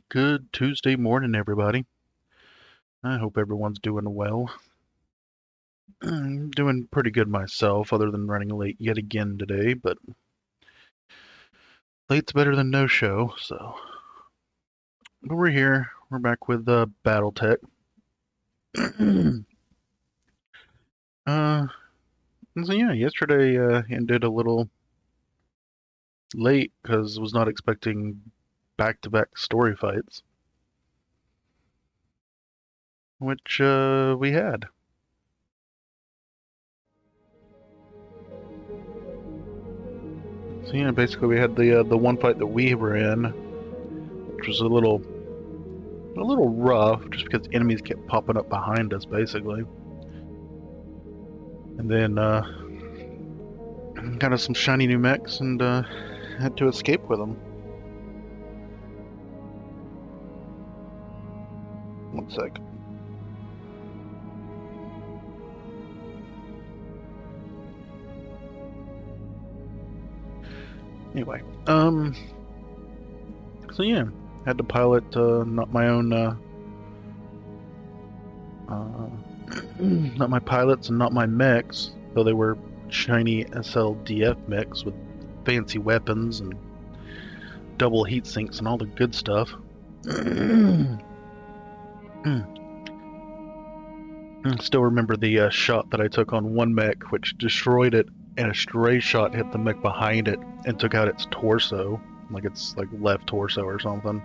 Good Tuesday morning, everybody. I hope everyone's doing well. I'm doing pretty good myself, other than running late yet again today, but late's better than no show, so. But we're here. We're back with BattleTech. uh, so yeah, yesterday ended a little late because I was not expecting back-to-back story fights, which we had. So yeah, basically we had the one fight that we were in, which was a little rough, just because enemies kept popping up behind us, basically. And then got us some shiny new mechs and had to escape with them. One sec. Anyway, so yeah, had to pilot not my own, not my pilots and not my mechs, though they were shiny SLDF mechs with fancy weapons and double heat sinks and all the good stuff. I still remember the shot that I took on one mech, which destroyed it, and a stray shot hit the mech behind it and took out its torso, like its left torso or something.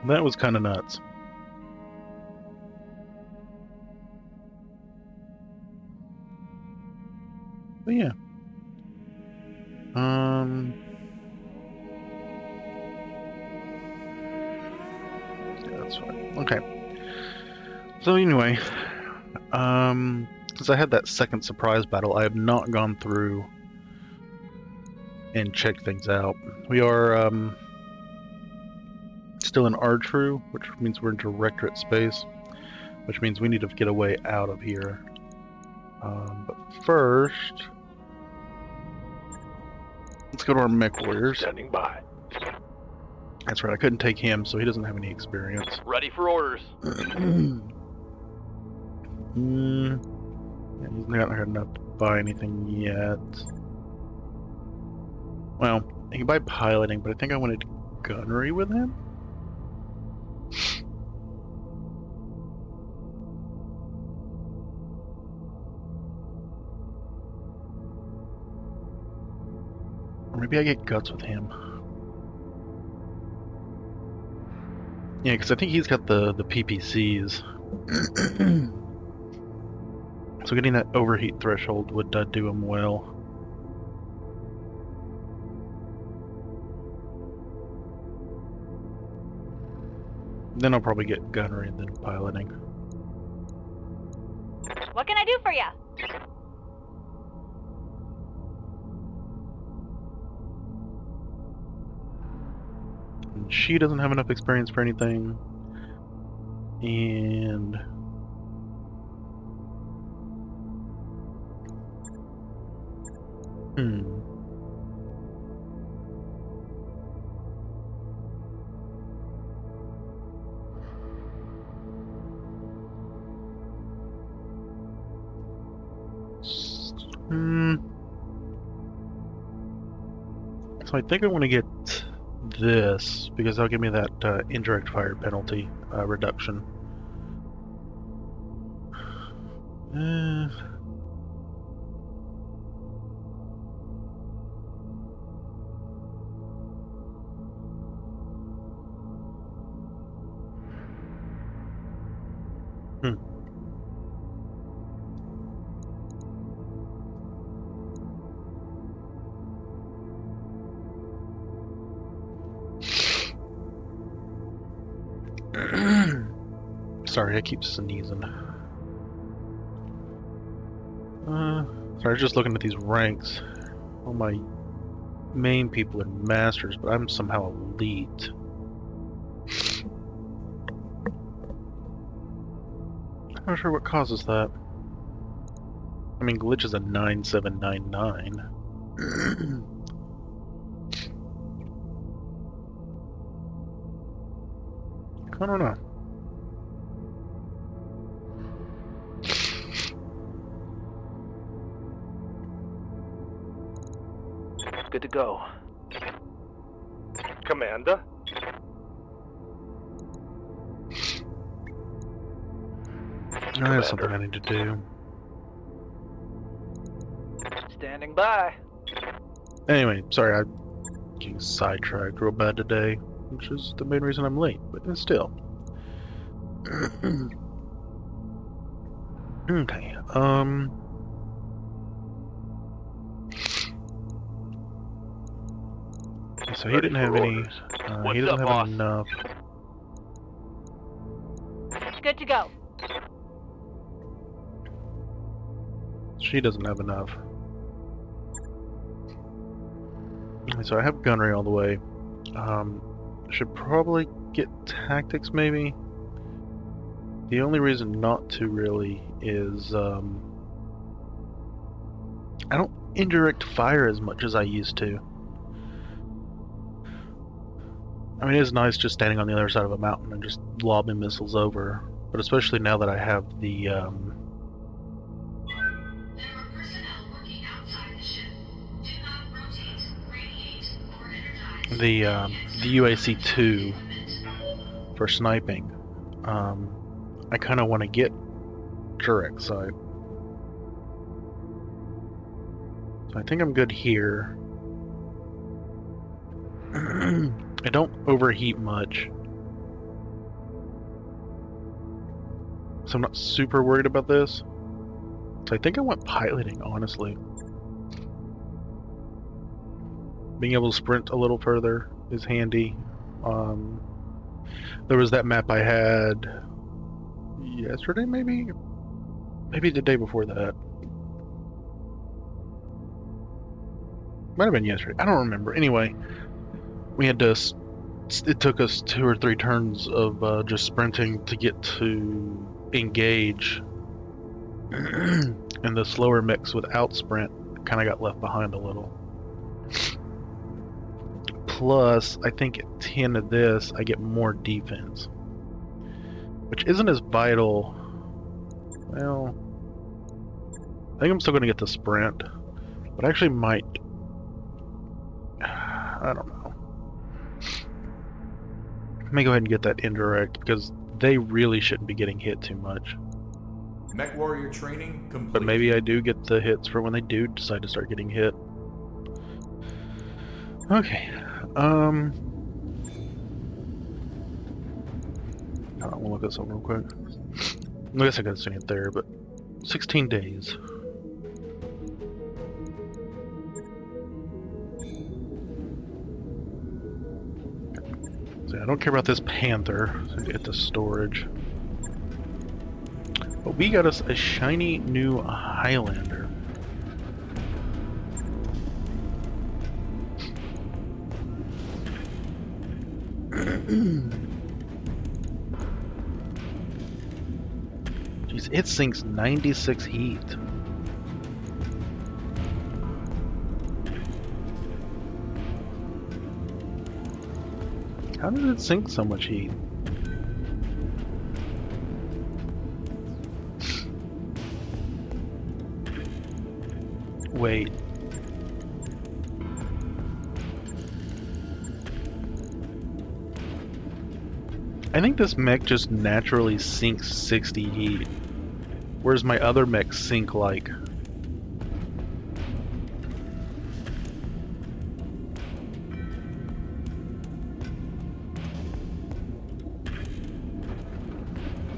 That was kind of nuts. But yeah. Yeah, that's fine. Okay. So anyway, since I had that second surprise battle, I have not gone through and checked things out. We are still in R-True, which means we're in Directorate space, which means we need to get a way out of here. But first, let's go to our mech warriors. Standing by. That's right, I couldn't take him, so he doesn't have any experience. Ready for orders. Yeah, he's not had enough to buy anything yet. Well, he can buy piloting, but I think I wanted gunnery with him. Or maybe I get guts with him. Yeah, because I think he's got the PPCs. So getting that overheat threshold would do him well. Then I'll probably get gunnery and then piloting. What can I do for you? And she doesn't have enough experience for anything. And So I think I want to get this, because that'll give me that indirect fire penalty reduction. Sorry, I keep sneezing. Sorry, I was just looking at these ranks. All my main people are masters, but I'm somehow elite. I'm not sure what causes that. I mean, glitch is a 9799. I don't know. Good to go. Commander? I have something I need to do. Standing by. Anyway, sorry, I'm getting sidetracked real bad today, which is the main reason I'm late, but still. Okay, so he didn't have any, he doesn't have enough. Good to go. She doesn't have enough. So I have gunnery all the way. Should probably get tactics maybe. The only reason not to really is I don't indirect fire as much as I used to. I mean, it is nice just standing on the other side of a mountain and just lobbing missiles over, but especially now that I have the UAC-2 for sniping. I kind of want to get Raccs side. So I think I'm good here. I don't overheat much. So I'm not super worried about this. So I think I went piloting, honestly. Being able to sprint a little further is handy. There was that map I had yesterday, maybe the day before that. Might have been yesterday. I don't remember. Anyway, we had to. It took us 2 or 3 turns of just sprinting to get to engage, and the slower mix without sprint kind of got left behind a little. Plus, I think at 10 of this, I get more defense, which isn't as vital. Well, I think I'm still going to get the sprint, but I actually might. I don't know. Let me go ahead and get that indirect, because they really shouldn't be getting hit too much. Mech warrior training complete. But maybe I do get the hits for when they do decide to start getting hit. Okay. Hold on, we'll look at something real quick. I guess I gotta see it there, but 16 days. So I don't care about this Panther, so get the storage. But we got us a shiny new Highlander. Jeez, it sinks 96 heat. How did it sink so much heat? Wait. I think this mech just naturally sinks 60 heat, whereas my other mechs sink like...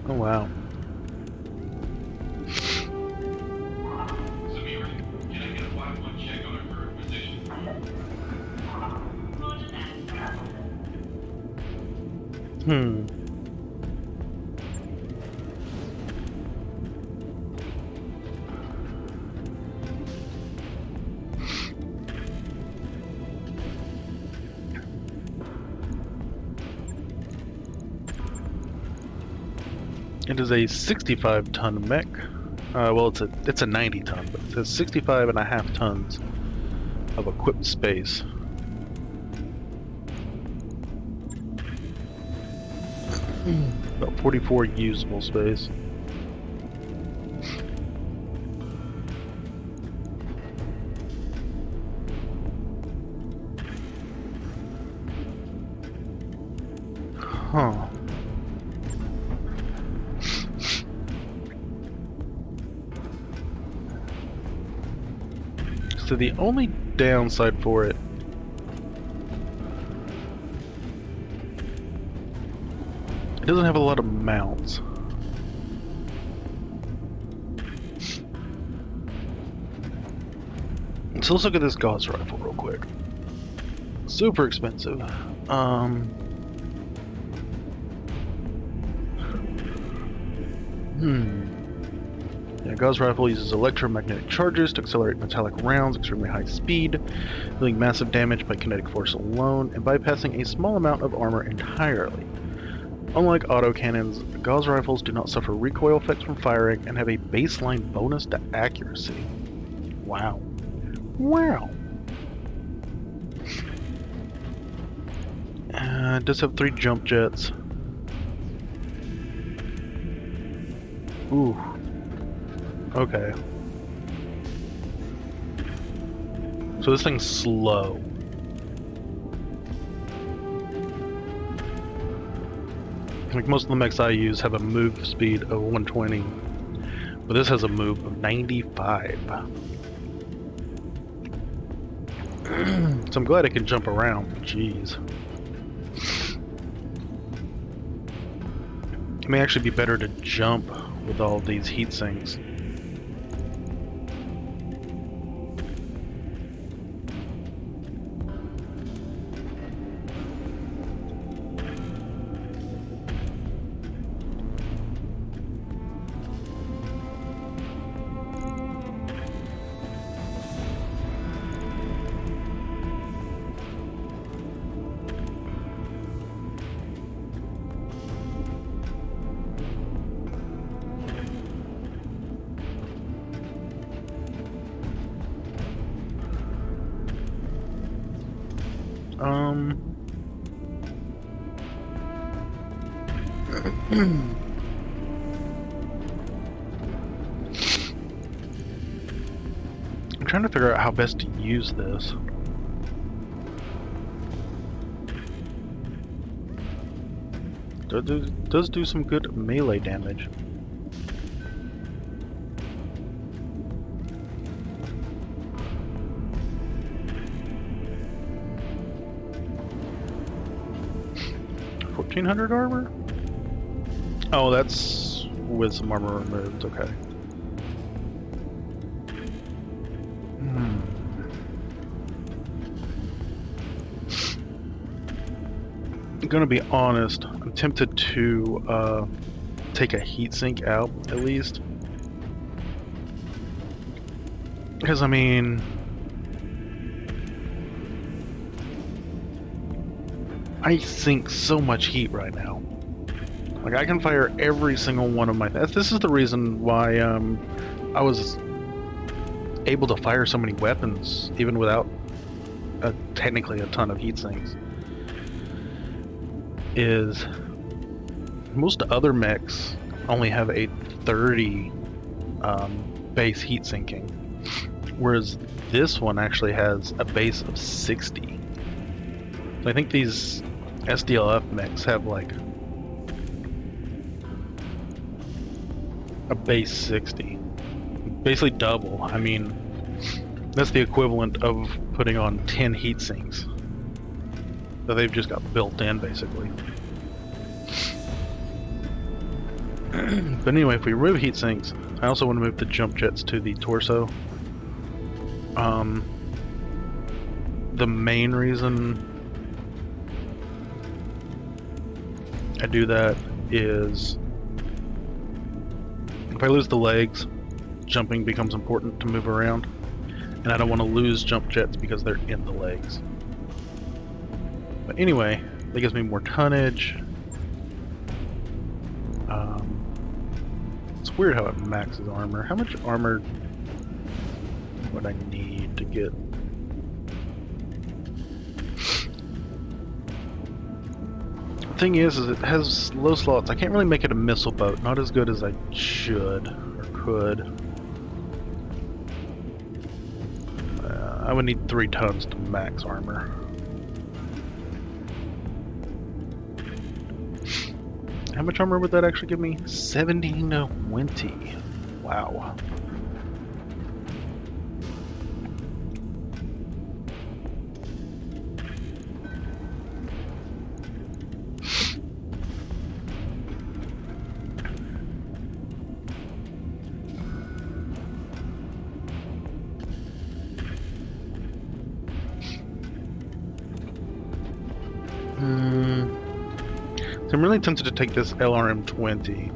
Oh wow. It is a 65-ton mech. Well, it's a 90-ton, but it says 65.5 tons of equipped space. About 44 usable space. Huh. So the only downside for it doesn't have a lot of mounts. So let's look at this Gauss rifle real quick. Super expensive. Yeah, Gauss rifle uses electromagnetic charges to accelerate metallic rounds extremely high speed, dealing massive damage by kinetic force alone, and bypassing a small amount of armor entirely. Unlike autocannons, Gauss rifles do not suffer recoil effects from firing and have a baseline bonus to accuracy. Wow. Wow. It does have 3 jump jets. Ooh. Okay. So this thing's slow. Like most of the mechs I use have a move speed of 120, but this has a move of 95. So I'm glad I can jump around. Jeez. It may actually be better to jump with all of these heat sinks. I'm trying to figure out how best to use this. Does do some good melee damage. $1,400 armor? Oh, that's with some armor removed, okay. I'm gonna be honest, I'm tempted to take a heatsink out, at least. Because, I mean... I sink so much heat right now. Like, I can fire every single one of my... This is the reason why I was able to fire so many weapons, even without technically a ton of heat sinks. Is most other mechs only have a 30 base heat sinking, whereas this one actually has a base of 60. I think these SLDF mechs have like a base 60, basically double. I mean, that's the equivalent of putting on 10 heat sinks that they've just got built in, basically. But anyway, if we remove heat sinks, I also want to move the jump jets to the torso. The main reason I do that is if I lose the legs, jumping becomes important to move around, and I don't want to lose jump jets because they're in the legs. But anyway, that gives me more tonnage. It's weird how it maxes armor. How much armor would I need to get? thing is it has low slots. I can't really make it a missile boat. Not as good as I should or could. I would need 3 tons to max armor. How much armor would that actually give me? 1720. Wow. So I'm really tempted to take this LRM-20.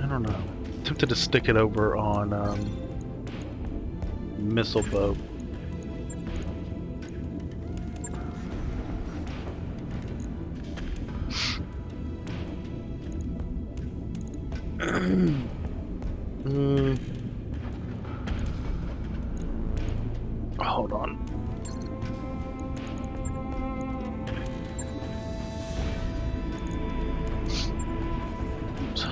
I don't know. I'm tempted to stick it over on missile boat. Hold on. Oops.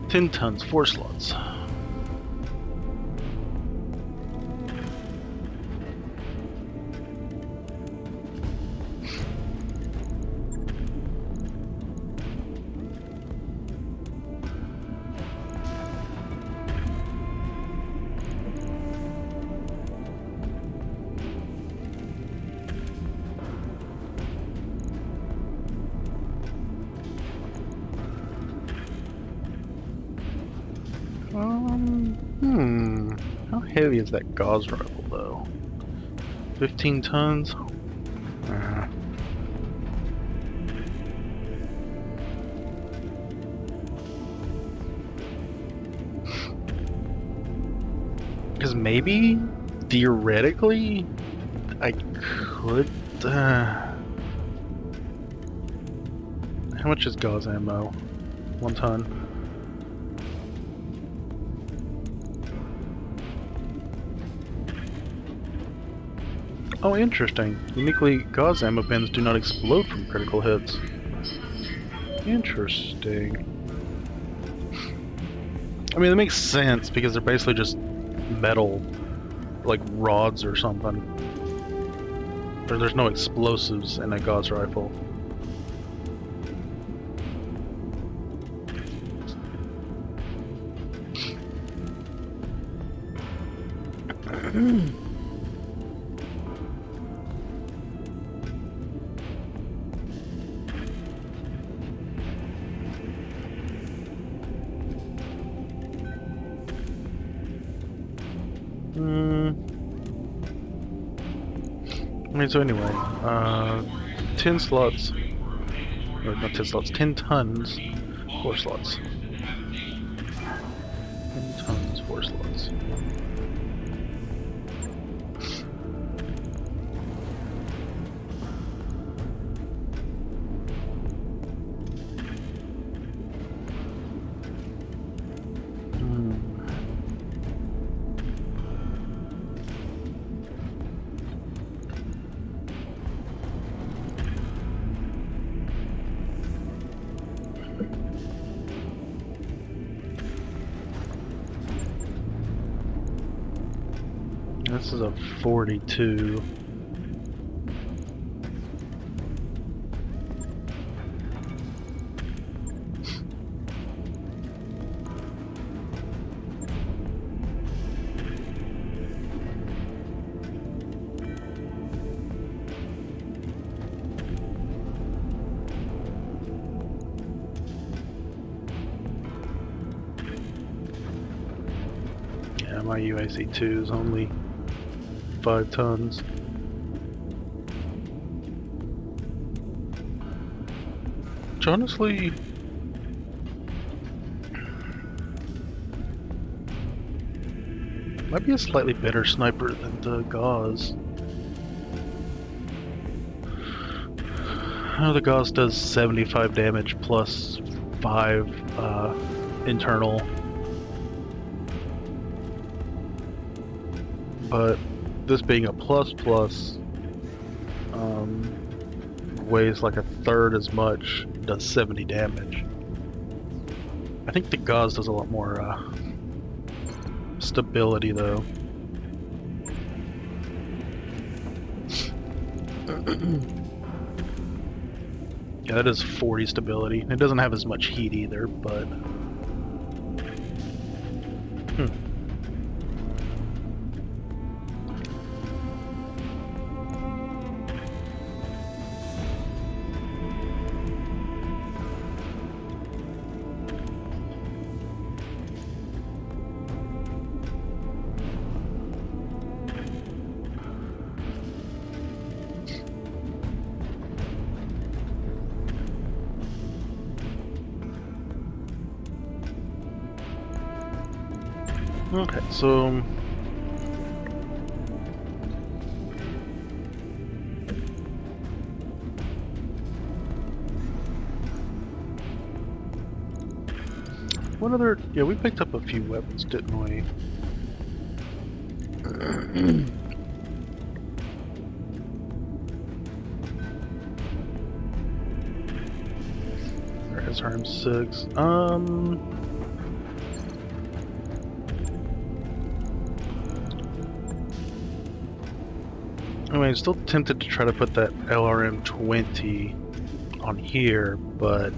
10 tons, 4 slots. How heavy is that gauze rifle though? 15 tons? Because maybe, theoretically, I could... How much is gauze ammo? 1 ton. Oh, interesting. Uniquely, gauze ammo pins do not explode from critical hits. Interesting. I mean, it makes sense because they're basically just metal, like rods or something. There's no explosives in a gauze rifle. So anyway, 10 slots, or not 10 slots, 10 tons, 4 slots. 10 tons, 4 slots. This is a 42. Yeah, my UAC-2 is only 5 tons. Which honestly, might be a slightly better sniper than the gauze. I know the gauze does 75 damage plus 5 internal. But this being a plus, weighs like a third as much, does 70 damage. I think the gauze does a lot more stability though. Yeah, that is 40 stability. It doesn't have as much heat either, but... Okay, so... What other... Yeah, we picked up a few weapons, didn't we? There's RM6. I mean, I'm still tempted to try to put that LRM-20 on here, but...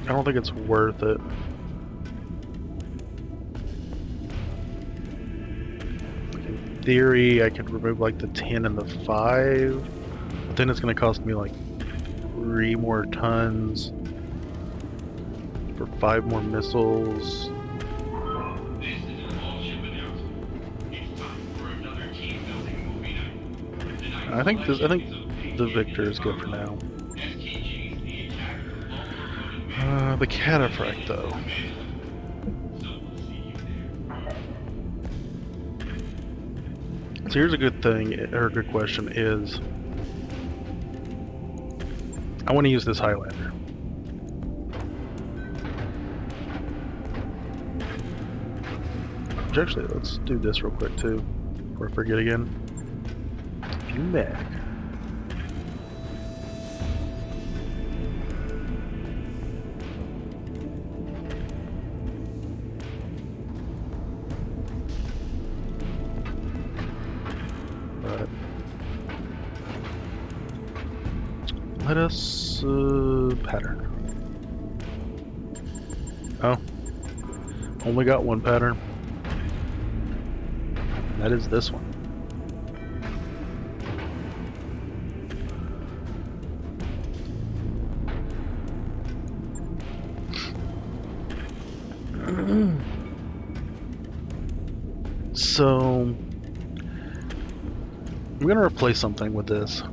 I don't think it's worth it. In theory, I could remove like the 10 and the 5, but then it's going to cost me like 3 more tons for 5 more missiles. I think the Victor is good for now. The Cataphract though. So here's a good thing, or a good question is, I want to use this Highlander. Actually, let's do this real quick too, before I forget again. Mech. Let us pattern. Oh, only got one pattern. That is this one. So I'm gonna replace something with this.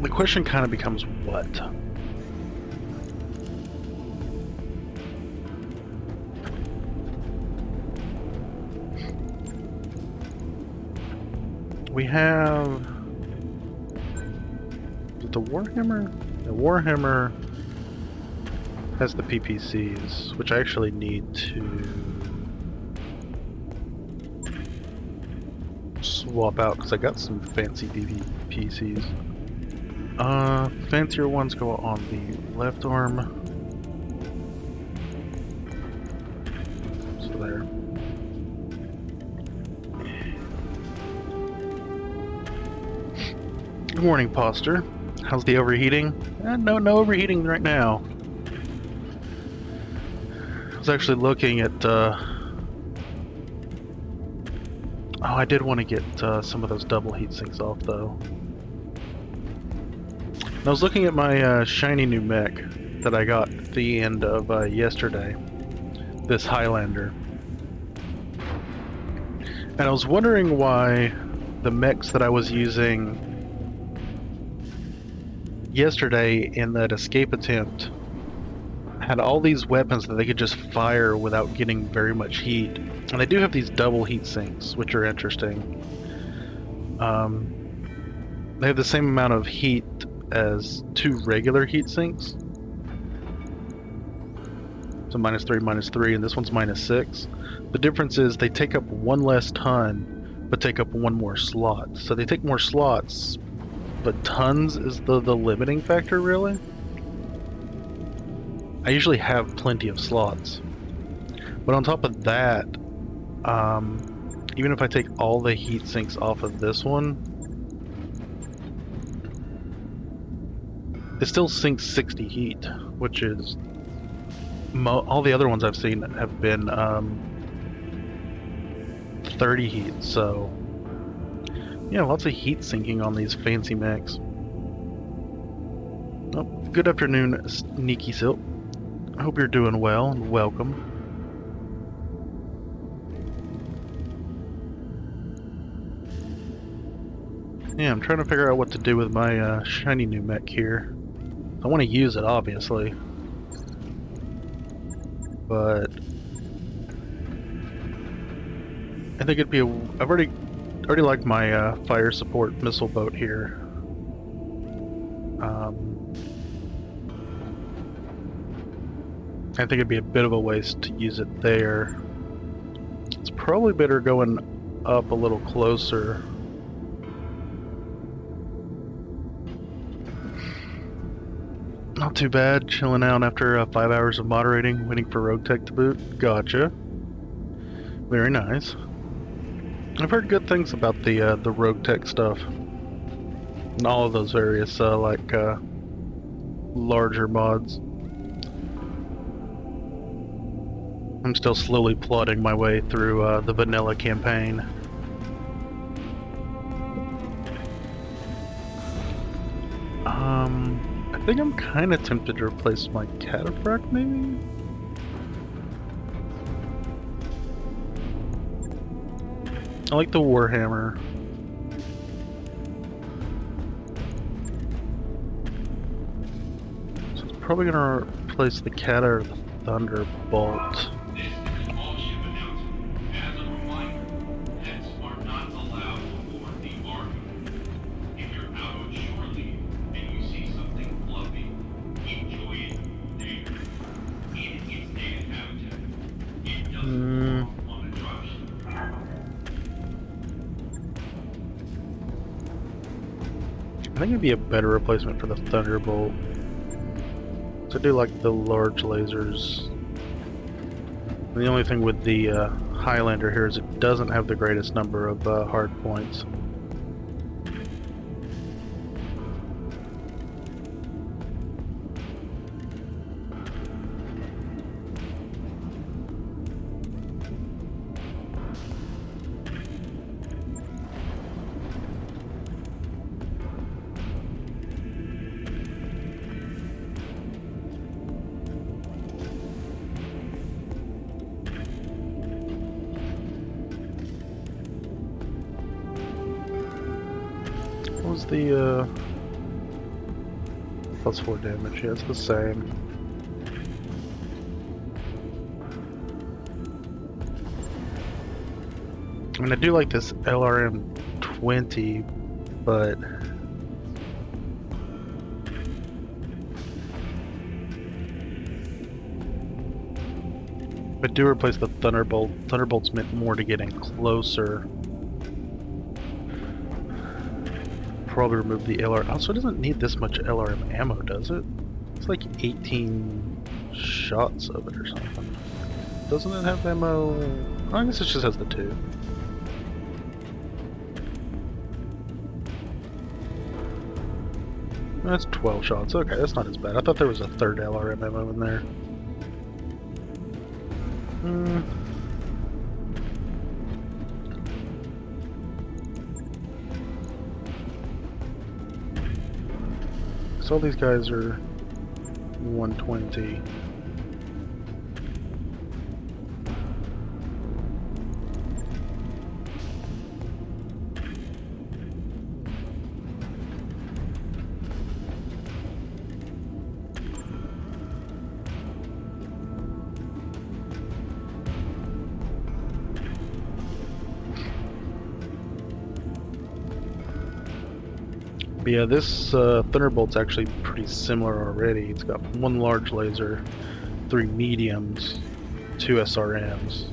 The question kind of becomes what? We have the Warhammer. The Warhammer has the PPCs, which I actually need to swap out because I got some fancy PPCs. Fancier ones go on the left arm. So there. Good morning, Poster. How's the overheating? No overheating right now. I was actually looking at, oh, I did want to get some of those double heat sinks off, though. I was looking at my shiny new mech that I got at the end of yesterday, this Highlander. And I was wondering why the mechs that I was using yesterday in that escape attempt had all these weapons that they could just fire without getting very much heat. And they do have these double heat sinks, which are interesting. They have the same amount of heat as 2 regular heat sinks. So -3, -3, and this one's -6. The difference is they take up 1 less ton, but take up 1 more slot. So they take more slots, but tons is the limiting factor, really. I usually have plenty of slots. But on top of that, even if I take all the heat sinks off of this one, it still sinks 60 heat, which is all the other ones I've seen have been 30 heat. So yeah, lots of heat sinking on these fancy mechs. Oh, good afternoon, Sneaky Silk. I hope you're doing well and welcome. Yeah, I'm trying to figure out what to do with my shiny new mech here. I want to use it, obviously, but I think it'd be I've already liked my fire support missile boat here. I think it'd be a bit of a waste to use it there. It's probably better going up a little closer. Not too bad, chilling out after 5 hours of moderating, waiting for BattleTech to boot. Gotcha. Very nice. I've heard good things about the BattleTech stuff. And all of those various, larger mods. I'm still slowly plodding my way through the vanilla campaign. I think I'm kind of tempted to replace my cataphract, maybe? I like the Warhammer. So it's probably gonna replace the Cata or the Thunderbolt. I think it'd be a better replacement for the Thunderbolt. So I do like the large lasers. The only thing with the Highlander here is it doesn't have the greatest number of hard points. What was the +4 damage? Yeah, it's the same. I mean, I do like this LRM 20, but if I do replace the Thunderbolt, Thunderbolt's meant more to getting closer. Probably remove the LR. Also, it doesn't need this much LRM ammo, does it? It's like 18 shots of it or something. Doesn't it have ammo? Oh, I guess it just has the 2. That's 12 shots. Okay, that's not as bad. I thought there was a third LRM ammo in there. So all these guys are 120. But yeah, this Thunderbolt's actually pretty similar already. It's got one large laser, 3 mediums, 2 SRMs.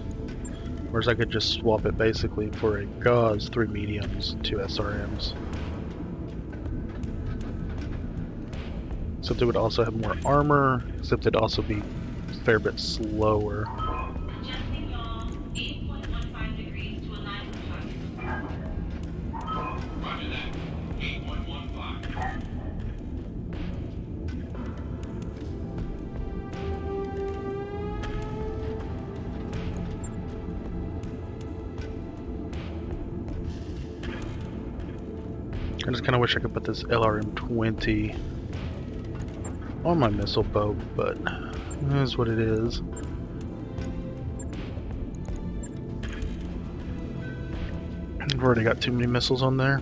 Whereas I could just swap it basically for a Gauss, 3 mediums, 2 SRMs. Except it would also have more armor, except it'd also be a fair bit slower. Adjusting yaw 8.15 degrees to align with target. Roger that. 8.15. I just kind of wish I could put this LRM-20 on my missile boat, but it is what it is. I've already got too many missiles on there.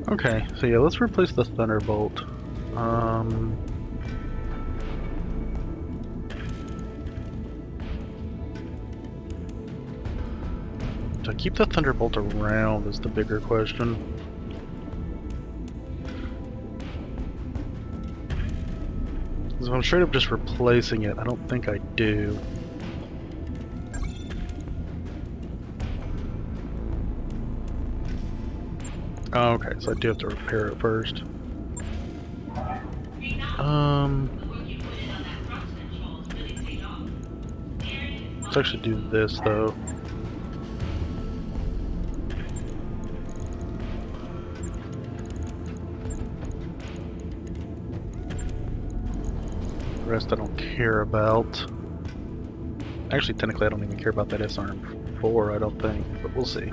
Okay, so yeah, let's replace the Thunderbolt. Do I keep the Thunderbolt around is the bigger question. Because if I'm straight up just replacing it, I don't think I do. Oh, okay, so I do have to repair it first. Let's actually do this though. The rest I don't care about. Actually, technically I don't even care about that SRM-4, I don't think, but we'll see.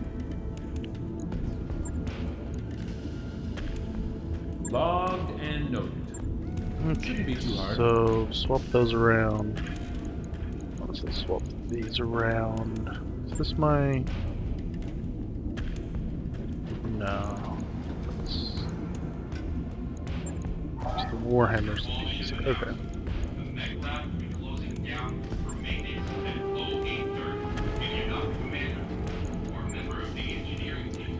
Logged and noted. Shouldn't be too hard. So swap those around. Let's swap these around. Is this my? No. It's the Warhammers. Okay. The Mech lab will be closing down for maintenance at 0830. If you're not the commander or a member of the engineering team.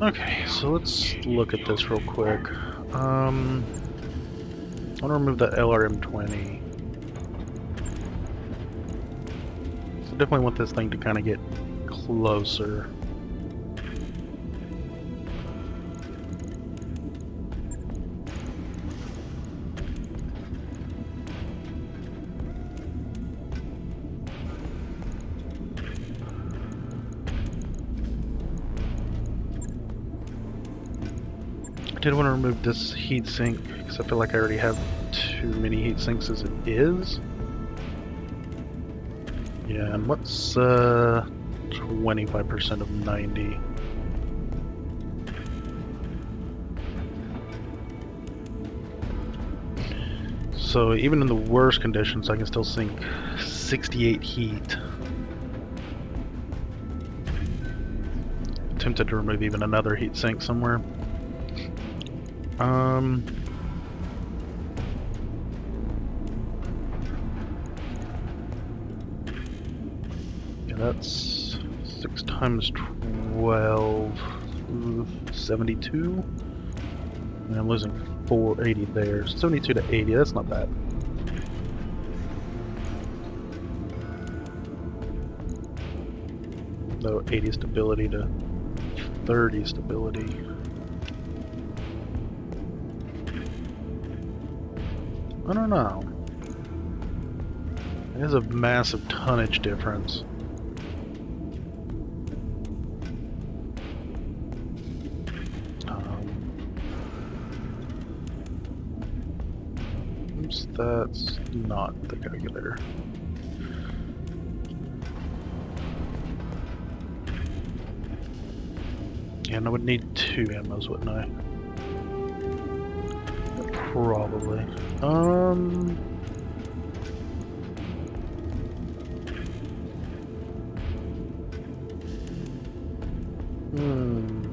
Okay, so let's look at this real quick. I want to remove that LRM-20. So definitely want this thing to kind of get closer. I did want to remove this heatsink because I feel like I already have too many heat sinks as it is. Yeah, and what's 25% of 90? So even in the worst conditions, I can still sink 68 heat. Tempted to remove even another heat sink somewhere. Yeah, that's 6 times 12, 72. And I'm losing 480 there. 72 to 80, that's not bad. No, 80 stability to 30 stability. I don't know. It is a massive tonnage difference. Oops, that's not the calculator. Yeah, and I would need 2 ammos, wouldn't I? Probably. Hmm.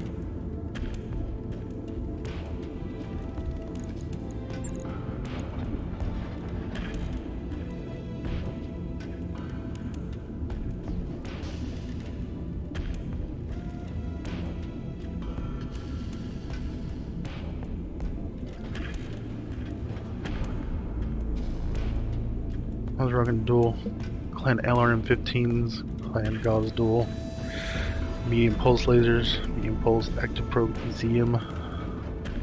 I was rocking dual Clan LRM-15s, Clan Gauss dual, medium pulse lasers, medium pulse active probe museum.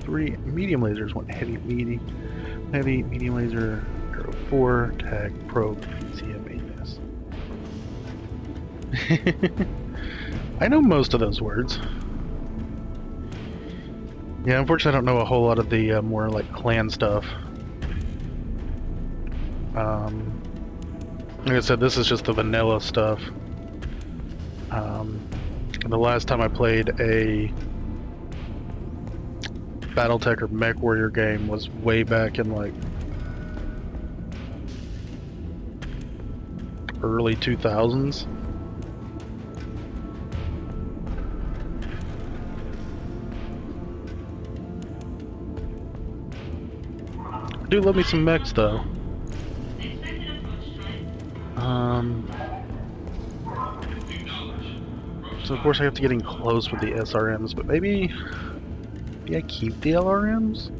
3 medium lasers, 1 heavy medium laser, arrow 4, tag probe museum AS. I know most of those words. Yeah, unfortunately I don't know a whole lot of the more like clan stuff. Like I said, this is just the vanilla stuff. The last time I played a BattleTech or Mech Warrior game was way back in like early 2000s. I do love me some mechs though. So of course I have to get in close with the SRMs, but maybe I keep the LRMs?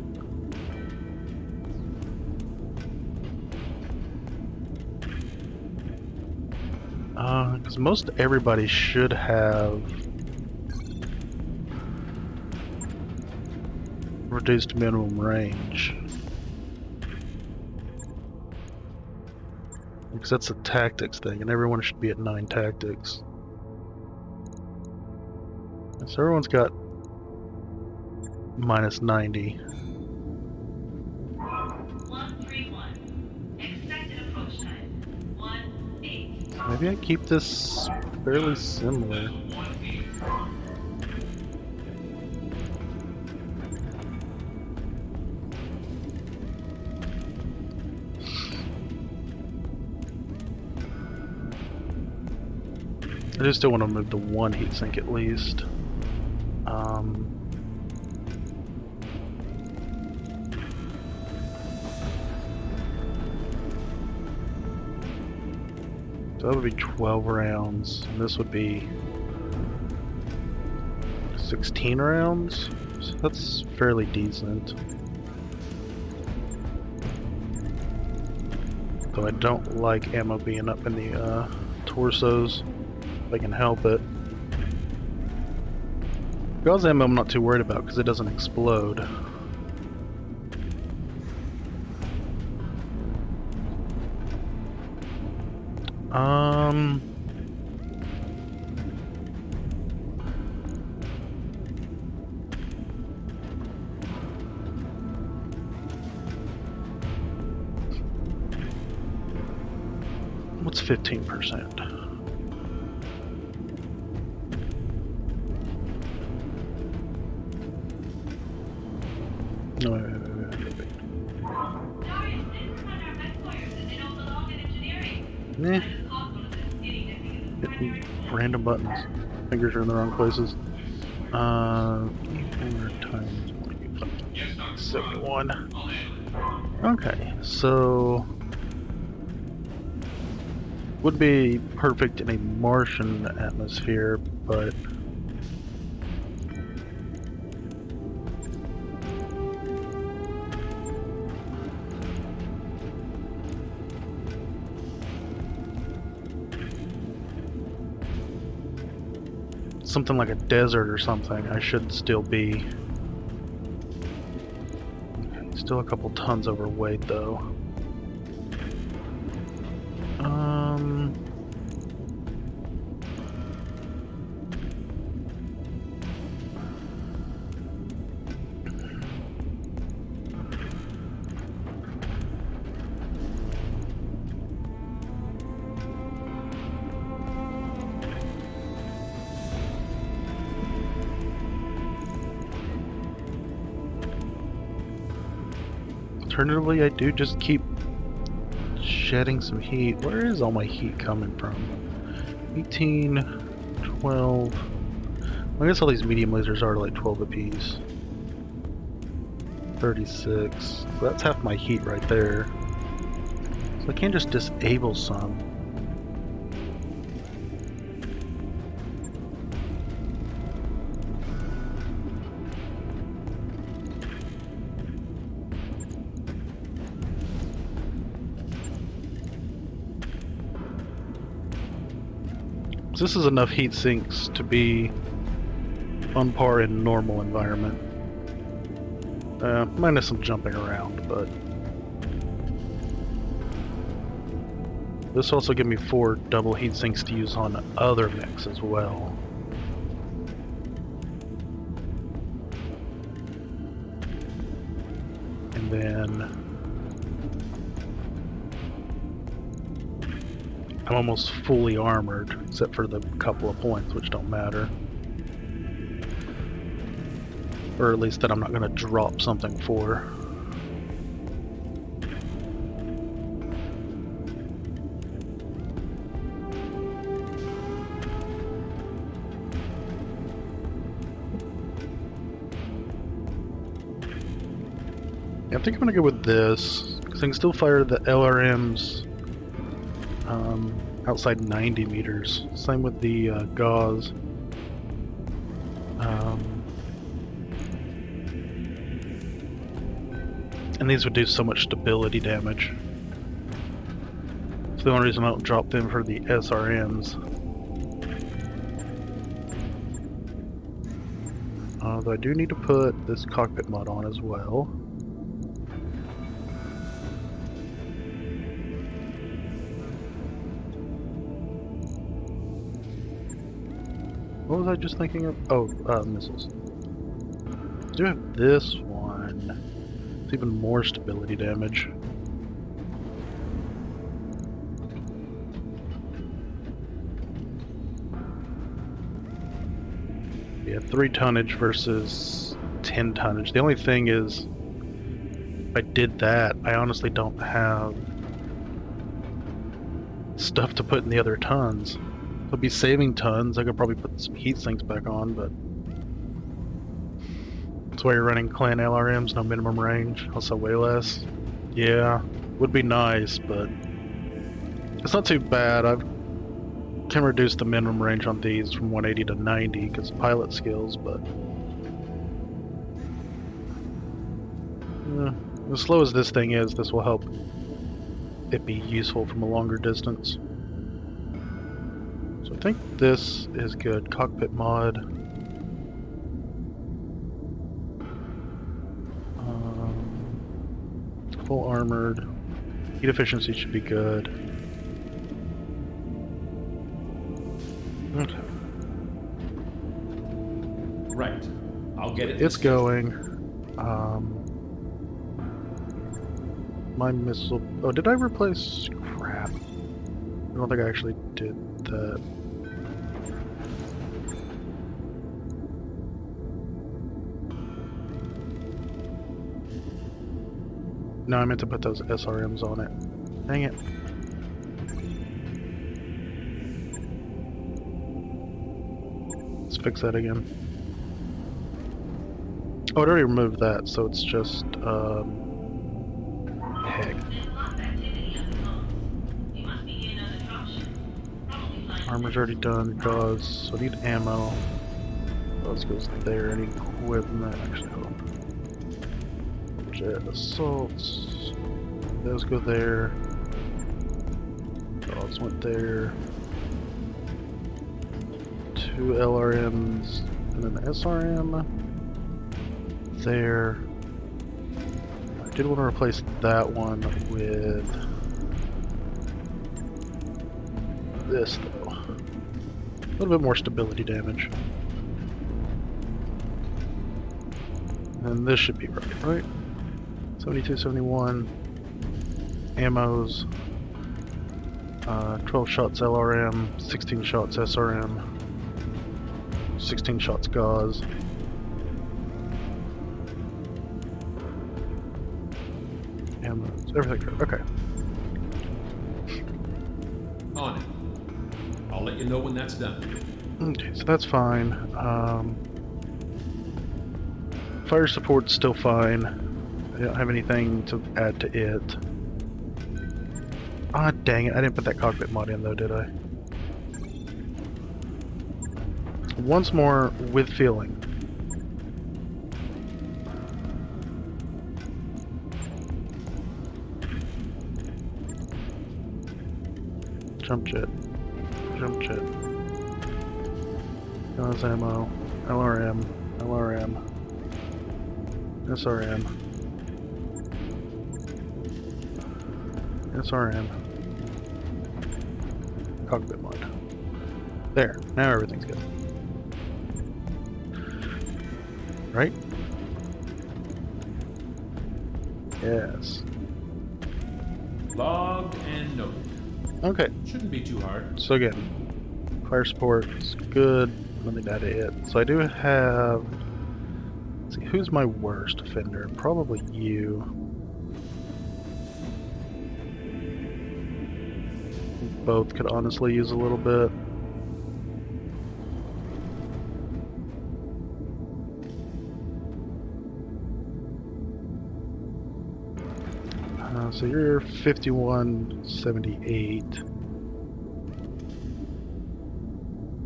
Because most everybody should have reduced minimum range. Because that's a tactics thing, and everyone should be at 9 tactics. So everyone's got minus 90. 131. Expected approach time. 18. Maybe I keep this fairly similar. I just still want to move the 1 heatsink at least. So that would be 12 rounds, and this would be 16 rounds, so that's fairly decent. Though I don't like ammo being up in the torsos, if I can help it. Gauss ammo I'm not too worried about because it doesn't explode. What's 15%? No, wait. Darius, this is one of our best players, and they don't belong in engineering. Eh, I just caught one of them hitting this because of primary. random buttons. Fingers are in the wrong places. Times 71. Okay, so would be perfect in a Martian atmosphere, but something like a desert or something, I should still be. Okay, still a couple tons overweight though. Alternatively, I do just keep shedding some heat. Where is all my heat coming from? 18, 12, I guess all these medium lasers are like 12 apiece. 36. So that's half my heat right there. So I can't just disable some. So this is enough heat sinks to be on par in normal environment. Minus some jumping around, but this also give me 4 double heat sinks to use on other mechs as well. And then I'm almost fully armored, except for the couple of points which don't matter. Or at least that I'm not going to drop something for. Yeah, I think I'm going to go with this, because I can still fire the LRMs outside 90 meters. Same with the gauze. And these would do so much stability damage. It's the only reason I don't drop them for the SRMs. Though I do need to put this cockpit mod on as well. What was I just thinking of? Oh, missiles. I do have this one. It's even more stability damage. Yeah, 3 tonnage versus 10 tonnage. The only thing is, if I did that, I honestly don't have stuff to put in the other tons. I'll be saving tons. I could probably put some heat sinks back on, but that's why you're running clan LRMs, no minimum range, also way less. Yeah, would be nice, but it's not too bad. I can reduce the minimum range on these from 180 to 90 because pilot skills, but as slow as this thing is, this will help it be useful from a longer distance. So I think this is good. Cockpit mod. Full armored. Heat efficiency should be good. Okay. Right. I'll get it. It's going. My missile. Oh, did I replace? Crap. I don't think I actually did that. No, I meant to put those SRMs on it. Dang it. Let's fix that again. Oh, it already removed that, so it's just, heck. Armor's already done, gauze, so I need ammo. Gauze goes there, I need equipment, actually, hold on. Jet assaults, those go there. Gauze went there. 2 LRMs, and then the SRM there. I did want to replace that one with this though. A little bit more stability damage. And this should be right? 72, 71. Ammos. 12 shots LRM, 16 shots SRM, 16 shots gauze. Ammos, everything good. Okay. On it. I'll let you know when that's done. Okay, so that's fine. Fire support's still fine. I don't have anything to add to it. Ah, dang it. I didn't put that cockpit mod in, though, did I? Once more, with feeling. Jump jet. Jump jet. Gas ammo. LRM. LRM. SRM. SRM. Cockpit mod. There. Now everything's good. Right? Yes. Logged and noted. Okay. Shouldn't be too hard. So again, fire support is good. Nothing to add to it. So I do have. Let's see, who's my worst offender? Probably you. Both could honestly use a little bit. So you're 5178.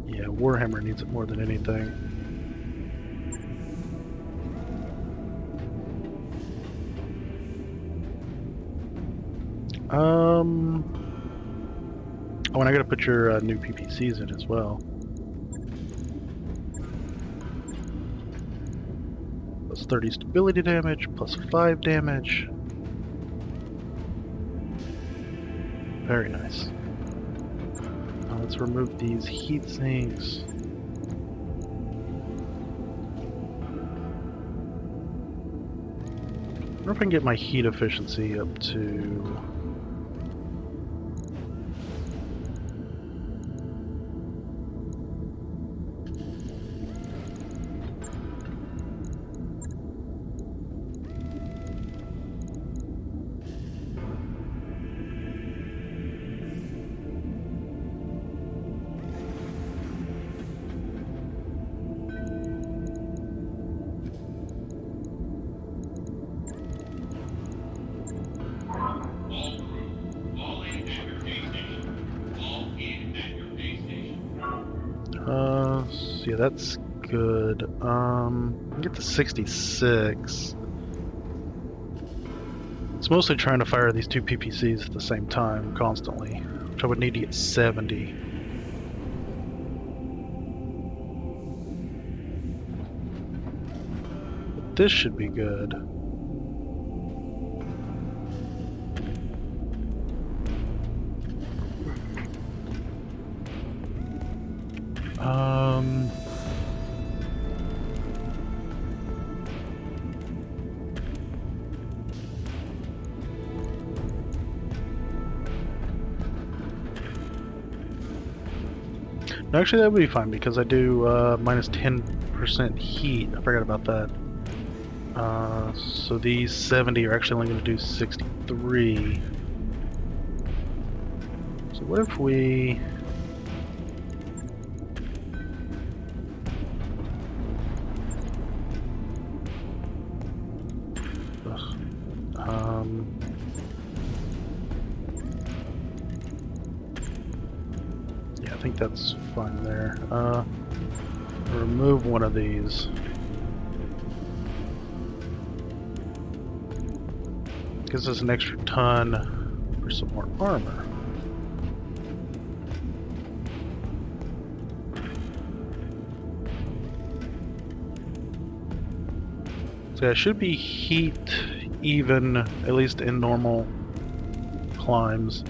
Yeah, Warhammer needs it more than anything. Oh, and I gotta put your new PPCs in as well. Plus 30 stability damage, plus 5 damage. Very nice. Now let's remove these heat sinks. I wonder if I can get my heat efficiency up to... So yeah, that's good. Get to 66. It's mostly trying to fire these two PPCs at the same time, constantly, which I would need to get 70. But this should be good. Actually, that would be fine because I do minus 10% heat. I forgot about that. So these 70 are actually only going to do 63. So what if we... yeah, I think that's fine there. Remove one of these. Gives us an extra ton for some more armor. So it should be heat even, at least in normal climbs.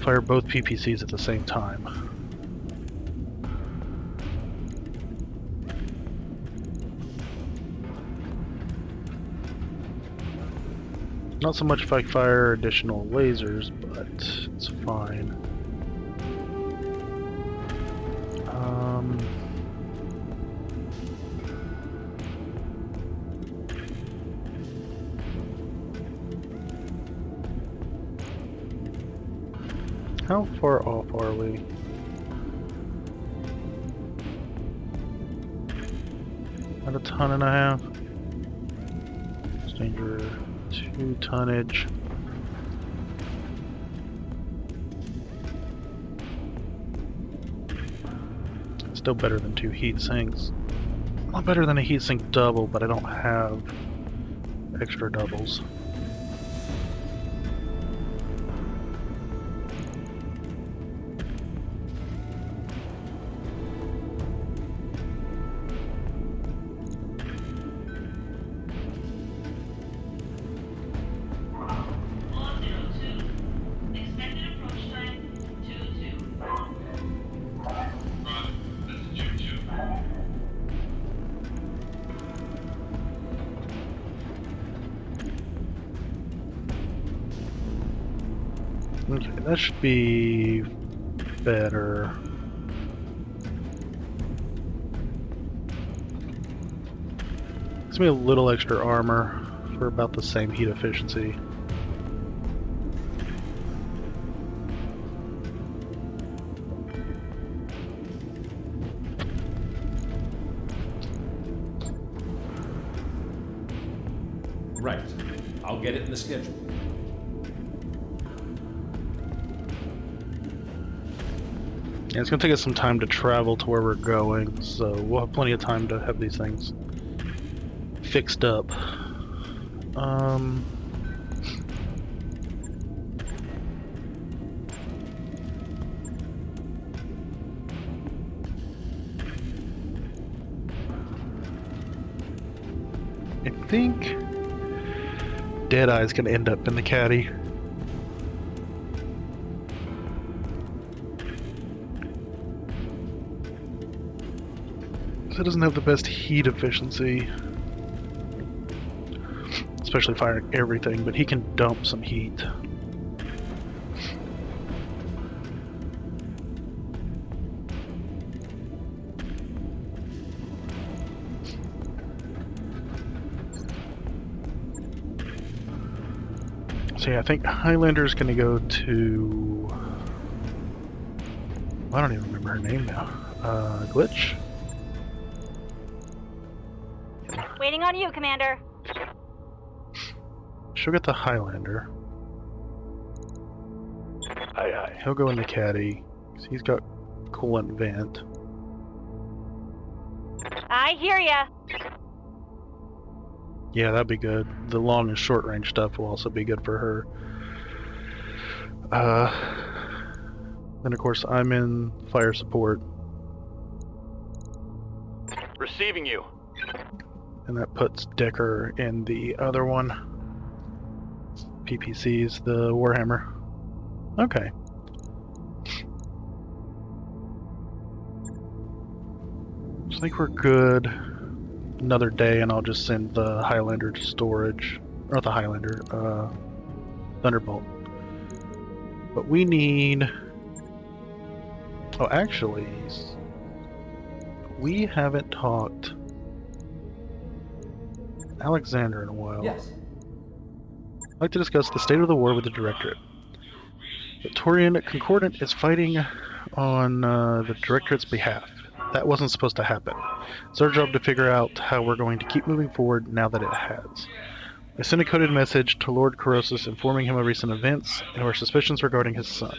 Fire both PPCs at the same time. Not so much if I fire additional lasers, but it's fine. How far off are we? About a ton and a half. Danger 2 tonnage. Still better than 2 heat sinks. A lot better than a heat sink double, but I don't have extra doubles. Okay, that should be better. Gives me a little extra armor for about the same heat efficiency. Right. I'll get it in the schedule. Yeah, it's gonna take us some time to travel to where we're going, so we'll have plenty of time to have these things fixed up. I think Deadeye's gonna end up in the caddy. It doesn't have the best heat efficiency, especially firing everything, but he can dump some heat. So yeah, I think Highlander's gonna go to... I don't even remember her name now. Glitch? Waiting on you, Commander. She'll get the Highlander. Aye, aye. He'll go in the caddy, 'cause he's got coolant vent. I hear ya. Yeah, that'd be good. The long and short range stuff will also be good for her. Then of course I'm in fire support, Receiving you. and that puts Decker in the other one. PPC's the Warhammer. Okay. I think we're good. Another day and I'll just send the Highlander to storage. Or not the Highlander, Thunderbolt. But we need... Oh, actually, we haven't talked Alexander in a while. Yes. I'd like to discuss the state of the war with the Directorate. The Taurian Concordant is fighting on the Directorate's behalf. That wasn't supposed to happen. It's our job to figure out how we're going to keep moving forward now that it has. I sent a coded message to Lord Corrosus informing him of recent events and our suspicions regarding his son.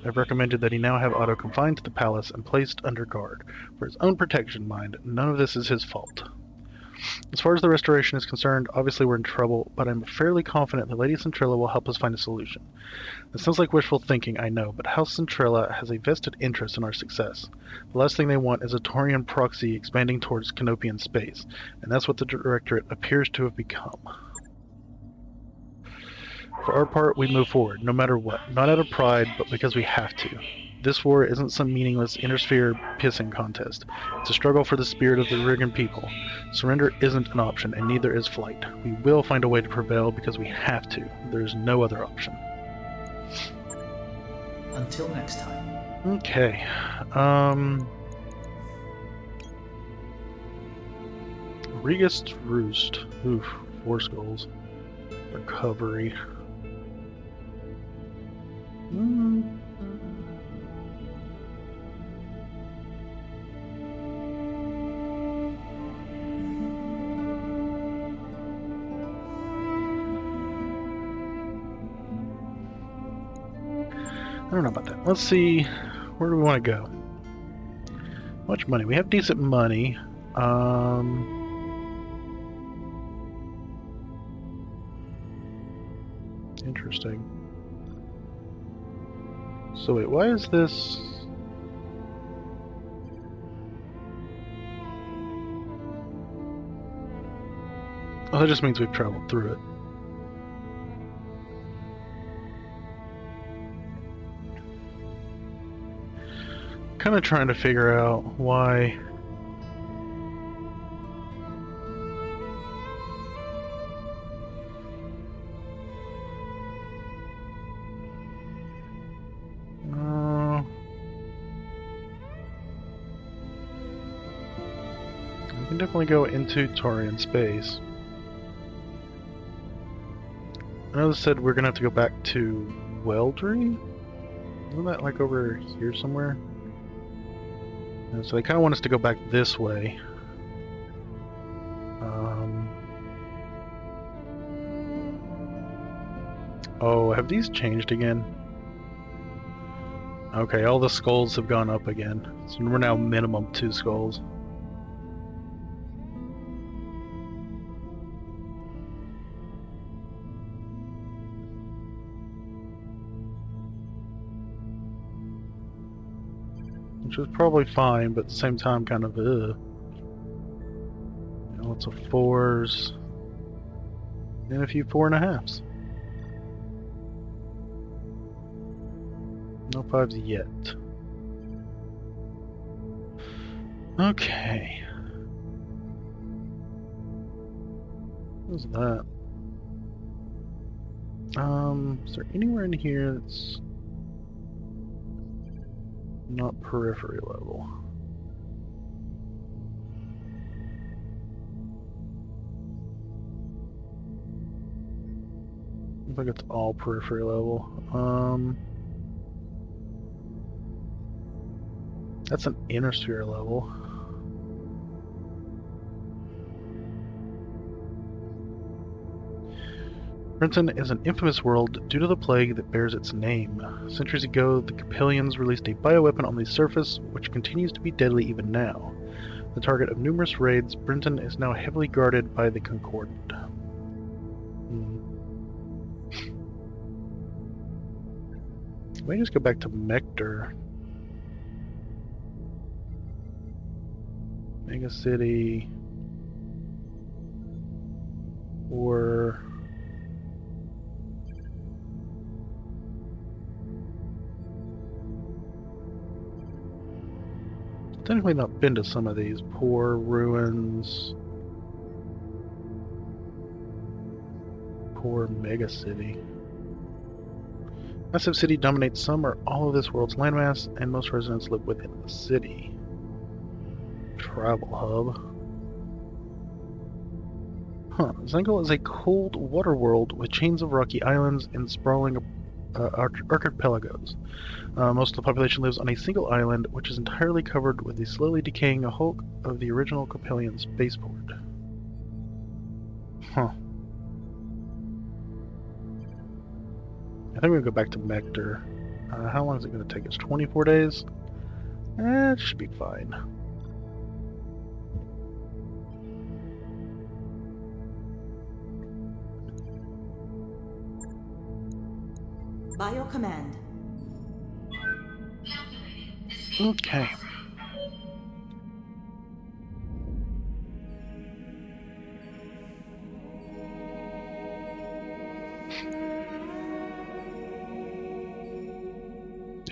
I've recommended that he now have Otto confined to the palace and placed under guard. For his own protection, mind, none of this is his fault. As far as the restoration is concerned, obviously we're in trouble, but I'm fairly confident that Lady Centrella will help us find a solution. It sounds like wishful thinking, I know, but House Centrella has a vested interest in our success. The last thing they want is a Taurian proxy expanding towards Canopian space, and that's what the Directorate appears to have become. For our part, we move forward, no matter what. Not out of pride, but because we have to. This war isn't some meaningless intersphere pissing contest. It's a struggle for the spirit of the Rigan people. Surrender isn't an option, and neither is flight. We will find a way to prevail because we have to. There's no other option. Until next time. Okay. Regis Roost. Oof. 4 skulls. Recovery. I don't know about that. Let's see. Where do we want to go? How much money? We have decent money. Interesting. So wait, why is this? Oh, that just means we've traveled through it. Kind of trying to figure out why. We can definitely go into Taurian space. I know they said we're gonna have to go back to Weldry? Isn't that like over here somewhere? And so they kind of want us to go back this way. Oh, have these changed again? Okay, all the skulls have gone up again. So we're now minimum 2 skulls. Which is probably fine, but at the same time kind of, ugh. Lots of 4s. And a few 4.5s. No 5s yet. Okay. What's that? Is there anywhere in here that's not periphery level? I think it's all periphery level. That's an inner sphere level. Brenton is an infamous world due to the plague that bears its name. Centuries ago, the Capellians released a bioweapon on the surface, which continues to be deadly even now. The target of numerous raids, Brenton is now heavily guarded by the Concordant. Let me just go back to Mector. Mega City. Or technically not been to some of these. Poor Ruins. Poor Mega City. Massive City dominates some or all of this world's landmass, and most residents live within the city. Travel hub. Huh. Zengel is a cold water world with chains of rocky islands and sprawling archipelagos. Most of the population lives on a single island, which is entirely covered with the slowly decaying hulk of the original Capellian spaceport. Huh. I think we'll go back to Mector. How long is it going to take us? 24 days? It should be fine. Bio command. Okay.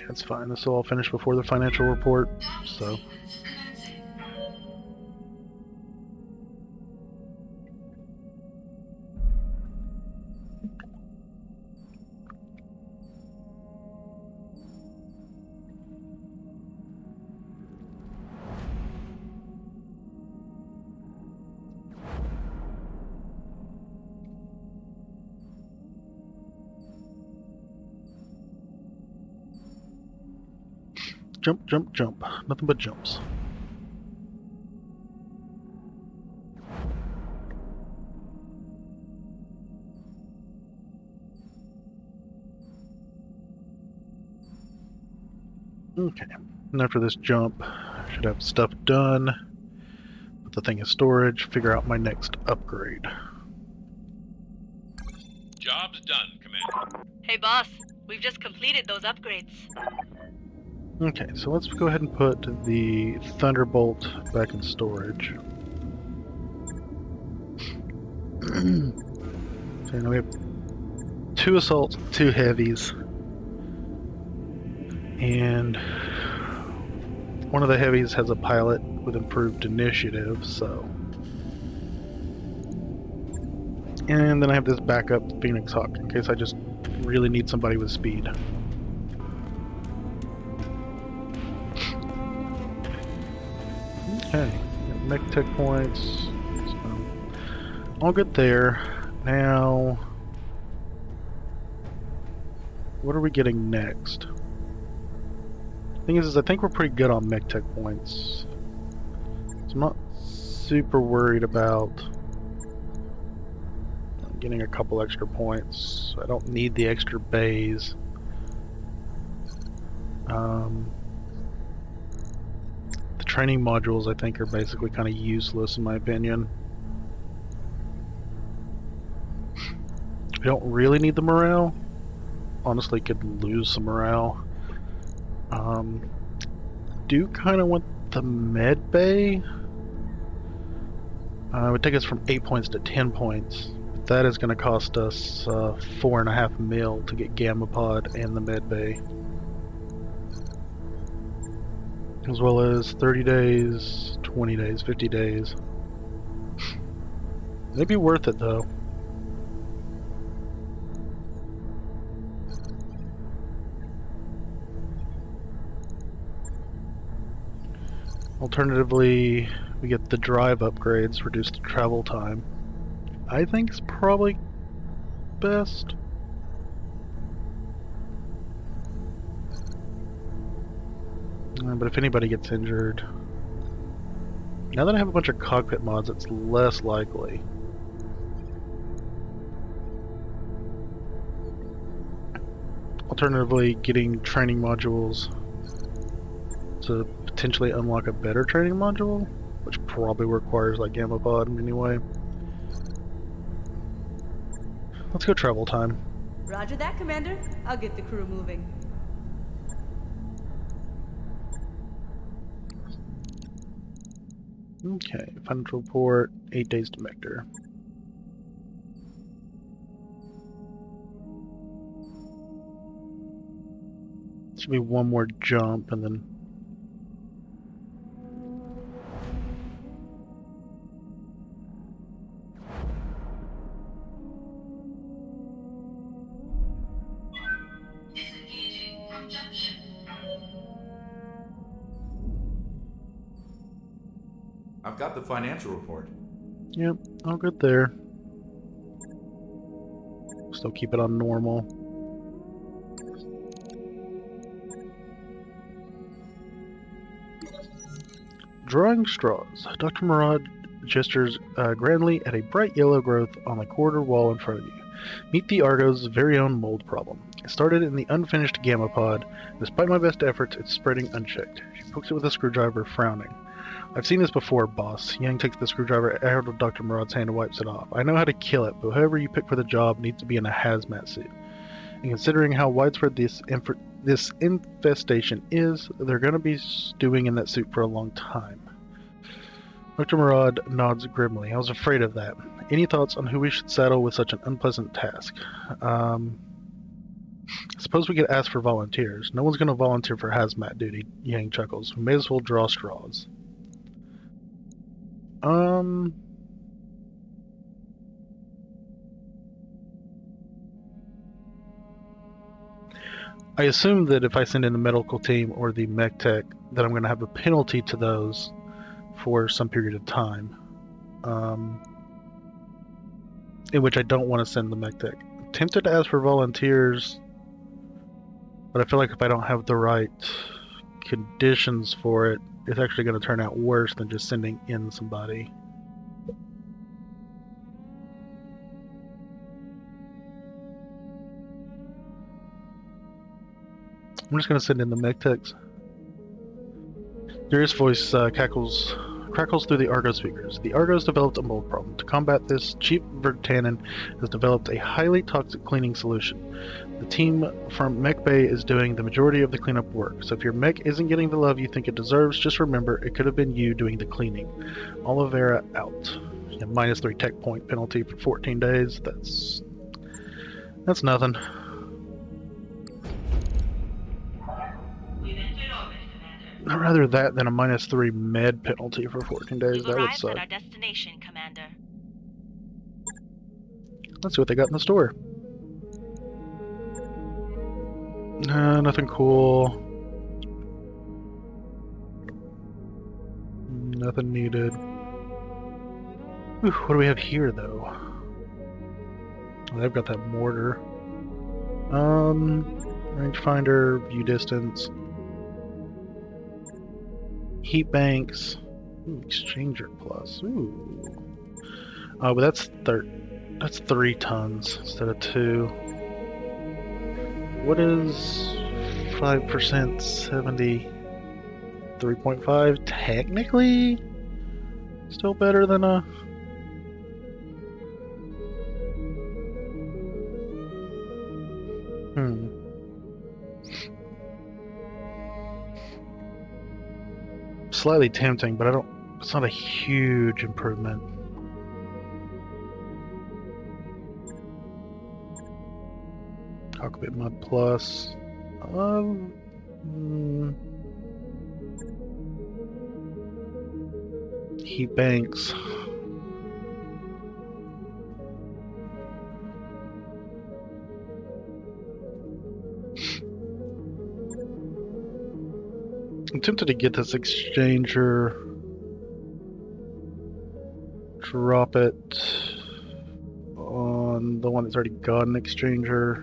That's fine. This will all finish before the financial report, so. Jump, jump, jump. Nothing but jumps. Okay, and after this jump, I should have stuff done. Put the thing in storage, figure out my next upgrade. Job's done, Commander. Hey boss, we've just completed those upgrades. Okay, so let's go ahead and put the Thunderbolt back in storage. So now we have 2 assaults, 2 heavies. And one of the heavies has a pilot with improved initiative, so. And then I have this backup Phoenix Hawk in case I just really need somebody with speed. Okay, Mech Tech points. So, all good there. Now, what are we getting next? Thing is I think we're pretty good on Mech Tech points. So I'm not super worried about getting a couple extra points. I don't need the extra bays. The training modules I think are basically kind of useless in my opinion. We don't really need the morale. Honestly, could lose some morale. Do kind of want the med bay. It would take us from 8 points to 10 points. That is going to cost us 4.5 mil to get Gamma Pod and the med bay. As well as 30 days, 20 days, 50 days. They'd be worth it though. Alternatively, we get the drive upgrades, reduce the travel time. I think it's probably best. But if anybody gets injured... Now that I have a bunch of cockpit mods, it's less likely. Alternatively, getting training modules to potentially unlock a better training module, which probably requires like Gamma Pod anyway. Let's go travel time. Roger that, Commander. I'll get the crew moving. Okay, financial report, 8 days to Mector. Should be one more jump and then... Disengaging from junction. I've got the financial report. Yep, all good there. Still keep it on normal. Drawing straws. Dr. Murad gestures grandly at a bright yellow growth on the corridor wall in front of you. Meet the Argo's very own mold problem. It started in the unfinished Gamma Pod. Despite my best efforts, it's spreading unchecked. She pokes it with a screwdriver, frowning. I've seen this before, boss. Yang takes the screwdriver out of Dr. Murad's hand and wipes it off. I know how to kill it, but whoever you pick for the job needs to be in a hazmat suit. And considering how widespread this infestation is, they're going to be stewing in that suit for a long time. Dr. Murad nods grimly. I was afraid of that. Any thoughts on who we should saddle with such an unpleasant task? I suppose we could ask for volunteers. No one's going to volunteer for hazmat duty, Yang chuckles. We may as well draw straws. I assume that if I send in the medical team or the mech tech, that I'm going to have a penalty to those for some period of time. In which I don't want to send the mech tech. I'm tempted to ask for volunteers, but I feel like if I don't have the right conditions for it, it's actually going to turn out worse than just sending in somebody. I'm just going to send in the mech techs. Darius' voice crackles through the Argo speakers. The Argos developed a mold problem. To combat this, Chief Vertanen has developed a highly toxic cleaning solution. The team from Mech Bay is doing the majority of the cleanup work, so if your mech isn't getting the love you think it deserves, just remember it could have been you doing the cleaning. Olivera out. Yeah, -3 tech point penalty for 14 days. That's nothing. We've entered orbit, Commander. I'd rather that than a -3 med penalty for 14 days. We've That would arrived suck. at our destination, Commander. Let's see what they got in the store. Nothing cool. Nothing needed. Ooh, what do we have here, though? Oh, they've got that mortar. Rangefinder, view distance. Heat banks. Ooh, exchanger plus. Ooh. Oh, but that's 3 tons instead of 2. What is 5%? 73.5? Technically, still better than a. Slightly tempting, but it's not a huge improvement. Cockpit Mud Plus. Heat banks. I'm tempted to get this exchanger, drop it on the one that's already got an exchanger,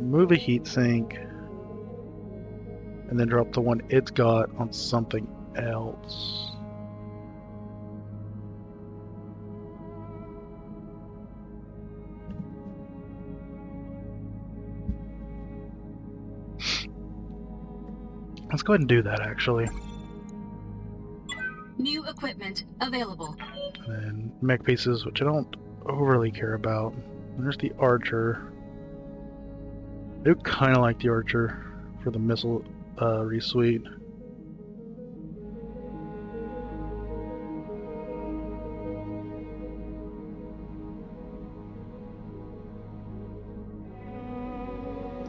move a heatsink, and then drop the one it's got on something else. Let's go ahead and do that, actually. New equipment available. And then mech pieces, which I don't overly care about. And there's the Archer. I do kind of like the Archer for the missile resuite.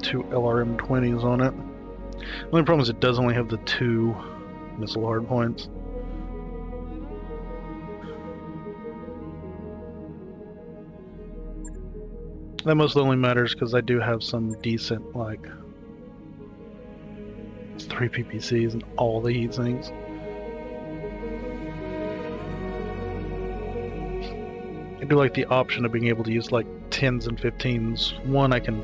Two LRM-20s on it. The only problem is it does only have the 2 missile hardpoints. That mostly only matters because I do have some decent, like, 3 PPCs and all the heat sinks. I do like the option of being able to use, like, 10s and 15s. One, I can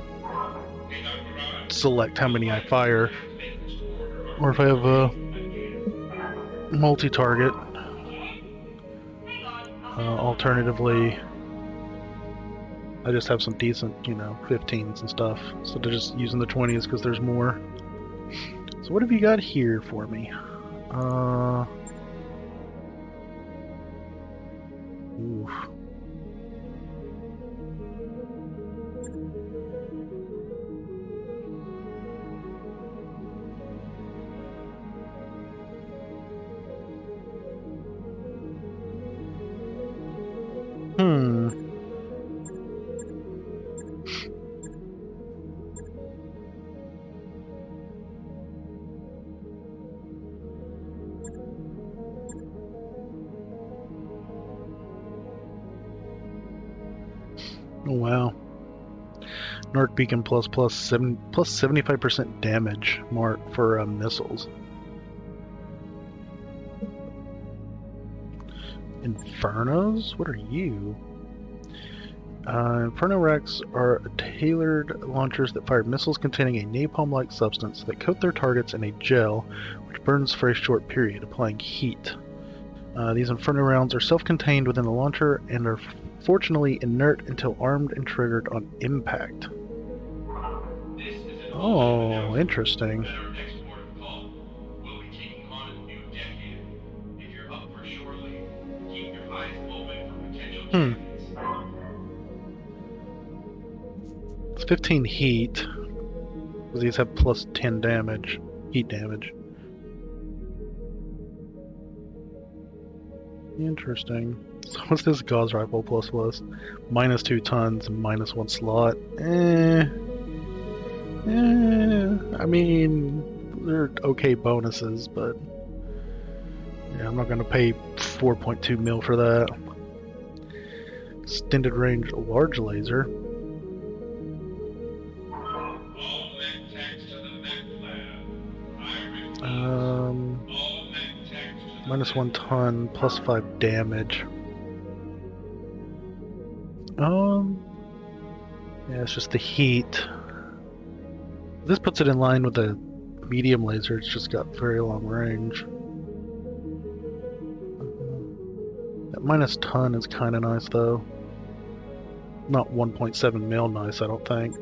select how many I fire, or if I have a multi-target. Alternatively, I just have some decent, 15s and stuff. So they're just using the 20s because there's more. So what have you got here for me? Oof. Oh wow. Narc beacon plus 75% damage mark for missiles. Infernos? What are you? Inferno Raccs are tailored launchers that fire missiles containing a napalm-like substance that coat their targets in a gel which burns for a short period, applying heat. These Inferno rounds are self-contained within the launcher and are fortunately inert until armed and triggered on impact. Oh, interesting. That our next port of call will be taking It's 15 heat. Because these have plus 10 damage. Heat damage. Interesting. So what's this Gauss rifle plus? Minus 2 tons and minus 1 slot. I mean, they're okay bonuses, but yeah, I'm not gonna pay 4.2 mil for that. Extended range large laser. All Mech techs to the Mech lab. I repeat, all Mech techs to the Minus Mech 1 ton, plus 5 damage. Yeah, it's just the heat. This puts it in line with the medium laser, it's just got very long range. That minus ton is kind of nice though. Not 1.7 mil nice, I don't think.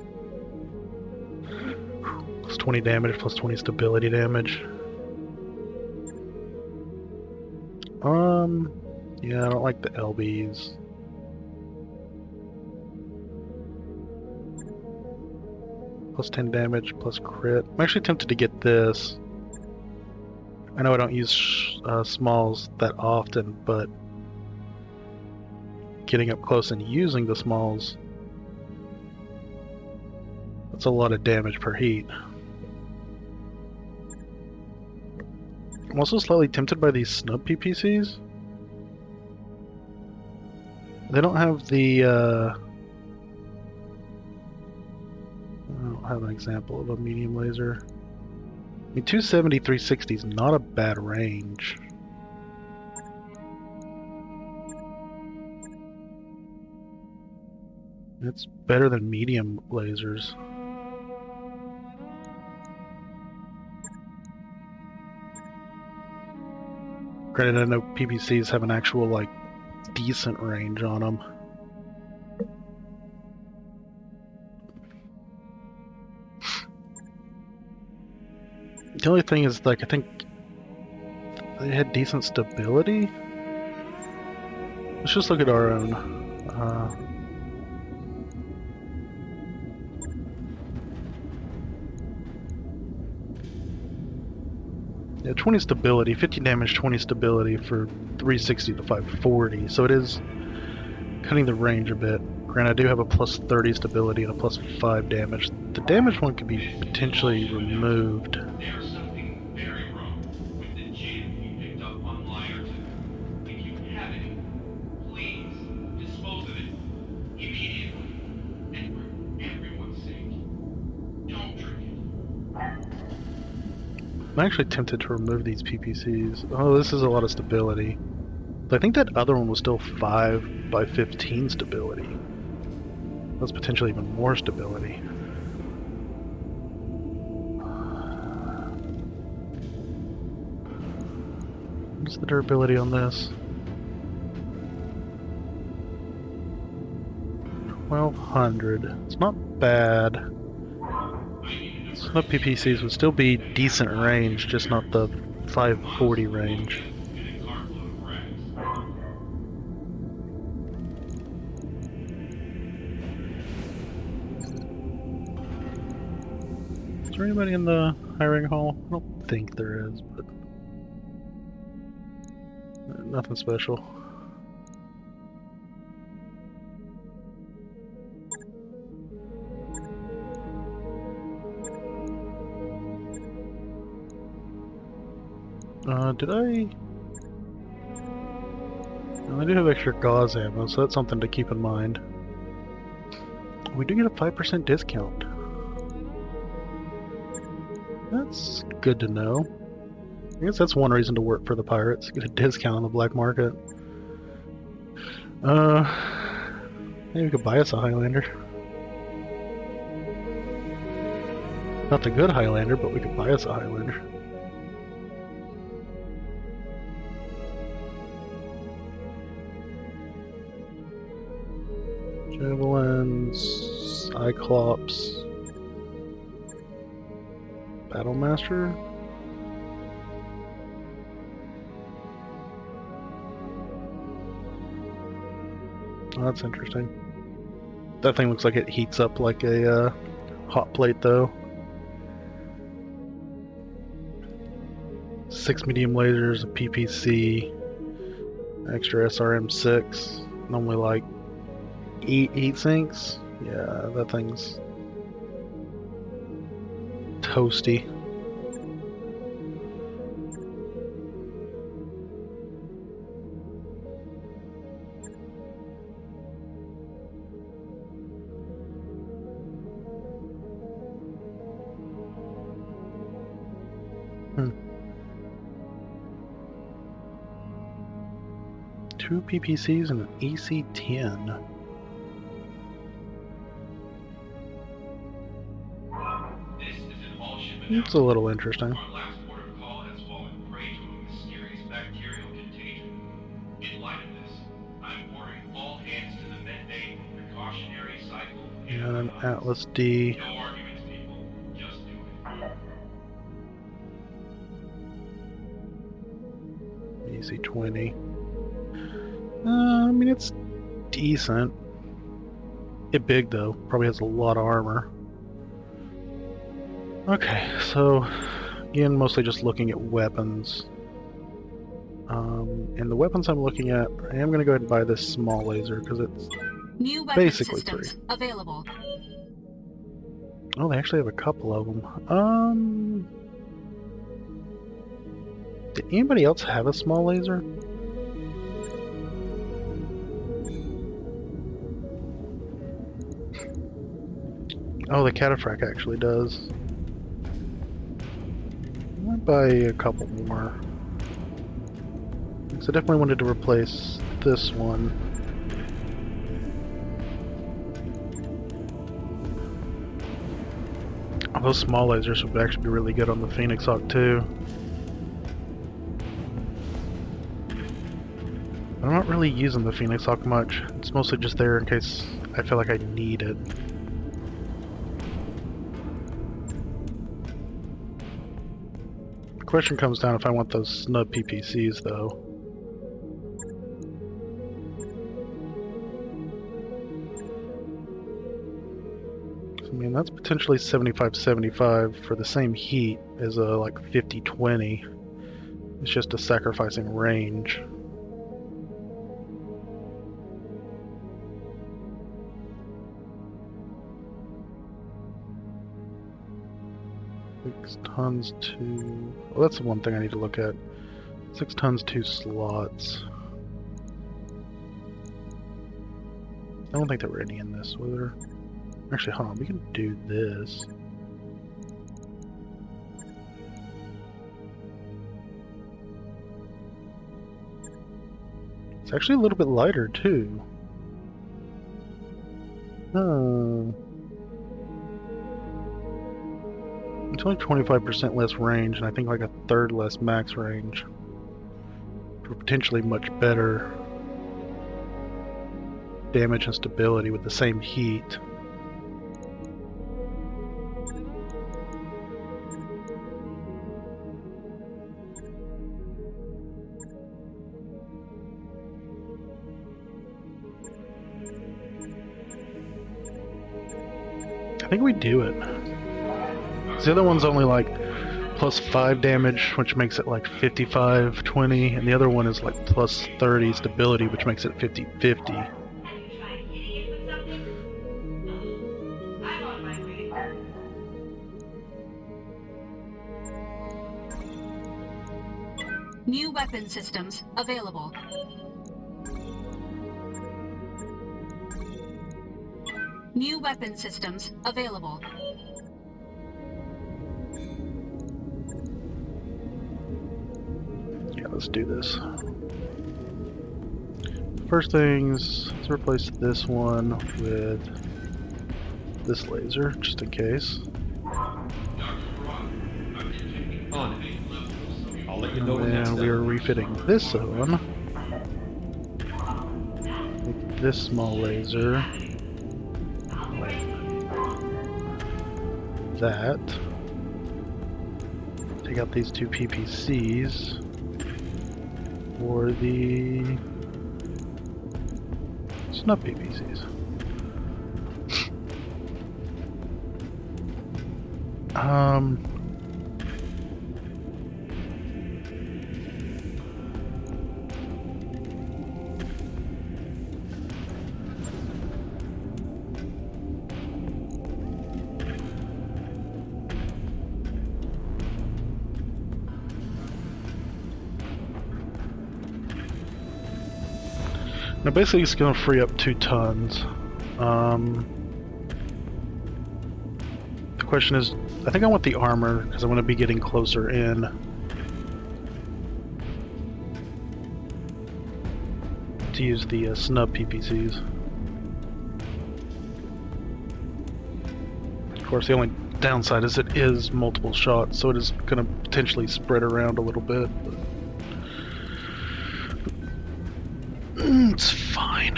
Plus 20 damage, plus 20 stability damage. Yeah, I don't like the LBs. Plus 10 damage, plus crit. I'm actually tempted to get this. I know I don't use smalls that often, but getting up close and using the smalls, that's a lot of damage per heat. I'm also slightly tempted by these snub PPCs. They don't have the I don't have an example of a medium laser. I mean, 270, 360 is not a bad range. It's better than medium lasers. Granted, I know PPCs have an actual, like, decent range on them. The only thing is, like, I think they had decent stability. Let's just look at our own. Yeah, 20 stability, 50 damage, 20 stability for 360 to 540, so it is cutting the range a bit. Granted, I do have a plus 30 stability and a plus 5 damage. The damage one could be potentially removed. There's something very wrong with the gem you picked up on Liarton. If you have any, please dispose of it immediately. And for everyone's sake, don't drink it. I'm actually tempted to remove these PPCs. Oh, this is a lot of stability. But I think that other one was still 5 by 15 stability. That's potentially even more stability. What's the durability on this? 1200. It's not bad. Some PPCs would still be decent range, just not the 540 range. In a carload of Raccs. Is there anybody in the hiring hall? I don't think there is, but nothing special. Did I? I do have extra gauze ammo, so that's something to keep in mind. We do get a 5% discount. That's good to know. I guess that's one reason to work for the pirates, get a discount on the black market. Maybe we could buy us a Highlander. Not the good Highlander, but we could buy us a Highlander. Javelins, Cyclops, Battlemaster. Oh, that's interesting. That thing looks like it heats up like a hot plate, though. 6 medium lasers, a PPC, extra SRM6, normally like 8 heat sinks. Yeah, that thing's toasty. Two PPCs and an AC-10. This is an all-ship It's a little interesting. Our last port of call has fallen prey to a mysterious bacterial contagion. In light of this, I'm ordering all hands to the med bay for precautionary cycle And an Atlas D. No arguments, people. Just do it. AC-20. I mean, it's decent. It's big, though. Probably has a lot of armor. Okay, so, again, mostly just looking at weapons. And the weapons I'm looking at, I am going to go ahead and buy this small laser, because it's New weapon basically systems free. available. Oh, they actually have a couple of them. Did anybody else have a small laser? Oh, the Cataphract actually does. I might buy a couple more. So I definitely wanted to replace this one. Oh, those small lasers would actually be really good on the Phoenix Hawk too. I'm not really using the Phoenix Hawk much. It's mostly just there in case I feel like I need it. The question comes down if I want those snub PPCs though. I mean, that's potentially 75-75 for the same heat as a like 50-20. It's just a sacrificing range. Six tons, 2... Well, that's the one thing I need to look at. 6 tons, 2 slots. I don't think there were any in this, were there? Actually, hold on, we can do this. It's actually a little bit lighter, too. Oh. It's only 25% less range, and I think like a third less max range. For potentially much better damage and stability with the same heat. I think we do it. The other one's only like plus 5 damage, which makes it like 55-20, and the other one is like plus 30 stability, which makes it 50-50. I'm on my way. New weapon systems available. New weapon systems available. Yeah, let's do this. First things, let's replace this one with this laser, just in case. On it. I'll let you know when that's And done. we are refitting this one. Make this small laser. Like that. Take out these 2 PPCs for the Snub PVCs. Now basically it's going to free up 2 tons. The question is, I think I want the armor because I'm going to be getting closer in. To use the snub PPCs. Of course, the only downside is it is multiple shots, so it is going to potentially spread around a little bit. But it's fine.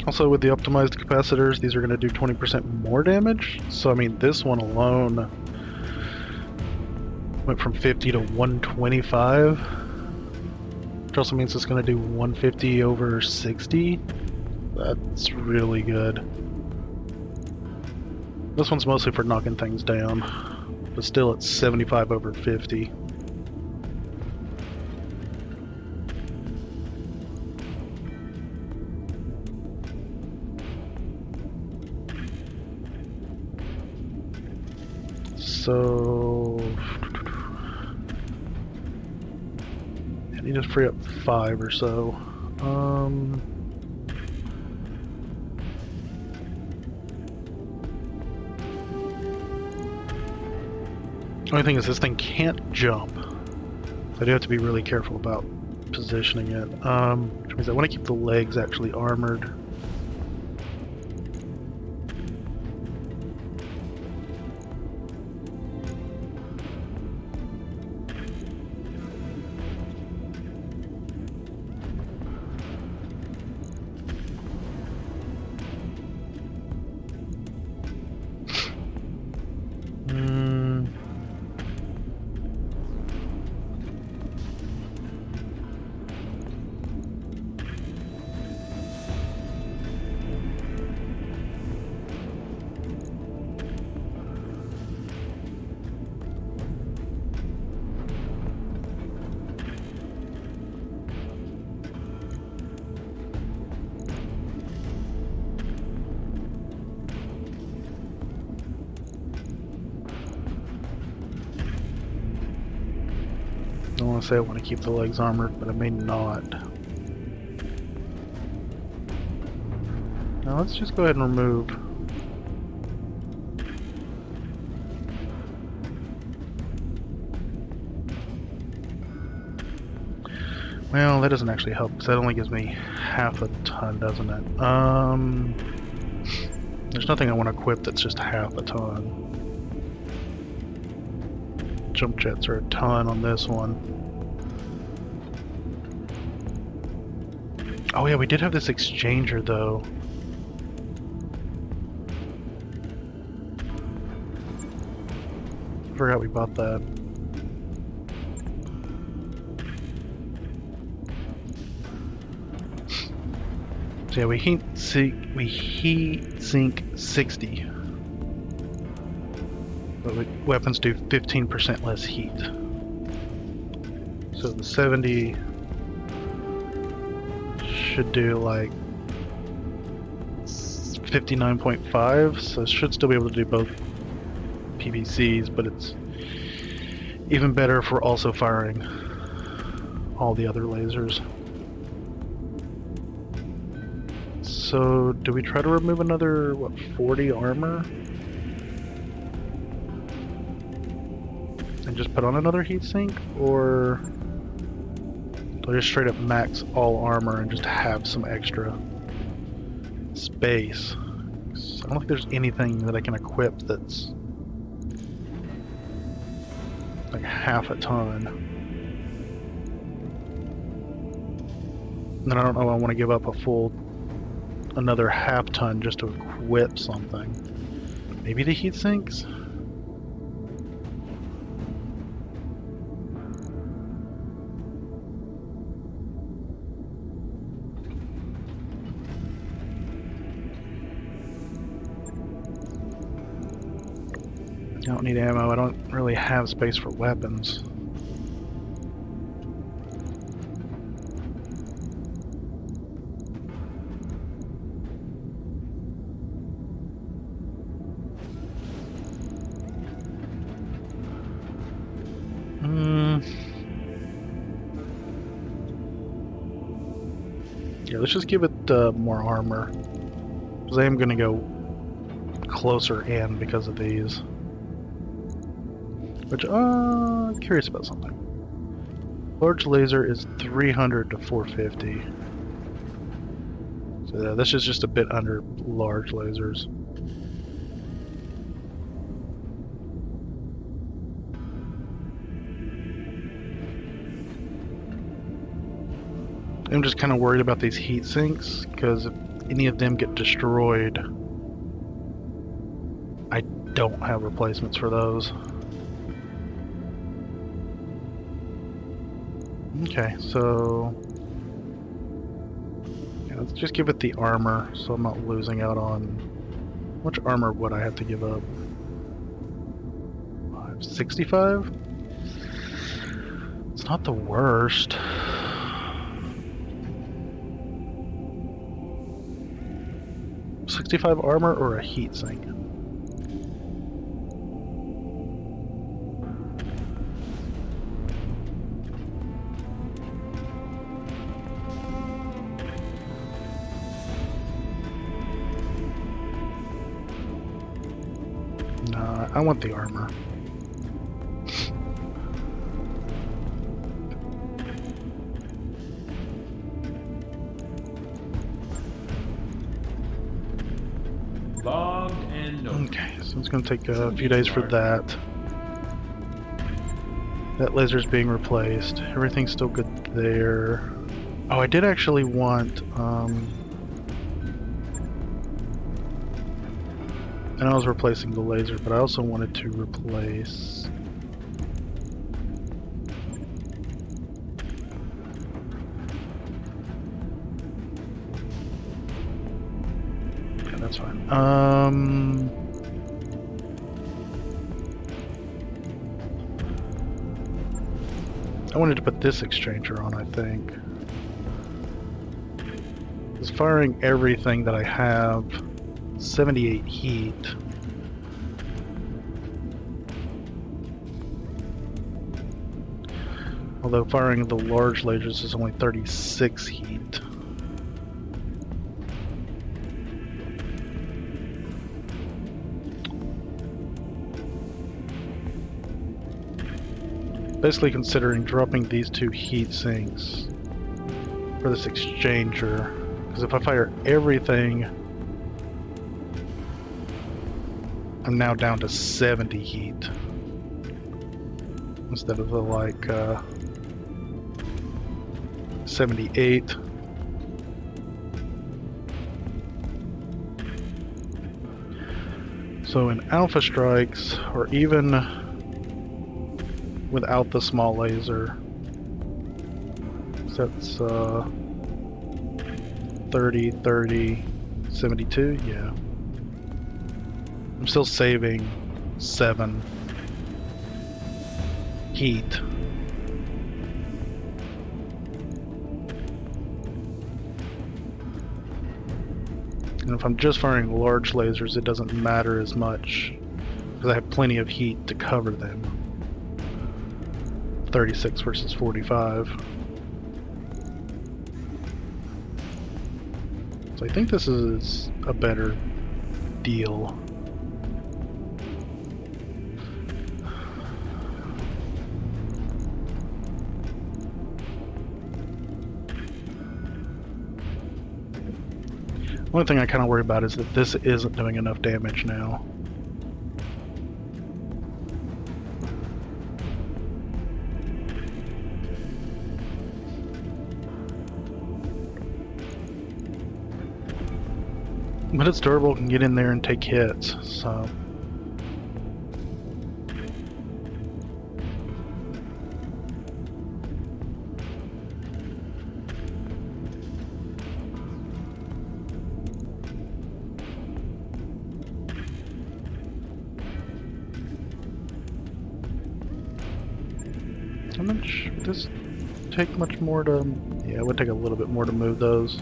Also, with the optimized capacitors, these are going to do 20% more damage. So, I mean, this one alone went from 50 to 125. Which also means it's going to do 150 over 60. That's really good. This one's mostly for knocking things down. But still, it's 75 over 50. So I need to free up 5 or so. Only thing is this thing can't jump. I do have to be really careful about positioning it. Which means I want to keep the legs actually armored. I want to say I want to keep the legs armored, but I may not. Now let's just go ahead and remove. Well, that doesn't actually help because that only gives me half a ton, doesn't it? There's nothing I want to equip that's just half a ton. Jump jets are a ton on this one. Oh yeah, we did have this exchanger though. Forgot we bought that. So yeah, we heat sink 60. But weapons do 15% less heat. So the 70 should do like 59.5, so it should still be able to do both PVCs, but it's even better if we're also firing all the other lasers. So do we try to remove another, what, 40 armor? And just put on another heatsink, or do I just straight up max all armor and just have some extra space? I don't think there's anything that I can equip that's like half a ton. And then I don't know if I want to give up a full another half ton just to equip something. Maybe the heat sinks? Don't need ammo. I don't really have space for weapons. Yeah, let's just give it more armor. Because I am going to go closer in because of these. Which, curious about something. Large laser is 300 to 450. So yeah, this is just a bit under large lasers. I'm just kind of worried about these heat sinks, because if any of them get destroyed, I don't have replacements for those. Okay, so yeah, let's just give it the armor, so I'm not losing out on... How much armor would I have to give up? 65? It's not the worst. $65 armor or a heat sink? Nah, I want the armor. Logged and noted. Okay, so it's going to take a few days for that. That laser's being replaced. Everything's still good there. Oh, I did actually want, and I was replacing the laser, but I also wanted to replace... Yeah, that's fine. I wanted to put this exchanger on, I think. It's firing everything that I have. 78 heat. Although firing the large lasers is only 36 heat. Basically considering dropping these two heat sinks for this exchanger, because if I fire everything, I'm now down to 70 heat instead of the like 78. So in alpha strikes, or even without the small laser, so that's 30, 30, 72, yeah. I'm still saving 7 heat. And if I'm just firing large lasers, it doesn't matter as much, because I have plenty of heat to cover them. 36 versus 45. So I think this is a better deal. One thing I kind of worry about is that this isn't doing enough damage now. But it's durable, can get in there and take hits, so... How much would this take much more to... Yeah, it would take a little bit more to move those.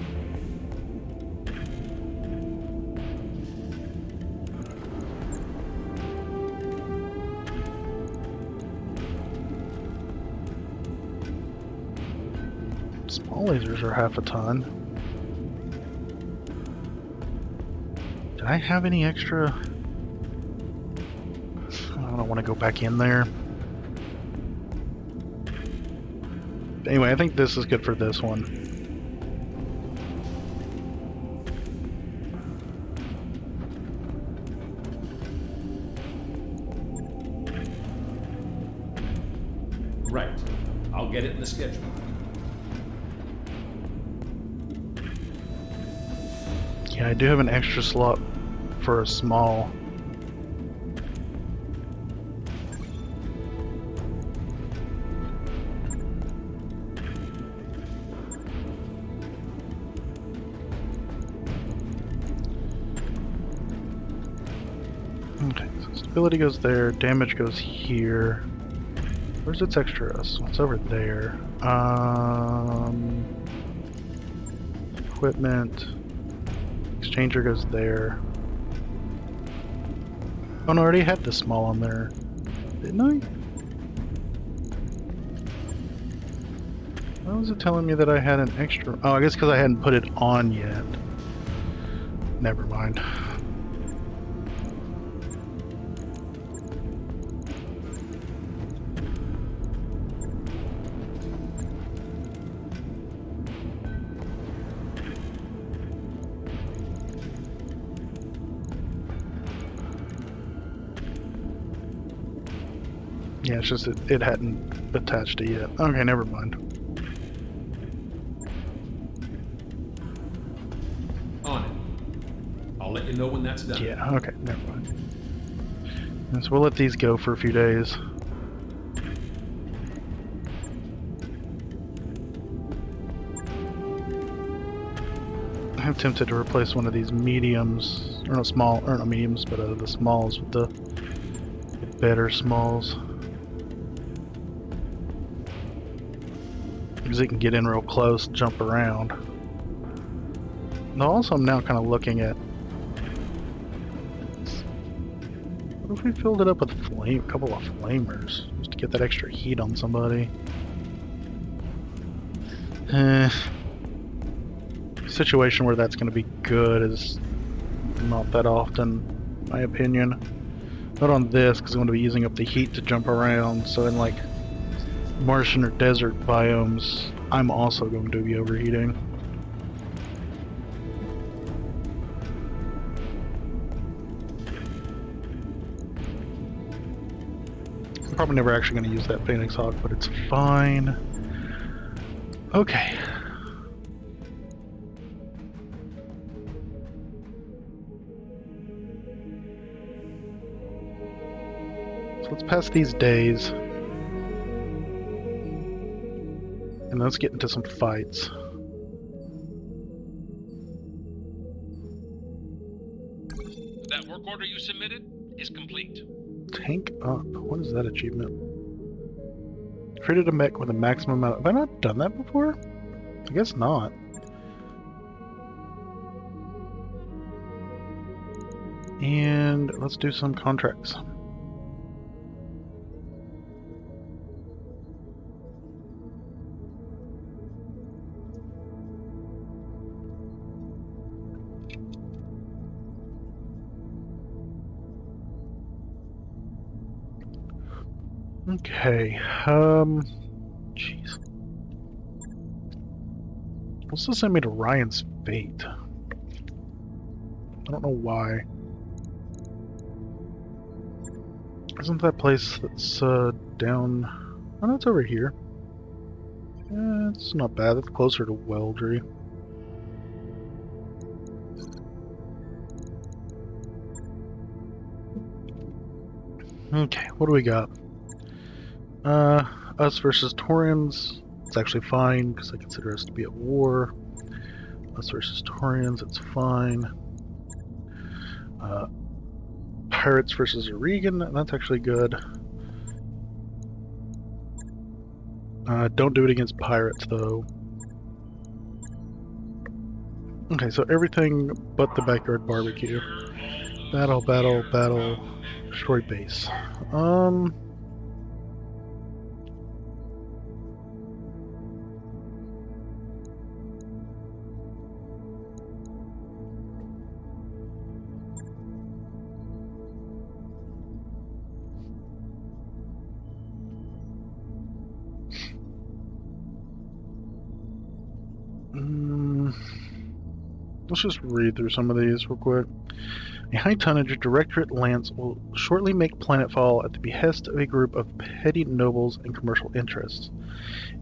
Small lasers are half a ton. Did I have any extra? I don't want to go back in there. Anyway, I think this is good for this one. Right. I'll get it in the schedule. Yeah, I do have an extra slot for a small. Okay, so stability goes there, damage goes here. Where's its extra? So it's over there. Equipment. Exchanger goes there. Oh no, I already had the small on there. Didn't I? Why was it telling me that I had an extra? Oh, I guess because I hadn't put it on yet. Never mind. Yeah, it's just it hadn't attached it yet. Okay, never mind. On it. I'll let you know when that's done. Yeah, okay, never mind. And so we'll let these go for a few days. I'm tempted to replace one of these mediums, or not small, or not mediums, but the smalls with the better smalls. Because it can get in real close, jump around. Now also I'm now kind of looking at... What if we filled it up with a couple of flamers? Just to get that extra heat on somebody. Situation where that's going to be good is not that often, in my opinion. Not on this, because I'm going to be using up the heat to jump around, so in like Martian or desert biomes, I'm also going to be overheating. I'm probably never actually going to use that Phoenix Hawk, but it's fine. Okay. So let's pass these days. And let's get into some fights. That work order you submitted is complete. Tank up. What is that achievement? Created a mech with a maximum amount. Have I not done that before? I guess not. And let's do some contracts. Okay, jeez. What's this send me to Ryan's Fate? I don't know why. Isn't that place that's, down... Oh, no, it's over here. Yeah, it's not bad. It's closer to Weldry. Okay, what do we got? Us versus Taurians. It's actually fine, because I consider us to be at war. Us versus Taurians, it's fine. Pirates versus Regan, that's actually good. Don't do it against pirates, though. Okay, so everything but the backyard barbecue. Battle, battle, battle. Destroy base. Let's just read through some of these real quick. A high-tonnage Directorate Lance will shortly make planetfall at the behest of a group of petty nobles and commercial interests.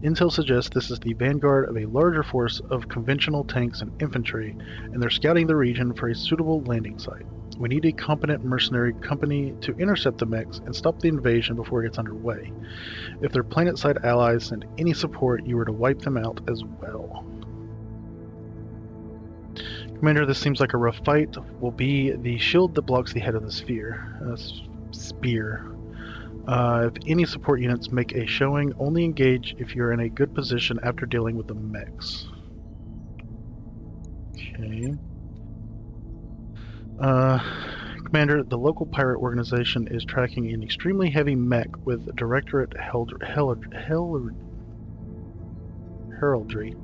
Intel suggests this is the vanguard of a larger force of conventional tanks and infantry, and they're scouting the region for a suitable landing site. We need a competent mercenary company to intercept the mechs and stop the invasion before it gets underway. If their planet-side allies send any support, you are to wipe them out as well. Commander, this seems like a rough fight. Will be the shield that blocks the head of the spear. If any support units make a showing, only engage if you're in a good position after dealing with the mechs. Okay. Commander, the local pirate organization is tracking an extremely heavy mech with Directorate heraldry.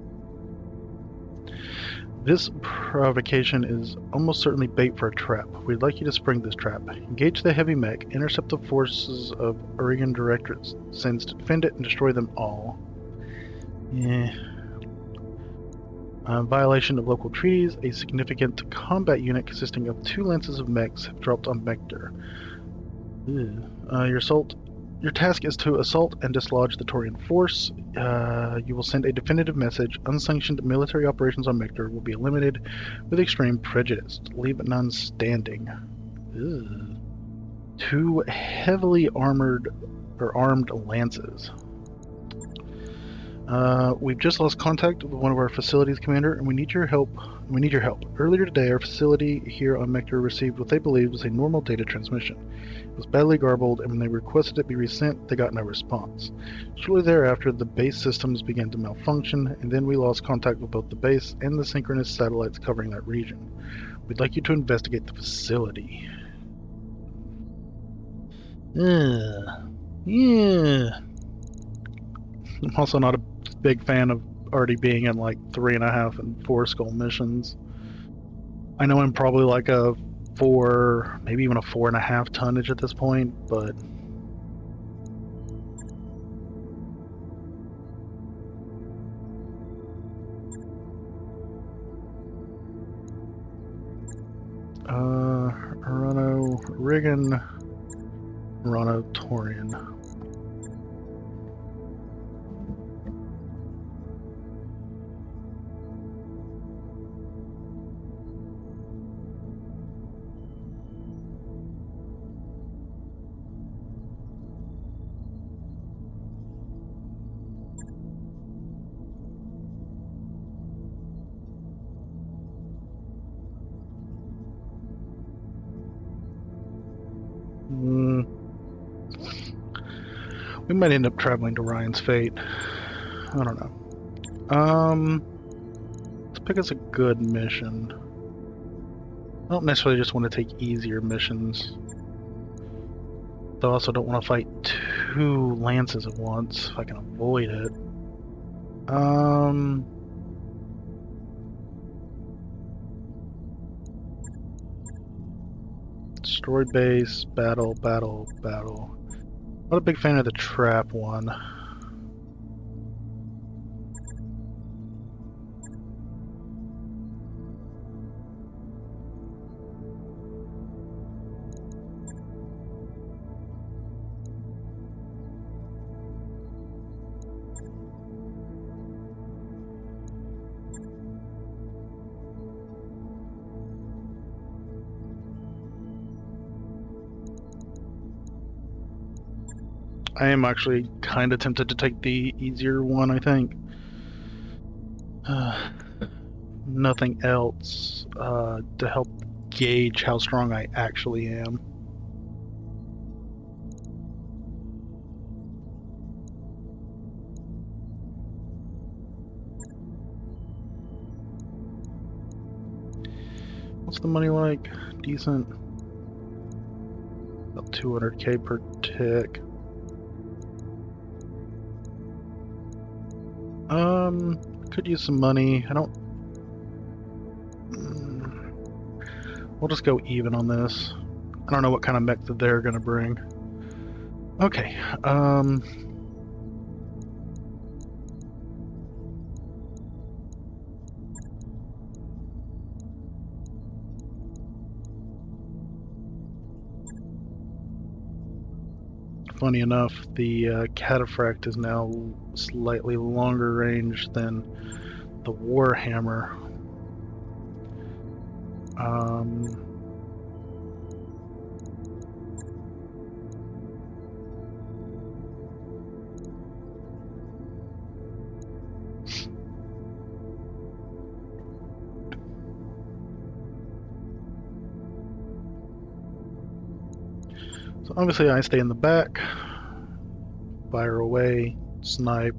This provocation is almost certainly bait for a trap. We'd like you to spring this trap. Engage the heavy mech, intercept the forces of Oregon Directorate sends to defend it, and destroy them all. Violation of local treaties. A significant combat unit consisting of 2 lances of mechs have dropped on Mector. Your task is to assault and dislodge the Taurian force. You will send a definitive message. Unsanctioned military operations on Mector will be eliminated with extreme prejudice. Leave none standing. 2 heavily armored or armed lances. We've just lost contact with one of our facilities, Commander, and we need your help. Earlier today, our facility here on Mector received what they believed was a normal data transmission. It was badly garbled, and when they requested it be resent, they got no response. Shortly thereafter, the base systems began to malfunction, and then we lost contact with both the base and the synchronous satellites covering that region. We'd like you to investigate the facility. Yeah. I'm also not a big fan of already being in like 3.5 and 4 skull missions. I know I'm probably like a 4, maybe even a 4.5 tonnage at this point, but Riggin, Taurian. We might end up traveling to Ryan's Fate. I don't know. Let's pick us a good mission. I don't necessarily just want to take easier missions. But I also don't want to fight 2 lances at once if I can avoid it. Destroy base, battle, battle, battle. Not a big fan of the trap one. I am actually kind of tempted to take the easier one, I think. Nothing else to help gauge how strong I actually am. What's the money like? Decent. About 200k per tick. Could use some money. I don't. We'll just go even on this. I don't know what kind of mech that they're gonna bring. Okay. Funny enough, the Cataphract is now slightly longer range than the Warhammer. So obviously I stay in the back, fire away, snipe.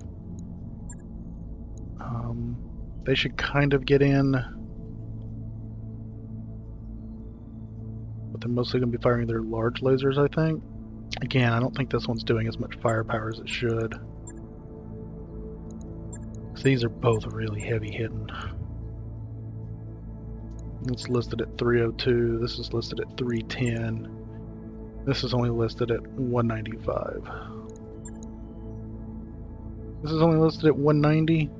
They should kind of get in, but they're mostly going to be firing their large lasers, I think. Again, I don't think this one's doing as much firepower as it should. So these are both really heavy hitting. It's listed at 302, this is listed at 310. This is only listed at 195. This is only listed at 190.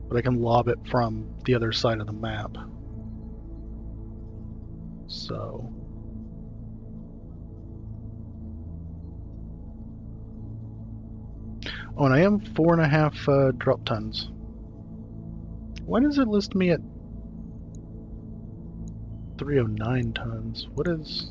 But I can lob it from the other side of the map. So. Oh, and I am 4.5 drop tons. Why does it list me at 309 tons? What is...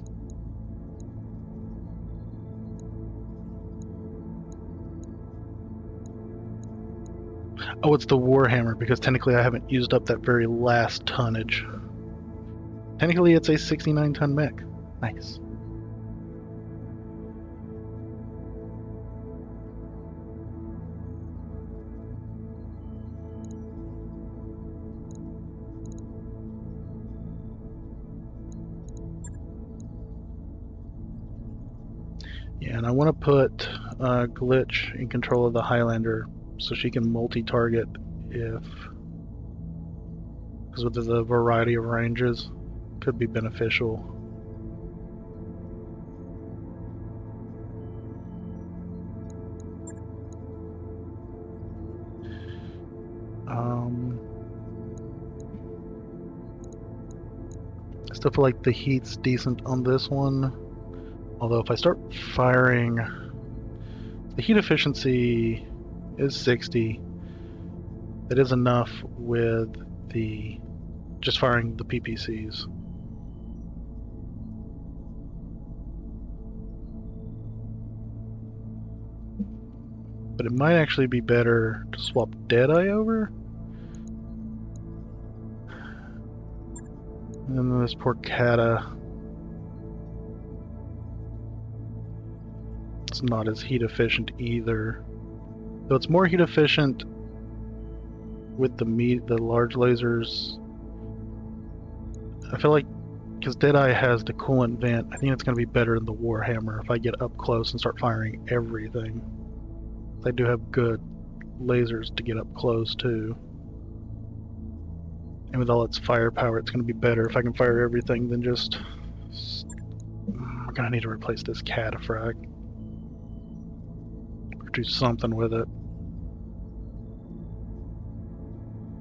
Oh, it's the Warhammer, because technically I haven't used up that very last tonnage. Technically it's a 69 ton mech. Nice. Yeah, and I want to put Glitch in control of the Highlander so she can multi-target if... because with the variety of ranges, could be beneficial. I still feel like the heat's decent on this one. Although if I start firing, the heat efficiency is 60. That is enough with the just firing the PPCs. But it might actually be better to swap Deadeye over. And then this poor Cata. It's not as heat efficient either. Though it's more heat efficient with the large lasers. I feel like because Deadeye has the coolant vent, I think it's going to be better in the Warhammer if I get up close and start firing everything. They do have good lasers to get up close too. And with all its firepower, it's going to be better if I can fire everything than just... We're going to need to replace this Cataphract. Or do something with it.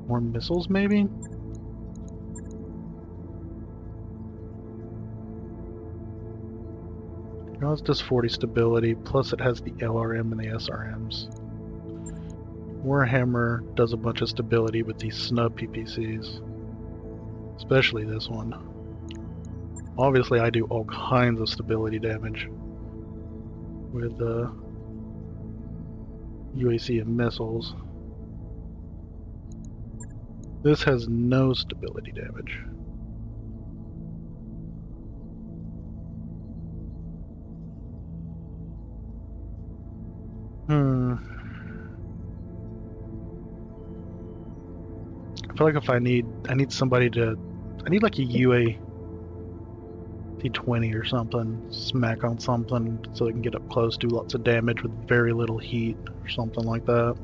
More missiles, maybe? No, it's just 40 stability, plus it has the LRM and the SRMs. Warhammer does a bunch of stability with these snub PPCs. Especially this one. Obviously I do all kinds of stability damage with UAC and missiles. This has no stability damage. I feel like if I need somebody to, I need like a UA T20 or something, smack on something so they can get up close, do lots of damage with very little heat or something like that.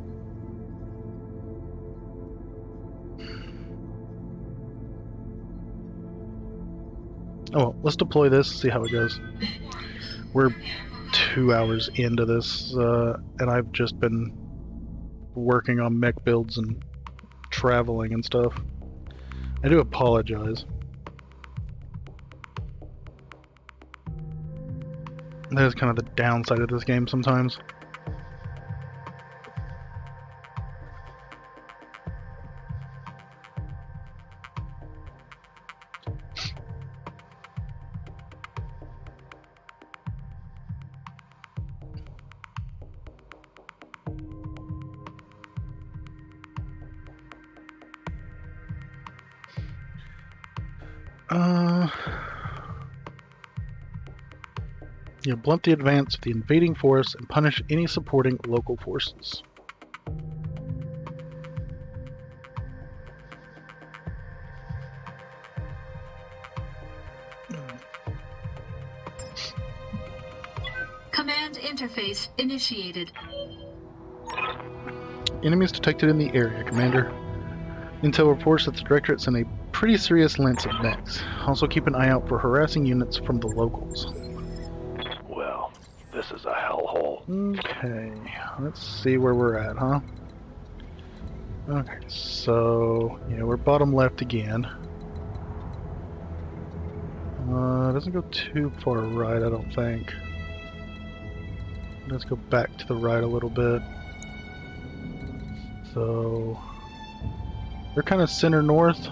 Oh, well, let's deploy this, see how it goes. We're 2 hours into this, and I've just been working on mech builds and traveling and stuff. I do apologize. That is kind of the downside of this game sometimes. You blunt the advance of the invading force and punish any supporting local forces. Command interface initiated. Enemies detected in the area, Commander. Intel reports that the Directorate's in a pretty serious lance of mechs. Also keep an eye out for harassing units from the locals. Well, this is a hellhole. Okay, let's see where we're at, huh? Okay, so, yeah, we're bottom left again. Doesn't go too far right, I don't think. Let's go back to the right a little bit. So, they're kind of center north.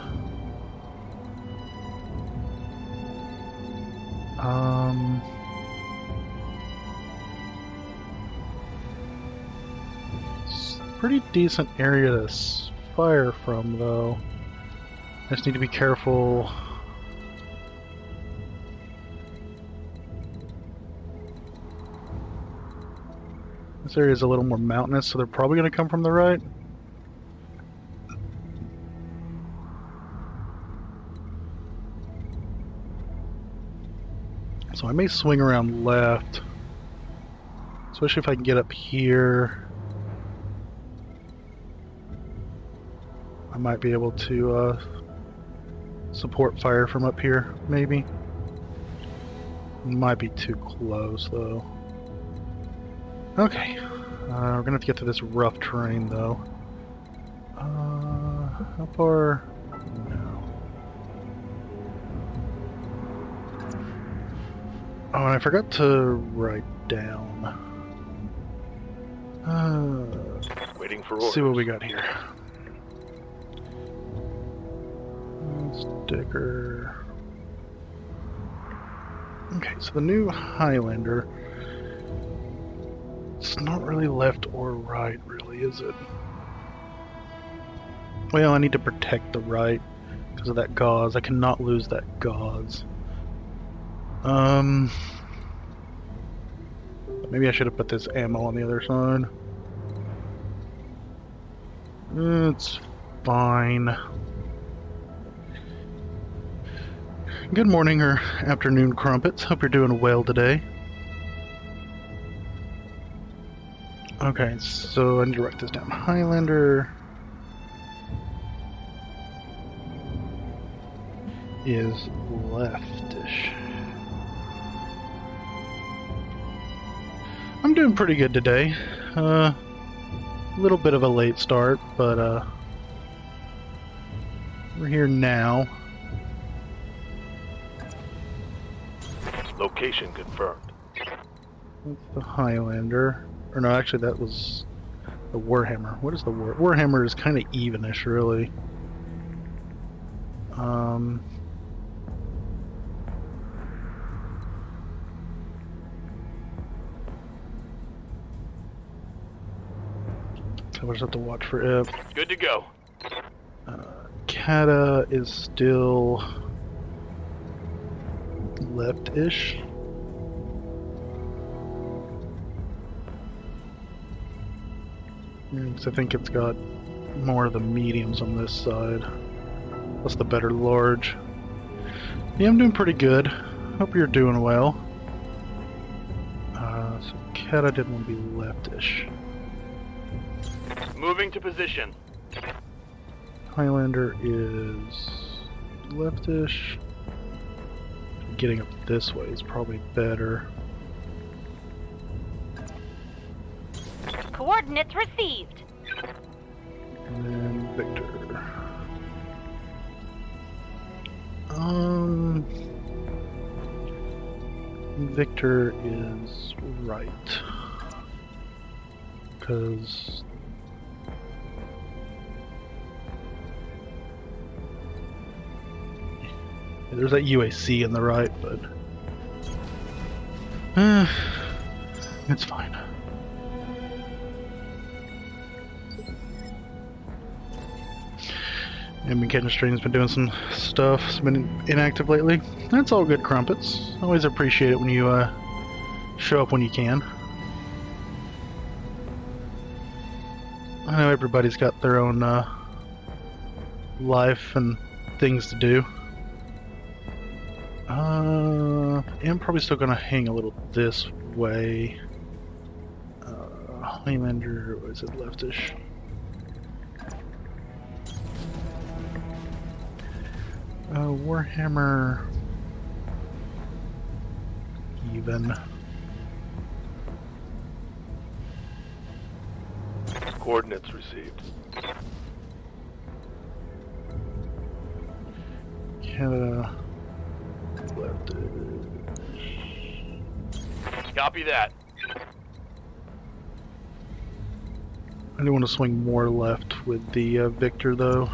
It's a pretty decent area to fire from, though. I just need to be careful. This area is a little more mountainous, so they're probably going to come from the right. So I may swing around left, especially if I can get up here. I might be able to support fire from up here, maybe. Might be too close, though. Okay, we're gonna have to get to this rough terrain, though. How far? No. Oh, and I forgot to write down. Waiting for Let's orders. see what we got here. Sticker. Okay, so the new Highlander. It's not really left or right, really, is it? Well, I need to protect the right because of that gauze. I cannot lose that gauze. Maybe I should have put this ammo on the other side. It's fine. Good morning or afternoon, Crumpets. Hope you're doing well today. Okay, so I need to write this down. Highlander is leftish. I'm doing pretty good today. A little bit of a late start, but we're here now. Location confirmed. That's the Highlander. Or no, actually that was the Warhammer. What is the Warhammer is kind of evenish, really. So we'll just have to watch for it. Good to go. Kata is still left-ish. Because I think it's got more of the mediums on this side. That's the better large. Yeah, I'm doing pretty good. Hope you're doing well. So Keta didn't want to be leftish. Moving to position. Highlander is leftish. Getting up this way is probably better. Coordinates received. And then Victor. Victor is right. Because there's that UAC in the right, but it's fine. And McKinstry's been doing some stuff. It's been inactive lately. That's all good, Crumpets. Always appreciate it when you show up when you can. I know everybody's got their own life and things to do. I'm probably still gonna hang a little this way. Highlander, or is it leftish? Warhammer even. Coordinates received. Canada left. Copy that. I do want to swing more left with the Victor though.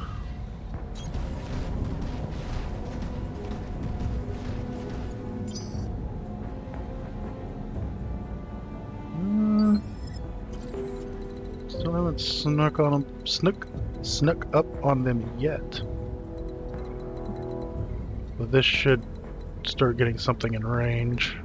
Still haven't snuck on them, snuck up on them yet. But this should start getting something in range.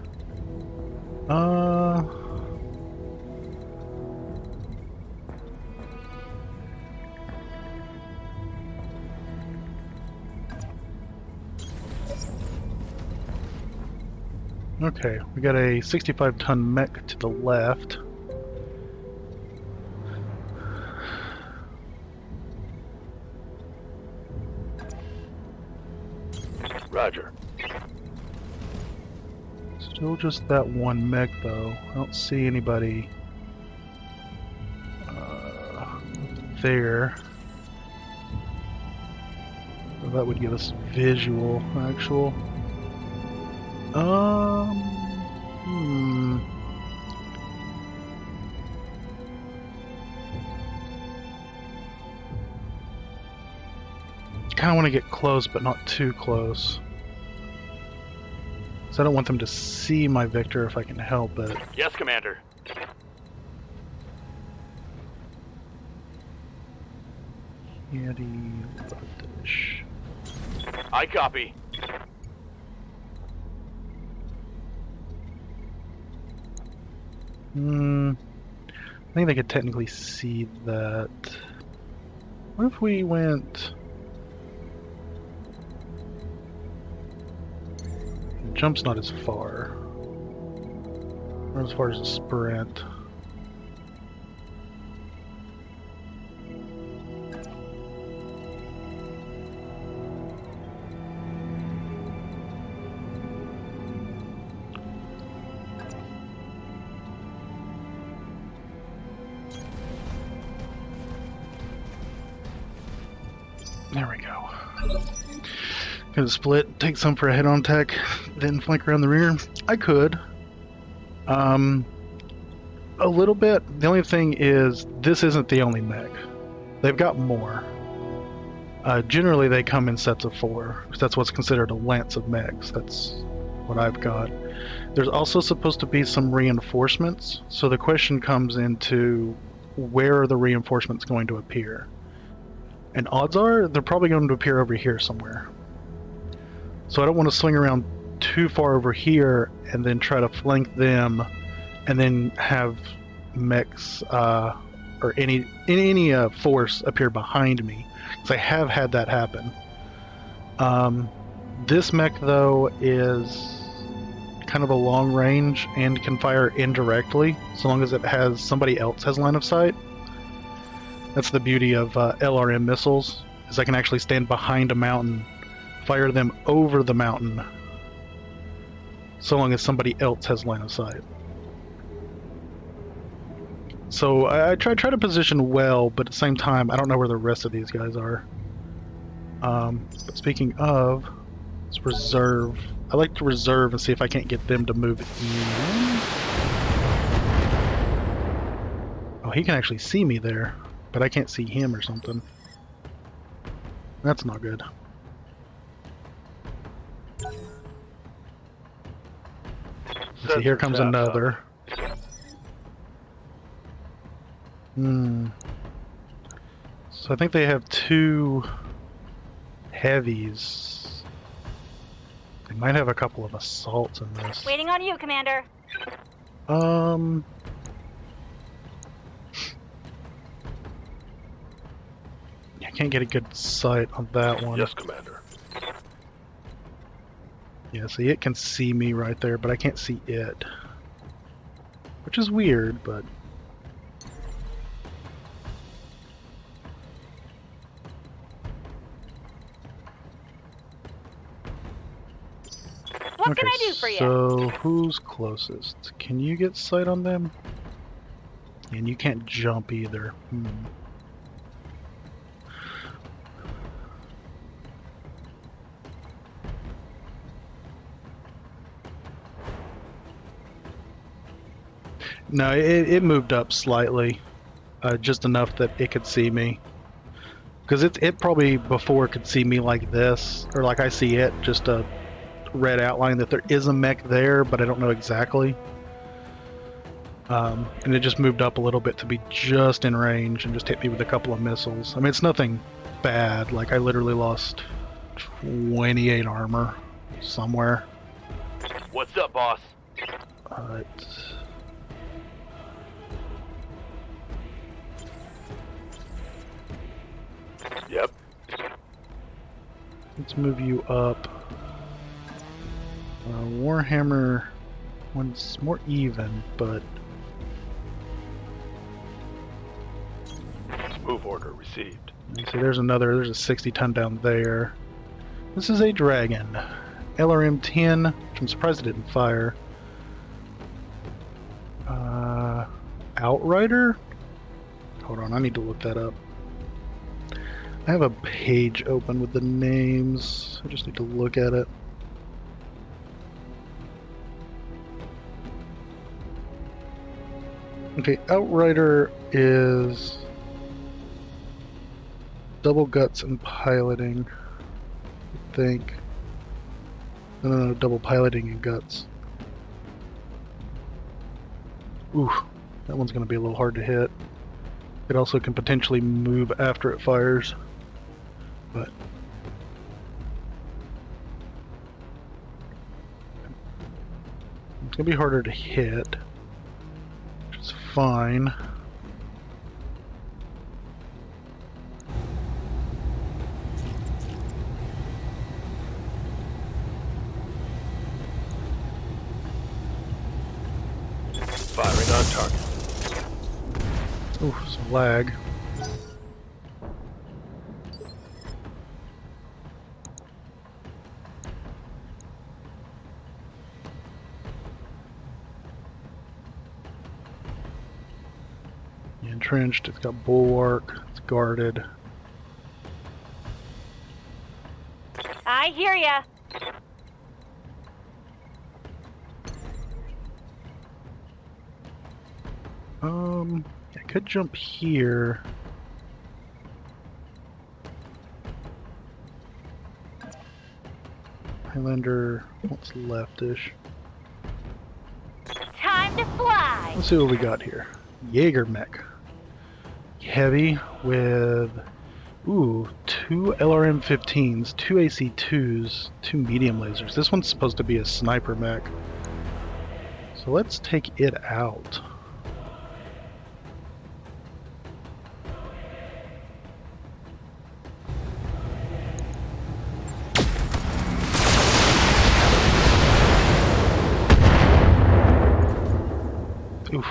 Okay, we got a 65-ton mech to the left. Roger. Still just that one mech though. I don't see anybody there. So that would give us visual, actual. Kind of want to get close, but not too close. So I don't want them to see my Victor if I can help it. Yes, Commander. Yeti leftish. I copy. I think they could technically see that. What if we went... Jump's not as far. Not as far as a sprint. There we go. Could split, take some for a head-on attack, then flank around the rear. I could. A little bit. The only thing is, this isn't the only mech. They've got more. Generally, they come in sets of 4. That's what's considered a lance of mechs. That's what I've got. There's also supposed to be some reinforcements. So the question comes into, where are the reinforcements going to appear? And odds are, they're probably going to appear over here somewhere. So I don't want to swing around too far over here and then try to flank them and then have mechs or any force appear behind me, because I have had that happen. This mech though is kind of a long range and can fire indirectly, so long as it has somebody else has line of sight. That's the beauty of LRM missiles, is I can actually stand behind a mountain, fire them over the mountain, so long as somebody else has line of sight. So I try to position well, but at the same time, I don't know where the rest of these guys are. But speaking of, let's reserve. I like to reserve and see if I can't get them to move in. Oh, he can actually see me there, but I can't see him or something. That's not good. See, here comes another. So I think they have 2 heavies. They might have a couple of assaults in this. Waiting on you, Commander. I can't get a good sight on that one. Yes, Commander. Yeah, see, it can see me right there, but I can't see it. Which is weird, but... What can I do for you? So, who's closest? Can you get sight on them? And you can't jump either. No, it moved up slightly. Just enough that it could see me. Because it probably before could see me like this, or like I see it, just a red outline that there is a mech there, but I don't know exactly. And it just moved up a little bit to be just in range and just hit me with a couple of missiles. I mean, it's nothing bad. Like, I literally lost 28 armor somewhere. What's up, boss? Yep. Let's move you up. Warhammer one's more even, but Move order received. you see there's a 60-ton down there. This is a Dragon. LRM-10, which I'm surprised it didn't fire. Outrider? Hold on, I need to look that up. I have a page open with the names. I just need to look at it. Okay, Outrider is double guts and piloting, I think. No, double piloting and guts. Ooh, that one's going to be a little hard to hit. It also can potentially move after it fires, but it's going to be harder to hit, which is fine. Firing on target. Ooh, some lag. Entrenched, it's got bulwark, it's guarded. I hear ya. I could jump here. Highlander, what's leftish? Time to fly. Let's see what we got here. Jaeger mech. Heavy with, ooh, 2 LRM-15s, 2 AC-2s, 2 medium lasers. This one's supposed to be a sniper mech. So let's take it out. Oof.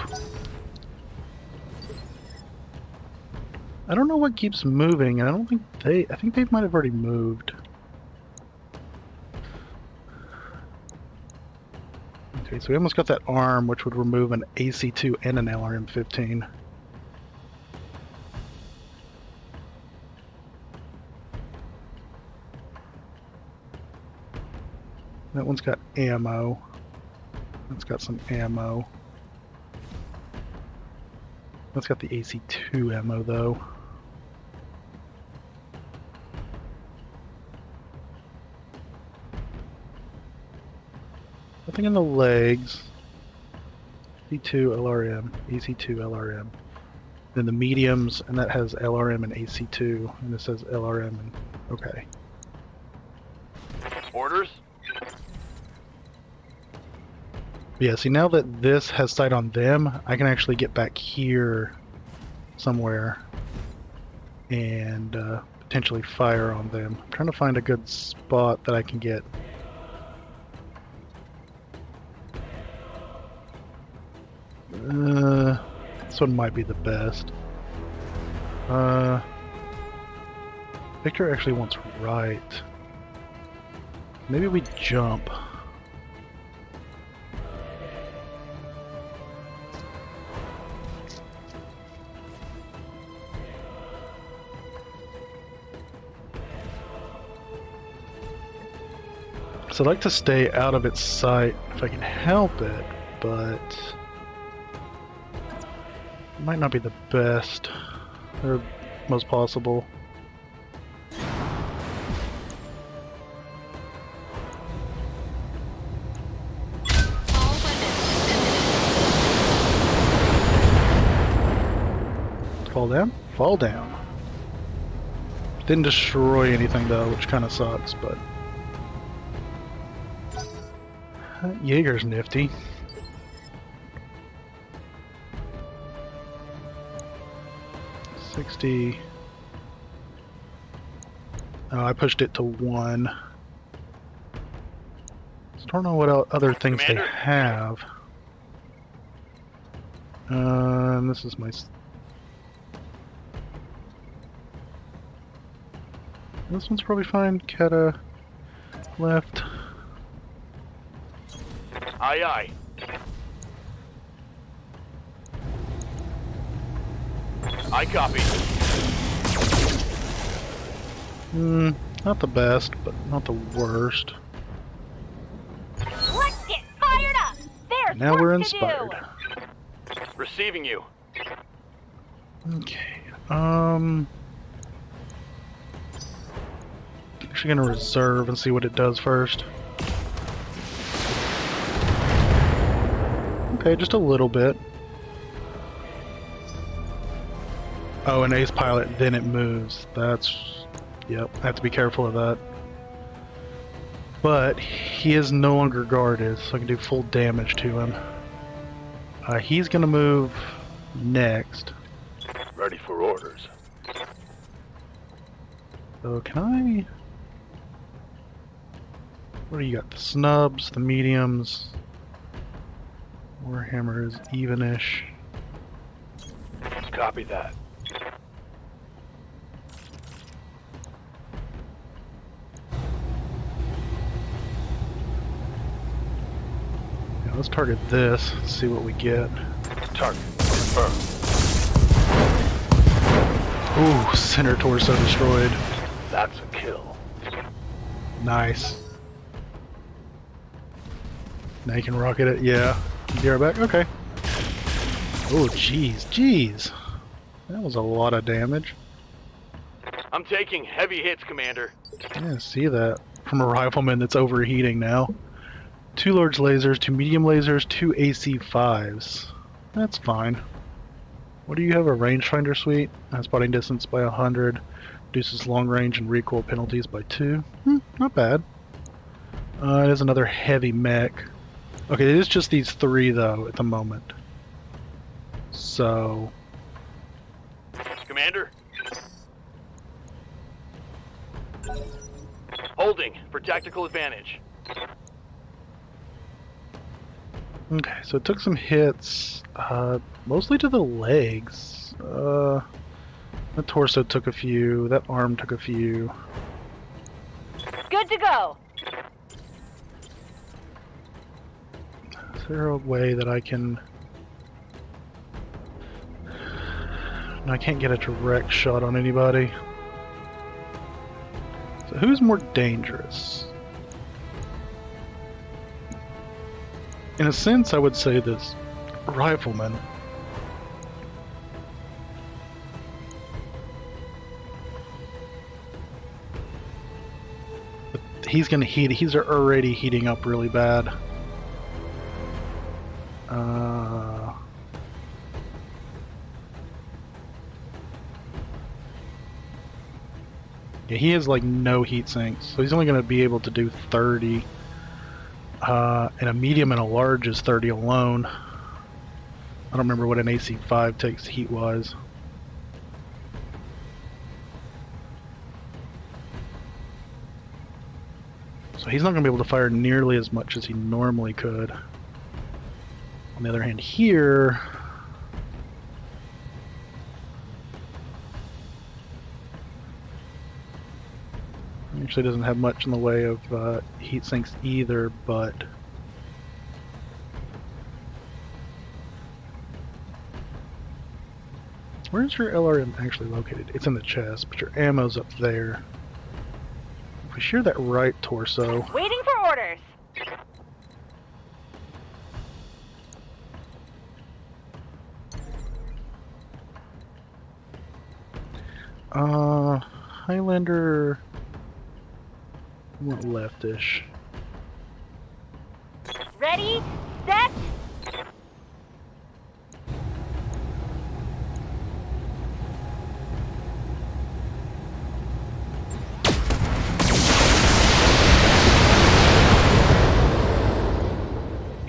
I don't know what keeps moving, and I don't think I think they might have already moved. Okay, so we almost got that arm, which would remove an AC-2 and an LRM-15. That one's got ammo. That's got some ammo. That's got the AC-2 ammo, though. Nothing in the legs. AC-2 LRM, AC-2 LRM. Then the mediums, and that has LRM and AC-2, and this says LRM and okay. Orders? Yeah, see, now that this has sight on them, I can actually get back here somewhere and potentially fire on them. I'm trying to find a good spot that I can get. This one might be the best. Victor actually wants right. Maybe we jump. So I'd like to stay out of its sight if I can help it, but it might not be the best or most possible. Fall down? Fall down. Didn't destroy anything though, which kind of sucks, but Jaeger's nifty. $60. Oh, I pushed it to 1. So I don't know what other things Commander? they have. This is my. This one's probably fine. Keta left. Aye, aye. I copy. Not the best, but not the worst. Let's get fired up! There's Now work we're to inspired. do. Receiving you. Okay. Actually gonna reserve and see what it does first. Okay, just a little bit. Oh, an ace pilot, then it moves. That's... Yep, I have to be careful of that. But he is no longer guarded, so I can do full damage to him. He's gonna move next. Ready for orders. So can I... What do you got? The snubs, the mediums. Warhammer is evenish. Copy that. Yeah, let's target this, see what we get. Target confirmed. Ooh, center torso destroyed. That's a kill. Nice. Now you can rocket it, yeah. You're back? Okay. Oh, jeez, jeez. That was a lot of damage. I'm taking heavy hits, Commander. Yeah, see that. From a rifleman that's overheating now. 2 large lasers, 2 medium lasers, 2 AC-5s. That's fine. What do you have? A rangefinder suite? Spotting distance by 100. Reduces long range and recoil penalties by 2. Not bad. It is another heavy mech. Okay, it is just these 3 though at the moment. So... Commander? Holding for tactical advantage. Okay, so it took some hits, mostly to the legs. The torso took a few, that arm took a few. Good to go. Is there a way that I can... No, I can't get a direct shot on anybody. So who's more dangerous? In a sense, I would say this rifleman. But he's gonna heat. He's already heating up really bad. Yeah, he has like no heat sinks, so he's only gonna be able to do 30. And a medium and a large is 30 alone. I don't remember what an AC5 takes heat-wise. So he's not going to be able to fire nearly as much as he normally could. On the other hand, here... he actually doesn't have much in the way of heat sinks either, but... Where's your LRM actually located? It's in the chest, but your ammo's up there. If we shear that right torso... Waiting for orders. Highlander... I want leftish. Ready, set.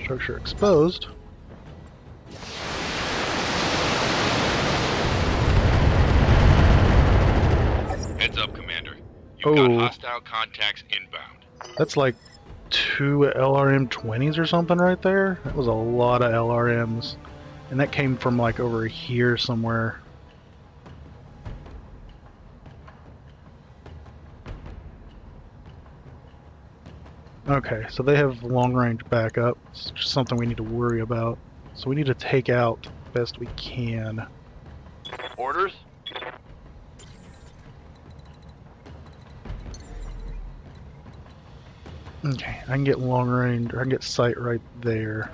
Structure exposed. Heads up, Commander. You've got hostile contacts inbound. That's like 2 LRM-20s or something right there. That was a lot of LRMs. And that came from like over here somewhere. Okay, so they have long-range backup. It's just something we need to worry about. So we need to take out best we can. Orders? Okay, I can get long range, or I can get sight right there.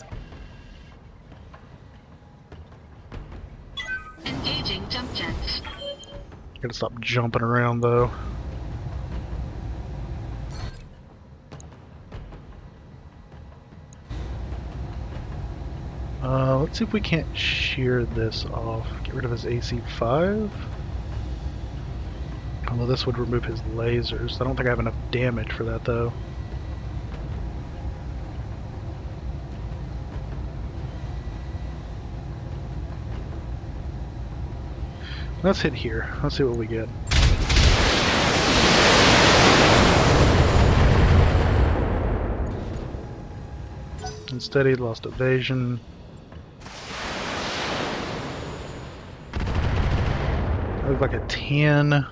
Engaging jump jets. Gotta stop jumping around though. Let's see if we can't shear this off. Get rid of his AC5. Although this would remove his lasers. I don't think I have enough damage for that though. Let's hit here. Let's see what we get. Unsteady, lost evasion. I look like a 10.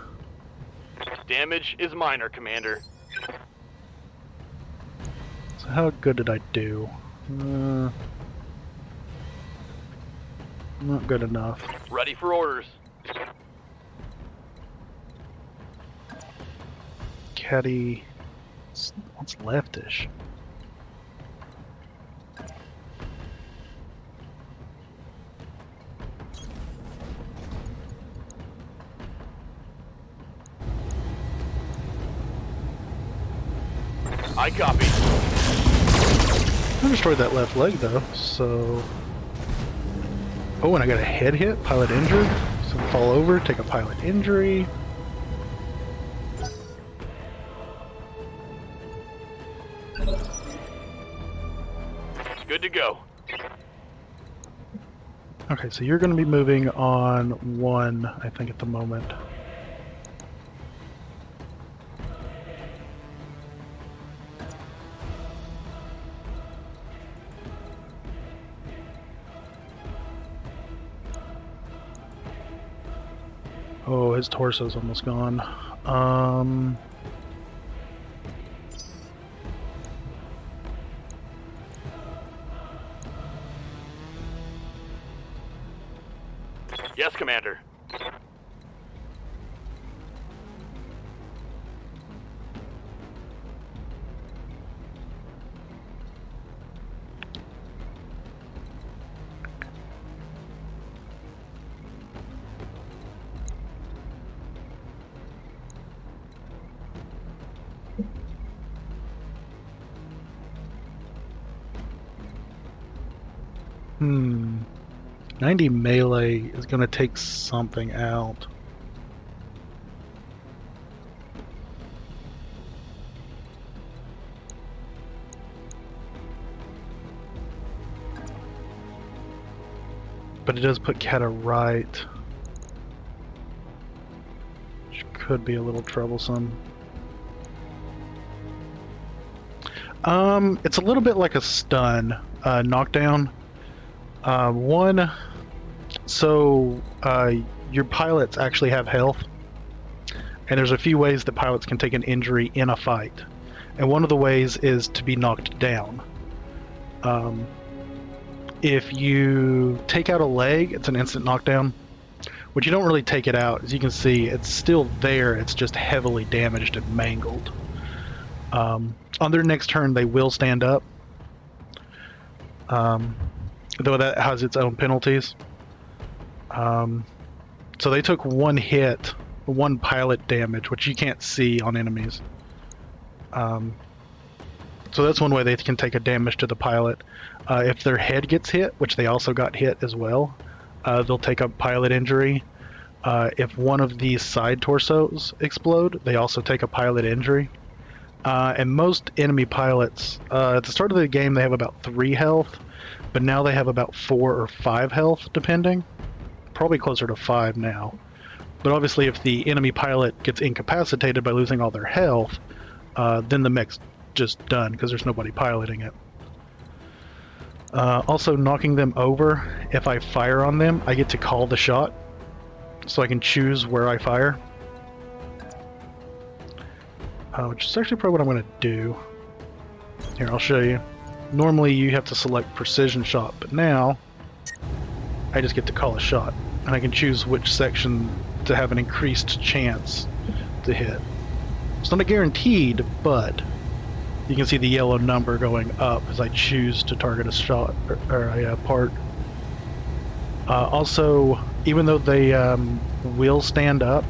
Damage is minor, Commander. So how good did I do? Not good enough. Ready for orders. Caddy. What's leftish? I copy. I destroyed that left leg though, so... Oh, and I got a head hit, pilot injured. So fall over, take a pilot injury. Good to go. Okay, so you're going to be moving on 1, I think, at the moment. Oh, his torso's almost gone. Yes, Commander. Hmm. 90 melee is going to take something out. But it does put Kata right, which could be a little troublesome. It's a little bit like a stun, knockdown. Your pilots actually have health, and there's a few ways that pilots can take an injury in a fight, and one of the ways is to be knocked down. If you take out a leg, it's an instant knockdown, which you don't really take it out. As you can see, it's still there, it's just heavily damaged and mangled. On their next turn, they will stand up, though that has its own penalties. So they took one hit, one pilot damage, which you can't see on enemies. So that's one way they can take a damage to the pilot. If their head gets hit, which they also got hit as well, they'll take a pilot injury. If one of these side torsos explode, they also take a pilot injury. And most enemy pilots, at the start of the game, they have about 3 health, but now they have about 4 or 5 health, depending. Probably closer to 5 now. But obviously, if the enemy pilot gets incapacitated by losing all their health, then the mech's just done, because there's nobody piloting it. Also, knocking them over, if I fire on them, I get to call the shot, so I can choose where I fire. Which is actually probably what I'm going to do. Here, I'll show you. Normally you have to select precision shot, but now I just get to call a shot, and I can choose which section to have an increased chance to hit. It's not a guaranteed, but you can see the yellow number going up as I choose to target a shot or a part. Also, even though they will stand up,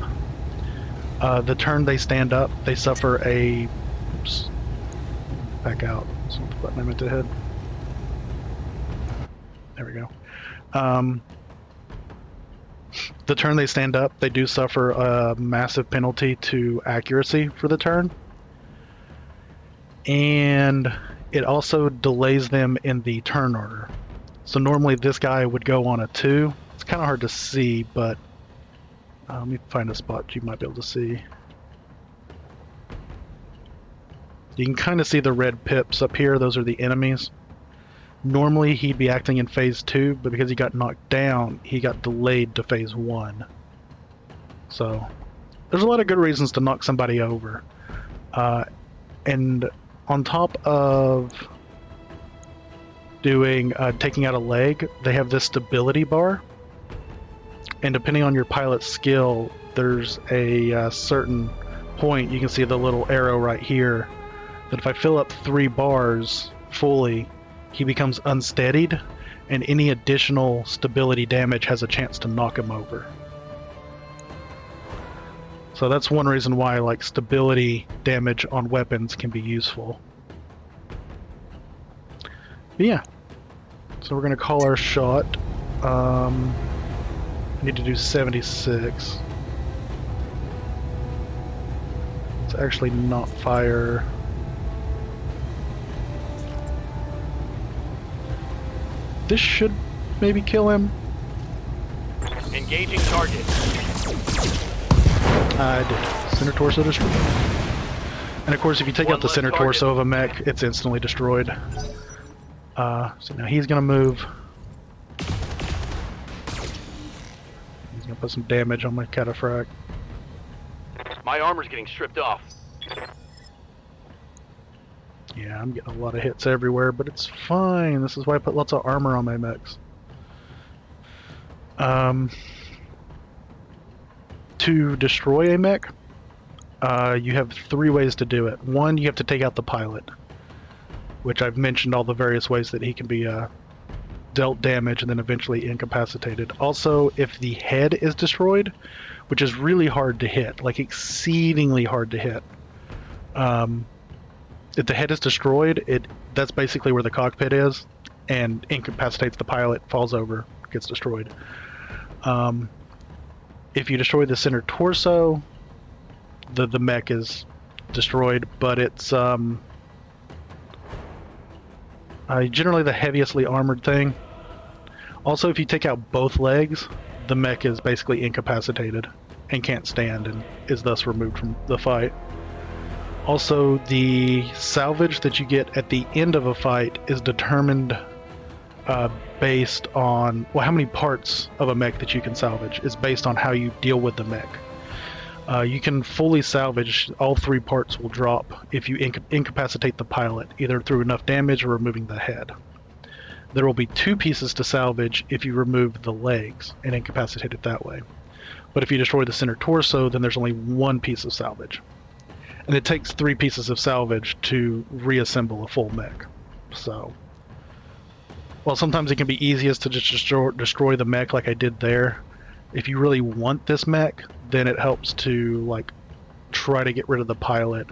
the turn they stand up, they suffer a... Oops. Back out. That's not the button I meant to hit. There we go. The turn they stand up, they do suffer a massive penalty to accuracy for the turn. And it also delays them in the turn order. So normally this guy would go on a 2. It's kind of hard to see, but let me find a spot you might be able to see. You can kind of see the red pips up here. Those are the enemies. Normally he'd be acting in phase 2, but because he got knocked down, he got delayed to phase 1. So there's a lot of good reasons to knock somebody over. And on top of doing taking out a leg, they have this stability bar. And depending on your pilot's skill, there's a certain point, you can see the little arrow right here, that if I fill up 3 bars fully, he becomes unsteadied, and any additional stability damage has a chance to knock him over. So that's one reason why like stability damage on weapons can be useful. But yeah, so we're going to call our shot. I need to do 76. Let's actually not fire. This should maybe kill him. Engaging target. I did. Center torso destroyed. And of course, if you take out the center torso of a mech, it's instantly destroyed. So now he's gonna move. He's I'll put some damage on my cataphract. My armor's getting stripped off. Yeah, I'm getting a lot of hits everywhere, but it's fine. This is why I put lots of armor on my mechs. To destroy a mech, you have 3 ways to do it. One, you have to take out the pilot, which I've mentioned all the various ways that he can be dealt damage and then eventually incapacitated. Also, if the head is destroyed, which is really hard to hit, like exceedingly hard to hit. If the head is destroyed, that's basically where the cockpit is, and incapacitates the pilot, falls over, gets destroyed. If you destroy the center torso, the mech is destroyed, but it's generally the heaviestly armored thing. Also, if you take out both legs, the mech is basically incapacitated and can't stand and is thus removed from the fight. Also, the salvage that you get at the end of a fight is determined based on, well, how many parts of a mech that you can salvage is based on how you deal with the mech. You can fully salvage, all 3 parts will drop if you incapacitate the pilot, either through enough damage or removing the head. There will be 2 pieces to salvage if you remove the legs and incapacitate it that way. But if you destroy the center torso, then there's only 1 piece of salvage. And it takes 3 pieces of salvage to reassemble a full mech. So, while sometimes it can be easiest to just destroy the mech like I did there, if you really want this mech, then it helps to like try to get rid of the pilot,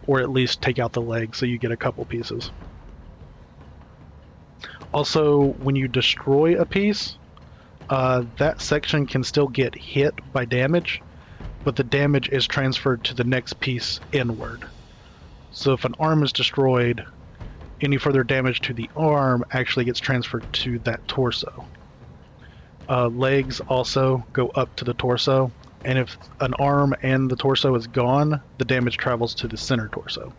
or at least take out the legs so you get a couple pieces. Also, when you destroy a piece, that section can still get hit by damage, but the damage is transferred to the next piece inward. So if an arm is destroyed, any further damage to the arm actually gets transferred to that torso. Legs also go up to the torso, and if an arm and the torso is gone, the damage travels to the center torso.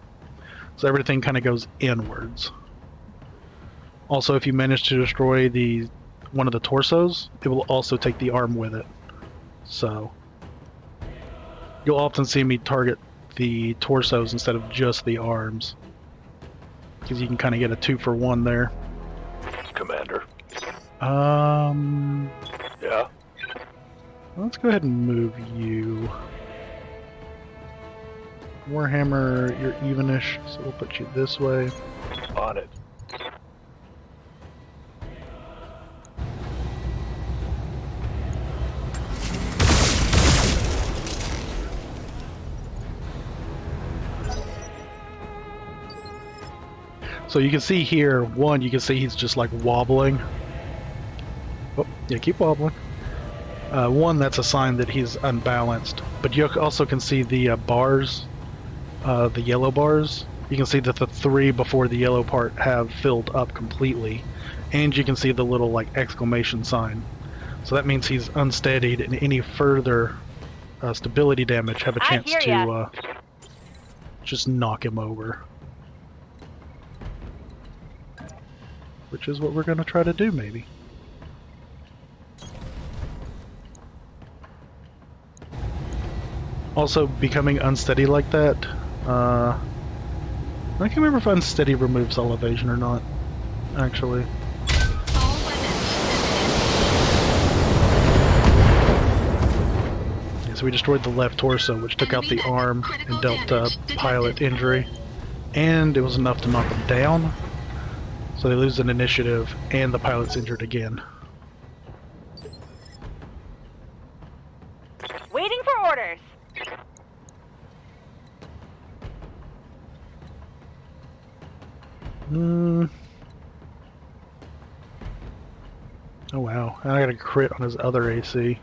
So everything kind of goes inwards. Also, if you manage to destroy one of the torsos, it will also take the arm with it. So you'll often see me target the torsos instead of just the arms, because you can kind of get a 2-for-1 there. Commander. Yeah? Let's go ahead and move you. Warhammer, you're evenish, so we'll put you this way. On it. So you can see here, you can see he's just like wobbling. Oh, yeah, keep wobbling. That's a sign that he's unbalanced. But you also can see the bars, the yellow bars. You can see that the 3 before the yellow part have filled up completely. And you can see the little like exclamation sign. So that means he's unsteadied, and any further stability damage have a chance to just knock him over. Which is what we're going to try to do, maybe. Also, becoming unsteady like that, I can't remember if unsteady removes all evasion or not, actually. Yeah, so we destroyed the left torso, which took out the arm and dealt pilot injury. And it was enough to knock him down. So they lose an initiative, and the pilot's injured again. Waiting for orders. Oh wow, I got a crit on his other AC.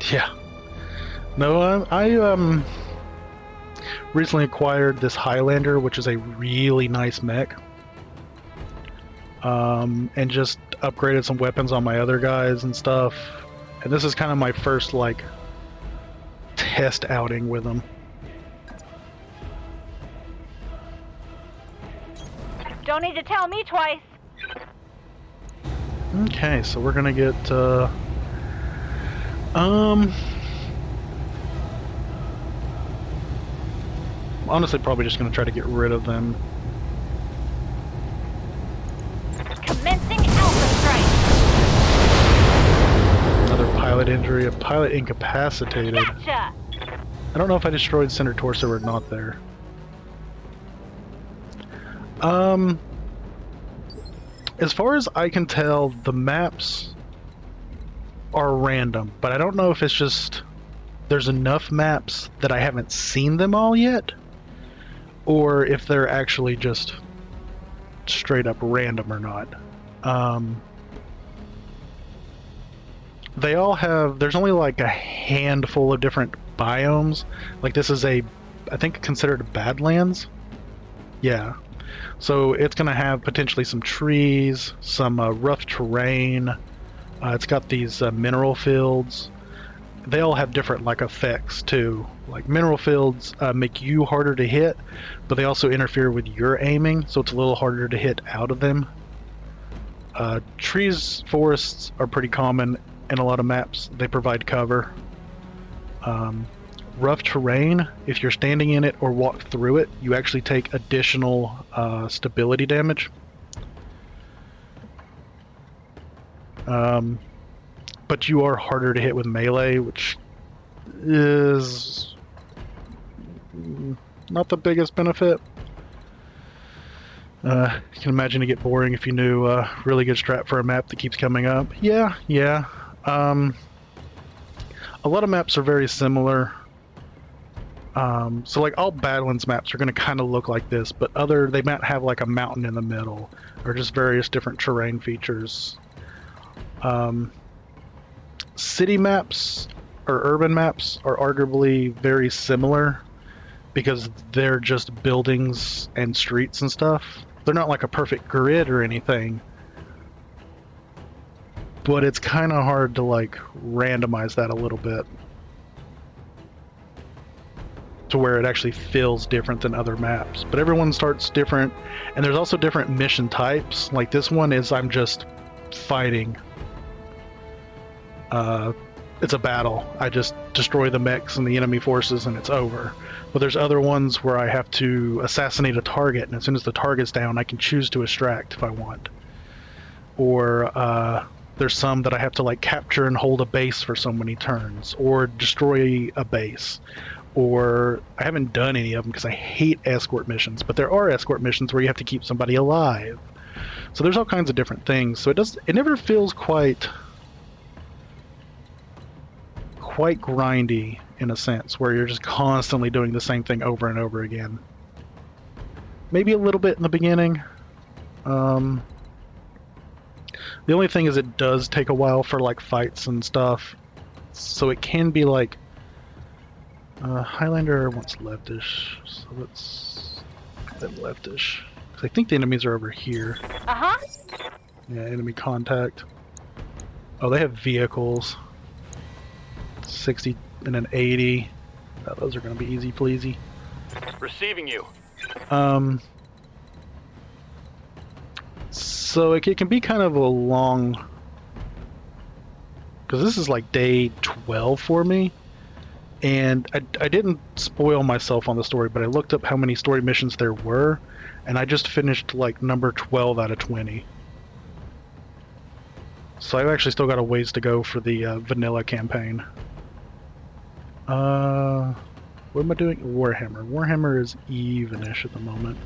Yeah. No, I recently acquired this Highlander, which is a really nice mech. And just upgraded some weapons on my other guys and stuff. And this is kind of my first, like, test outing with them. Don't need to tell me twice. Okay, so we're gonna get, honestly, probably just gonna try to get rid of them. Commencing Alpha Strike. Another pilot injury, a pilot incapacitated. Gotcha. I don't know if I destroyed center torso or not there. As far as I can tell, the maps are random, but I don't know if it's just there's enough maps that I haven't seen them all yet, or if they're actually just straight up random or not. They all have, there's only like a handful of different biomes. Like this is I think considered Badlands. Yeah. So it's going to have potentially some trees, some rough terrain. It's got these mineral fields. They all have different like effects too. Like mineral fields make you harder to hit, but they also interfere with your aiming, so it's a little harder to hit out of them. Trees, forests are pretty common in a lot of maps. They provide cover. Rough terrain, if you're standing in it or walk through it, you actually take additional stability damage. But you are harder to hit with melee, which is not the biggest benefit. You can imagine it get boring if you knew a really good strat for a map that keeps coming up. Yeah. A lot of maps are very similar. So like all Badlands maps are going to kind of look like this, but they might have like a mountain in the middle, or just various different terrain features. City maps or urban maps are arguably very similar because they're just buildings and streets and stuff. They're not like a perfect grid or anything, but it's kind of hard to like randomize that a little bit to where it actually feels different than other maps. But everyone starts different, and there's also different mission types. Like this one is I'm just fighting. It's a battle. I just destroy the mechs and the enemy forces and it's over. But there's other ones where I have to assassinate a target, and as soon as the target's down, I can choose to extract if I want. Or there's some that I have to like capture and hold a base for so many turns, or destroy a base. Or I haven't done any of them because I hate escort missions, but there are escort missions where you have to keep somebody alive. So there's all kinds of different things. So it never feels quite grindy in a sense, where you're just constantly doing the same thing over and over again. Maybe a little bit in the beginning. The only thing is it does take a while for like fights and stuff, so it can be like Highlander wants leftish, so let's get leftish. Because I think the enemies are over here. Uh-huh. Yeah, enemy contact. Oh, they have vehicles. 60 and an 80. Those are going to be easy pleasy. Receiving you. So it can be kind of a long... Because this is like day 12 for me. And I didn't spoil myself on the story, but I looked up how many story missions there were, and I just finished like number 12 out of 20. So I've actually still got a ways to go for the vanilla campaign. What am I doing? Warhammer. Warhammer is even-ish at the moment.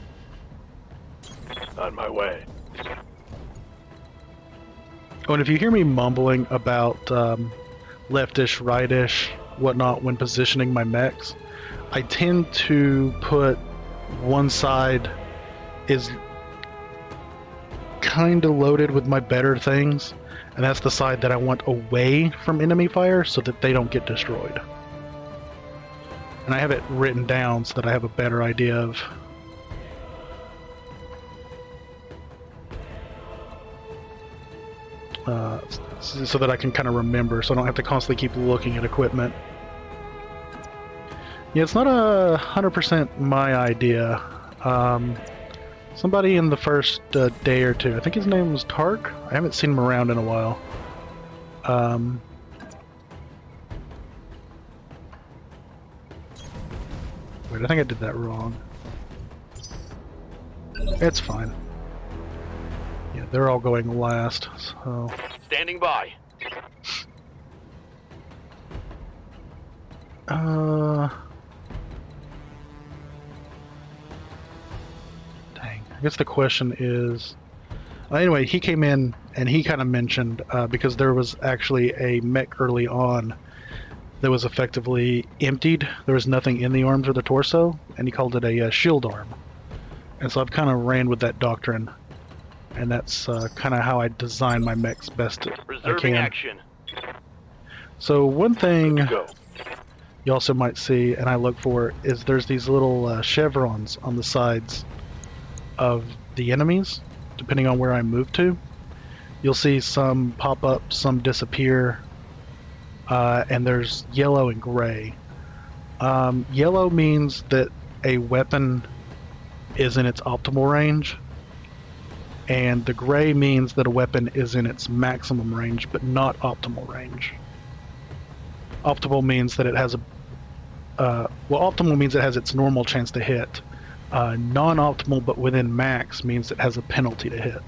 On my way. Oh, and if you hear me mumbling about leftish, rightish, whatnot when positioning my mechs, I tend to put one side is kind of loaded with my better things, and that's the side that I want away from enemy fire so that they don't get destroyed. And I have it written down so that I have a better idea of so that I can kind of remember, so I don't have to constantly keep looking at equipment. Yeah, it's not 100% my idea. Somebody in the first day or two. I think his name was Tark. I haven't seen him around in a while. Wait, I think I did that wrong. It's fine. Yeah, they're all going last, so... Standing by. Dang. I guess the question is... anyway, he came in and he kind of mentioned, because there was actually a mech early on that was effectively emptied. There was nothing in the arms or the torso, and he called it a shield arm. And so I've kind of ran with that doctrine, and that's kind of how I design my mechs best I can. Action. So one thing Go. you also might see, and I look for, is there's these little chevrons on the sides of the enemies, depending on where I move to. You'll see some pop up, some disappear, and there's yellow and gray. Yellow means that a weapon is in its optimal range, and the gray means that a weapon is in its maximum range, but not optimal range. Optimal means that it has a optimal means it has its normal chance to hit. Non-optimal but within max means it has a penalty to hit.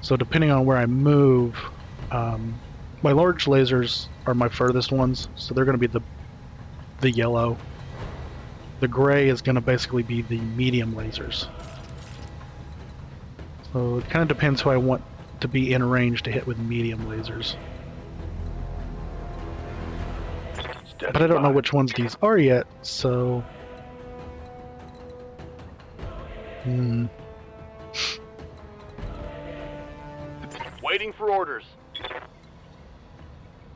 So depending on where I move, my large lasers are my furthest ones, so they're going to be the yellow. The gray is going to basically be the medium lasers. So it kind of depends who I want to be in range to hit with medium lasers. But I don't know which ones these are yet, so... Waiting for orders.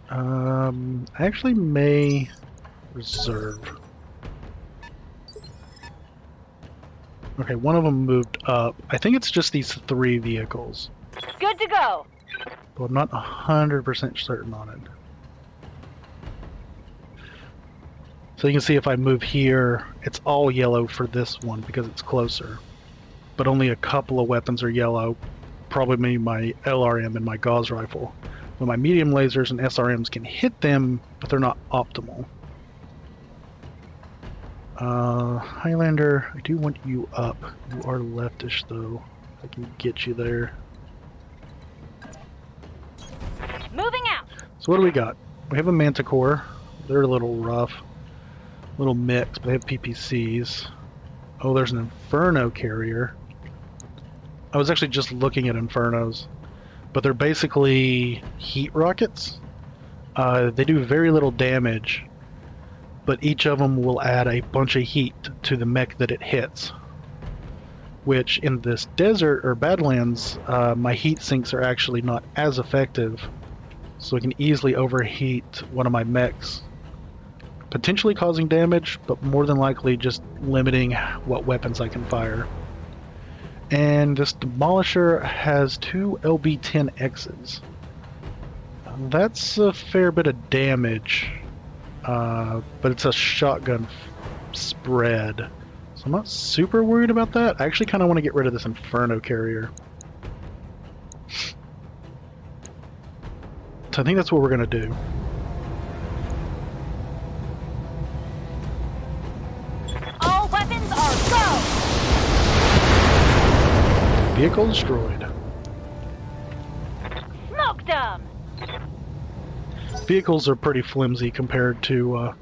I actually may reserve. Okay, one of them moved up. I think it's just these 3 vehicles. Good to go. But I'm not 100% certain on it. So you can see if I move here, it's all yellow for this one because it's closer. But only a couple of weapons are yellow. Probably my LRM and my Gauss rifle. But my medium lasers and SRMs can hit them, but they're not optimal. Highlander, I do want you up. You are leftish though. I can get you there. Moving out. So what do we got? We have a Manticore. They're a little rough. Little mix, but they have PPCs. Oh, there's an Inferno carrier. I was actually just looking at Infernos, but they're basically heat rockets. They do very little damage, but each of them will add a bunch of heat to the mech that it hits. Which in this desert or Badlands, my heat sinks are actually not as effective, so it can easily overheat one of my mechs, potentially causing damage, but more than likely just limiting what weapons I can fire. And this Demolisher has 2 LB-10Xs. That's a fair bit of damage, but it's a shotgun spread, so I'm not super worried about that. I actually kind of want to get rid of this Inferno carrier. So I think that's what we're going to do. All weapons are go! Vehicle destroyed. Smoked them! Vehicles are pretty flimsy compared to,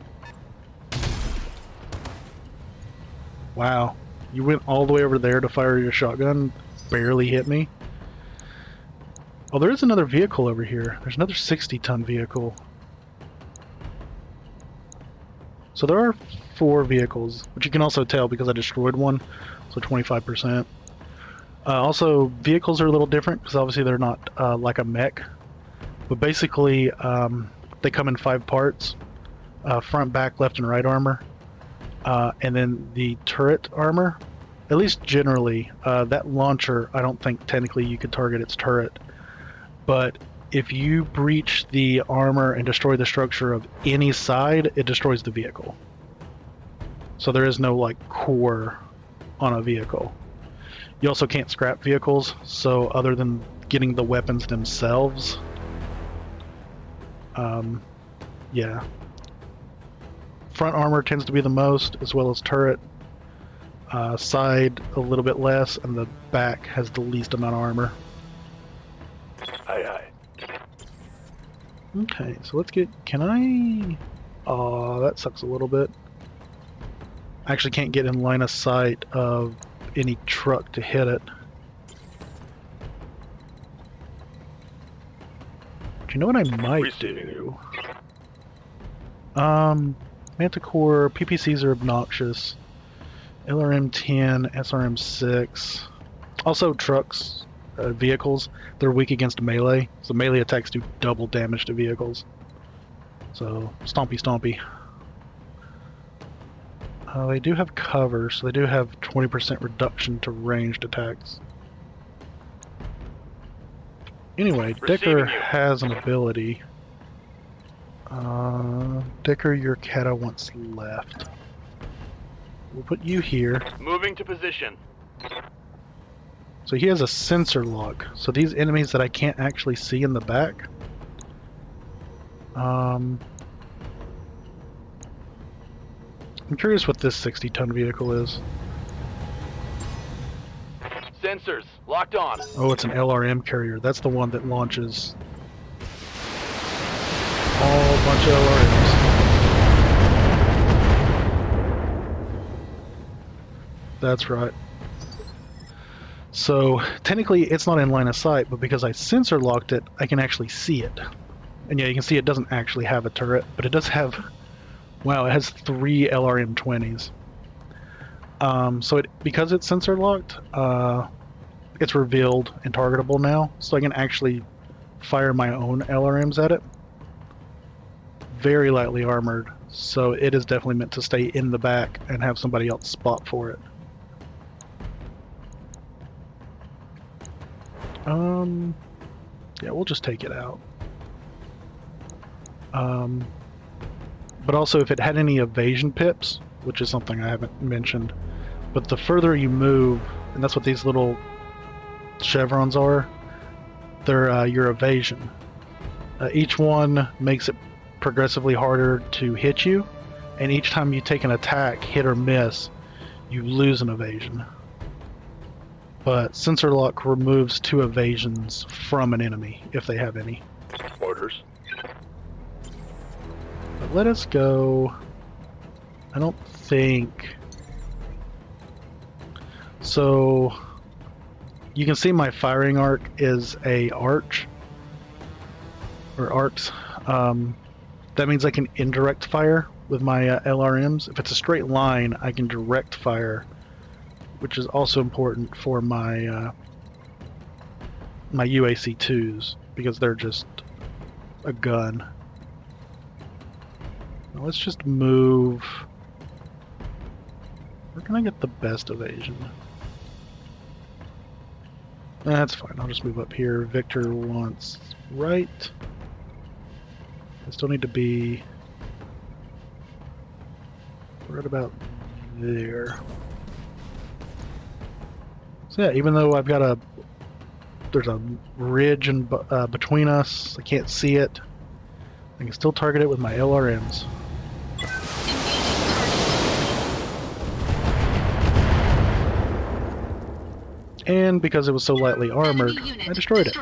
Wow. You went all the way over there to fire your shotgun, barely hit me. Oh, there is another vehicle over here. There's another 60-ton vehicle. So there are 4 vehicles, which you can also tell because I destroyed one, so 25%. Also, vehicles are a little different because obviously they're not like a mech. But basically, they come in 5 parts. Front, back, left, and right armor. And then the turret armor. At least generally, that launcher, I don't think technically you could target its turret. But if you breach the armor and destroy the structure of any side, it destroys the vehicle. So there is no like core on a vehicle. You also can't scrap vehicles, so other than getting the weapons themselves, yeah. Front armor tends to be the most, as well as turret. Side a little bit less, and the back has the least amount of armor. Aye, aye. Okay, so let's get... Can I... Oh, that sucks a little bit. I actually can't get in line of sight of any truck to hit it. Do you know what I might do? Manticore, PPCs are obnoxious. LRM-10, SRM-6. Also trucks, vehicles, they're weak against melee. So melee attacks do double damage to vehicles. So, stompy stompy. They do have cover, so they do have 20% reduction to ranged attacks. Anyway, Dicker has an ability. Dicker, your Kata wants left. We'll put you here. Moving to position. So he has a sensor lock. So these enemies that I can't actually see in the back. I'm curious what this 60-ton vehicle is. Sensors locked on. Oh, it's an LRM carrier. That's the one that launches a whole bunch of LRMs. That's right. So technically it's not in line of sight, but because I sensor locked it, I can actually see it. And yeah, you can see it doesn't actually have a turret, but it does have, wow, it has 3 LRM-20s. So because it's sensor locked, it's revealed and targetable now, so I can actually fire my own LRMs at it. Very lightly armored, so it is definitely meant to stay in the back and have somebody else spot for it. Yeah, we'll just take it out. But also if it had any evasion pips, which is something I haven't mentioned, but the further you move, and that's what these little chevrons are, they're your evasion. Each one makes it progressively harder to hit you, and each time you take an attack, hit or miss, you lose an evasion. But sensor lock removes 2 evasions from an enemy, if they have any. Orders. But let us go... I don't think... So... You can see my firing arc is a arch. Or arcs. That means I can indirect fire with my LRMs. If it's a straight line, I can direct fire, which is also important for my my UAC-2s, because they're just a gun. Now let's just move... Where can I get the best evasion? That's fine, I'll just move up here. Victor wants right. I still need to be right about there. So yeah, even though I've got there's a ridge in between us, I can't see it, I can still target it with my LRMs. And because it was so lightly armored, I destroyed it.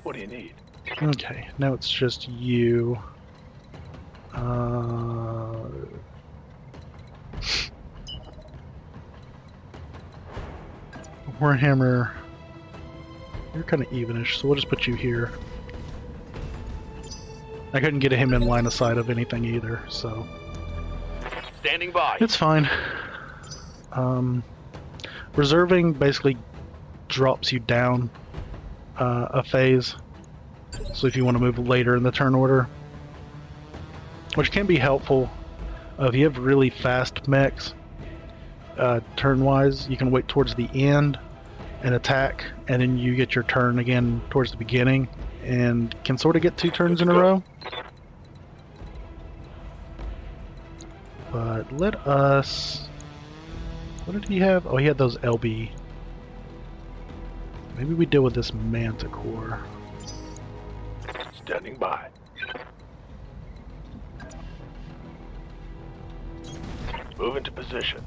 What do you need? Okay, now it's just you. Warhammer, you're kind of evenish, so we'll just put you here. I couldn't get him in line of sight of anything either, so... Standing by. It's fine. Reserving basically drops you down a phase, so if you want to move later in the turn order, which can be helpful if you have really fast mechs. Turn-wise, you can wait towards the end and attack, and then you get your turn again towards the beginning, and can sort of get 2 turns in a row. But let us What did he have? Oh, he had those LB. Maybe we deal with this Manticore. Standing by. Move into position.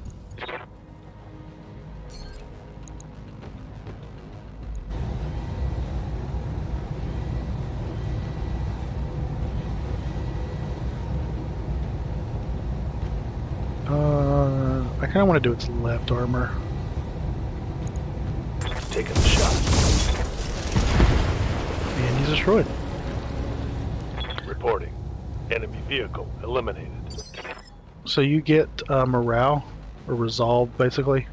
I kind of want to do its left armor. Taking the shot. And he's destroyed. Reporting. Enemy vehicle eliminated. So you get morale, or resolve, basically.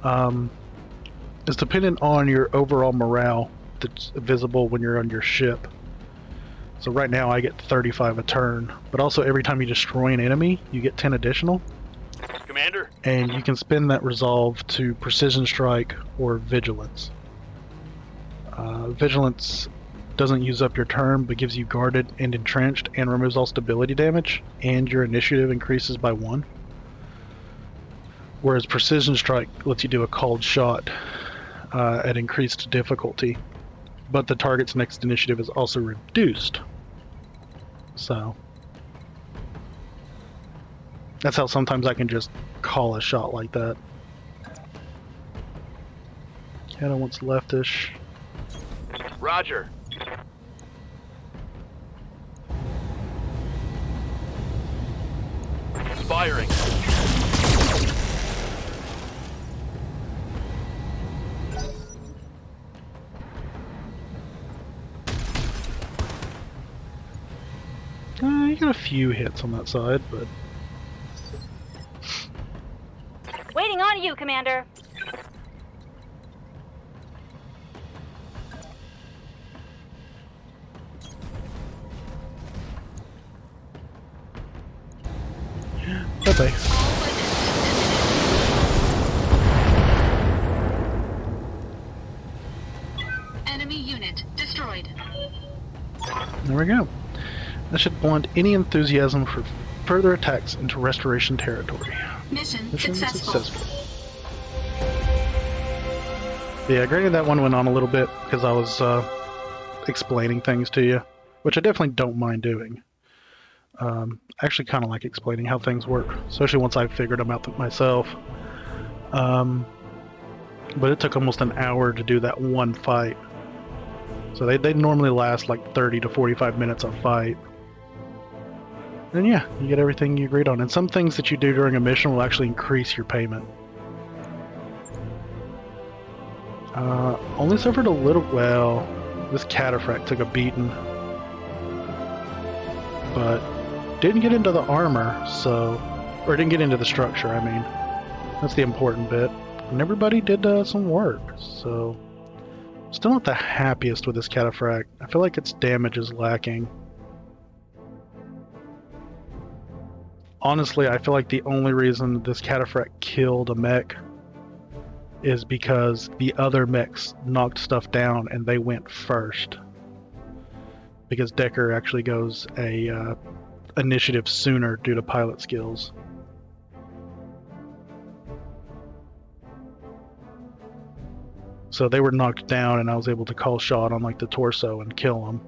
It's dependent on your overall morale that's visible when you're on your ship. So right now I get 35 a turn, but also every time you destroy an enemy, you get 10 additional. Commander? And you can spend that resolve to Precision Strike or Vigilance. Vigilance doesn't use up your turn, but gives you Guarded and Entrenched and removes all stability damage, and your initiative increases by 1. Whereas Precision Strike lets you do a called shot at increased difficulty, but the target's next initiative is also reduced. So that's how sometimes I can just call a shot like that. Kinda wants leftish. Roger. Firing. You got a few hits on that side, but... Waiting on you, Commander. Bye-bye. Enemy unit destroyed. There we go. That should blunt any enthusiasm for further attacks into Restoration territory. Mission successful. Yeah, granted that one went on a little bit because I was explaining things to you, which I definitely don't mind doing. I actually kind of like explaining how things work, especially once I've figured them out myself. But it took almost an hour to do that one fight. So they normally last like 30 to 45 minutes a fight. And yeah, you get everything you agreed on. And some things that you do during a mission will actually increase your payment. Only suffered a little... Well, this cataphract took a beating. But didn't get into the armor, so... Or didn't get into the structure, I mean. That's the important bit. And everybody did some work, so... Still not the happiest with this cataphract. I feel like its damage is lacking. Honestly, I feel like the only reason this cataphract killed a mech is because the other mechs knocked stuff down and they went first. Because Decker actually goes a initiative sooner due to pilot skills. So they were knocked down and I was able to call shot on like the torso and kill them.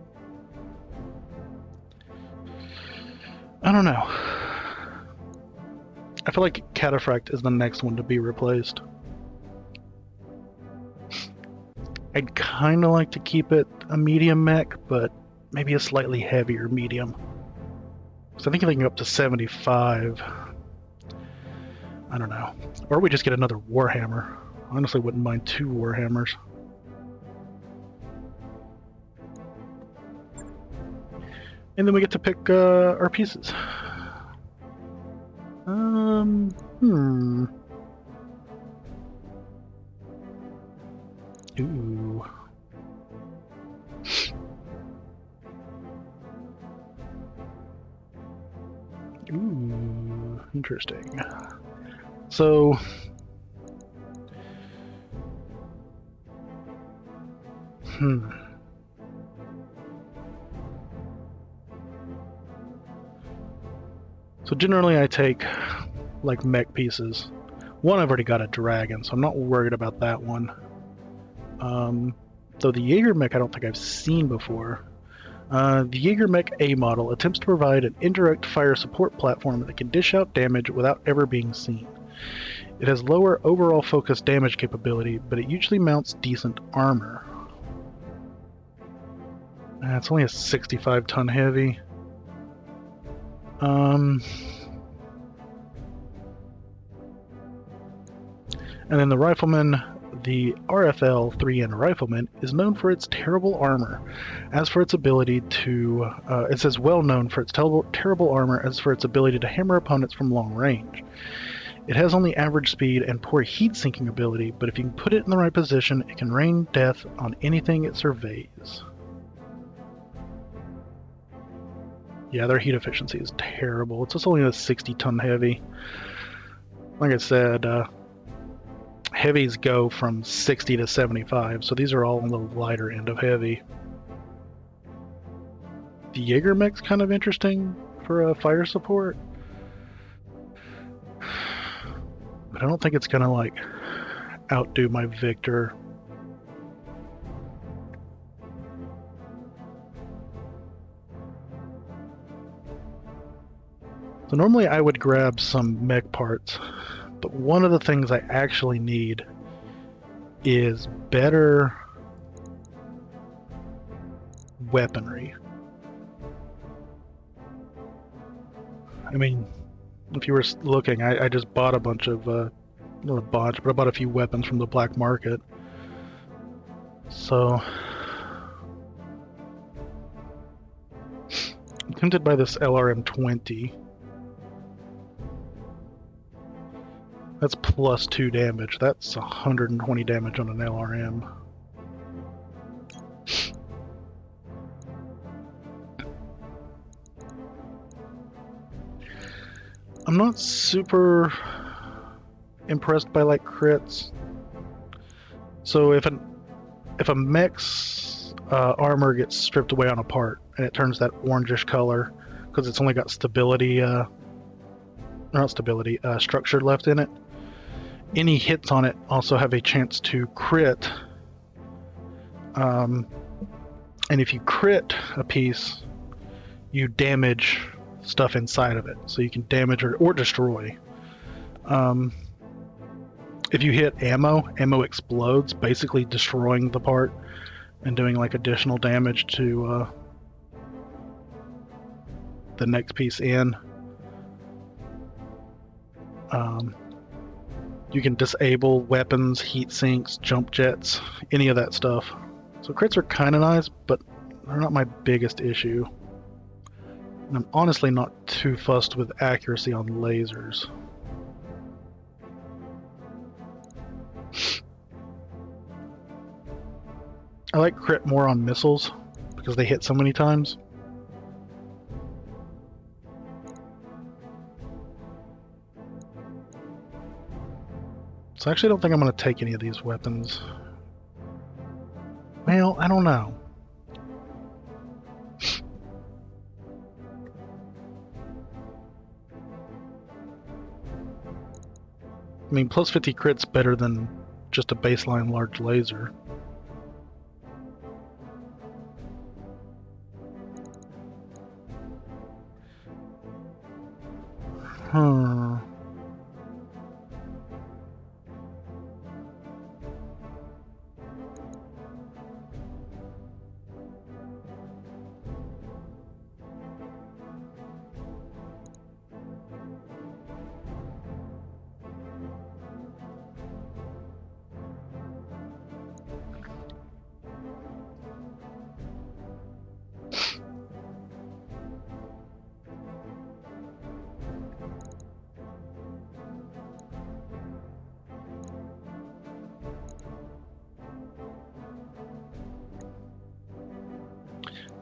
I don't know. I feel like Cataphract is the next one to be replaced. I'd kind of like to keep it a medium mech, but maybe a slightly heavier medium. So I think I can go up to 75. I don't know. Or we just get another Warhammer. Honestly, wouldn't mind 2 Warhammers. And then we get to pick our pieces. Ooh. Ooh, interesting. So... So generally I take like mech pieces. One, I've already got a dragon, so I'm not worried about that one. Though the Jaeger mech I don't think I've seen before. The Jaeger Mech A model attempts to provide an indirect fire support platform that can dish out damage without ever being seen. It has lower overall focus damage capability, but it usually mounts decent armor. It's only a 65-ton heavy. And then the Rifleman, the RFL 3N Rifleman, is known for its terrible armor. As for its ability to, it says well known for its terrible armor as for its ability to hammer opponents from long range. It has only average speed and poor heat sinking ability, but if you can put it in the right position, it can rain death on anything it surveys. Yeah, their heat efficiency is terrible. It's just only a 60-ton heavy. Like I said, heavies go from 60 to 75, so these are all on the lighter end of heavy. The Jaeger mech's kind of interesting for fire support, but I don't think it's gonna like outdo my Victor. So normally I would grab some mech parts, but one of the things I actually need is better weaponry. I mean, if you were looking, I just bought a bunch of, not a bunch, but I bought a few weapons from the black market. So, I'm tempted by this LRM-20. That's plus 2 damage. That's 120 damage on an LRM. I'm not super impressed by like crits. So if a mech's armor gets stripped away on a part and it turns that orangish color because it's only got stability, not stability, structure left in it. Any hits on it also have a chance to crit. And if you crit a piece, you damage stuff inside of it. So you can damage or destroy. If you hit ammo explodes, basically destroying the part and doing like additional damage to the next piece in. You can disable weapons, heat sinks, jump jets, any of that stuff. So crits are kind of nice, but they're not my biggest issue. And I'm honestly not too fussed with accuracy on lasers. I like crit more on missiles because they hit so many times. So I actually don't think I'm going to take any of these weapons. Well, I don't know. I mean, plus 50 crit's better than just a baseline large laser.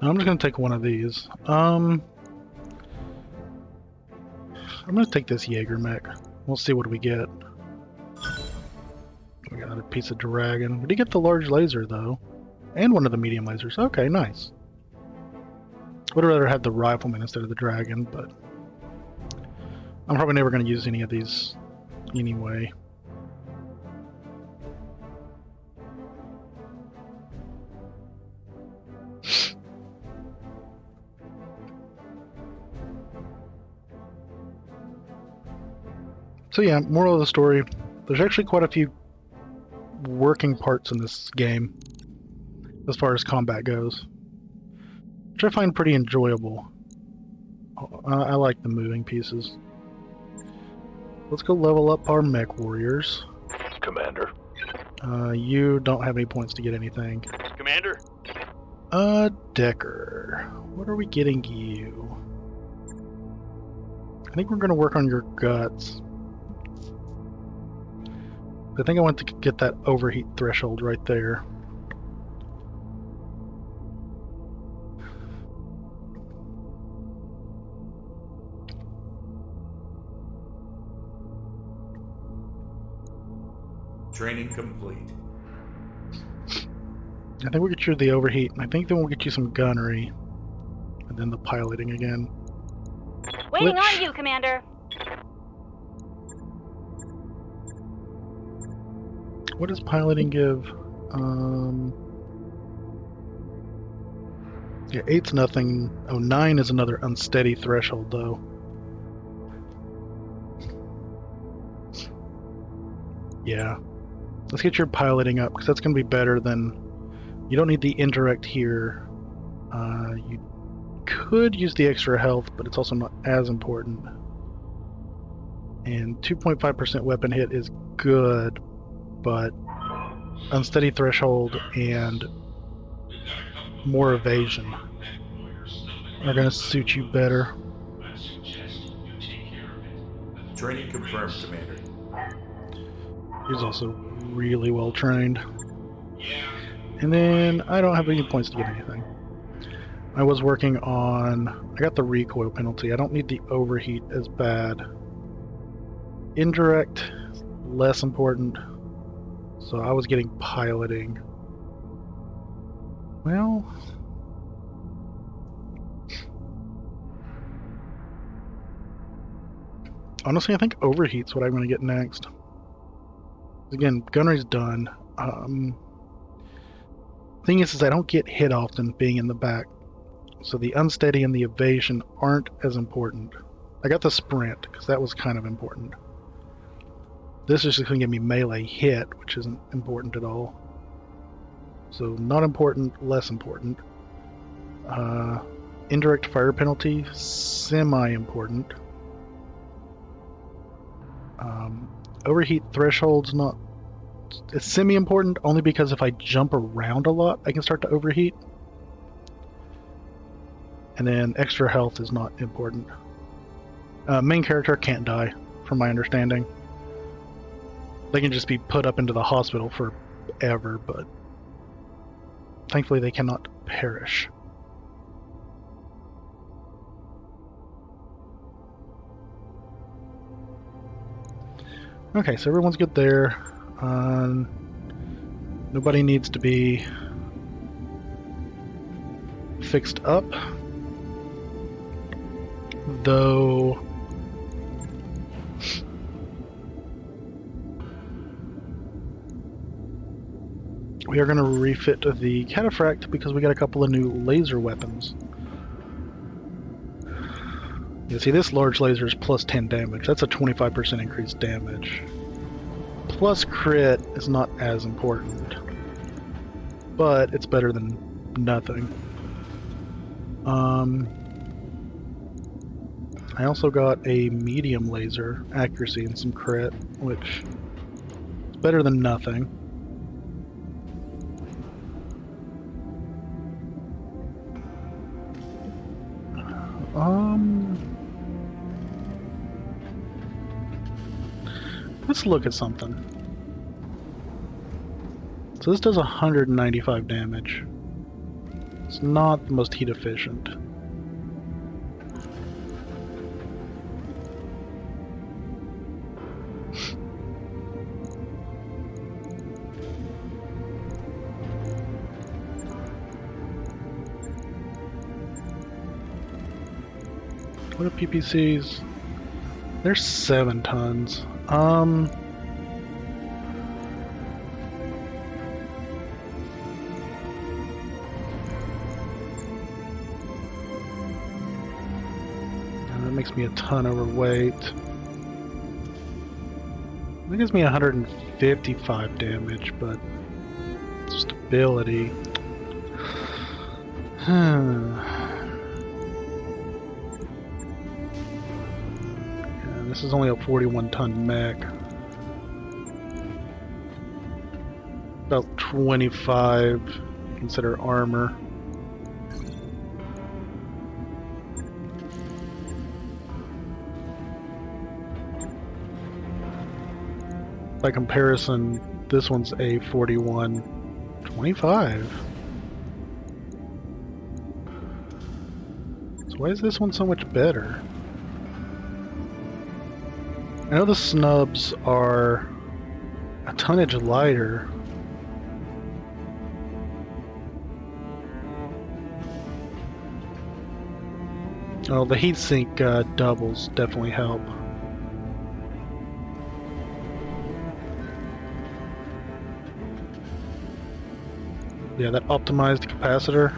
I'm just going to take one of these. I'm going to take this Jaeger mech. We'll see what we get. We got a piece of dragon. We did get the large laser, though. And one of the medium lasers. Okay, nice. Would rather have the rifleman instead of the dragon, but I'm probably never going to use any of these anyway. So yeah, moral of the story, there's actually quite a few working parts in this game as far as combat goes, which I find pretty enjoyable. I like the moving pieces. Let's go level up our mech warriors. Commander. You don't have any points to get anything. Commander. Decker. What are we getting you? I think we're going to work on your guts. I think I want to get that overheat threshold right there. Training complete. I think we'll get you the overheat, and I think then we'll get you some gunnery, and then the piloting again. Waiting on you, Commander. What does piloting give? Yeah, 8's nothing. Oh, 9 is another unsteady threshold, though. Yeah. Let's get your piloting up, because that's going to be better than... You don't need the indirect here. You could use the extra health, but it's also not as important. And 2.5% weapon hit is good, but unsteady threshold and more evasion are going to suit you better. Training confirmed, Commander. He's also really well trained. And then I don't have any points to get anything. I was working on... I got the recoil penalty. I don't need the overheat as bad. Indirect, less important. So I was getting piloting. Well... Honestly, I think overheat's what I'm going to get next. Again, gunnery's done. Thing is I don't get hit often being in the back. So the unsteady and the evasion aren't as important. I got the sprint, because that was kind of important. This is just going to give me melee hit, which isn't important at all. So not important, less important. Indirect fire penalty, semi-important. Overheat threshold's not... It's semi-important only because if I jump around a lot, I can start to overheat. And then extra health is not important. Main character can't die, from my understanding. They can just be put up into the hospital forever, but thankfully they cannot perish. Okay, so everyone's good there. Nobody needs to be fixed up, though we are going to refit the cataphract because we got a couple of new laser weapons. You see, this large laser is plus 10 damage. That's a 25% increased damage. Plus crit is not as important, but it's better than nothing. I also got a medium laser accuracy and some crit, which is better than nothing. Let's look at something. So this does 195 damage. It's not the most heat efficient. What are PPCs? They're 7 tons. That makes me a ton overweight. It gives me 155 damage, but stability. Yeah, this is only a 41-ton mech. About 25, consider armor. By comparison, this one's a 41-25. So why is this one so much better? I know the snubs are a tonnage lighter. Oh, the heatsink doubles definitely help. Yeah, that optimized capacitor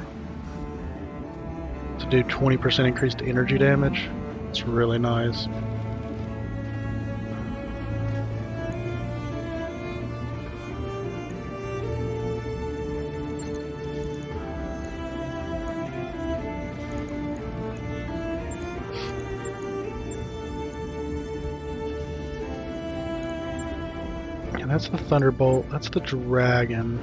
to do 20% increased energy damage. It's really nice. And that's the Thunderbolt, that's the Dragon.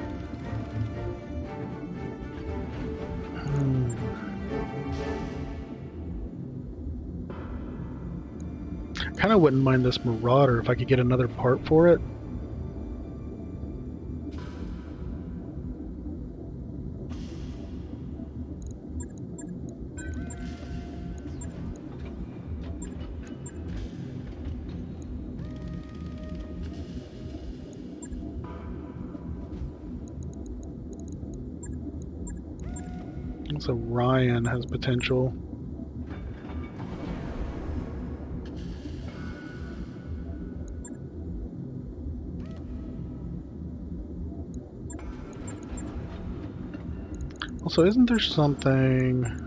Kinda wouldn't mind this Marauder if I could get another part for it. So Ryan has potential. Also, isn't there something...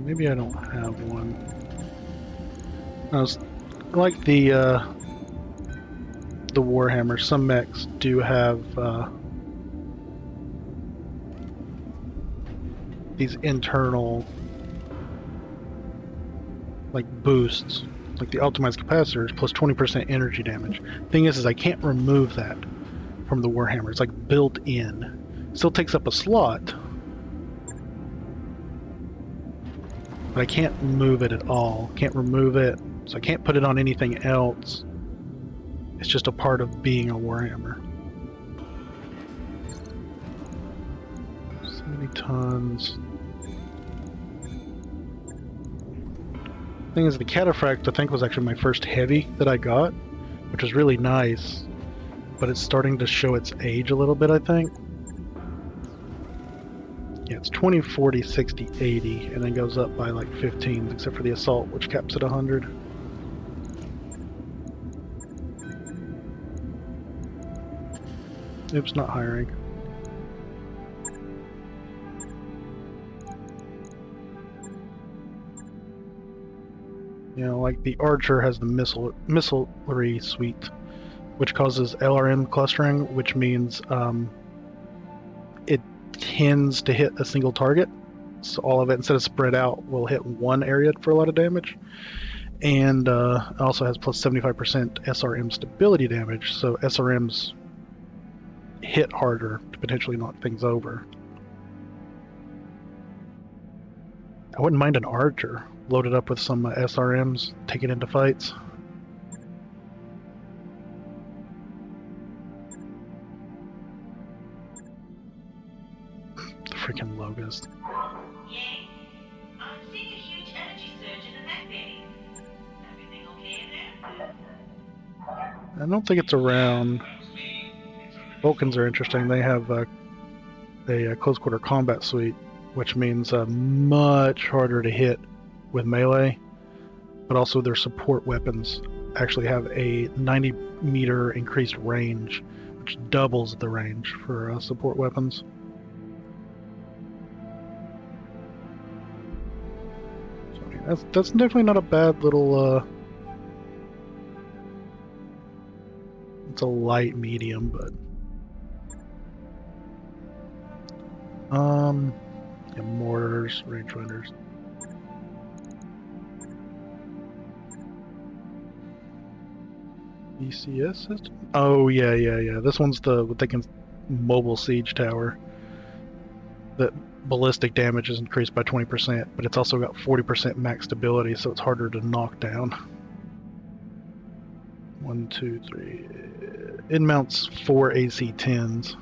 Maybe I don't have one. I was like the Warhammer. Some mechs do have these internal like boosts, like the optimized capacitors plus 20% energy damage. Thing is I can't remove that from the Warhammer. It's like built in. Still takes up a slot. But I can't move it at all. Can't remove it, so I can't put it on anything else. It's just a part of being a Warhammer. So many tons. Thing is, the Cataphract I think was actually my first heavy that I got, which was really nice. But it's starting to show its age a little bit, I think. Yeah, it's 20, 40, 60, 80, and then goes up by like 15, except for the Assault, which caps at 100. Oops, not hiring. You know, like the Archer has the missilery suite, which causes LRM clustering, which means it tends to hit a single target. So all of it, instead of spread out, will hit one area for a lot of damage. And it also has plus 75% SRM stability damage, so SRMs hit harder to potentially knock things over. I wouldn't mind an Archer loaded up with some SRMs, take it into fights. The freaking Locust. Yay. I'm seeing a huge energy surge in the mech bay. Everything okay in there? I don't think it's around. Vulcans are interesting. They have a close quarter combat suite, which means much harder to hit with melee, but also their support weapons actually have a 90-meter increased range, which doubles the range for support weapons. So, I mean, that's definitely not a bad little. It's a light medium, but yeah, mortars, rangefinders. ECS system? Oh yeah. This one's what they can mobile siege tower. The ballistic damage is increased by 20%, but it's also got 40% max stability, so it's harder to knock down. 1, 2, 3. It mounts 4 AC-10s.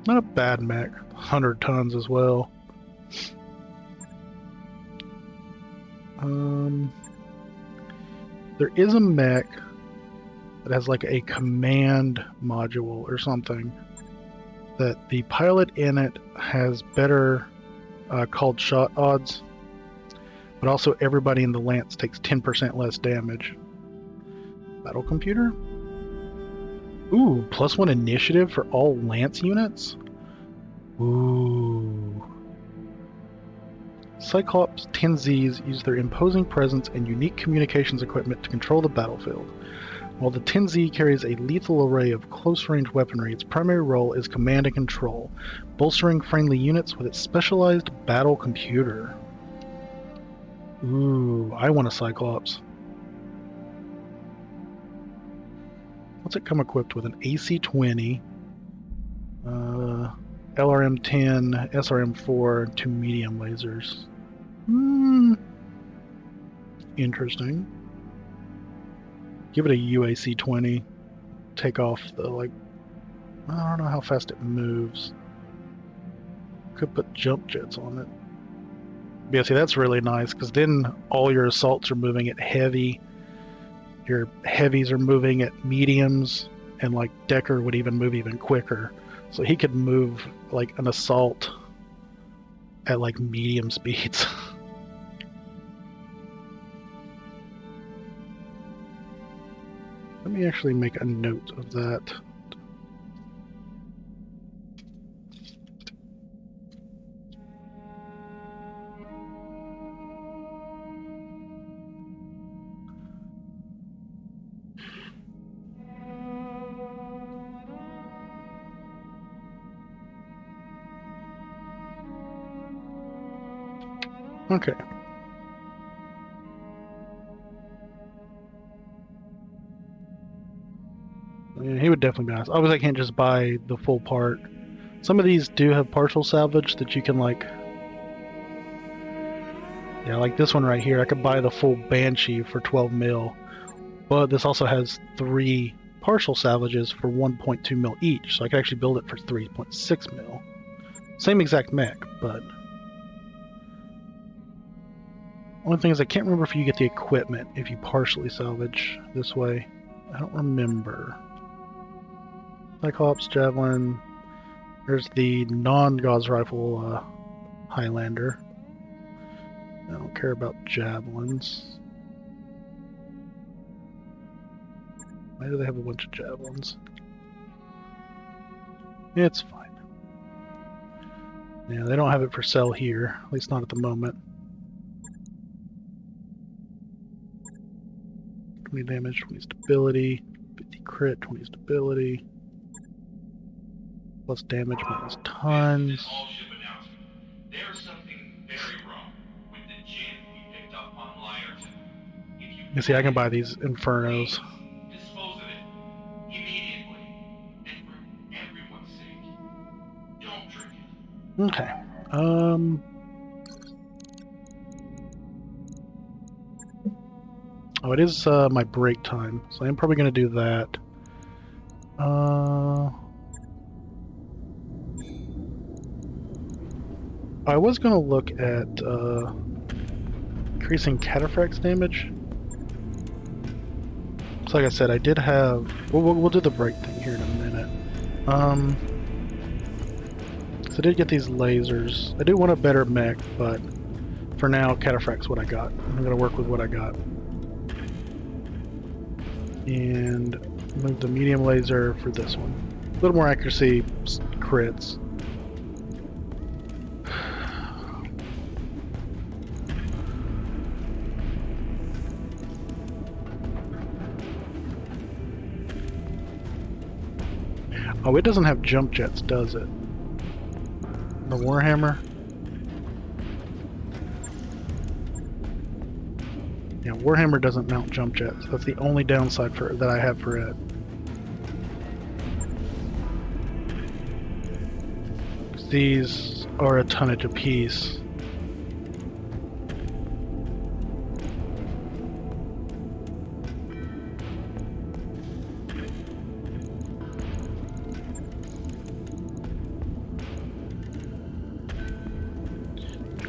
Not a bad mech. 100 tons as well. There is a mech that has like a command module or something that the pilot in it has better called shot odds, but also everybody in the lance takes 10% less damage. Battle computer? Ooh, +1 initiative for all lance units? Ooh. Cyclops 10Zs use their imposing presence and unique communications equipment to control the battlefield. While the 10Z carries a lethal array of close-range weaponry, its primary role is command and control, bolstering friendly units with its specialized battle computer. Ooh, I want a Cyclops. What's it come equipped with? An AC-20, LRM-10, SRM-4, 2 medium lasers. Interesting. Give it a UAC-20. Take off the, like, I don't know how fast it moves. Could put jump jets on it. Yeah, see, that's really nice, because then all your assaults are moving at heavy. Your heavies are moving at mediums, and, like, Decker would even move even quicker. So he could move, like, an assault at, like, medium speeds. Let me actually make a note of that. Okay. Yeah, he would definitely be nice. Obviously, I can't just buy the full part. Some of these do have partial salvage that you can, like... Yeah, like this one right here. I could buy the full Banshee for 12 mil. But this also has 3 partial salvages for 1.2 mil each. So I could actually build it for 3.6 mil. Same exact mech, but... Only thing is, I can't remember if you get the equipment if you partially salvage this way. I don't remember. Cyclops, Javelin. There's the non-Gauss rifle Highlander. I don't care about Javelins. Why do they have a bunch of Javelins? It's fine. Yeah, they don't have it for sale here. At least not at the moment. 20 damage, 20 stability, 50 crit, 20 stability. Plus damage minus tons. There's something very wrong with the gin we picked up on Liarton. You see, I can buy these Infernos. Dispose of it immediately, and for everyone's sake, don't drink it. Okay. Oh, it is my break time, so I'm probably going to do that. I was going to look at increasing cataphracts damage. So So like I said, I did have... We'll do the break thing here in a minute. So I did get these lasers. I do want a better mech, but for now, Cataphract's what I got. I'm going to work with what I got. And move the medium laser for this one. A little more accuracy, crits. Oh, it doesn't have jump jets, does it? The Warhammer? Yeah, Warhammer doesn't mount jump jets. That's the only downside for that I have for it. These are a tonnage apiece.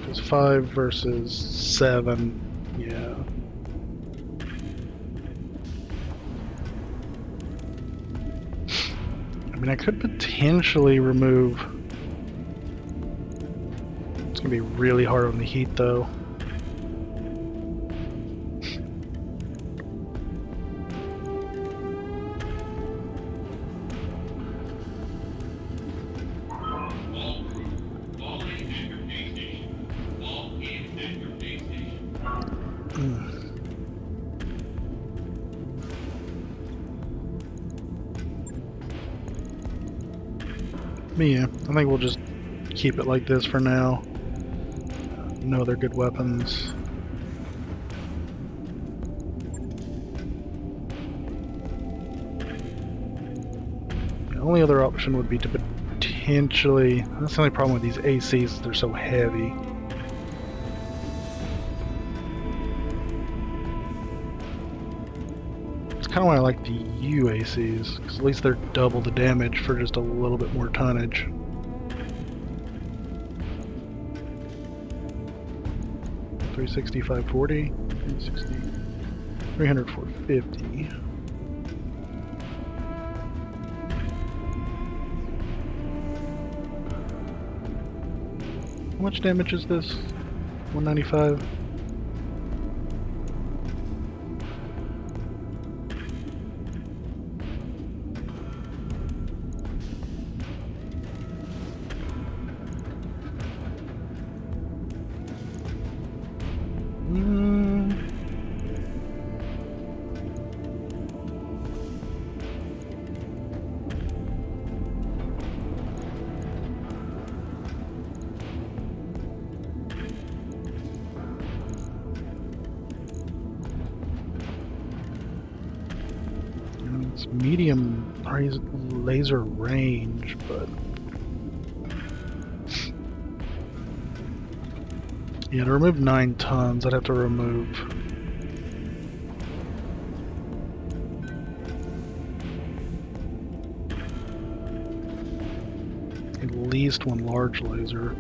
It's 5 versus 7. Yeah. I mean, I could potentially remove... It's gonna be really hard on the heat, though. But yeah, I think we'll just keep it like this for now. No, they're good weapons. The only other option would be to potentially... That's the only problem with these ACs, they're so heavy. It's kind of why I like the UACs, because at least they're double the damage for just a little bit more tonnage. $360, $540, $360, $300, $450. How much damage is this? 195? It's medium laser range, but yeah, to remove 9 tons, I'd have to remove at least 1 large laser.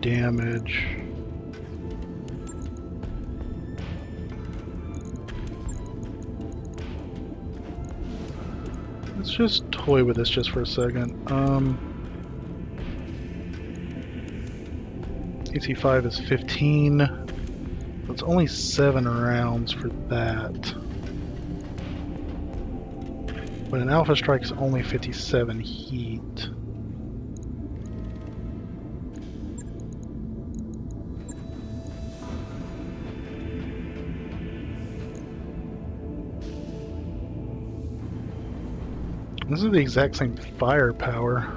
Damage. Let's just toy with this just for a second. AC5 is 15. It's only 7 rounds for that. But an Alpha Strike is only 57 heat. This is the exact same firepower.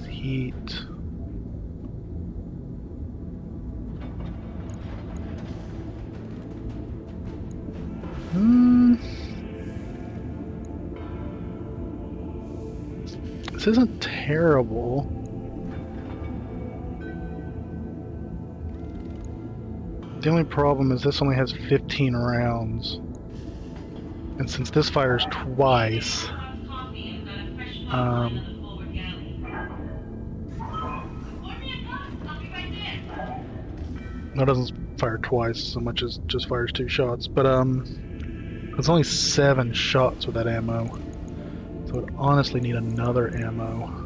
Heat. This isn't terrible. The only problem is this only has 15 rounds. And since this fires twice, no, it doesn't fire twice so much as just fires 2 shots. But it's only 7 shots with that ammo. So I'd honestly need another ammo.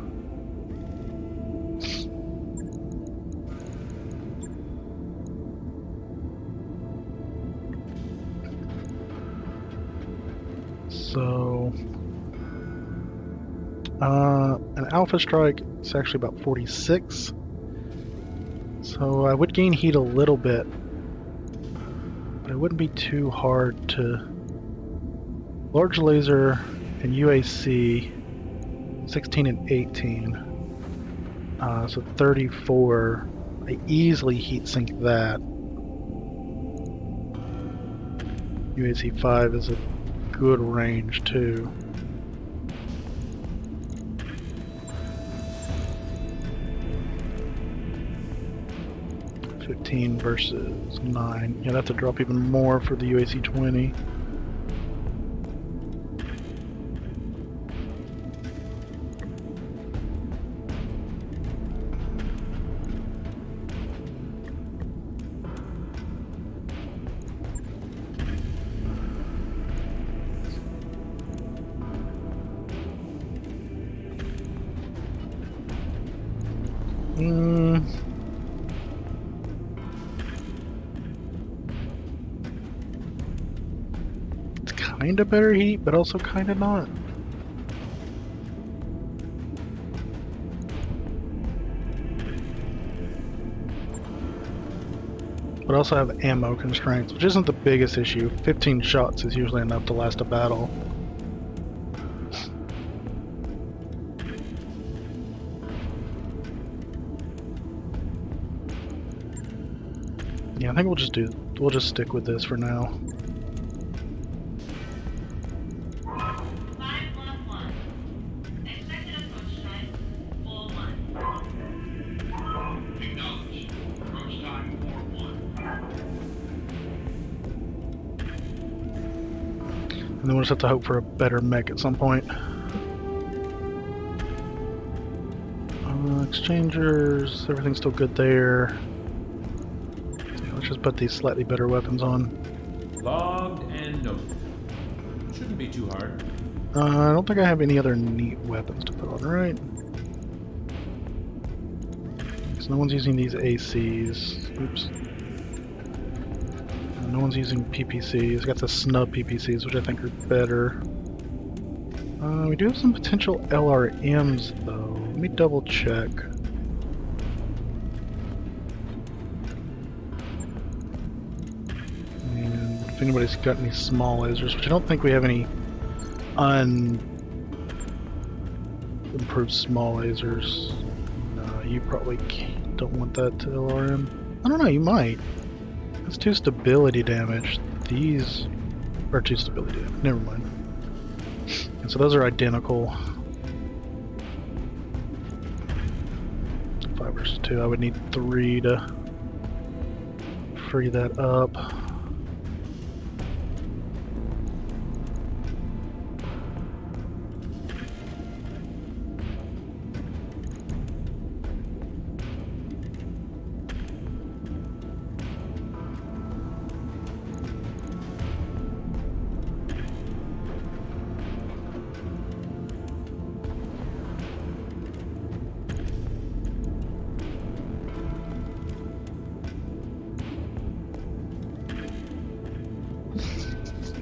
So, an Alpha Strike is actually about 46. So I would gain heat a little bit, but it wouldn't be too hard to... Large Laser and UAC, 16 and 18. So 34. I easily heat sink that. UAC 5 is a good range too. $15 versus 9. You'd have to drop even more for the UAC 20. It's kind of better heat, but also kind of not. But I also have ammo constraints, which isn't the biggest issue. 15 shots is usually enough to last a battle. Yeah, I think we'll just stick with this for now. And then we'll just have to hope for a better mech at some point. Exchangers, everything's still good there. Yeah, let's just put these slightly better weapons on. Logged and noted. Shouldn't be too hard. I don't think I have any other neat weapons to put on, right? So no one's using these ACs. Oops. No one's using PPCs. I got the snub PPCs, which I think are better. We do have some potential LRMs, though. Let me double check. And if anybody's got any small lasers, which I don't think we have any unimproved small lasers. No, you probably don't want that to LRM. I don't know, you might. That's 2 stability damage. These are 2 stability damage. Never mind. And so those are identical. 5 versus 2. I would need 3 to free that up.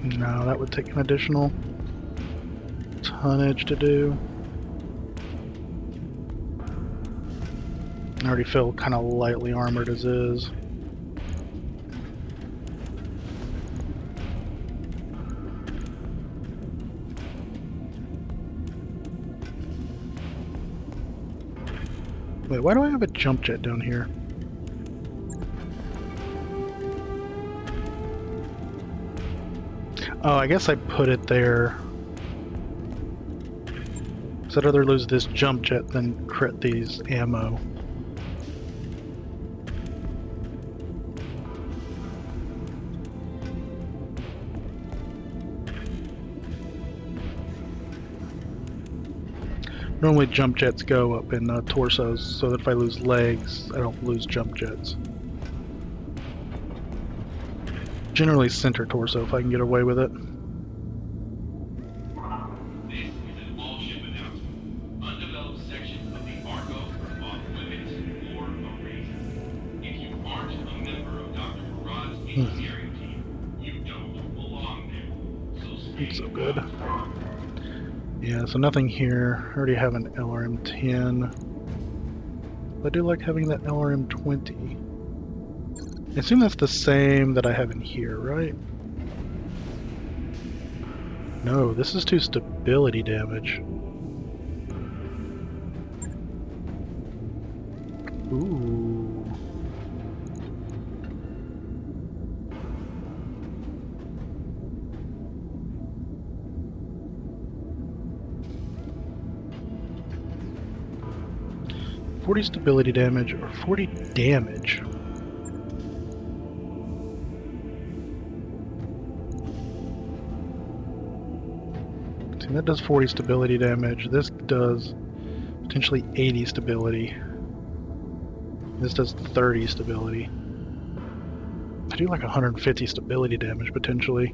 No, that would take an additional tonnage to do. I already feel kind of lightly armored as is. Wait, why do I have a jump jet down here? Oh, I guess I put it there. So I'd rather lose this jump jet than crit these ammo. Normally jump jets go up in torsos, so that if I lose legs, I don't lose jump jets. Generally center torso if I can get away with it. This is an all-ship announcement. Undeveloped sections of the Argo are off limits for a reason. If you aren't a member of Dr. Murad's engineering team, you don't belong there. So stay It's so good. Yeah, so nothing here. I already have an LRM-10. I do like having that LRM-20. I assume that's the same that I have in here, right? No, this is 2 stability damage. Ooh. $40 stability damage or 40 damage. See, that does 40 stability damage. This does potentially 80 stability. This does 30 stability. I do like 150 stability damage potentially.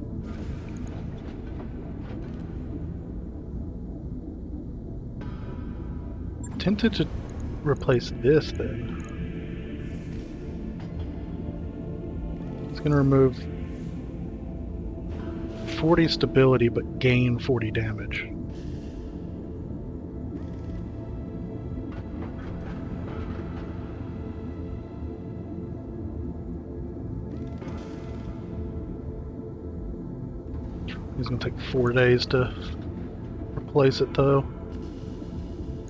Tempted to replace this then. It's going to remove 40 stability but gain 40 damage. It's going to take 4 days to replace it though.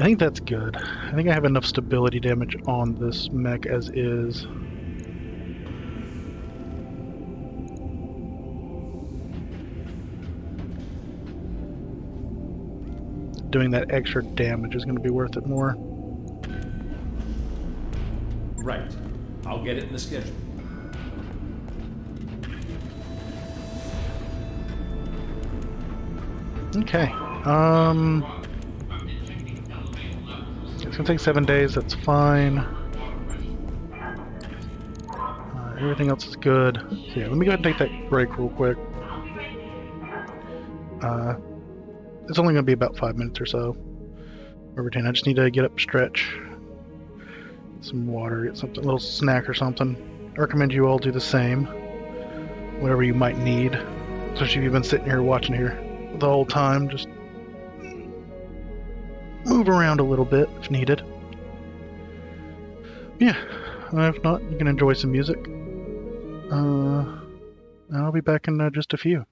I think that's good. I think I have enough stability damage on this mech as is. Doing that extra damage is going to be worth it more. Right. I'll get it in the schedule. Okay. It's gonna take 7 days, that's fine. Everything else is good. So yeah, let me go ahead and take that break real quick. It's only gonna be about 5 minutes or so. Over 10. I just need to get up, stretch, get some water, get something, a little snack or something. I recommend you all do the same. Whatever you might need. Especially if you've been sitting here watching here the whole time, just move around a little bit if needed. Yeah, if not, you can enjoy some music. I'll be back in just a few.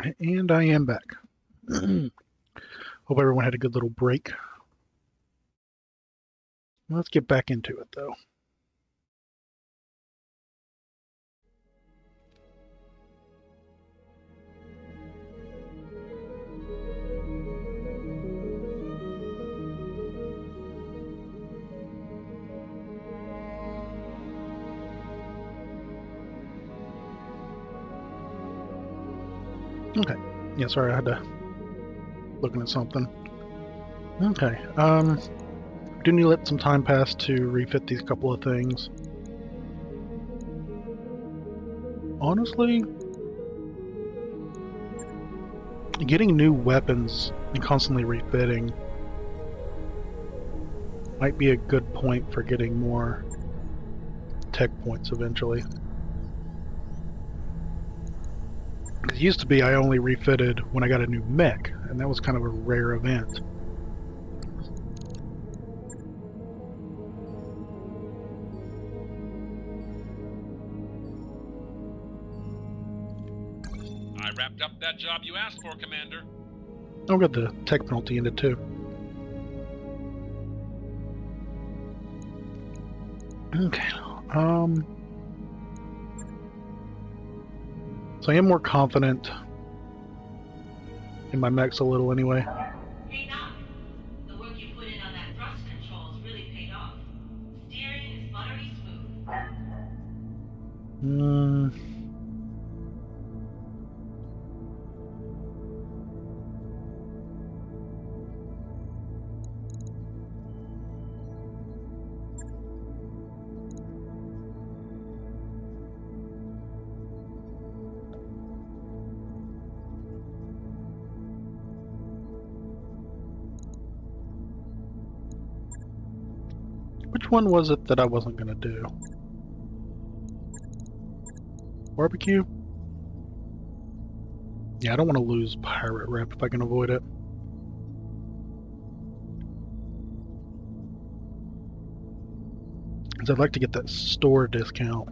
And I am back. Hope everyone had a good little break. Let's get back into it, though. Okay. Yeah, sorry, I had to looking at something. Okay. Do need to let some time pass to refit these couple of things. Honestly, getting new weapons and constantly refitting might be a good point for getting more tech points eventually. It used to be I only refitted when I got a new mech, and that was kind of a rare event. I wrapped up that job you asked for, Commander. I'll get the tech penalty in it too. Okay. So I am more confident in my mechs a little anyway. Hey, Doc. The work you put in on that thrust controls really paid off. Steering is buttery smooth. Which one was it that I wasn't going to do? Barbecue? Yeah, I don't want to lose pirate rep if I can avoid it. Because I'd like to get that store discount.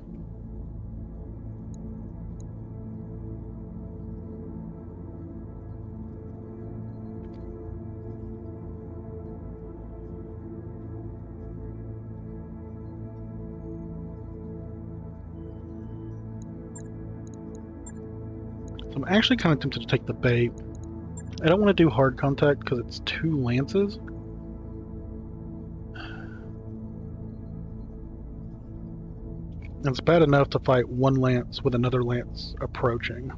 So I'm actually kind of tempted to take the bait. I don't want to do hard contact because it's 2 lances. And it's bad enough to fight 1 lance with another lance approaching.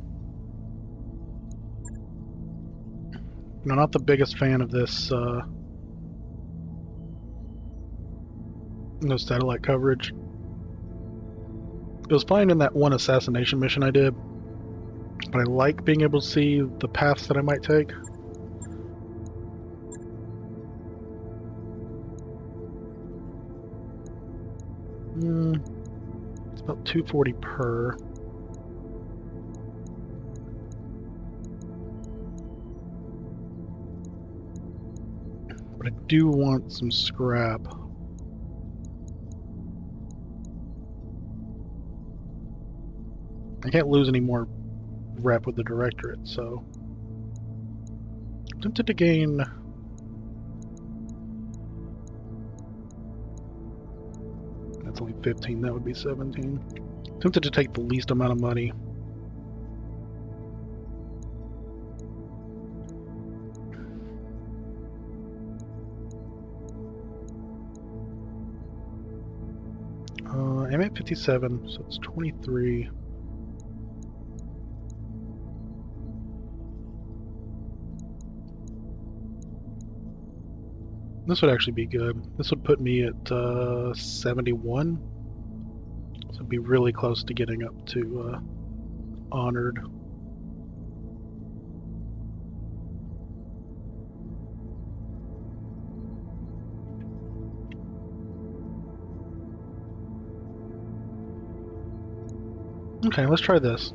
I'm not the biggest fan of this no satellite coverage. It was fine in that one assassination mission I did, but I like being able to see the paths that I might take. It's about 240 per. But I do want some scrap. I can't lose any more rep with the directorate, so I'm tempted to gain. That's only 15, that would be 17. Tempted to take the least amount of money. I'm at 57, so it's 23. This would actually be good. This would put me at 71. So it'd be really close to getting up to honored. Okay, let's try this.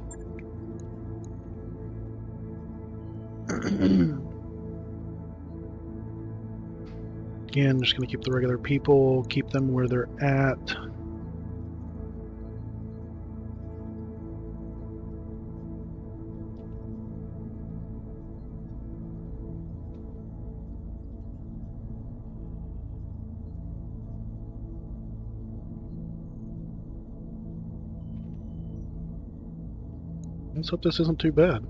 Again, just going to keep the regular people, keep them where they're at. Let's hope this isn't too bad.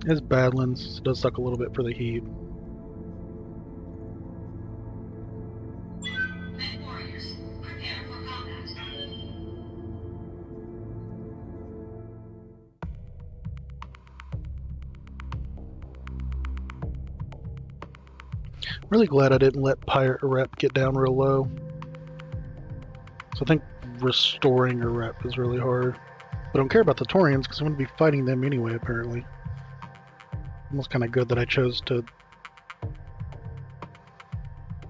It's Badlands. It does suck a little bit for the heat. Mech warriors, prepare for combat. Really glad I didn't let Pirate Rep get down real low. So I think restoring a rep is really hard. But I don't care about the Taurians because I'm going to be fighting them anyway, apparently. Almost kind of good that I chose to...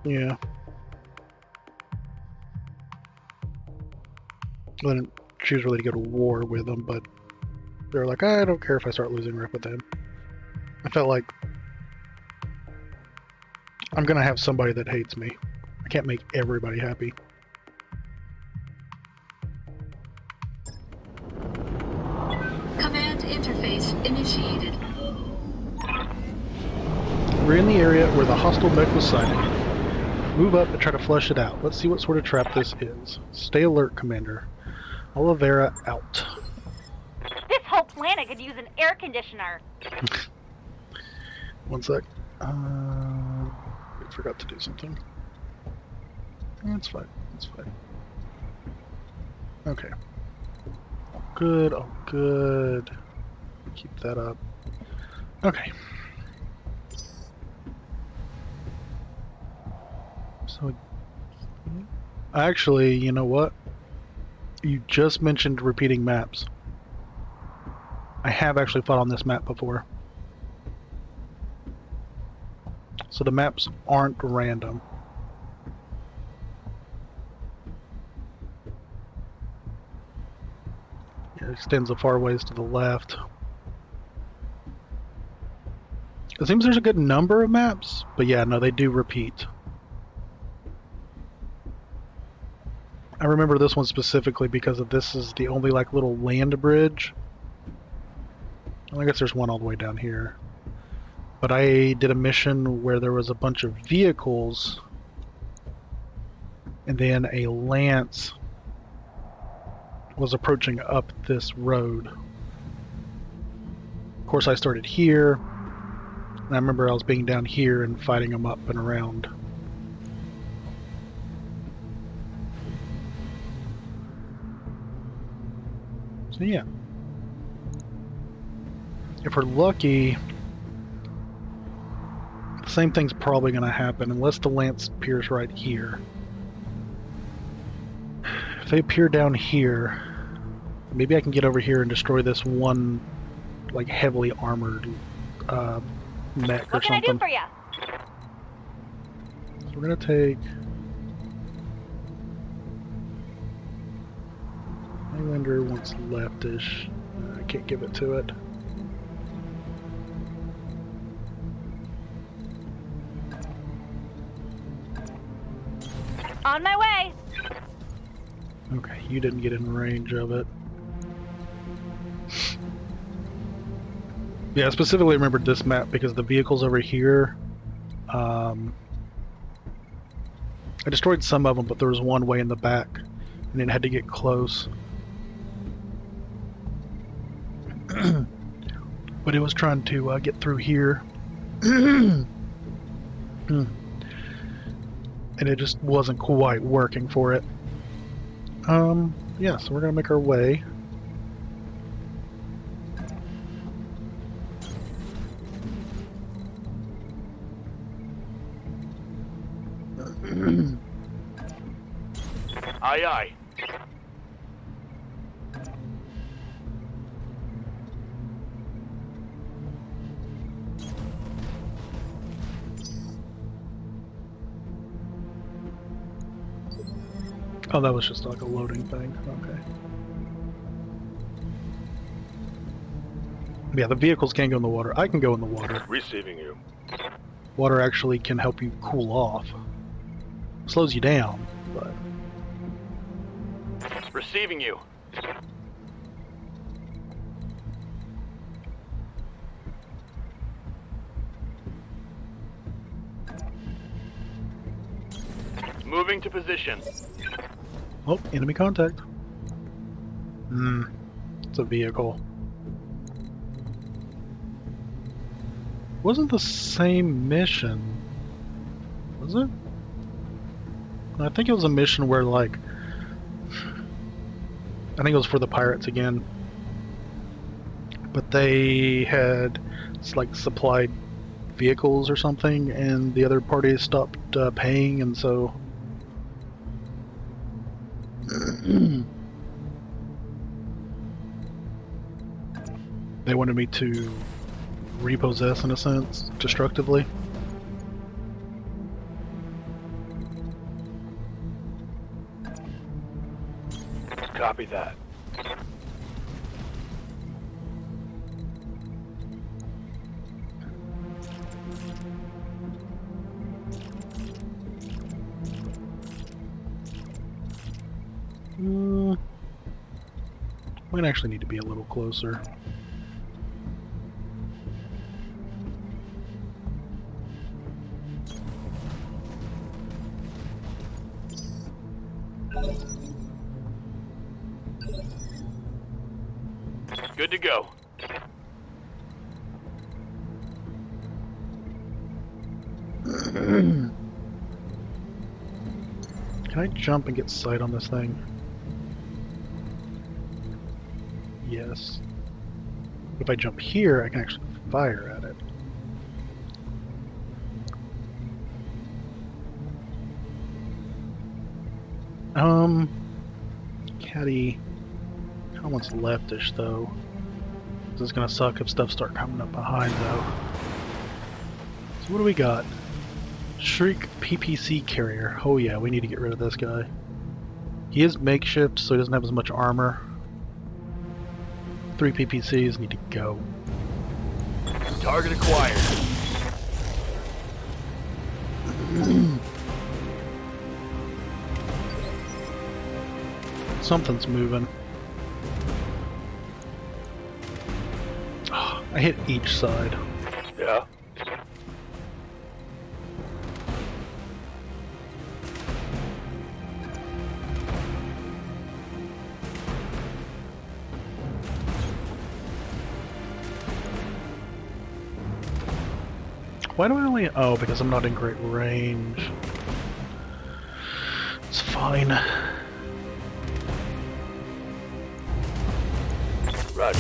Yeah. I didn't choose really to go to war with them, but they're like, I don't care if I start losing rep with them. I felt like I'm going to have somebody that hates me. I can't make everybody happy. Command interface initiated. We're in the area where the hostile mech was sighted. Move up and try to flush it out. Let's see what sort of trap this is. Stay alert, Commander. Oliveira out. This whole planet could use an air conditioner. One sec. I forgot to do something. That's fine. That's fine. Okay. All good. All good. Keep that up. Okay. So, actually, you know what? You just mentioned repeating maps. I have actually fought on this map before. So the maps aren't random. It extends a far ways to the left. It seems there's a good number of maps, but yeah, no, they do repeat. I remember this one specifically because of this is the only like little land bridge. Well, I guess there's one all the way down here. But I did a mission where there was a bunch of vehicles and then a lance was approaching up this road. Of course I started here, and I remember I was being down here and fighting them up and around. So yeah. If we're lucky, the same thing's probably going to happen unless the lance appears right here. If they appear down here, maybe I can get over here and destroy this one, like, heavily armored mech or something. What can I do for you? So we're going to take... Highlander wants leftish. I can't give it to it. On my way. Okay, you didn't get in range of it. Yeah, I specifically remembered this map because the vehicles over here, I destroyed some of them, but there was one way in the back, and it had to get close. But it was trying to get through here. And it just wasn't quite working for it. Yeah, so we're gonna make our way. Aye, aye. Oh, that was just like a loading thing. Okay. Yeah, the vehicles can't go in the water. I can go in the water. Receiving you. Water actually can help you cool off. Slows you down, but... Receiving you. Moving to position. Oh, enemy contact. It's a vehicle. Wasn't the same mission, was it? I think it was a mission where, like, I think it was for the pirates again, but they had like supplied vehicles or something, and the other party stopped paying, and so they wanted me to repossess, in a sense, destructively. Copy that. Might actually need to be a little closer. Good to go. Can I jump and get sight on this thing? Yes. If I jump here, I can actually fire at it. Caddy kind of wants leftish though. This is gonna suck if stuff start coming up behind though. So what do we got? Shriek PPC carrier. Oh yeah, we need to get rid of this guy. He is makeshift, so he doesn't have as much armor. 3 PPCs need to go. Target acquired. Something's moving. Oh, I hit each side. Yeah. Why do I only... Oh, because I'm not in great range. It's fine. Roger.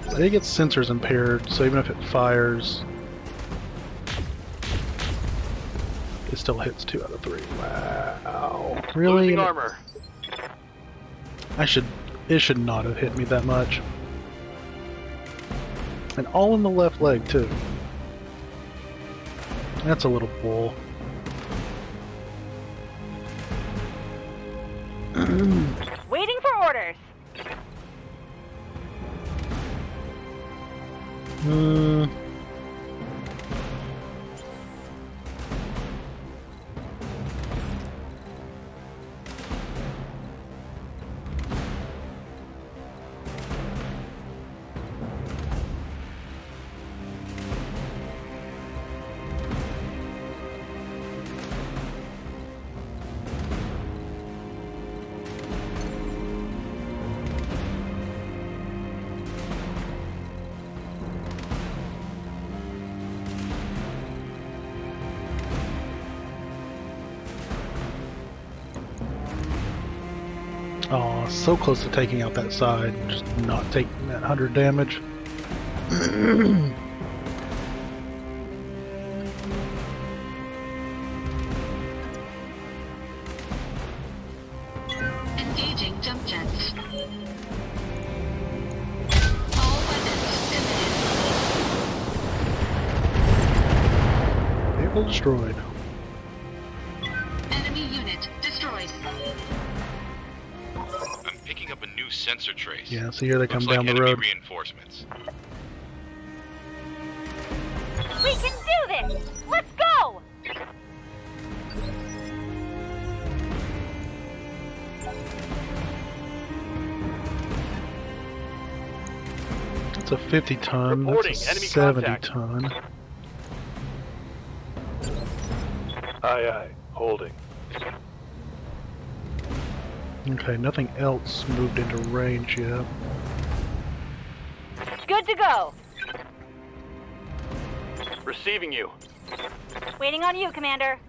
I think its sensor's impaired, so even if it fires, it still hits 2 out of 3. Wow. Really? Losing armor. It should not have hit me that much. And all in the left leg, too. That's a little bull. Waiting for orders. Oh, so close to taking out that side, just not taking that 100 damage. Engaging jump jets. All weapons eliminated. Vehicle destroyed. Enemy unit destroyed. I'm picking up a new sensor trace. Yeah, so here they come Looks down like the enemy road. reinforcements. We can do this! Let's go! It's a 50 ton, Reporting, that's a enemy 70 contact. ton. Aye, aye. Holding. Okay, nothing else moved into range yet. Good Good to go. Receiving you. Waiting on you, Commander.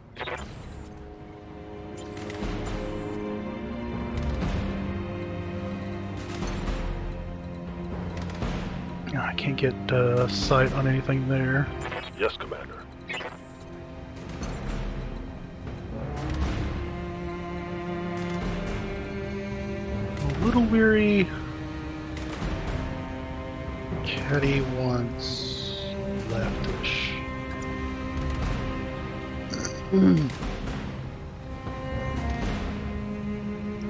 I can't get sight on anything there. Yes, Commander. A little weary. Caddy wants leftish.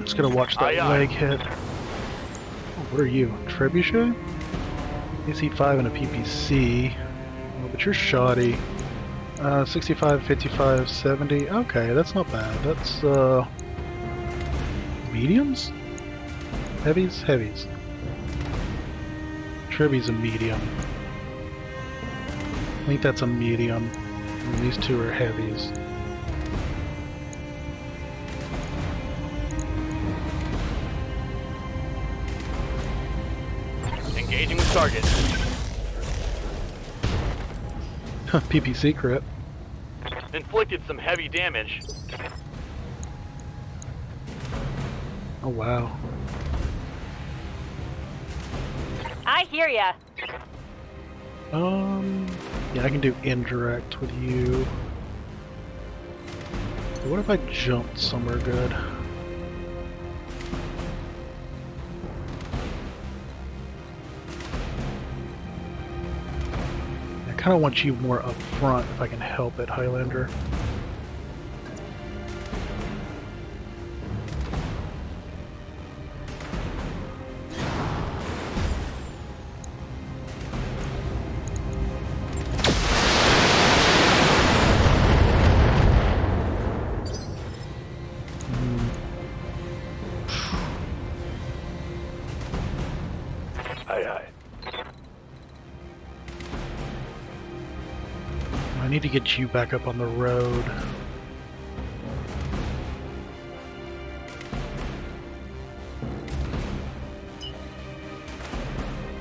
Just gonna watch that leg hit. Oh, what are you? Trebuchet? AC5 and a PPC. Oh, but you're shoddy. 65, 55, 70. Okay, that's not bad. That's mediums? Heavies? Heavies. Treby's a medium. I think that's a medium. And these two are heavies. Engaging the target. PPC crit. Inflicted some heavy damage. Oh wow. I hear ya. Yeah, I can do indirect with you. What if I jumped somewhere good? I kind of want you more up front if I can help it, Highlander. I need to get you back up on the road.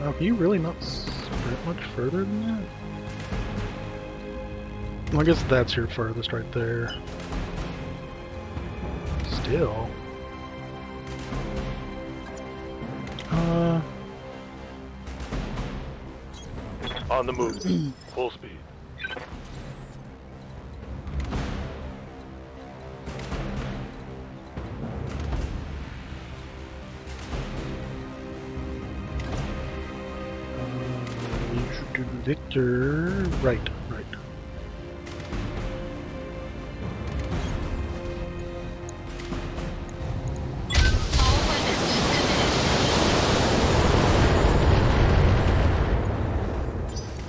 Oh, can you really not sprint much further than that? Well, I guess that's your furthest right there. Still. On the move. Full speed. Victor, right.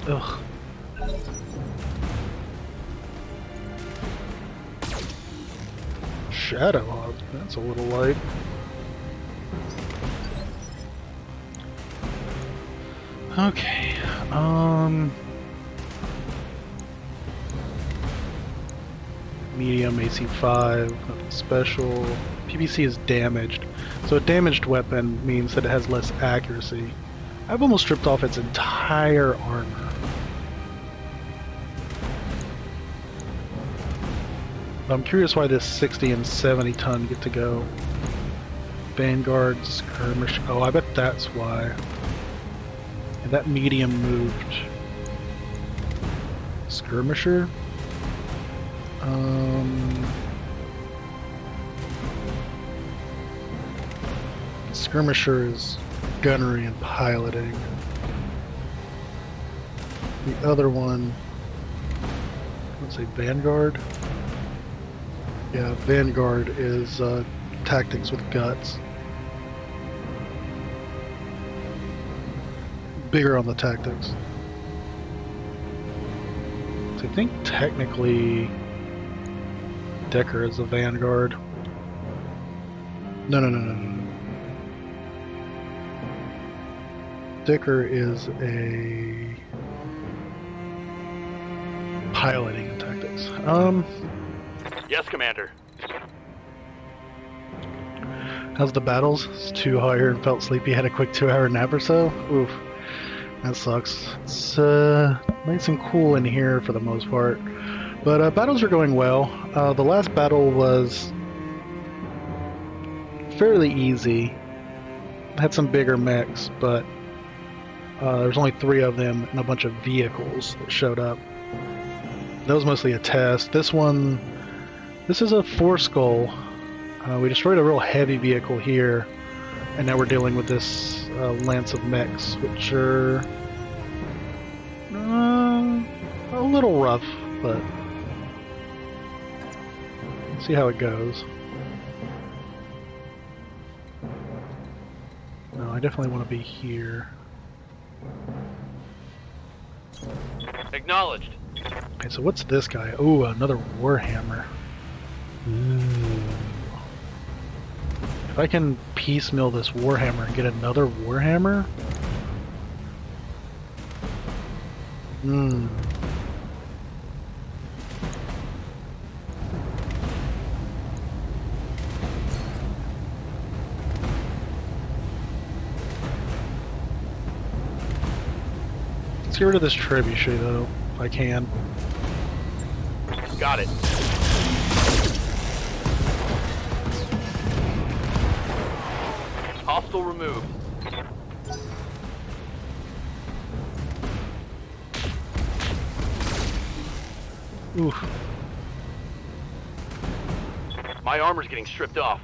Ugh. Shadow Hog, that's a little light. Okay, medium AC5, nothing special. PPC is damaged, so a damaged weapon means that it has less accuracy. I've almost stripped off its entire armor. I'm curious why this 60 and 70 ton get to go. Vanguard, skirmish. Oh, I bet that's why. And that medium moved. Skirmisher? Skirmisher is gunnery and piloting. The other one, let's say Vanguard. Yeah, Vanguard is tactics with guts. Bigger on the tactics. So I think technically Decker is a Vanguard. No. Decker is a piloting and tactics. Yes, Commander. How's the battles? It's too higher and felt sleepy. Had a quick 2-hour nap or so. Oof. That sucks. It's nice and cool in here for the most part. But battles are going well. The last battle was fairly easy. Had some bigger mechs, but there's only 3 of them and a bunch of vehicles that showed up. That was mostly a test. This is a 4-skull. We destroyed a real heavy vehicle here, and now we're dealing with this lance of mechs, which are a little rough, but see how it goes. No, I definitely want to be here. Acknowledged. Okay, so what's this guy? Oh, another Warhammer. Ooh. If I can piecemeal this Warhammer and get another Warhammer? Let's get rid of this trebuchet though, if I can. Got it. Hostile removed. Oof. My armor's getting stripped off.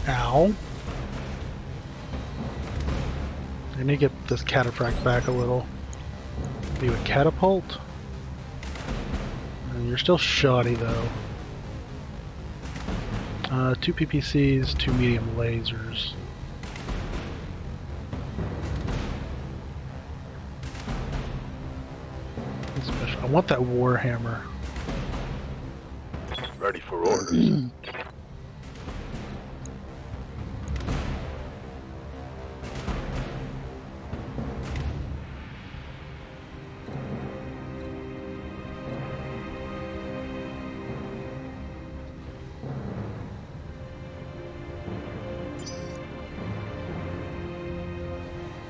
Ow. I need to get this cataphract back a little. Do a catapult? And you're still shoddy though. 2 PPCs, 2 medium lasers. Special. I want that Warhammer. Ready for orders.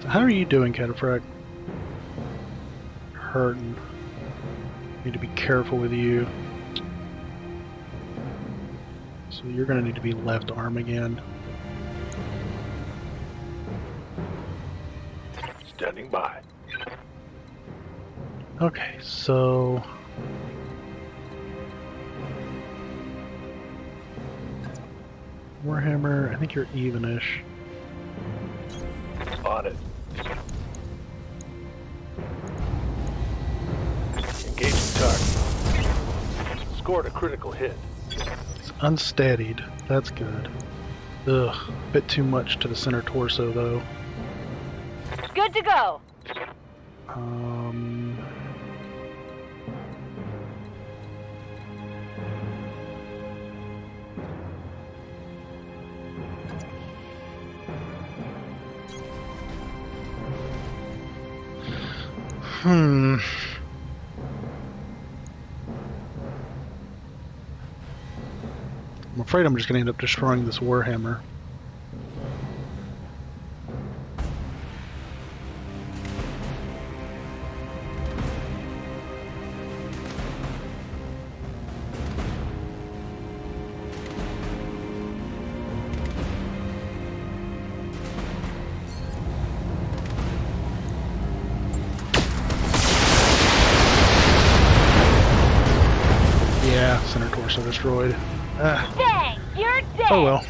How are you doing, Cataphract? Hurting. Need to be careful with you. So you're gonna need to be left arm again. Standing by. Okay, so Warhammer, I think you're evenish. On it. Engaging target. Scored a critical hit. It's unsteadied. That's good. Ugh, bit too much to the center torso though. Good to go. I'm afraid I'm just going to end up destroying this Warhammer. Yeah, center torso destroyed. Dang, you're dead. Oh well.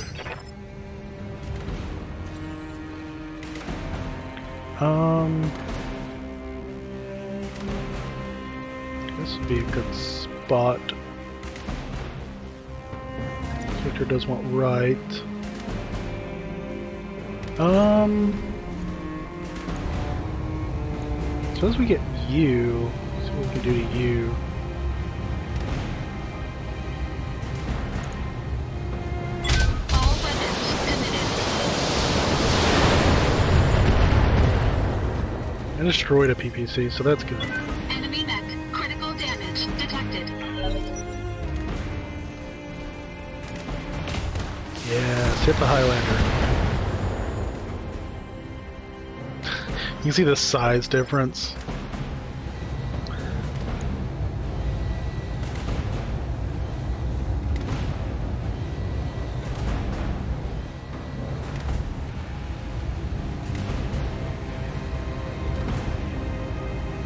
This would be a good spot. Victor does want right. Suppose we get you. See what we can do to you. I destroyed a PPC, so that's good. Enemy mech. Critical damage detected. Yes, hit the Highlander. You see the size difference?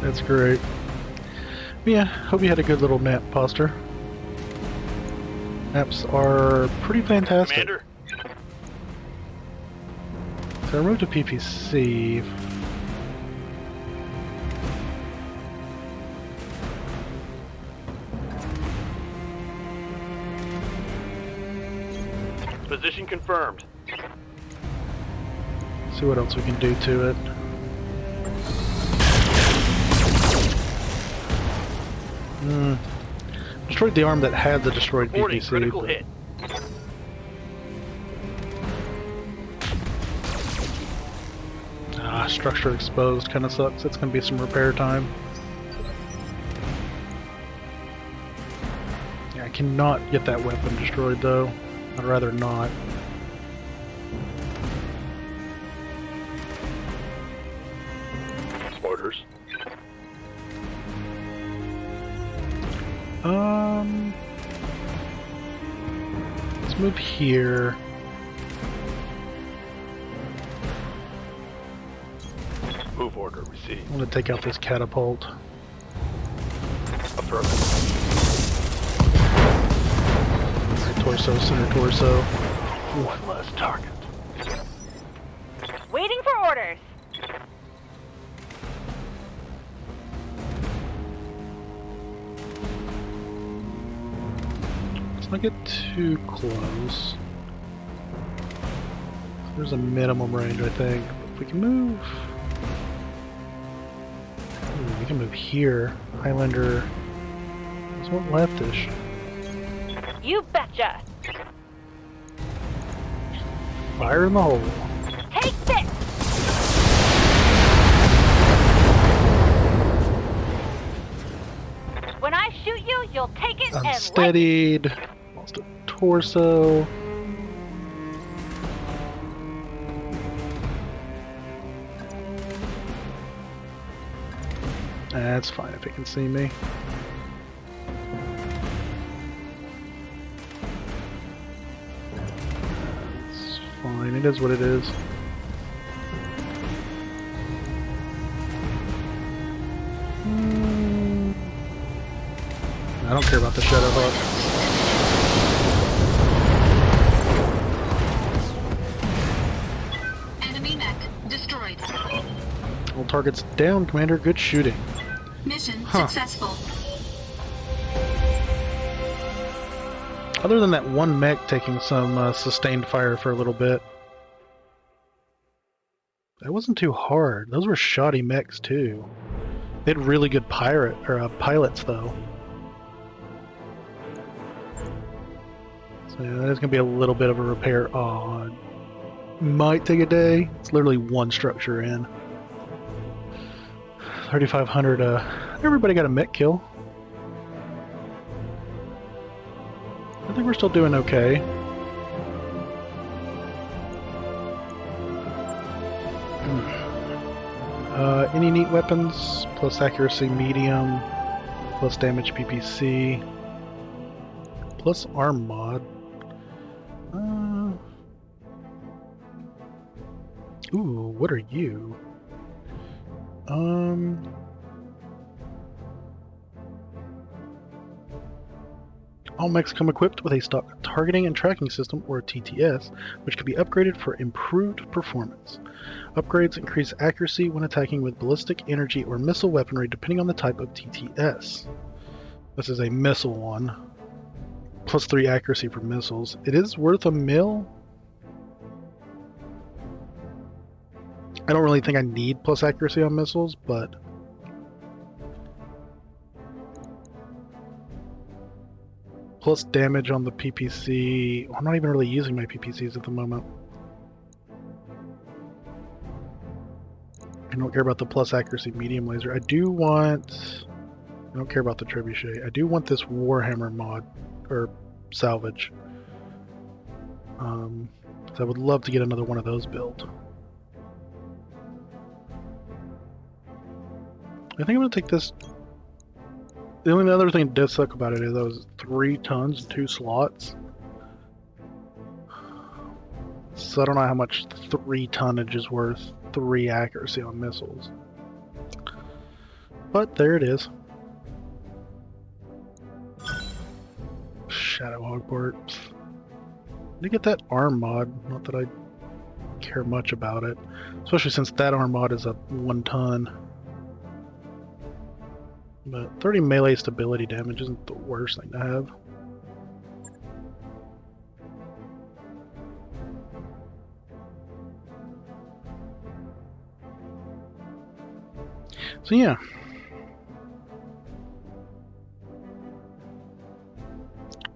That's great. Yeah, hope you had a good little nap, Poster. Naps are pretty fantastic. Commander? So I removed a PPC. Position confirmed. See what else we can do to it. Destroyed the arm that had the destroyed Reporting PPC. critical but... hit. Structure exposed kind of sucks. It's going to be some repair time. Yeah, I cannot get that weapon destroyed though. I'd rather not. Orders. Let's move here. Move order received. I'm going to take out this catapult. Affirmative. Right torso, center torso. One less target. Waiting for orders. Let's not get too close. There's a minimum range, I think. If we can move... we can move here. Highlander... There's one leftish. You betcha. Fire in the hole. Take this. When I shoot you, you'll take it and Unsteadied. Lost a torso. That's fine if it can see me. That's fine. It is what it is. I don't care about the Shadow Hawk. Enemy mech destroyed. All targets down, Commander. Good shooting. Mission successful. Other than that one mech taking some sustained fire for a little bit. That wasn't too hard. Those were shoddy mechs too. They had really good pilots though. So yeah, that is going to be a little bit of a repair. Oh, might take a day. It's literally one structure in. 3,500. Everybody got a mech kill. I think we're still doing okay. Any neat weapons? Plus accuracy medium. Plus damage PPC. Plus arm mod. Ooh, what are you? All mechs come equipped with a stock targeting and tracking system, or TTS, which can be upgraded for improved performance. Upgrades increase accuracy when attacking with ballistic, energy, or missile weaponry depending on the type of TTS. This is a missile one. Plus 3 accuracy for missiles. It is worth a mil. I don't really think I need plus accuracy on missiles, but... Plus damage on the PPC. I'm not even really using my PPCs at the moment. I don't care about the plus accuracy medium laser. I do want... I don't care about the trebuchet. I do want this Warhammer mod, or salvage. So I would love to get another one of those built. I think I'm gonna take this. The only other thing that does suck about it is those 3 tons and 2 slots. So I don't know how much 3 tonnage is worth 3 accuracy on missiles. But there it is. Shadow Hogport. To get that arm mod, not that I care much about it. Especially since that arm mod is a 1 ton. But 30 melee stability damage isn't the worst thing to have. So yeah.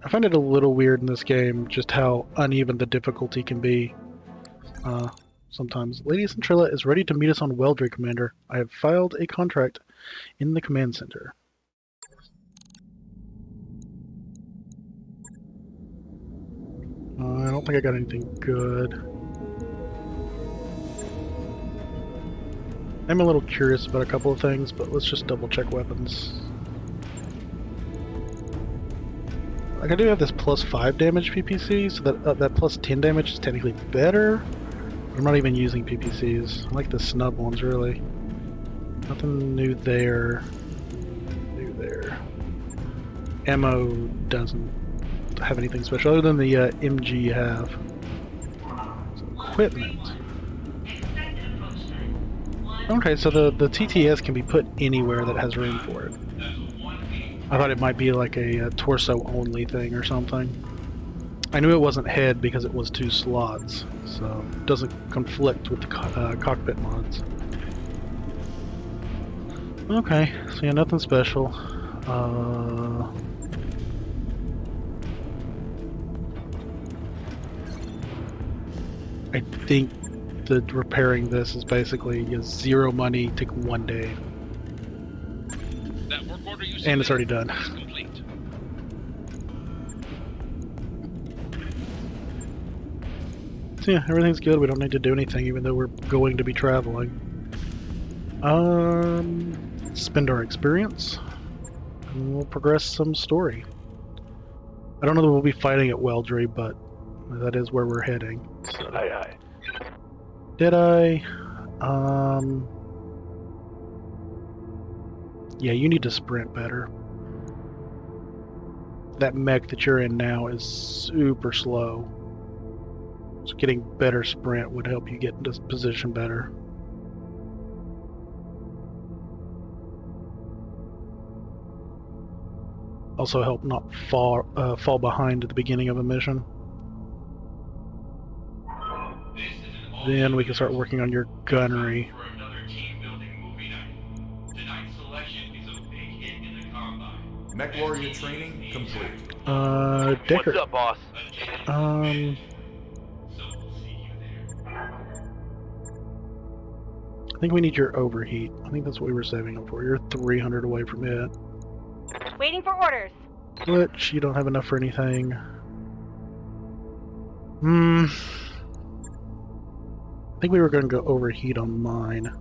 I find it a little weird in this game just how uneven the difficulty can be. Sometimes. Lady Centrilla is ready to meet us on Weldry, Commander. I have filed a contract in the command center. I don't think I got anything good. I'm a little curious about a couple of things, but let's just double check weapons. Like, I do have this +5 damage PPC, so that +10 damage is technically better. I'm not even using PPCs. I like the snub ones, really. Nothing new there. New there. Ammo doesn't have anything special other than the MG you have. So, equipment. Okay, so the TTS can be put anywhere that has room for it. I thought it might be like a torso-only thing or something. I knew it wasn't head because it was 2 slots, so it doesn't conflict with the cockpit mods. Okay, so yeah, nothing special. I think that repairing this is basically 0 money, take 1 day. That work order you And it's already done. is complete. So yeah, everything's good. We don't need to do anything, even though we're going to be traveling. Spend our experience, and we'll progress some story. I don't know that we'll be fighting at Weldry, but that is where we're heading. So. Aye, aye. Did I? Yeah, you need to sprint better. That mech that you're in now is super slow. So getting better sprint would help you get into position better. Also help not fall behind at the beginning of a mission. Then we can start working on your gunnery. Mech warrior training complete. Decker. What's up, boss? I think we need your overheat. I think that's what we were saving up for. You're 300 away from it. Waiting for orders. Which you don't have enough for anything. I think we were going to go overheat on mine.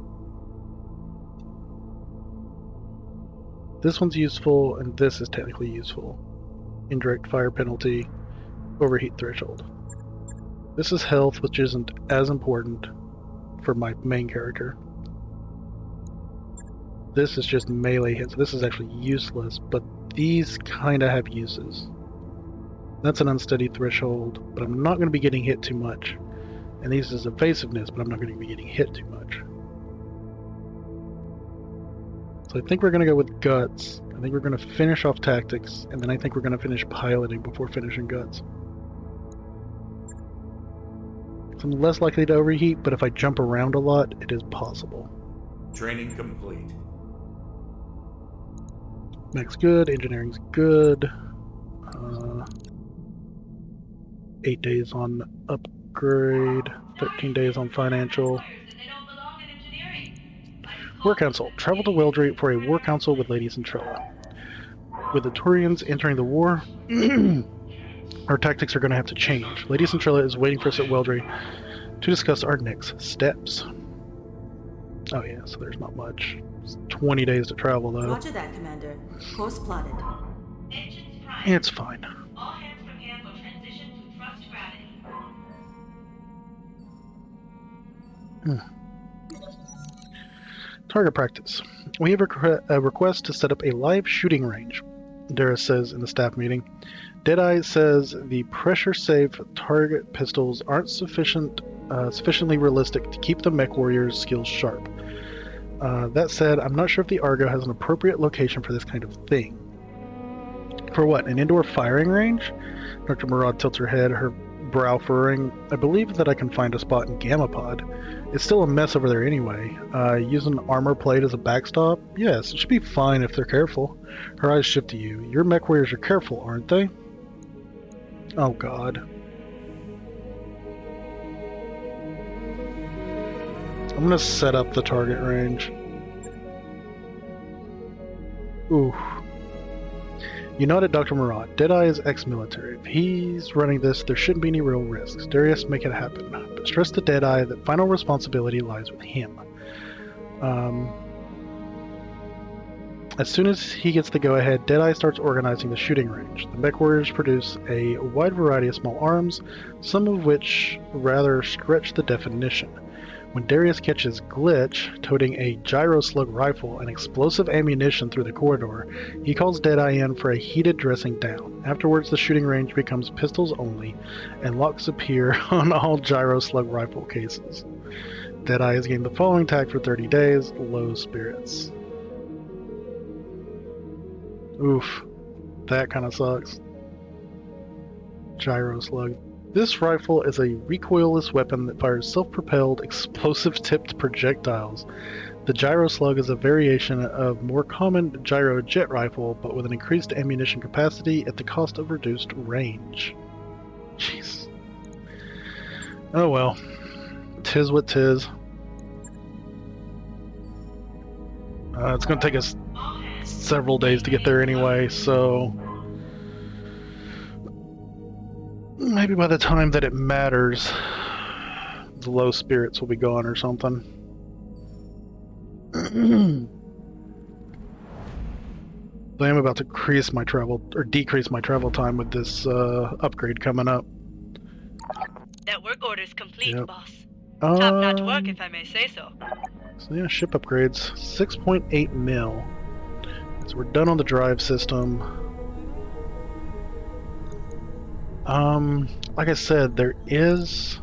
This one's useful, and this is technically useful. Indirect fire penalty, overheat threshold. This is health, which isn't as important for my main character. This is just melee hits. This is actually useless, but these kind of have uses. That's an unsteady threshold, but I'm not going to be getting hit too much. And these is evasiveness, but I'm not going to be getting hit too much. So I think we're going to go with guts. I think we're going to finish off tactics, and then I think we're going to finish piloting before finishing guts. So I'm less likely to overheat, but if I jump around a lot, it is possible. Training complete. Mech's good, engineering's good. 8 days on upgrade, 13 days on financial. War Council. Travel to Weldry for a war council with Lady Centrilla. With the Turians entering the war, our tactics are going to have to change. Lady Centrilla is waiting for us at Weldry to discuss our next steps. Oh yeah, so there's not much. It's 20 days to travel, though. Roger that, Commander. Course plotted. Engines prime. It's fine. All hands prepare for transition to thrust gravity. Target practice. We have a request to set up a live shooting range, Darius says in the staff meeting. Deadeye says the pressure-safe target pistols aren't sufficiently realistic to keep the mech warriors' skills sharp. That said, I'm not sure if the Argo has an appropriate location for this kind of thing. For what, an indoor firing range? Dr. Murad tilts her head, her brow furrowing. I believe that I can find a spot in Gamma Pod. It's still a mess over there anyway. Use an armor plate as a backstop? Yes, it should be fine if they're careful. Her eyes shift to you. Your mech warriors are careful, aren't they? Oh god. I'm gonna set up the target range. Ooh. You nod at Dr. Murad. Deadeye is ex-military. If he's running this, there shouldn't be any real risks. Darius, make it happen. But stress to Deadeye that final responsibility lies with him. As soon as he gets the go-ahead, Deadeye starts organizing the shooting range. The mech warriors produce a wide variety of small arms, some of which rather stretch the definition. When Darius catches Glitch toting a gyro-slug rifle and explosive ammunition through the corridor, he calls Deadeye in for a heated dressing down. Afterwards, the shooting range becomes pistols only, and locks appear on all gyro-slug rifle cases. Deadeye has gained the following tag for 30 days, low spirits. Oof. That kind of sucks. Gyro-slug. This rifle is a recoilless weapon that fires self-propelled, explosive-tipped projectiles. The gyro slug is a variation of more common gyro jet rifle, but with an increased ammunition capacity at the cost of reduced range. Jeez. Oh well. Tis what tis. It's going to take us several days to get there anyway, so maybe by the time that it matters, the low spirits will be gone or something. I am about to decrease my travel time with this upgrade coming up. That work order's complete, Yep. boss. Top-notch work, if I may say so. So yeah, ship upgrades. 6.8 mil. So we're done on the drive system. Like I said, there is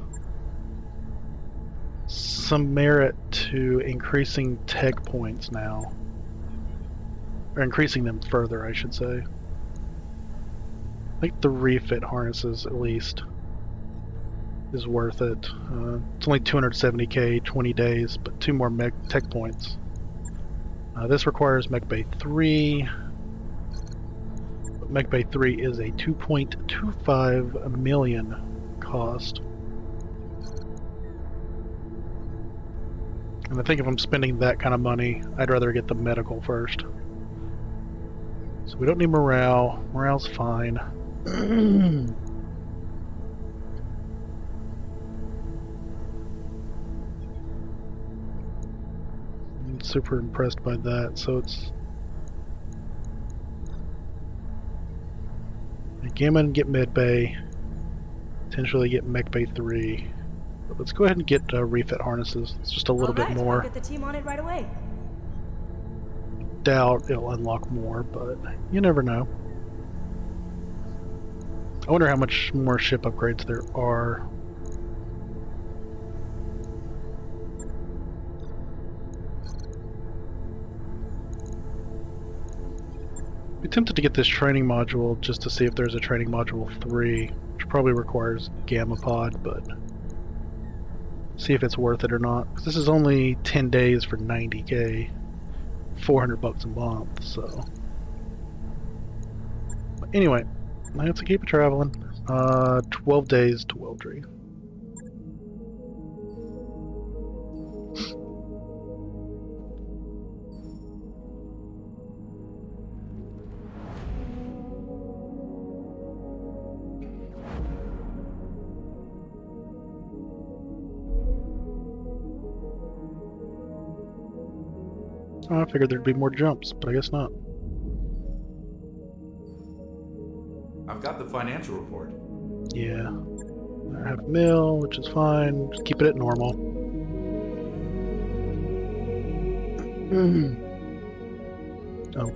some merit to increasing tech points now. Or increasing them further, I should say. I think the refit harnesses, at least, is worth it. It's only 270k, 20 days, but 2 more mech tech points. This requires Mech Bay 3. But Mech Bay 3 is a 2.25 million cost. And I think if I'm spending that kind of money, I'd rather get the medical first. So we don't need morale. Morale's fine. I'm super impressed by that. So it's Gamma and get Med Bay. Potentially get Mech Bay 3. But let's go ahead and get refit harnesses. It's just a little bit more. I'll get the team on it right away. Doubt it'll unlock more, but you never know. I wonder how much more ship upgrades there are. I'd be tempted to get this training module just to see if there's a training module 3, which probably requires Gamma Pod, but see if it's worth it or not. 'Cause this is only 10 days for 90k. $400 a month, so. But anyway, I have to keep it traveling. 12 days to Wildry. Oh, I figured there'd be more jumps, but I guess not. I've got the financial report. Yeah. I have mil, which is fine. Just keep it at normal. Oh.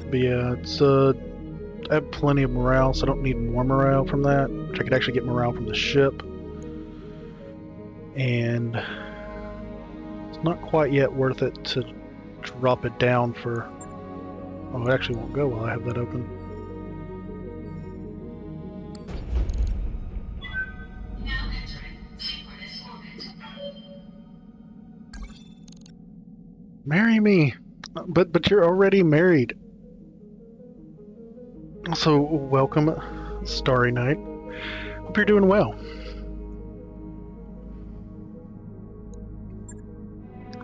But yeah, it's I have plenty of morale, so I don't need more morale from that, which I could actually get morale from the ship. And it's not quite yet worth it to drop it down for... Oh, it actually won't go while I have that open. Now entering synchronous orbit. Marry me! But you're already married. So, welcome, Starry Night. Hope you're doing well.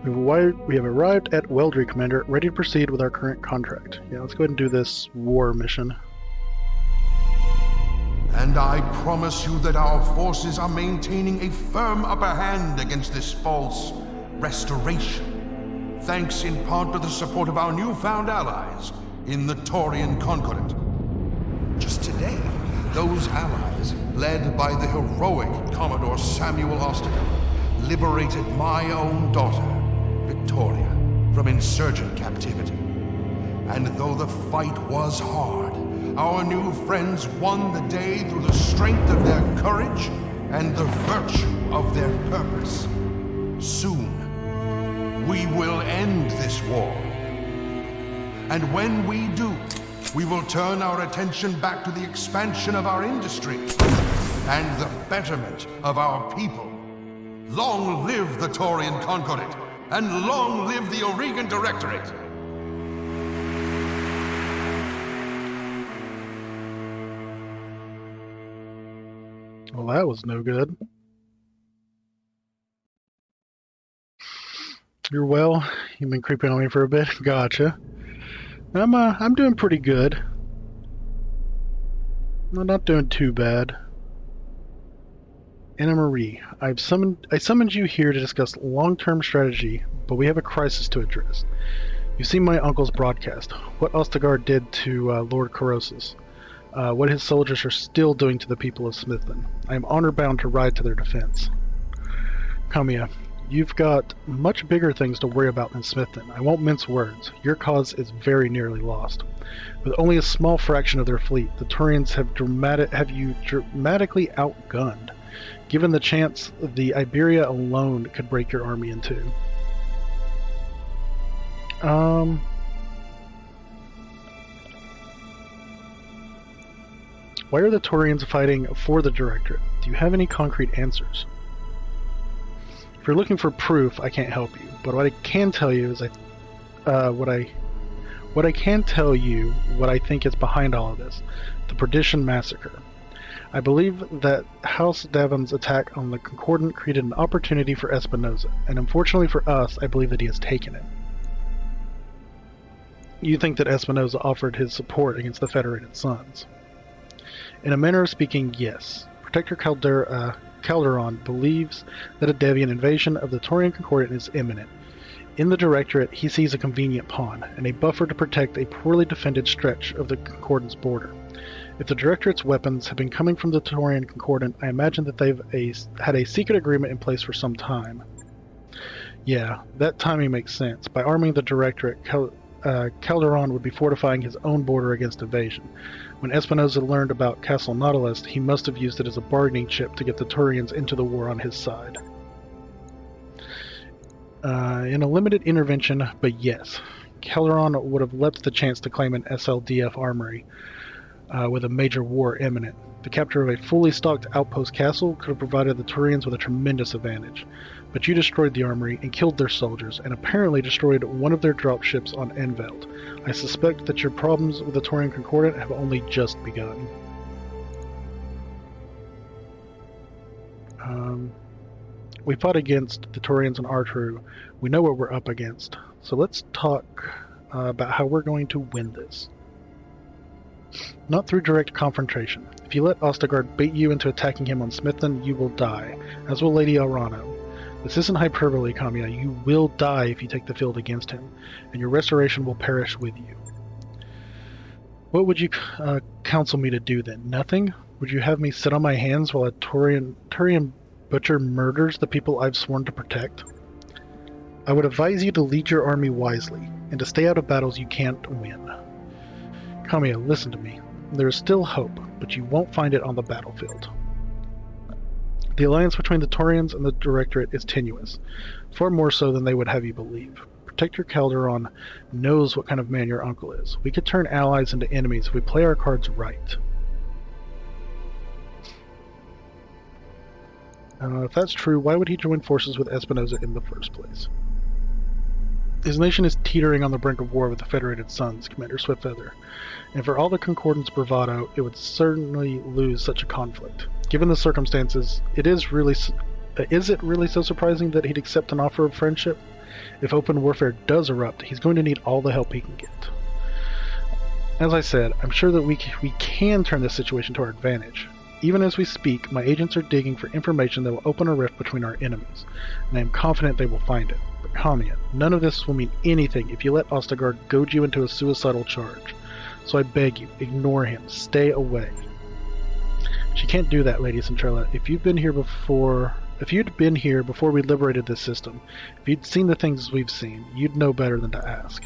We have arrived at Weldry, Commander, ready to proceed with our current contract. Yeah, let's go ahead and do this war mission. And I promise you that our forces are maintaining a firm upper hand against this false restoration, thanks in part to the support of our newfound allies in the Taurian Concordate. Just today, those allies, led by the heroic Commodore Samuel Osterman, liberated my own daughter, Victoria, from insurgent captivity. And though the fight was hard, our new friends won the day through the strength of their courage and the virtue of their purpose. Soon, we will end this war. And when we do, we will turn our attention back to the expansion of our industry and the betterment of our people. Long live the Taurian Concordate, and long live the Oregon Directorate! Well, that was no good. You're well? You've been creeping on me for a bit? Gotcha. I'm doing pretty good. I'm not doing too bad. Anna Marie, I summoned you here to discuss long-term strategy, but we have a crisis to address. You've seen my uncle's broadcast, what Ostergaard did to Lord Corrosus, what his soldiers are still doing to the people of Smithton. I am honor-bound to ride to their defense. Kamiya, you've got much bigger things to worry about than Smithton. I won't mince words. Your cause is very nearly lost. With only a small fraction of their fleet, the Turians have you dramatically outgunned. Given the chance, the Iberia alone could break your army in two. Why are the Taurians fighting for the Directorate? Do you have any concrete answers? If you're looking for proof, I can't help you. But what I can tell you is what I can tell you what I think is behind all of this: the Perdition Massacre. I believe that House Davon's attack on the Concordant created an opportunity for Espinosa, and unfortunately for us, I believe that he has taken it. You think that Espinosa offered his support against the Federated Sons. In a manner of speaking, yes. Protector Calderon believes that a Deviant invasion of the Taurian Concordant is imminent. In the Directorate, he sees a convenient pawn, and a buffer to protect a poorly defended stretch of the Concordant's border. If the Directorate's weapons have been coming from the Taurian Concordant, I imagine that they've had a secret agreement in place for some time. Yeah, that timing makes sense. By arming the Directorate, Calderon would be fortifying his own border against invasion. When Espinosa learned about Castle Nautilus, he must have used it as a bargaining chip to get the Turians into the war on his side. In a limited intervention, but yes, Calderon would have leapt the chance to claim an SLDF armory. With a major war imminent. The capture of a fully stocked outpost castle could have provided the Turians with a tremendous advantage, but you destroyed the armory and killed their soldiers, and apparently destroyed one of their dropships on Enveld. I suspect that your problems with the Taurian Concordant have only just begun. We fought against the Taurians on Arturu. We know what we're up against, so let's talk about how we're going to win this. Not through direct confrontation. If you let Ostergaard bait you into attacking him on Smithton, you will die, as will Lady Alrano. This isn't hyperbole, Kamiya. You will die if you take the field against him, and your restoration will perish with you. What would you counsel me to do then? Nothing? Would you have me sit on my hands while a Turian butcher murders the people I've sworn to protect? I would advise you to lead your army wisely, and to stay out of battles you can't win. Kamiya, listen to me. There is still hope, but you won't find it on the battlefield. The alliance between the Taurians and the Directorate is tenuous, far more so than they would have you believe. Protector Calderon knows what kind of man your uncle is. We could turn allies into enemies if we play our cards right. If that's true, why would he join forces with Espinosa in the first place? His nation is teetering on the brink of war with the Federated Suns, Commander Swiftfeather, and for all the Concordance bravado, it would certainly lose such a conflict. Given the circumstances, is it really so surprising that he'd accept an offer of friendship? If open warfare does erupt, he's going to need all the help he can get. As I said, I'm sure that we can turn this situation to our advantage. Even as we speak, my agents are digging for information that will open a rift between our enemies, and I am confident they will find it. But Kamiya, none of this will mean anything if you let Ostergaard goad you into a suicidal charge. So I beg you, ignore him. Stay away. She can't do that, Lady Centrella. If you'd been here before we liberated this system, if you'd seen the things we've seen, you'd know better than to ask.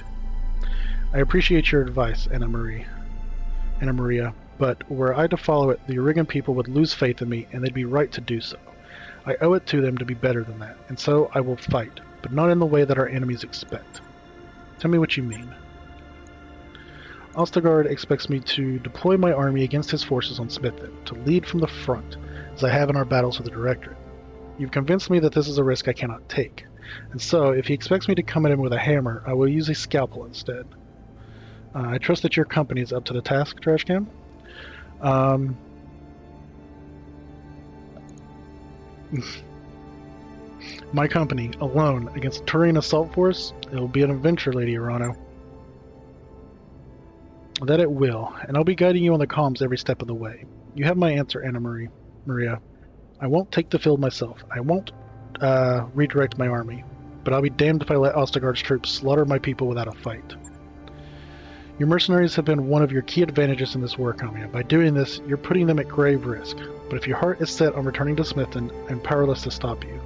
I appreciate your advice, Anna Maria, but were I to follow it, the Urigan people would lose faith in me, and they'd be right to do so. I owe it to them to be better than that, and so I will fight, but not in the way that our enemies expect. Tell me what you mean. Ostergaard expects me to deploy my army against his forces on Smithton, to lead from the front, as I have in our battles with the Directorate. You've convinced me that this is a risk I cannot take, and so, if he expects me to come at him with a hammer, I will use a scalpel instead. I trust that your company is up to the task, Trashcam. My company, alone, against a Turian assault force, it will be an adventure, Lady Urano. That it will, and I'll be guiding you on the comms every step of the way. You have my answer, Anna Maria. I won't take the field myself. I won't redirect my army, but I'll be damned if I let Ostergaard's troops slaughter my people without a fight. Your mercenaries have been one of your key advantages in this war, Kamiya. By doing this, you're putting them at grave risk. But if your heart is set on returning to Smithton, I'm powerless to stop you.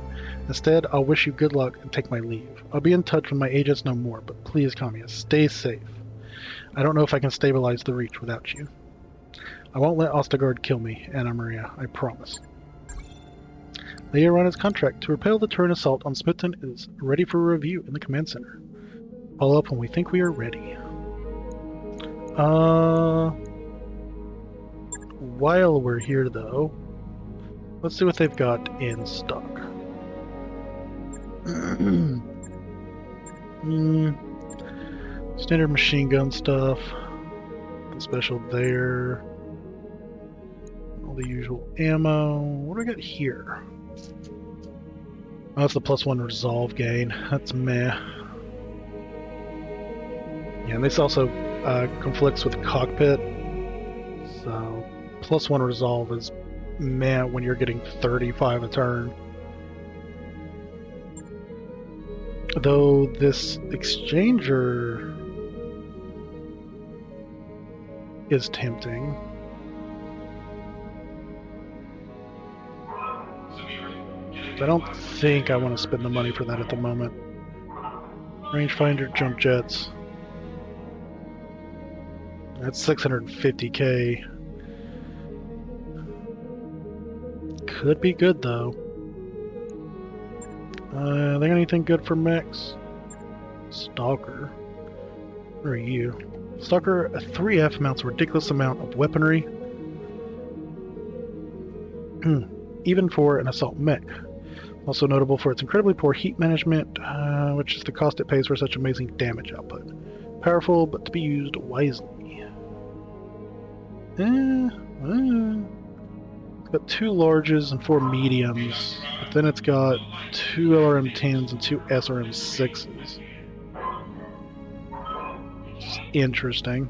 Instead, I'll wish you good luck and take my leave. I'll be in touch when my agents know more, but please, Kamiya, stay safe. I don't know if I can stabilize the Reach without you. I won't let Ostergaard kill me, Anna Maria, I promise. Lady Urano's contract to repel the Turian assault on Smithton is ready for review in the command center. Follow up when we think we are ready. While we're here, though, let's see what they've got in stock. Standard machine gun stuff. The special there. All the usual ammo. What do I got here? Oh, that's the +1 resolve gain. That's meh. Yeah, and this also conflicts with cockpit. So, +1 resolve is meh when you're getting 35 a turn. Though this exchanger is tempting. I don't think I want to spend the money for that at the moment. Rangefinder, jump jets. That's 650k. Could be good though. They got anything good for mechs? Stalker. Where are you? Stalker 3F mounts a ridiculous amount of weaponry. Even for an assault mech. Also notable for its incredibly poor heat management, which is the cost it pays for such amazing damage output. Powerful, but to be used wisely. It's got 2 larges and 4 mediums, but then it's got 2 LRM-10s and 2 SRM-6s. It's interesting.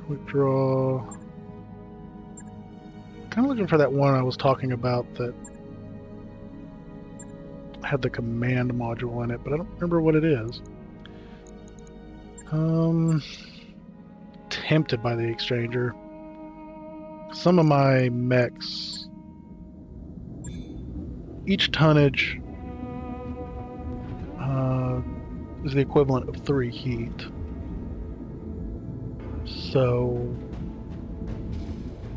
Quick draw. kind of looking for that one I was talking about that had the command module in it, but I don't remember what it is. Tempted by the exchanger. Some of my mechs, each tonnage is the equivalent of 3 heat. So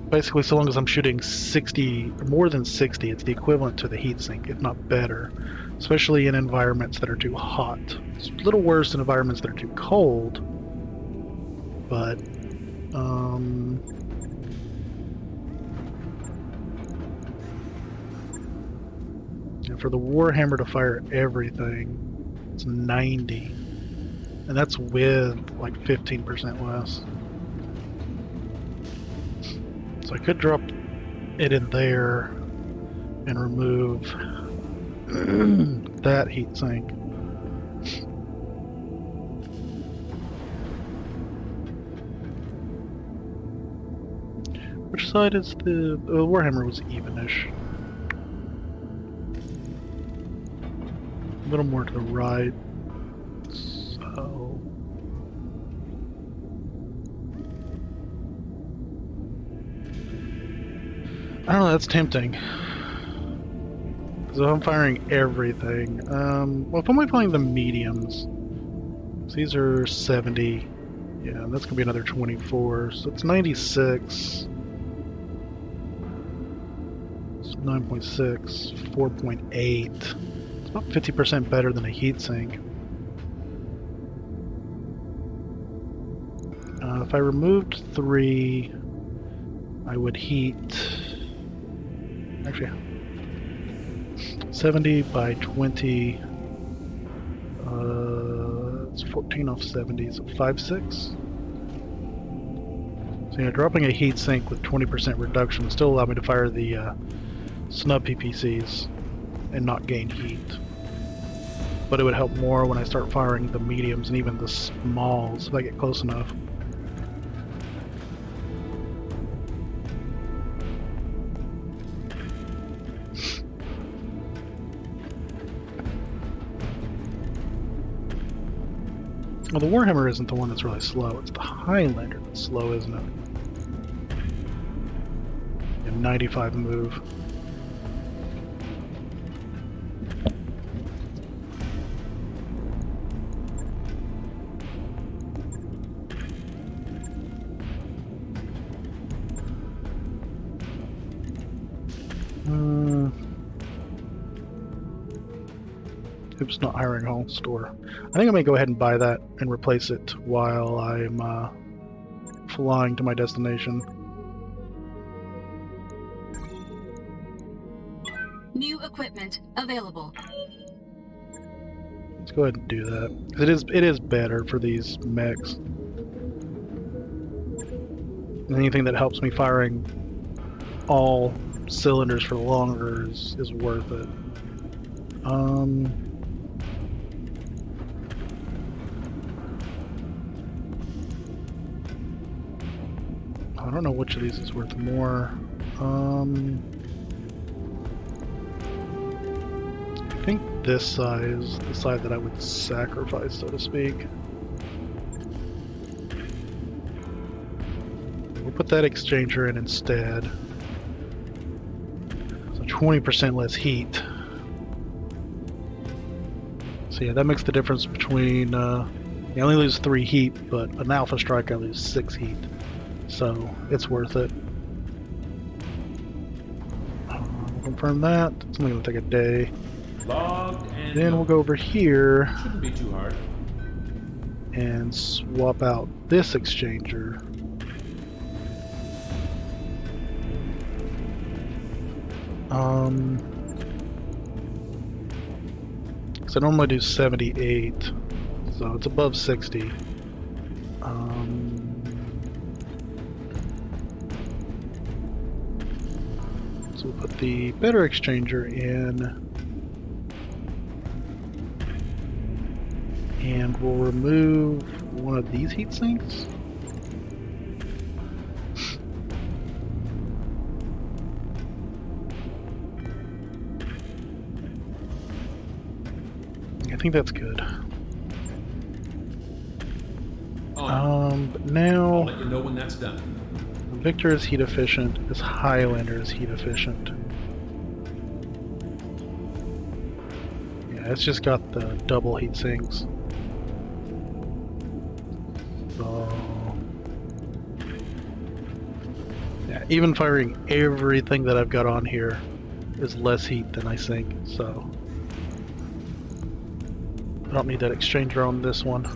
basically, so long as I'm shooting 60 or more than 60, it's the equivalent to the heatsink, if not better, especially in environments that are too hot. It's a little worse in environments that are too cold, but and for the Warhammer to fire everything, it's 90, and that's with like 15% less. So I could drop it in there and remove that heatsink. Which side is the Warhammer was evenish. A little more to the right. So I don't know, that's tempting. Because if I'm firing everything, well, if I'm only playing the mediums, so these are 70, yeah, and that's gonna be another 24, so it's 96. It's 9.6, 4.8. It's about 50% better than a heatsink. If I removed 3, I would heat. Actually, 70 by 20. It's 14 off 70, so 5.6. So yeah, dropping a heatsink with 20% reduction would still allow me to fire the snub PPCs and not gain heat. But it would help more when I start firing the mediums and even the smalls if I get close enough. Well, the Warhammer isn't the one that's really slow. It's the Highlander that's slow, isn't it? And 95 move. Oops, not hiring a whole store. I think I may go ahead and buy that and replace it while I'm flying to my destination. New equipment available. Let's go ahead and do that. It is better for these mechs. Anything that helps me firing all cylinders for longer is worth it. I don't know which of these is worth more. I think this side is the side that I would sacrifice, so to speak. We'll put that exchanger in instead. So 20% less heat. So yeah, that makes the difference between, you only lose 3 heat, but an Alpha Strike I lose 6 heat. So it's worth it. Confirm that. It's only gonna take a day. Logged and Then we'll go over here. Shouldn't be too hard. And swap out this exchanger. So I normally do 78, so it's above 60. So we'll put the better exchanger in, and we'll remove one of these heat sinks. think that's good. But now I'll let you know when that's done. Victor is heat efficient. This Highlander is heat efficient. Yeah, it's just got the double heat sinks. So yeah, even firing everything that I've got on here is less heat than I sink, so I don't need that exchanger on this one.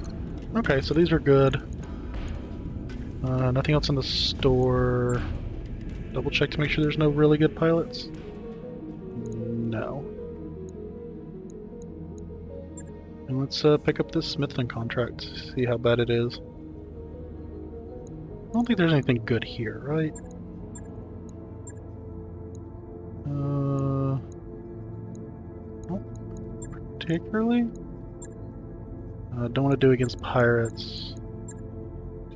Okay, so these are good. Nothing else in the store. Double check to make sure there's no really good pilots. No. And let's pick up this Smithson contract, see how bad it is. I don't think there's anything good here, right? Not particularly. Don't want to do against pirates.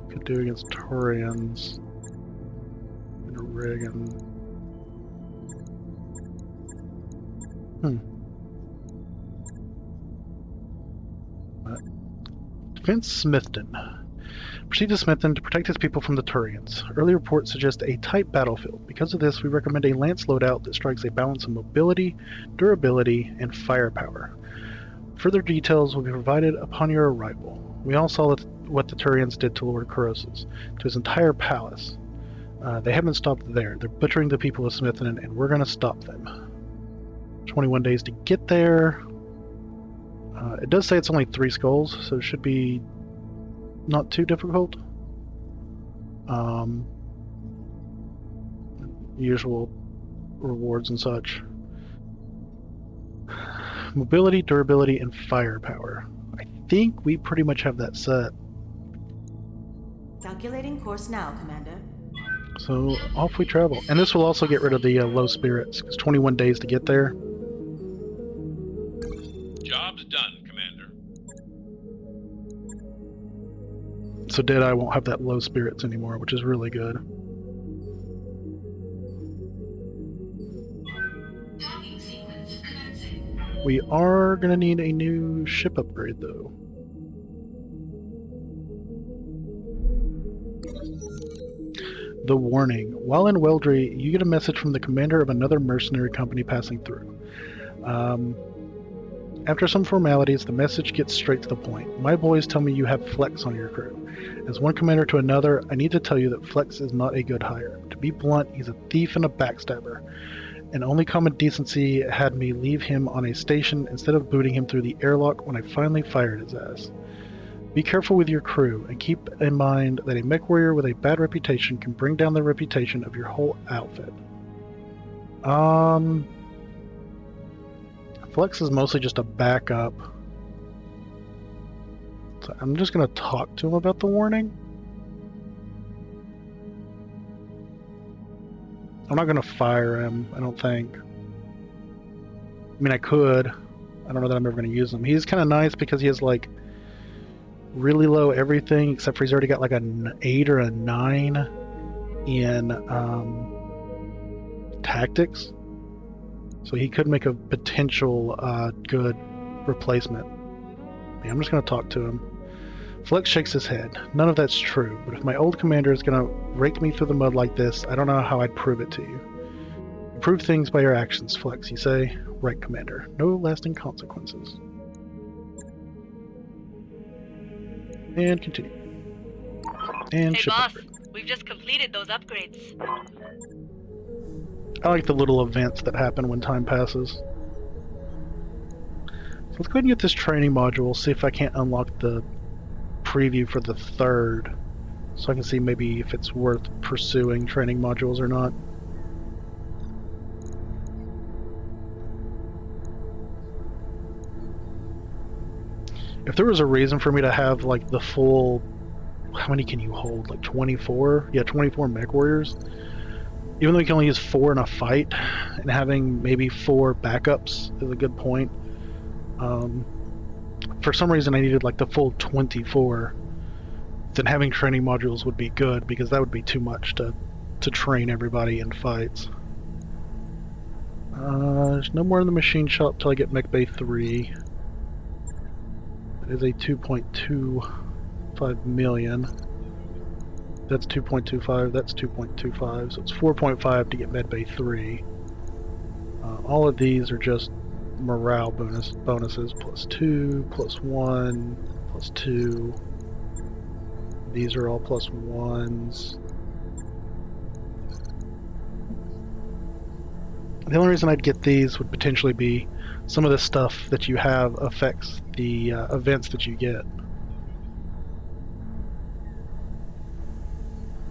Could do against Turians. And Reagan. Defense Smithton. Proceed to Smithton to protect his people from the Turians. Early reports suggest a tight battlefield. Because of this, we recommend a lance loadout that strikes a balance of mobility, durability, and firepower. Further details will be provided upon your arrival. We all saw what the Turians did to Lord Croesus, to his entire palace. They haven't stopped there. They're butchering the people of Smithton, and we're going to stop them. 21 days to get there. It does say it's only 3 skulls, so it should be not too difficult. Usual rewards and such. Mobility, durability, and firepower. I think we pretty much have that set. Calculating course now, Commander. So off we travel. And this will also get rid of the low spirits. It's 21 days to get there. Job's done, Commander. So Deadeye won't have that low spirits anymore, which is really good. We are going to need a new ship upgrade, though. The warning. While in Weldry, you get a message from the commander of another mercenary company passing through. After some formalities, the message gets straight to the point. My boys tell me you have Flex on your crew. As one commander to another, I need to tell you that Flex is not a good hire. To be blunt, he's a thief and a backstabber. And only common decency had me leave him on a station instead of booting him through the airlock when I finally fired his ass. Be careful with your crew, and keep in mind that a mech warrior with a bad reputation can bring down the reputation of your whole outfit. Flex is mostly just a backup. So I'm just going to talk to him about the warning. I'm not going to fire him, I don't think. I mean, I could. I don't know that I'm ever going to use him. He's kind of nice because he has, like, really low everything, except for he's already got, like, an 8 or a 9 in tactics. So he could make a potential good replacement. Yeah, I'm just going to talk to him. Flex shakes his head. None of that's true, but if my old commander is going to rake me through the mud like this, I don't know how I'd prove it to you. You prove things by your actions, Flex, you say? Right, Commander. No lasting consequences. And continue. And Hey ship boss, upgrade. we've just completed those upgrades. I like the little events that happen when time passes. So let's go ahead and get this training module, see if I can't unlock the preview for the 3rd, so I can see maybe if it's worth pursuing training modules or not. If there was a reason for me to have like the full, how many can you hold? Like 24? Yeah, 24 mech warriors. Even though you can only use 4 in a fight, and having maybe 4 backups is a good point. For some reason I needed like the full 24, then having training modules would be good, because that would be too much to train everybody in fights. There's no more in the machine shop till I get Mech Bay 3. It is a 2.25 million. That's 2.25, that's 2.25, so it's 4.5 to get Medbay 3. All of these are just morale bonuses, plus 2, plus 1, plus 2. These are all plus 1s. The only reason I'd get these would potentially be some of the stuff that you have affects the events that you get.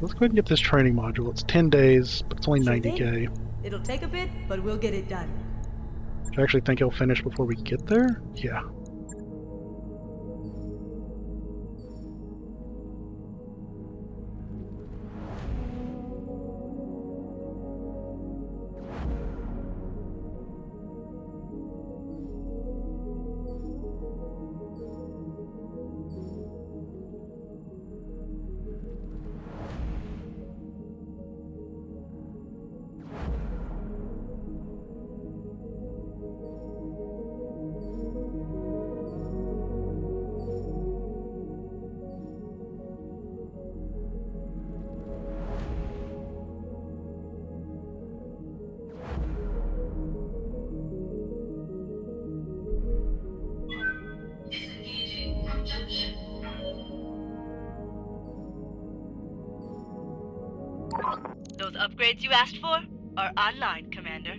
Let's go ahead and get this training module. It's 10 days, but it's only 90k. It'll take a bit, but we'll get it done. Do you actually think he'll finish before we get there? Yeah. Those upgrades you asked for are online, Commander.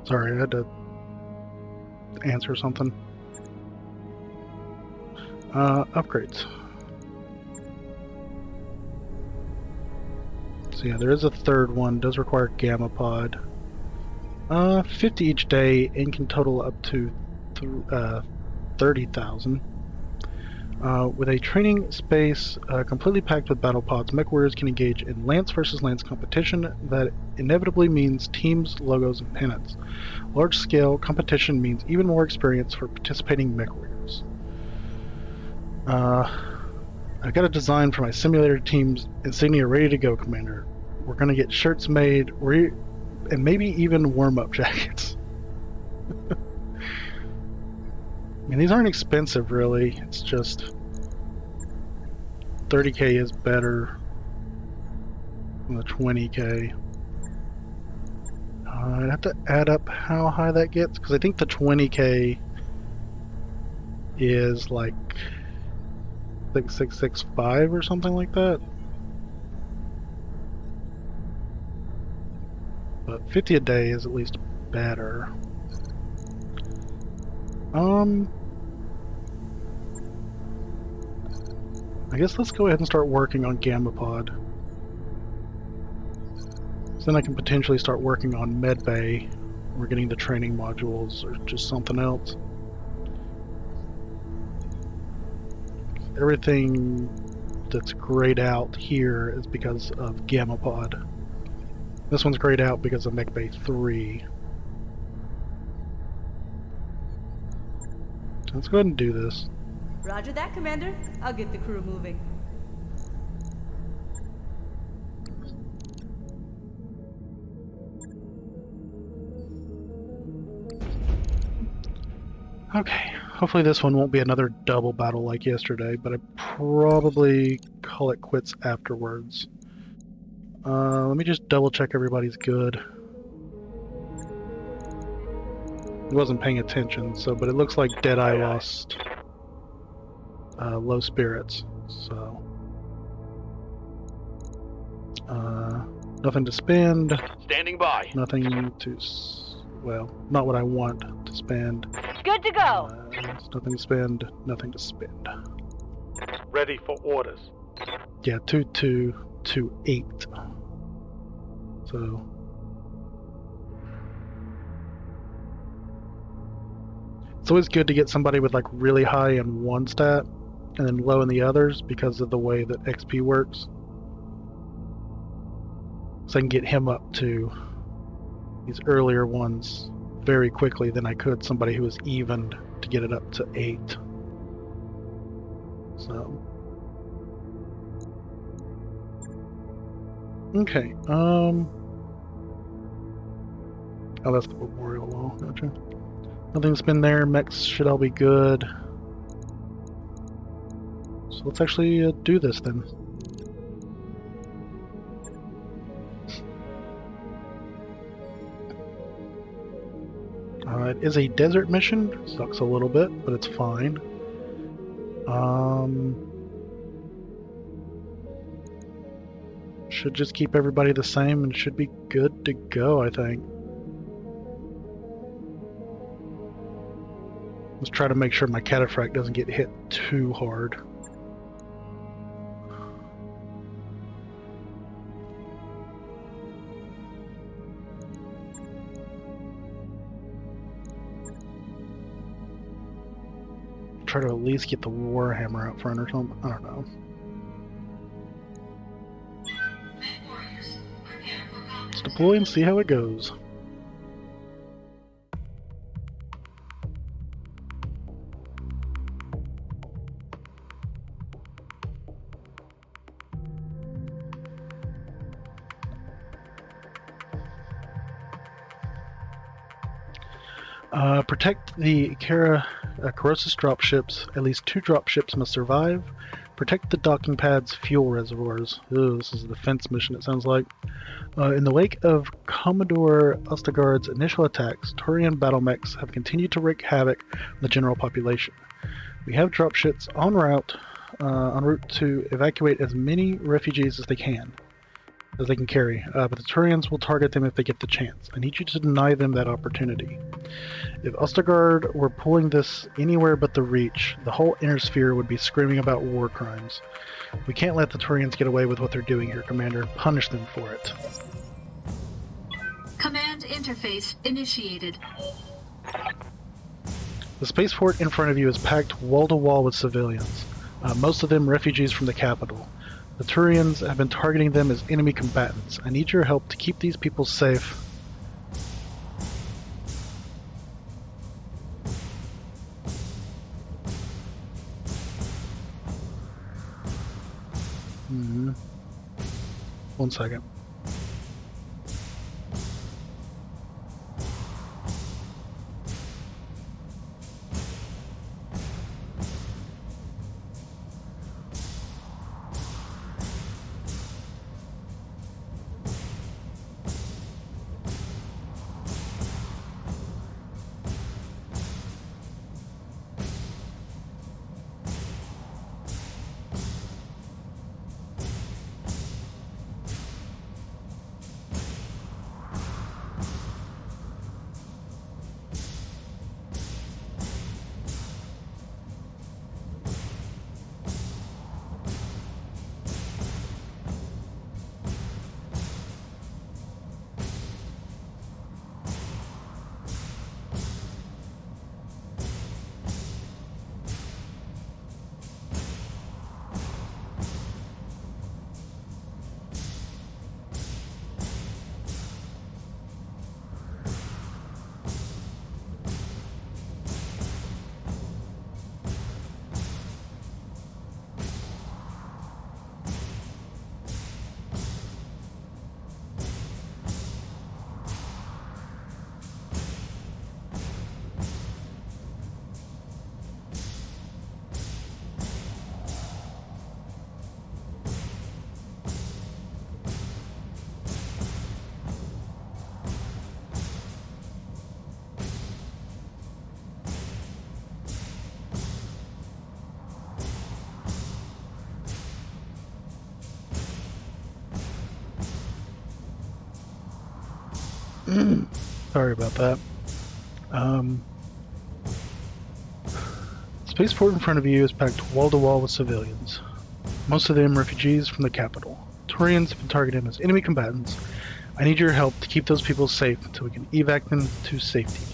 Sorry, I had to answer something. Upgrades. So yeah, there is a third one. Does require Gamma Pod. 50 each day and can total up to 30,000. With a training space completely packed with battle pods, mech warriors can engage in lance versus lance competition that inevitably means teams, logos, and pennants. Large-scale competition means even more experience for participating mech warriors. I've got a design for my simulator team's insignia ready to go, Commander. We're going to get shirts made, and maybe even warm-up jackets. I mean, these aren't expensive, really. It's just 30k is better than the 20k. I'd have to add up how high that gets, because I think the 20k is like 665 or something like that. But 50 a day is at least better. I guess let's go ahead and start working on Gamma Pod. So then I can potentially start working on Medbay. We're getting the training modules or just something else. Everything that's grayed out here is because of Gamma Pod. This one's grayed out because of Medbay 3. Let's go ahead and do this. Roger that, Commander. I'll get the crew moving. Okay, hopefully this one won't be another double battle like yesterday, but I'd probably call it quits afterwards. Let me just double check everybody's good. I wasn't paying attention, but it looks like Deadeye lost low spirits, so nothing to spend. Standing by. Nothing to, well, not what I want to spend. Good to go. Nothing to spend. Nothing to spend. Ready for orders. Yeah, 2, 2, 2, 8. So it's always good to get somebody with like really high in one stat and then low in the others because of the way that XP works. So I can get him up to these earlier ones very quickly than I could somebody who was evened to get it up to 8. So okay, oh, that's the memorial wall, gotcha. Nothing's been there, mechs should all be good. So let's actually do this then. It is a desert mission, sucks a little bit, but it's fine. Should just keep everybody the same and should be good to go, I think. Let's try to make sure my cataphract doesn't get hit too hard. Try to at least get the Warhammer out front or something. I don't know. Let's deploy and see how it goes. Protect the corrosive dropships. At least 2 dropships must survive. Protect the docking pad's fuel reservoirs. Ooh, this is a defense mission, it sounds like. In the wake of Commodore Ostergaard's initial attacks, Turian battle mechs have continued to wreak havoc on the general population. We have dropships en route to evacuate as many refugees as they can carry, but the Turians will target them if they get the chance. I need you to deny them that opportunity. If Ostergaard were pulling this anywhere but the Reach, the whole inner sphere would be screaming about war crimes. We can't let the Turians get away with what they're doing here, Commander. Punish them for it. Command interface initiated. The spaceport in front of you is packed wall-to-wall with civilians, most of them refugees from the capital. The Turians have been targeting them as enemy combatants. I need your help to keep these people safe. One second. Sorry about that. Spaceport in front of you is packed wall-to-wall with civilians, most of them refugees from the capital. Turians have been targeted as enemy combatants. I need your help to keep those people safe until we can evac them to safety.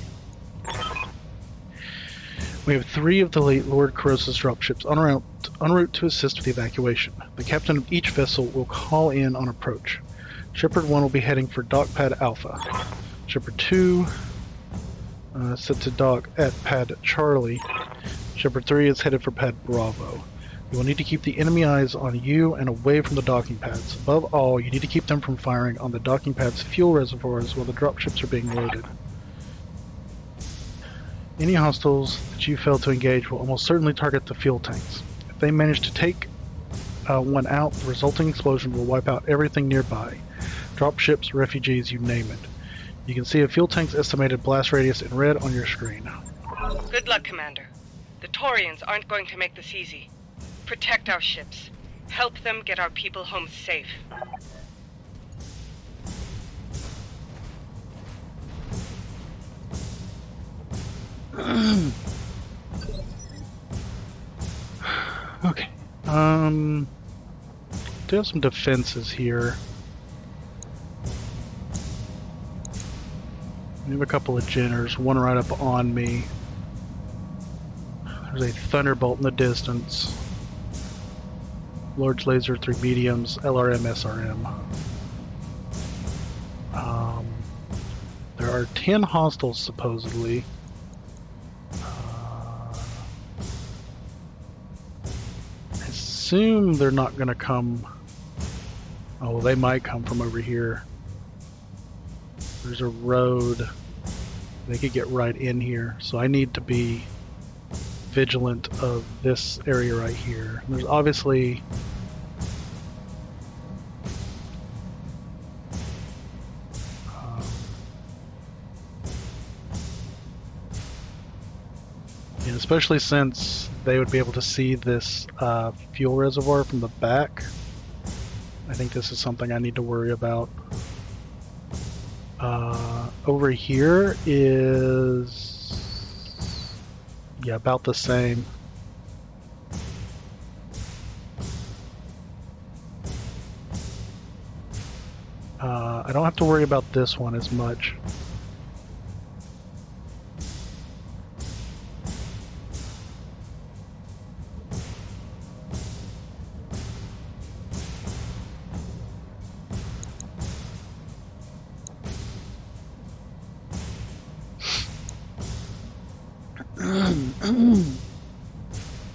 We have 3 of the late Lord Corrosa's dropships en route to assist with the evacuation. The captain of each vessel will call in on approach. Shepard 1 will be heading for Dock Pad Alpha. Shepard 2 set to dock at Pad Charlie. Shepard 3 is headed for Pad Bravo. You will need to keep the enemy eyes on you and away from the docking pads. Above all, you need to keep them from firing on the docking pads' fuel reservoirs while the dropships are being loaded. Any hostiles that you fail to engage will almost certainly target the fuel tanks. If they manage to take one out, the resulting explosion will wipe out everything nearby. Dropships, refugees, you name it. You can see a fuel tank's estimated blast radius in red on your screen. Good luck, Commander. The Taurians aren't going to make this easy. Protect our ships. Help them get our people home safe. Okay. Do have some defenses here. We have a couple of Jenners, one right up on me. There's a Thunderbolt in the distance. Large laser, 3 mediums, LRM, SRM. There are 10 hostiles supposedly. I assume they're not going to come. Oh, well, they might come from over here. There's a road. They could get right in here, so I need to be vigilant of this area right here. There's obviously and especially since they would be able to see this fuel reservoir from the back. I think this is something I need to worry about. Over here is, yeah, about the same. I don't have to worry about this one as much.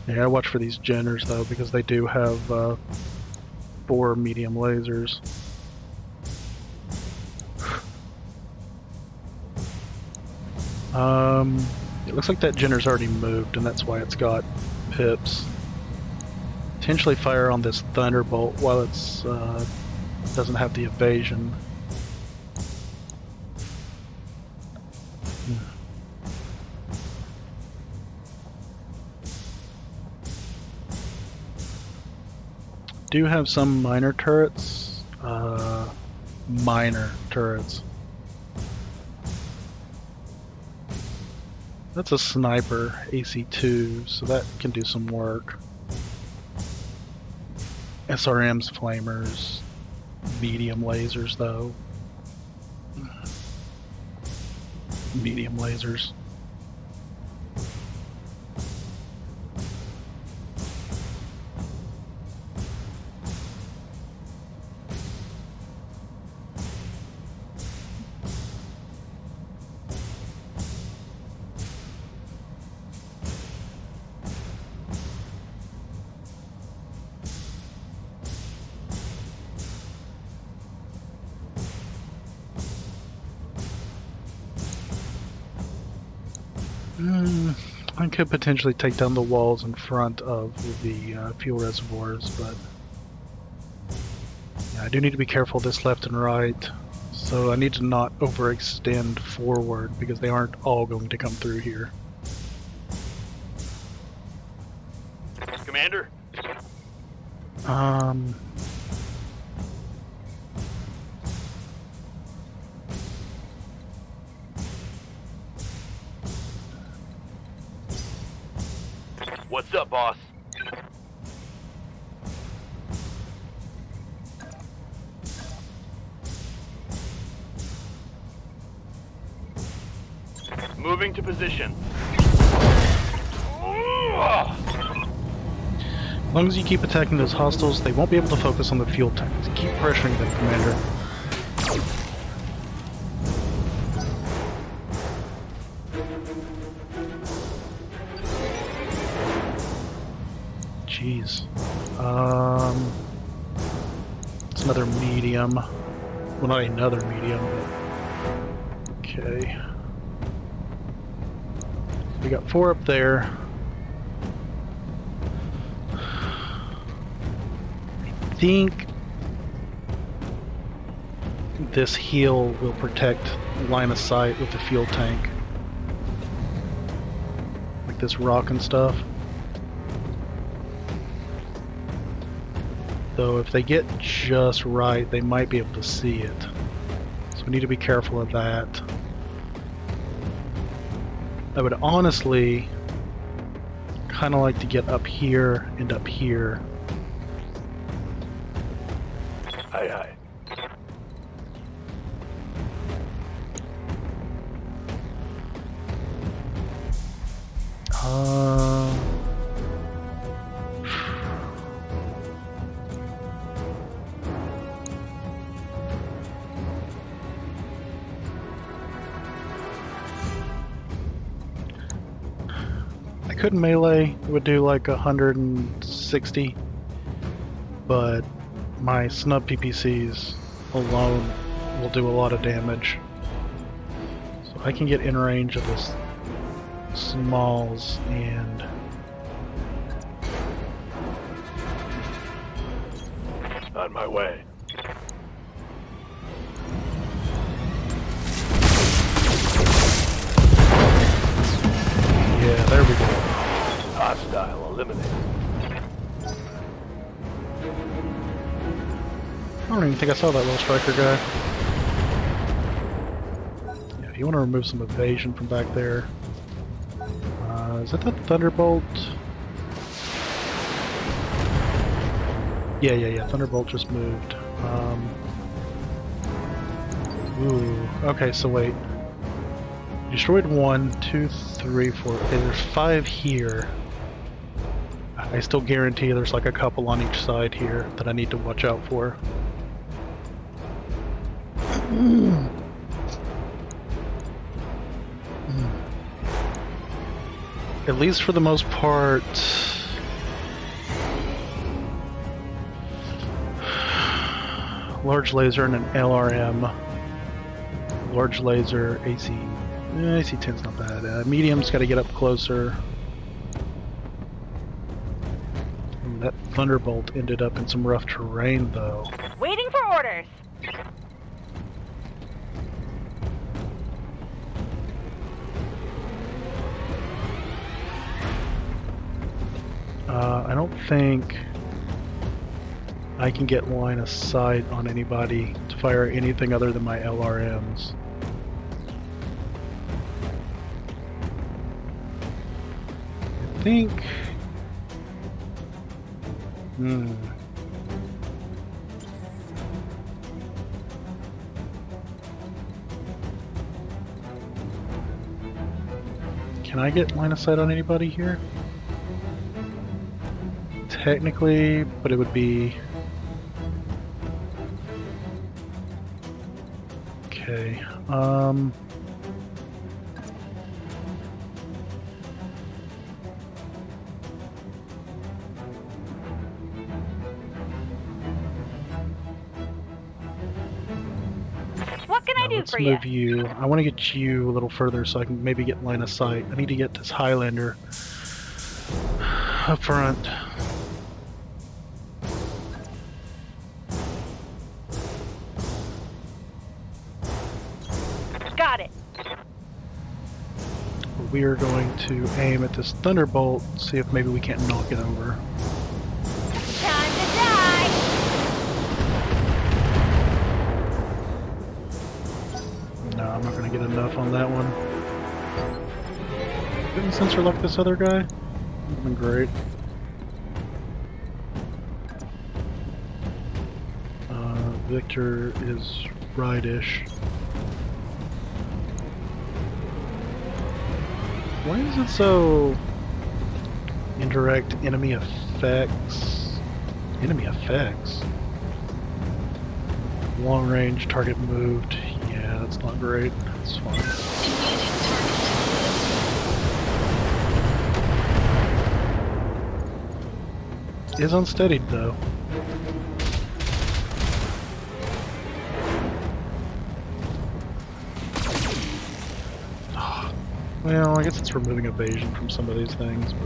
Yeah, I watch for these Jenners though, because they do have 4 medium lasers. It looks like that Jenner's already moved, and that's why it's got pips. Potentially fire on this Thunderbolt while it's doesn't have the evasion. Do have some minor turrets. Minor turrets. That's a sniper, AC2, so that can do some work. SRM's flamers, medium lasers though. Medium lasers. I could potentially take down the walls in front of the fuel reservoirs, but yeah, I do need to be careful this left and right, so I need to not overextend forward because they aren't all going to come through here. Commander? What's up, boss? Moving to position. As long as you keep attacking those hostiles, they won't be able to focus on the fuel tanks. Keep pressuring them, Commander. Jeez. It's another medium. Well, not another medium, but... Okay. We got 4 up there. I think this heal will protect line of sight with the fuel tank. Like this rock and stuff. Though if they get just right, they might be able to see it. So we need to be careful of that. I would honestly kind of like to get up here and up here. Aye, aye. I could melee, it would do like 160, but my snub PPCs alone will do a lot of damage. So I can get in range of this smalls and On my way. yeah, there we go. Hostile eliminated. I don't even think I saw that little striker guy. Yeah, you want to remove some evasion from back there. Is that the Thunderbolt? Yeah. Thunderbolt just moved. Ooh. Okay, so wait. Destroyed 1, 2, 3, 4. Okay, there's 5 here. I still guarantee there's like a couple on each side here that I need to watch out for. At least for the most part, large laser and an LRM. Large laser, AC. AC-10's not bad. Medium's got to get up closer. And that Thunderbolt ended up in some rough terrain, though. Waiting for orders. I don't think I can get line of sight on anybody to fire anything other than my LRMs. I think... Can I get line of sight on anybody here? Technically, but it would be... Okay, What can I do let's for you? move you. I want to get you a little further so I can maybe get line of sight. I need to get this Highlander up front. Got it. We are going to aim at this Thunderbolt, see if maybe we can't knock it over. Time to die. No, I'm not going to get enough on that one. Didn't sensor lock this other guy? That would have been great. Victor is right-ish. Why is it so... Indirect enemy effects? Enemy effects? Long range, target moved. Yeah, that's not great. That's fine. Is unsteadied though. Well, I guess it's removing evasion from some of these things, but...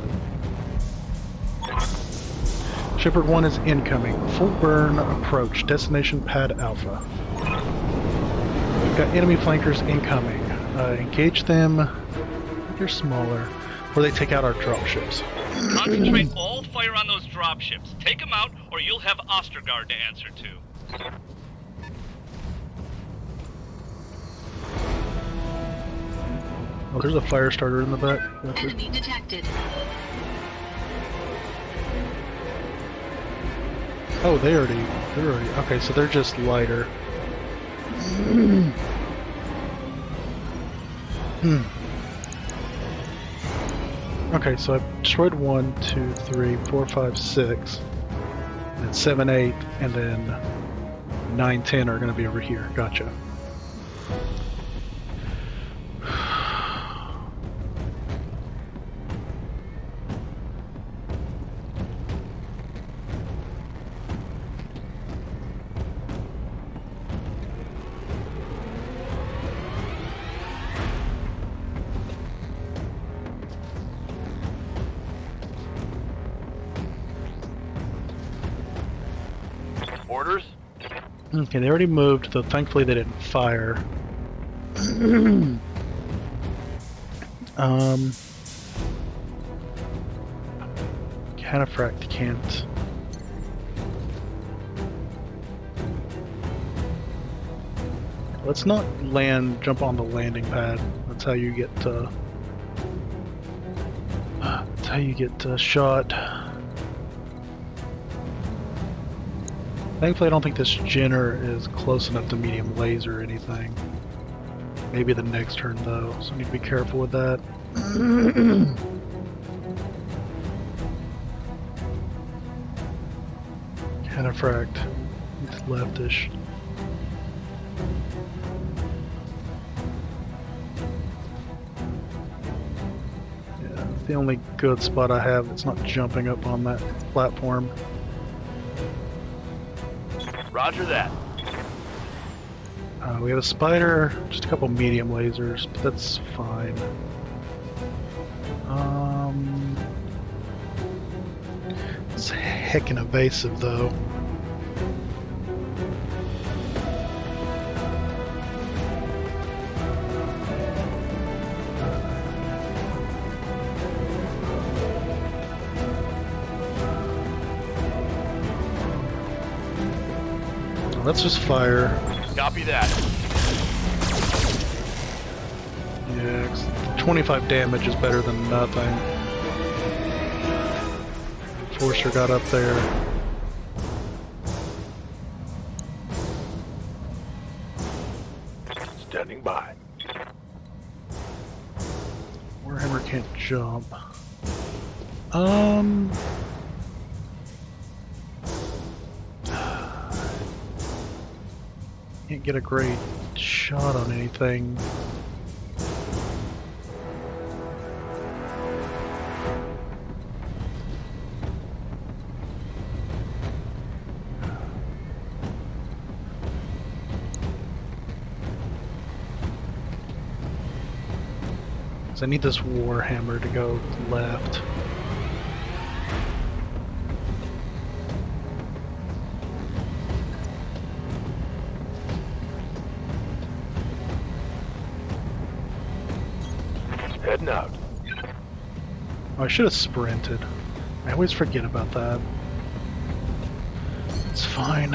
Shepard 1 is incoming. Full burn approach. Destination pad Alpha. We've got enemy flankers incoming. Engage them. They're smaller. Before they take out our dropships. Concentrate all fire on those dropships. Take them out, or you'll have Ostergaard to answer to. Oh, there's a fire starter in the back. Enemy detected. Oh, they're already, okay, so they're just lighter. Okay, so I've destroyed 1, 2, 3, 4, 5, 6, and 7, 8, and then 9, 10 are going to be over here. Gotcha. Orders? Okay, they already moved, though thankfully they didn't fire. Cataphract can't. Let's not jump on the landing pad. That's how you get, shot. Thankfully, I don't think this Jenner is close enough to medium laser or anything. Maybe the next turn, though, so I need to be careful with that. Cataphract. It's leftish. Yeah, it's the only good spot I have that's not jumping up on that platform. Roger that. We have a spider, just a couple medium lasers, but that's fine. It's heckin' evasive though. Let's just fire. Copy that. Yeah, 25 damage is better than nothing. Forcer got up there. Standing by. Warhammer can't jump. Can't get a great shot on anything. So I need this Warhammer to go left. Heading out. Oh, I should have sprinted. I always forget about that. It's fine.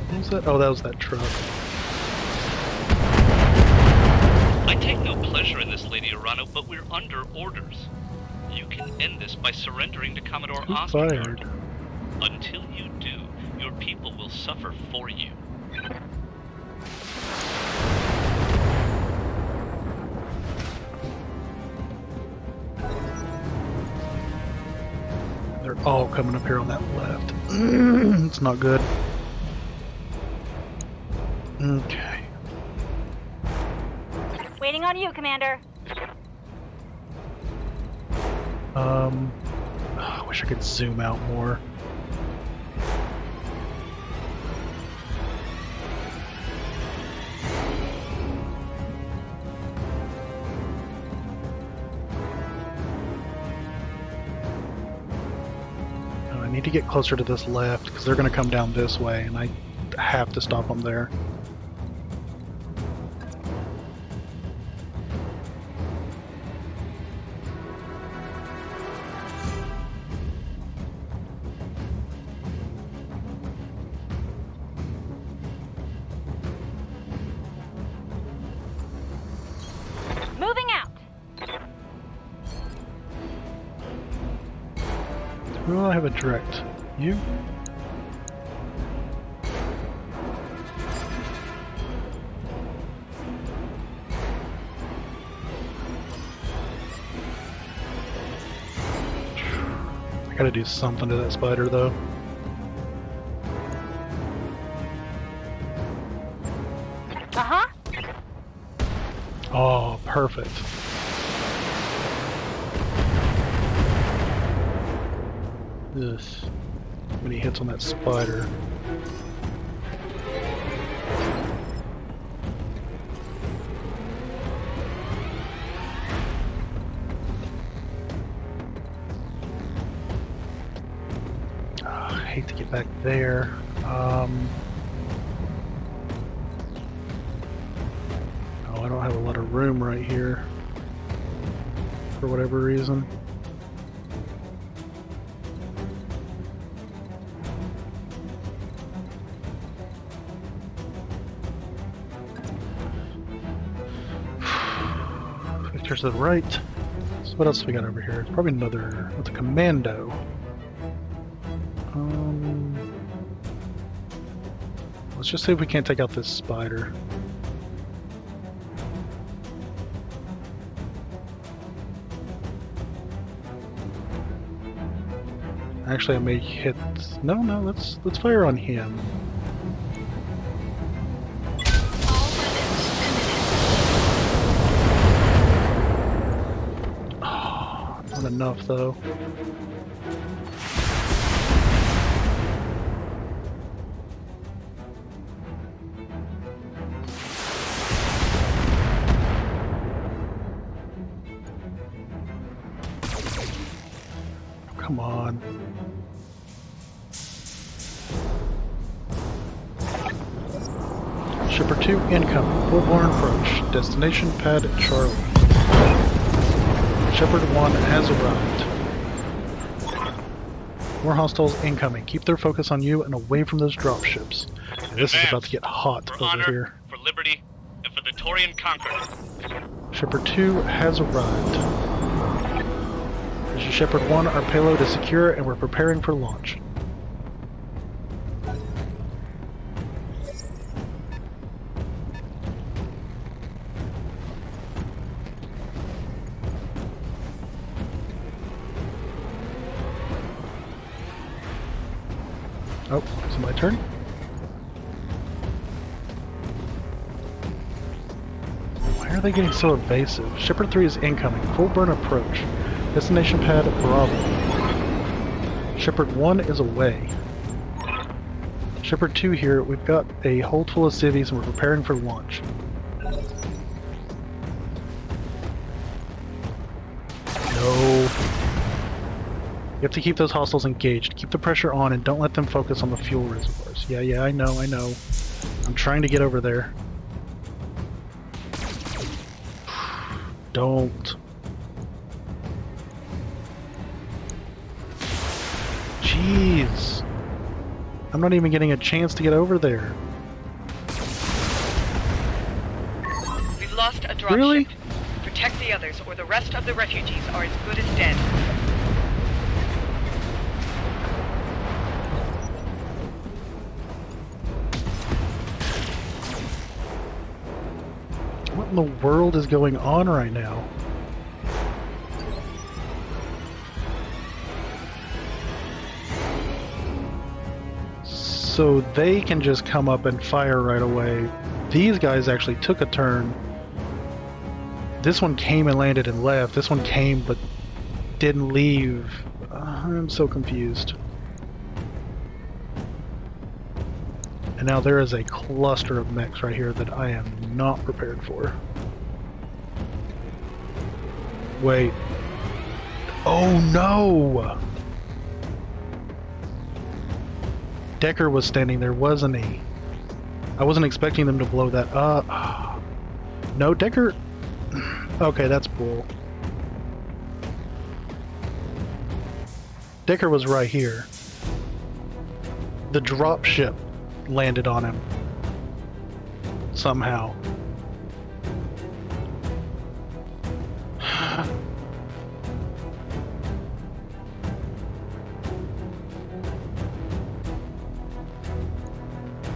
What was that? Oh, that was that truck. I take no pleasure in this, Lady Arano, but we're under orders. You can end this by surrendering to Commodore Ostergaard. Fired? Until you do, your people will suffer for you. They're all coming up here on that left. It's not good. Okay. Waiting on you, Commander. I wish I could zoom out more. I need to get closer to this left because they're going to come down this way and I have to stop them there. Moving out. Who do I have a direct? You? I gotta do something to that spider though. Uh-huh. Oh, perfect. This. When he hits on that spider. Oh, I hate to get back there. Oh, I don't have a lot of room right here. For whatever reason. Victor's to the right. So what else we got over here? Probably another. What's a commando? Let's just see if we can't take out this spider. Actually, I may hit. No, let's fire on him. Oh, not enough though. Come on. Shipper 2 incoming. Full-born approach. Destination pad Charlie. Shepard 1 has arrived. More hostiles incoming. Keep their focus on you and away from those dropships. This is about to get hot for over honor, here. for liberty, and for the Taurian conqueror. Shepard 2 has arrived. This is Shepard 1. Our payload is secure and we're preparing for launch. Oh, is it my turn? Why are they getting so evasive? Shepard 3 is incoming. Full burn approach. Destination pad Bravo. Shepard 1 is away. Shepard 2 here. We've got a hold full of civvies and we're preparing for launch. No. You have to keep those hostiles engaged. Keep the pressure on and don't let them focus on the fuel reservoirs. Yeah, I know. I'm trying to get over there. Don't. Jeez. I'm not even getting a chance to get over there. We've lost a dropship. Really? Protect the others, or the rest of the refugees are as good as dead. What in the world is going on right now? So they can just come up and fire right away. These guys actually took a turn. This one came and landed and left. This one came but didn't leave. I'm so confused. And now there is a cluster of mechs right here that I am not prepared for. Wait. Oh no! Decker was standing there, wasn't he? I wasn't expecting them to blow that up. No, Decker... Okay, that's bull. Decker was right here. The drop ship landed on him. Somehow.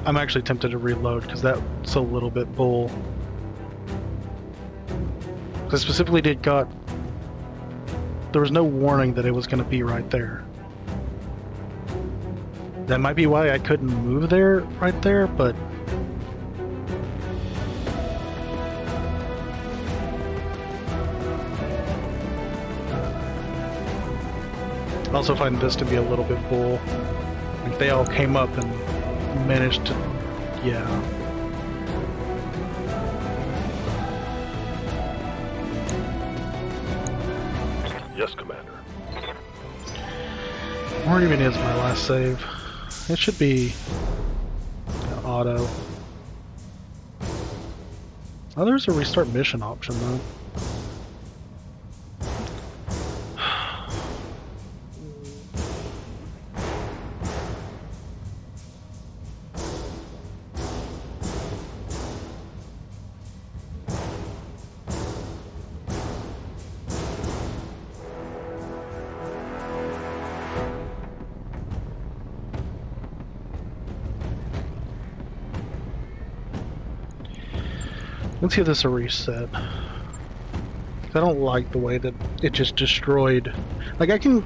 I'm actually tempted to reload because that's a little bit bull. I specifically there was no warning that it was going to be right there. That might be why I couldn't move there, right there, but... I also find this to be a little bit bull. Like they all came up and managed to... yeah. Yes, Commander. Where even is my last save? It should be auto. Oh, there's a restart mission option though. Let's give this a reset. I don't like the way that it just destroyed. Like, I can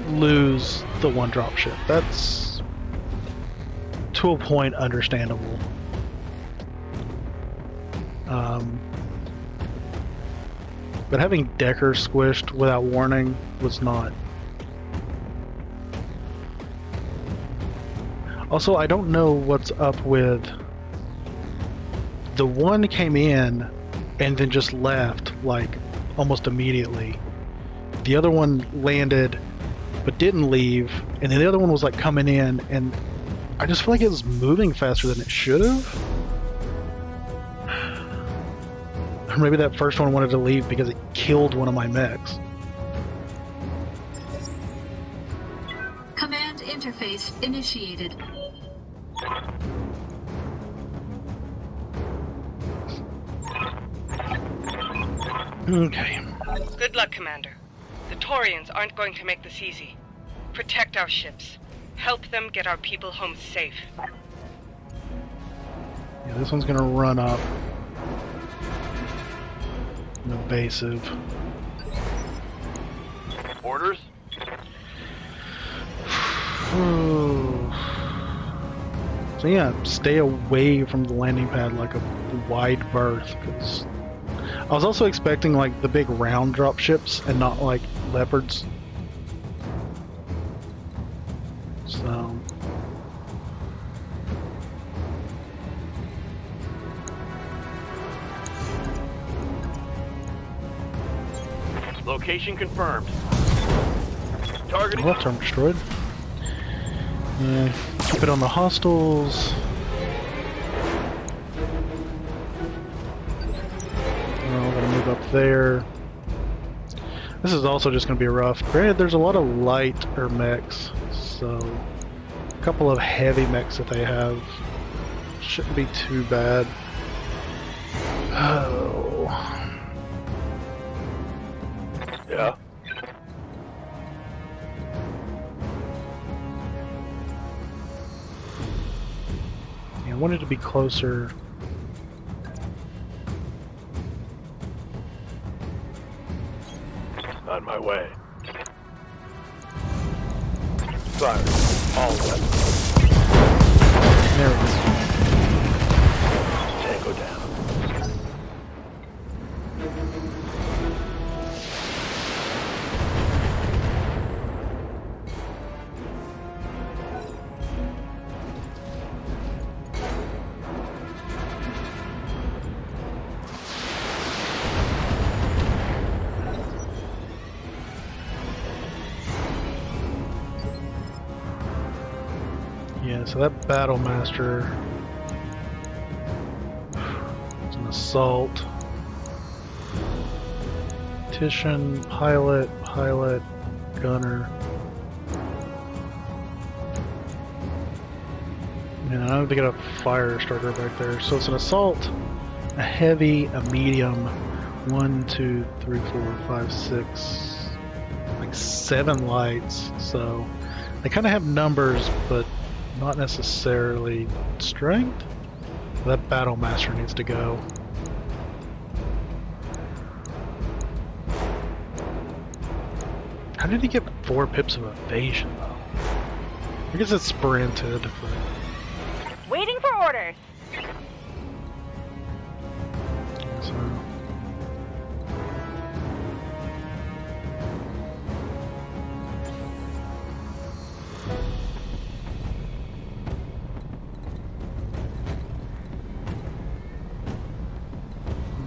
lose the one drop ship. That's, to a point, understandable. But having Decker squished without warning was not. Also, I don't know what's up with... The one came in and then just left, like, almost immediately. The other one landed but didn't leave, and then the other one was, like, coming in, and I just feel like it was moving faster than it should have. Or maybe that first one wanted to leave because it killed one of my mechs. Command interface initiated. Okay. Good luck, Commander. The Taurians aren't going to make this easy. Protect our ships. Help them get our people home safe. Yeah, this one's gonna run up. Evasive. Orders? So yeah, stay away from the landing pad like a wide berth, because I was also expecting like the big round drop ships and not like leopards. So Location confirmed. Targeting. left arm destroyed. Yeah, keep it on the hostiles. We're gonna move up there. This is also just gonna be rough. Granted, there's a lot of lighter mechs, so a couple of heavy mechs that they have shouldn't be too bad. Oh. Yeah. I wanted to be closer. way. Fire. All weapons. There it is. Tango down. Yeah, so that Battle Master is an assault. Titian, pilot, gunner. And I don't think I got a fire starter back there. So it's an assault, a heavy, a medium. 1, 2, 3, 4, 5, 6, like 7 lights. So they kind of have numbers, but not necessarily strength. That Battle Master needs to go. How did he get 4 pips of evasion though? I guess it's sprinted. But... Waiting for orders. So...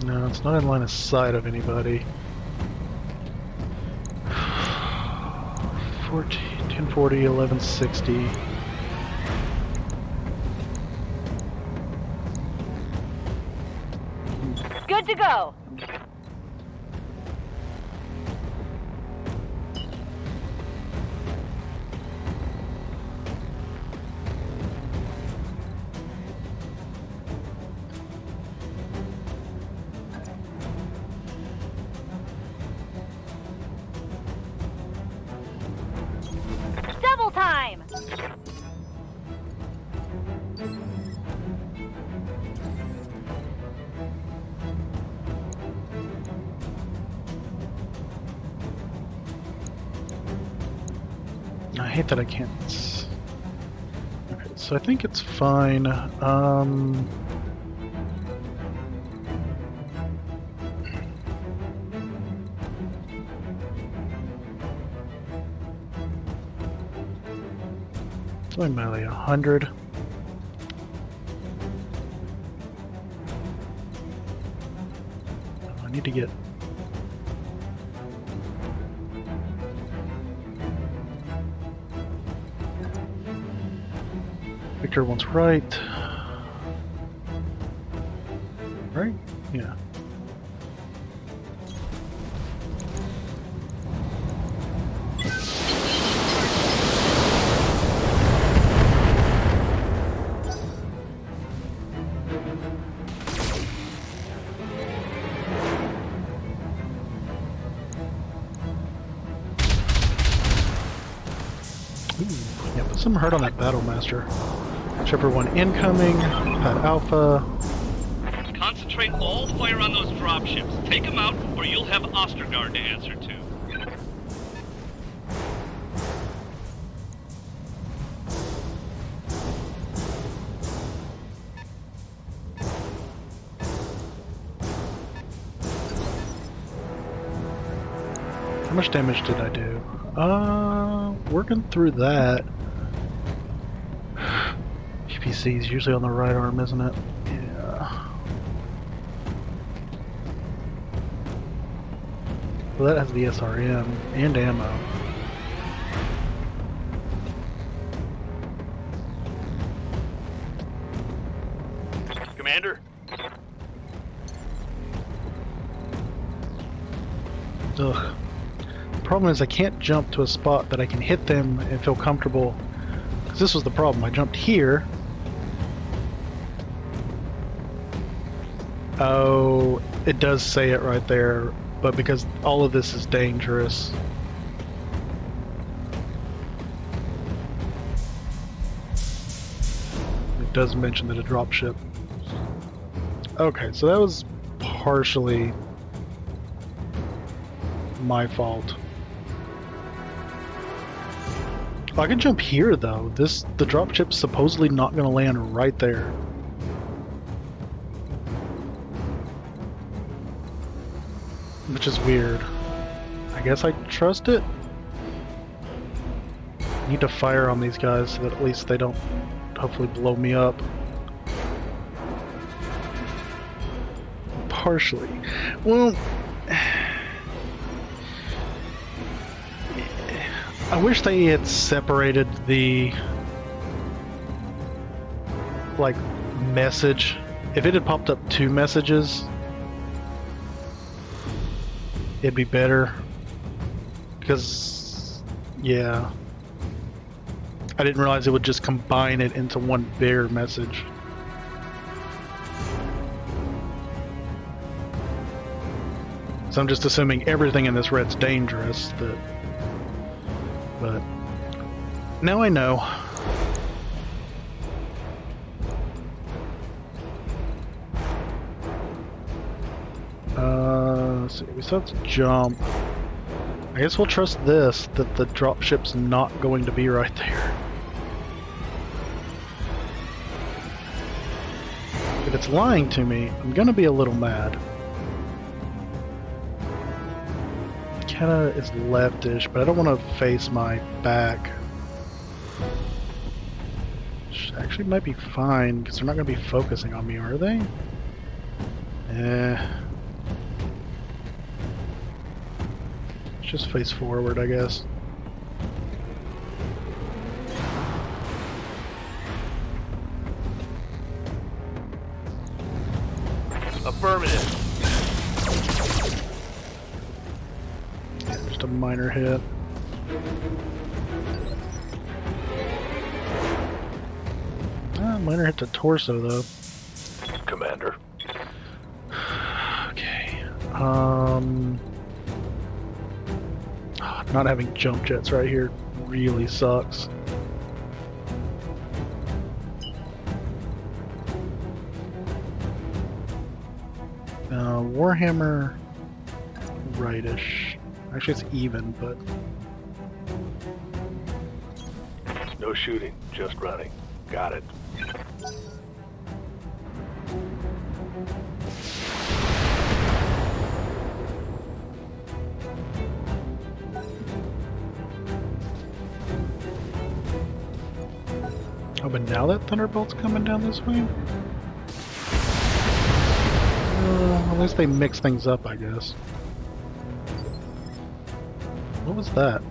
No, it's not in line of sight of anybody. 1040, 1160. Good to go. Double time. I hate that I can't. Okay, so I think it's fine. It's only melee 100. I need to get. Victor wants right. Right? Yeah. Ooh, yeah, put some hurt on that Battle Master. Shepherd 1 incoming, Pad Alpha. Concentrate all fire on those dropships. Take them out, or you'll have Ostergaard to answer to. How much damage did I do? Working through that. PPC is usually on the right arm, isn't it? Yeah. Well, that has the SRM and ammo. Commander? Ugh. The problem is I can't jump to a spot that I can hit them and feel comfortable. Because this was the problem. I jumped here. Oh, it does say it right there, but because all of this is dangerous. It does mention that a dropship. Okay, so that was partially my fault. I can jump here though. The dropship's supposedly not gonna land right there. Which is weird. I guess I trust it. I need to fire on these guys so that at least they don't hopefully blow me up. Partially. Well, I wish they had separated the like message. If it had popped up 2 messages, it'd be better. Because yeah, I didn't realize it would just combine it into one bigger message. So I'm just assuming everything in this red's dangerous. But now I know. Let's see, we still have to jump. I guess we'll trust this, that the dropship's not going to be right there. If it's lying to me, I'm gonna be a little mad. Kinda is leftish, but I don't want to face my back. Which actually might be fine, because they're not going to be focusing on me, are they? Let's just face forward, I guess. Affirmative. Just a minor hit. Minor hit the torso though. Commander. Okay. Not having jump jets right here really sucks. Warhammer rightish. Actually, it's even, but No shooting, just running. Got it. oh, but now that Thunderbolt's coming down this way? At least they mix things up, I guess. What was that?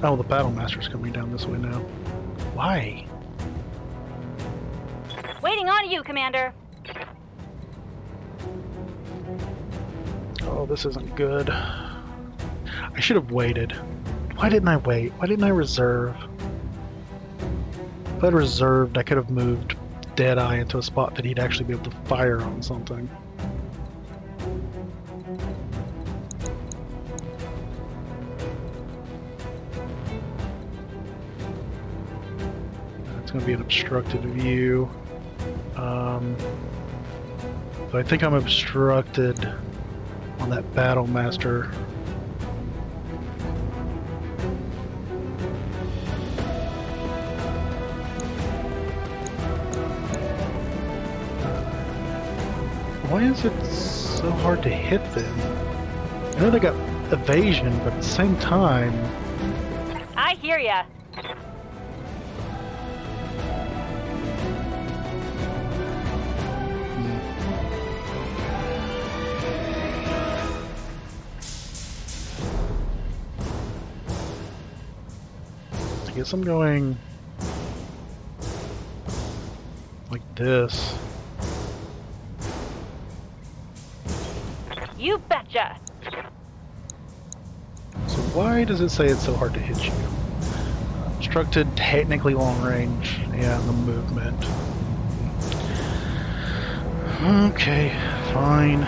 Oh, the Battlemaster's coming down this way now. Why? Waiting on you, Commander. Oh, this isn't good. I should have waited. Why didn't I wait? Why didn't I reserve? If I'd reserved, I could have moved Deadeye into a spot that he'd actually be able to fire on something. It's going to be an obstructed view. So I think I'm obstructed on that Battlemaster. Why is it so hard to hit them? I know they got evasion, but at the same time... I hear ya. I guess I'm going like this. You betcha. So why does it say it's so hard to hit you? Obstructed, technically long range, yeah, the movement. Okay, fine.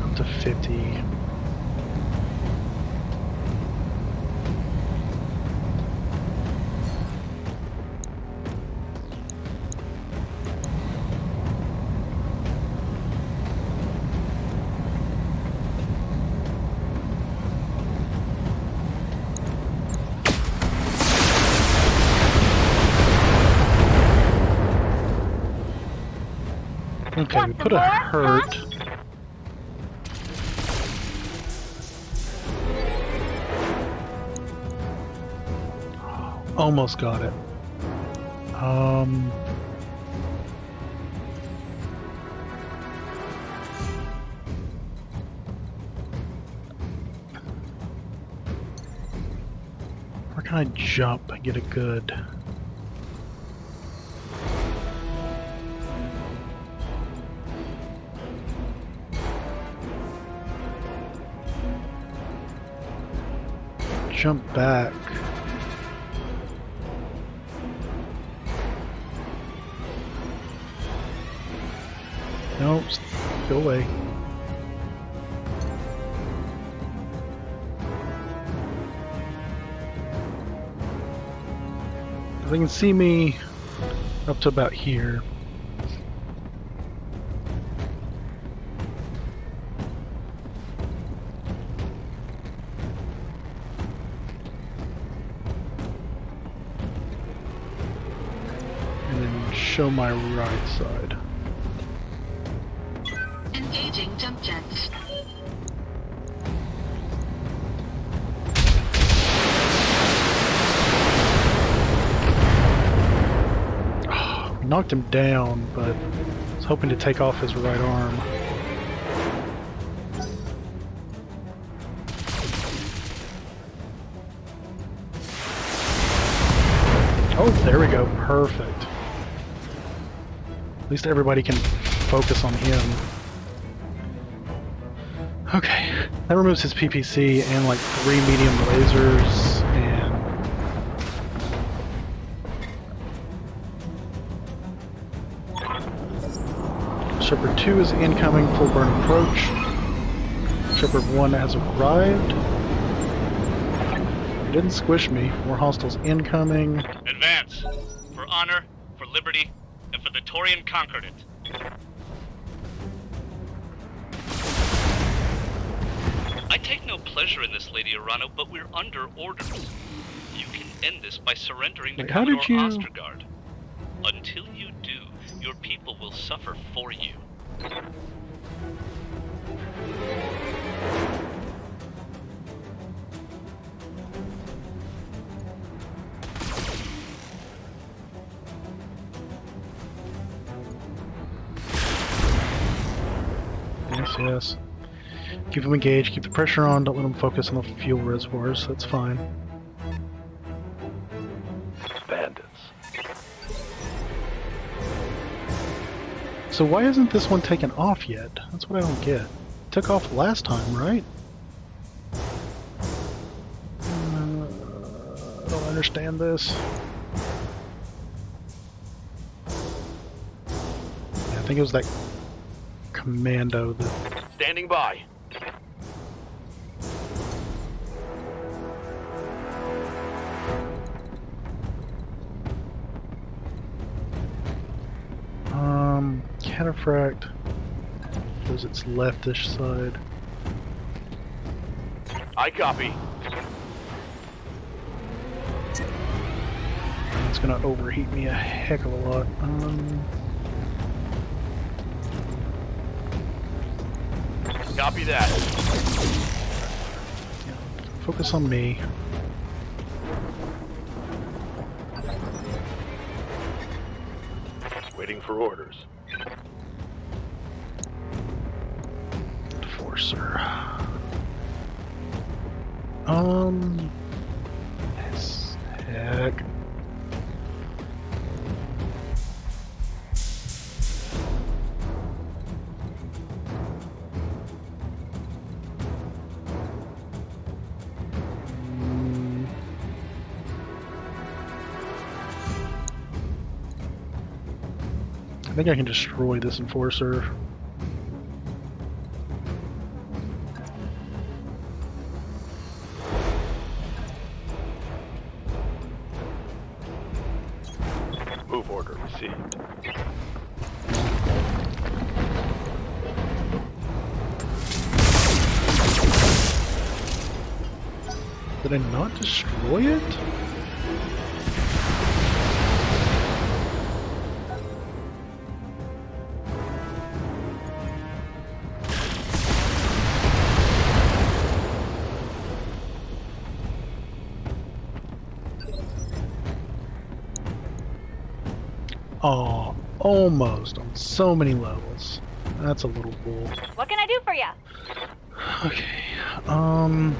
Up to 50. Okay, Want we some put a more, hurt. Almost got it. Where can I jump and get a good... Jump back. No, go away. They can see me up to about here. And then show my right side. Engaging jump jets. Knocked him down, but I was hoping to take off his right arm. Oh, there we go. Perfect. At least everybody can focus on him. Okay, that removes his PPC and like 3 medium lasers and... Shepard 2 is incoming, full burn approach. Shepard 1 has arrived. He didn't squish me. More hostiles incoming. Advance. For honor, for liberty, and for the Torian Concordat. I take no pleasure in this, Lady Arano, but we're under orders. You can end this by surrendering to Commodore Ostergaard. Until you do, your people will suffer for you. Yes, yes. Keep them engaged, keep the pressure on, don't let them focus on the fuel reservoirs, that's fine. Bandits. So why isn't this one taken off yet? That's what I don't get. It took off last time, right? I don't understand this. Yeah, I think it was that commando that... Standing by. Cataphract was its leftish side. I copy. It's gonna overheat me a heck of a lot. Copy that. Focus on me. Waiting for orders. Enforcer. Yes, heck. I think I can destroy this Enforcer. Move order received. Did I not destroy it? Oh, almost on so many levels. That's a little bull. What can I do for you? Okay. Oh,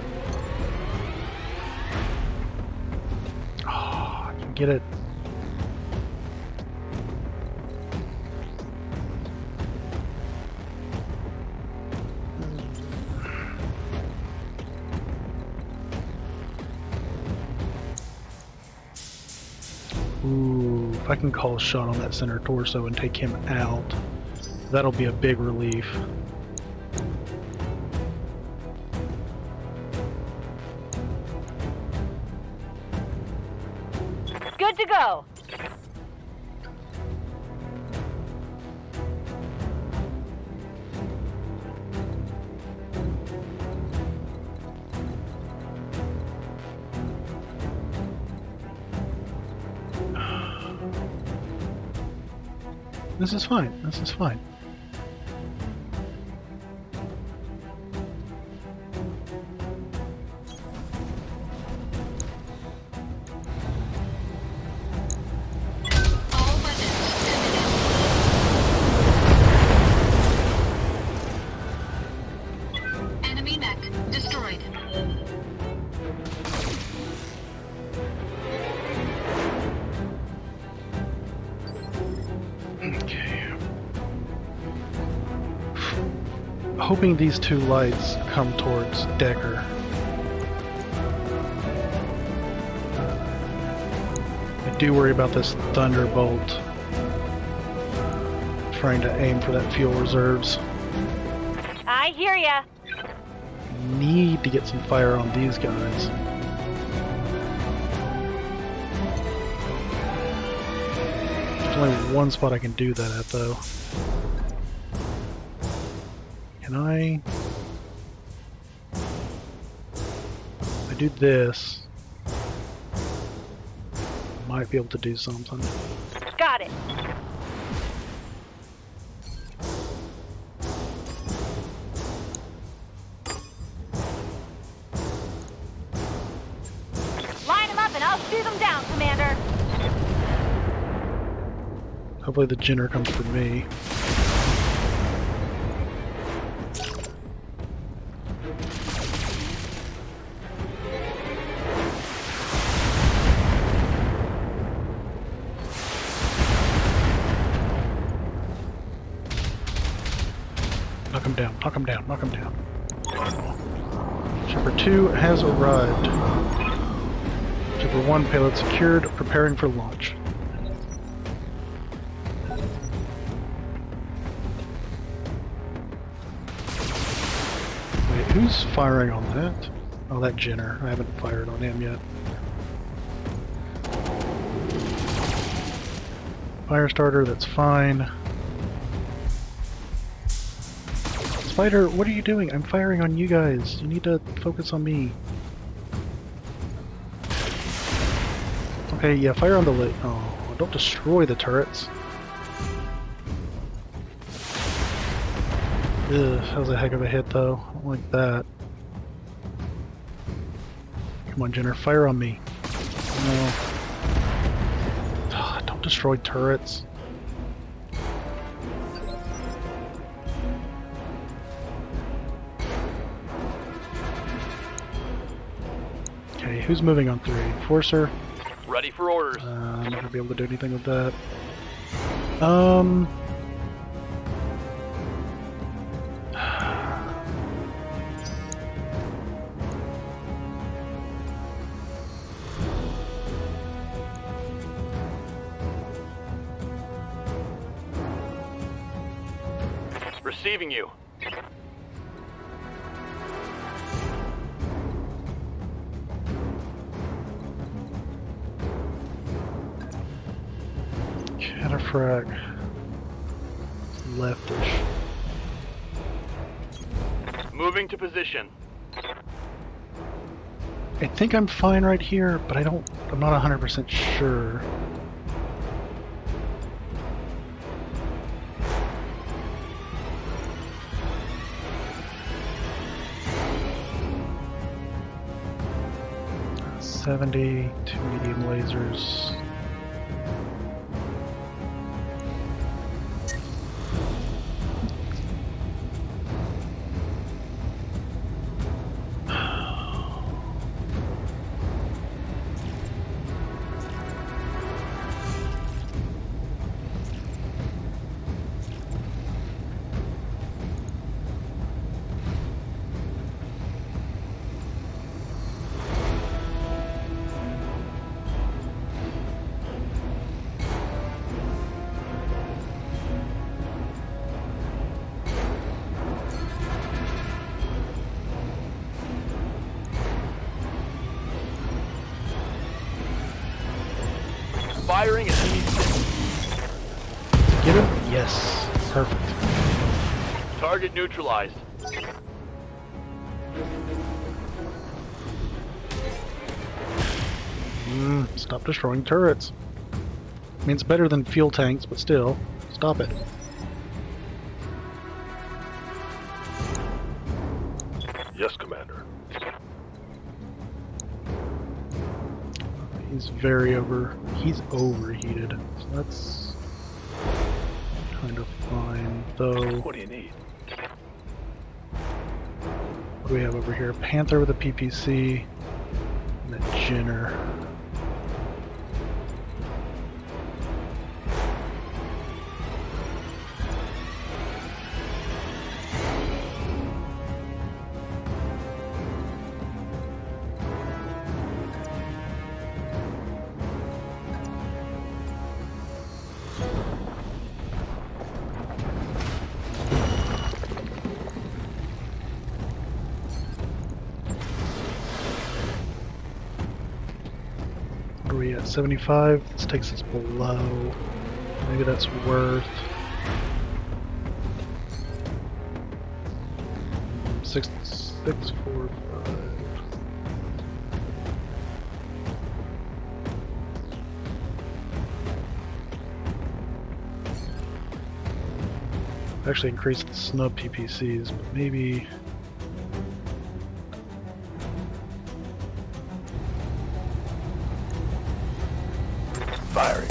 I can get it. Ooh, if I can call a shot on that center torso and take him out, that'll be a big relief. Good to go. This is fine. This is fine. Enemy mech destroyed. Hoping these two lights come towards Decker. I do worry about this Thunderbolt trying to aim for that fuel reserves. I hear ya. Need to get some fire on these guys. There's only one spot I can do that at though. Can I do this, might be able to do something. Got it. Line them up and I'll shoot them down, Commander. Hopefully the Jinner comes for me. Knock him down, knock him down, knock him down. Shipper 2 has arrived. Shipper 1 payload secured, preparing for launch. Wait, who's firing on that? Oh, that Jinner. I haven't fired on him yet. Fire starter, that's fine. Spider, what are you doing? I'm firing on you guys. You need to focus on me. Okay, yeah, fire on the lit. Oh, don't destroy the turrets. Ugh, that was a heck of a hit though. I don't like that. Come on, Jenner, fire on me. No. Ugh, don't destroy turrets. Okay, who's moving on 3? Forcer? Ready for orders. I'm not gonna be able to do anything with that. Receiving you. Cataphrag. Leftish. Moving to position. I think I'm fine right here, but I'm not 100% sure. $70, 2 medium lasers. Firing at enemy six. Get him? Yes. Perfect. Target neutralized. Stop destroying turrets. I mean, it's better than fuel tanks, but still, stop it. Yes, Commander. He's overheated. So that's kind of fine, though. What do you need? What do we have over here? Panther with a PPC and a Jinner. What are we at? 75? This takes us below. Maybe that's worth 6, 4, 5. Actually increased the snub PPCs, but maybe. Firing.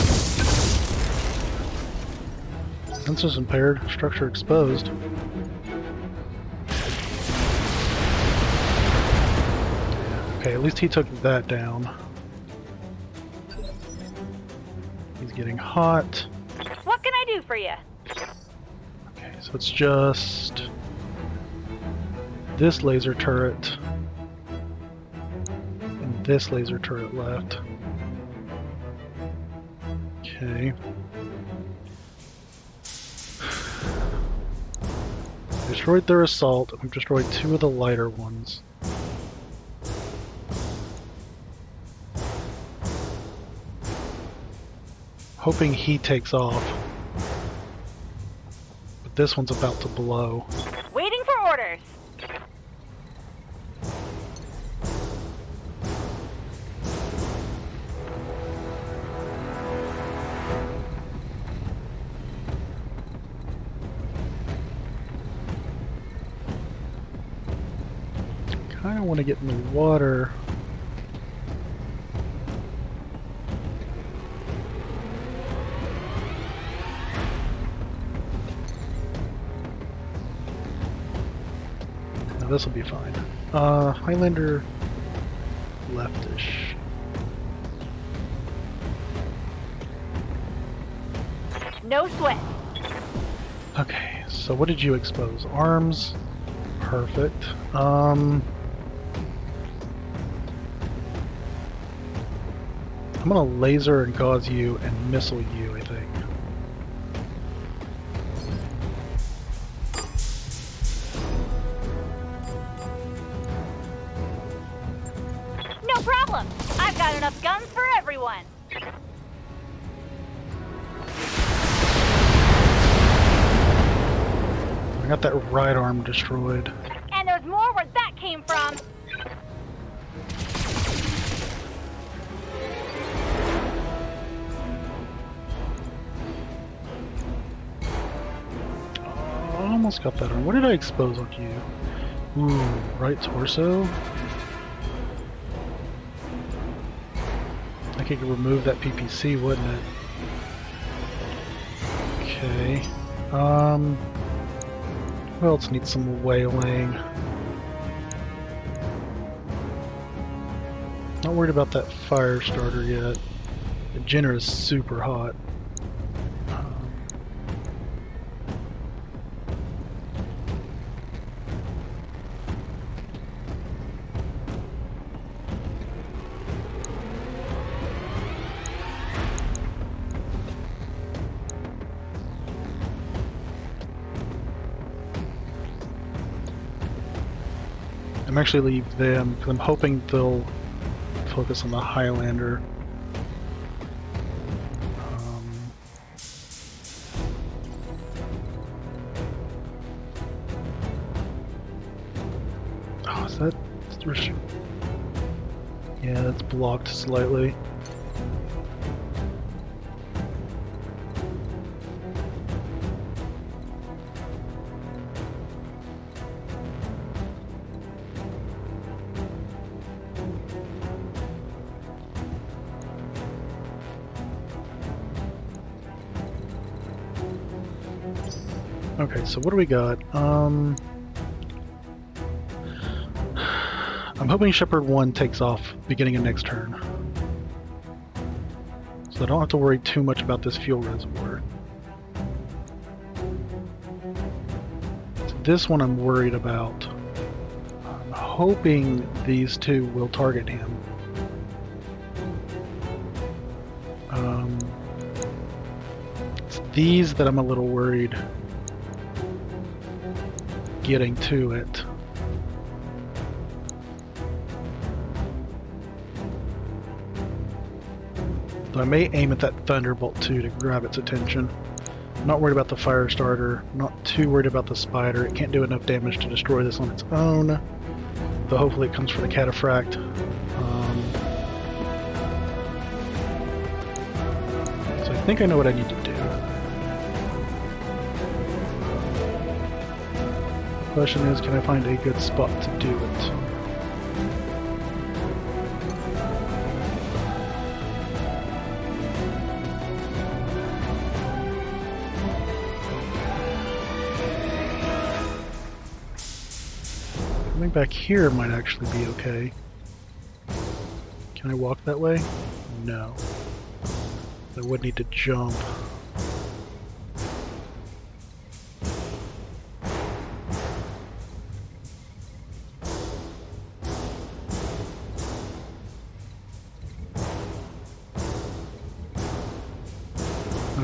Sensors impaired, structure exposed. Okay, at least he took that down. He's getting hot. What can I do for you? Okay, so it's just this laser turret and this laser turret left. Okay. Destroyed their assault. We've destroyed 2 of the lighter ones. Hoping he takes off. But this one's about to blow. Waiting for orders. Kind of want to get in the water. Now this will be fine. Highlander leftish. No sweat. Okay, so what did you expose? Arms. Perfect. I'm gonna laser and gauze you and missile you, I think. No problem. I've got enough guns for everyone. I got that right arm destroyed. And there's more where that came from. Almost got that arm. What did I expose on you? Ooh, right torso? I could remove that PPC, wouldn't it? Okay. Who else needs some whaling? Not worried about that fire starter yet. The Jinner is super hot. I'm actually leave them because I'm hoping they'll focus on the Highlander. Is that... Yeah, that's blocked slightly. Okay, so what do we got? I'm hoping Shepard 1 takes off beginning of next turn. So I don't have to worry too much about this fuel reservoir. So this one I'm worried about. I'm hoping these two will target him. It's these that I'm a little worried getting to it. So I may aim at that Thunderbolt too to grab its attention. I'm not worried about the fire starter, not too worried about the spider. It can't do enough damage to destroy this on its own. Though hopefully it comes for the cataphract. So I think I know what I need to do. The question is, can I find a good spot to do it? Coming back here might actually be okay. Can I walk that way? No. I would need to jump.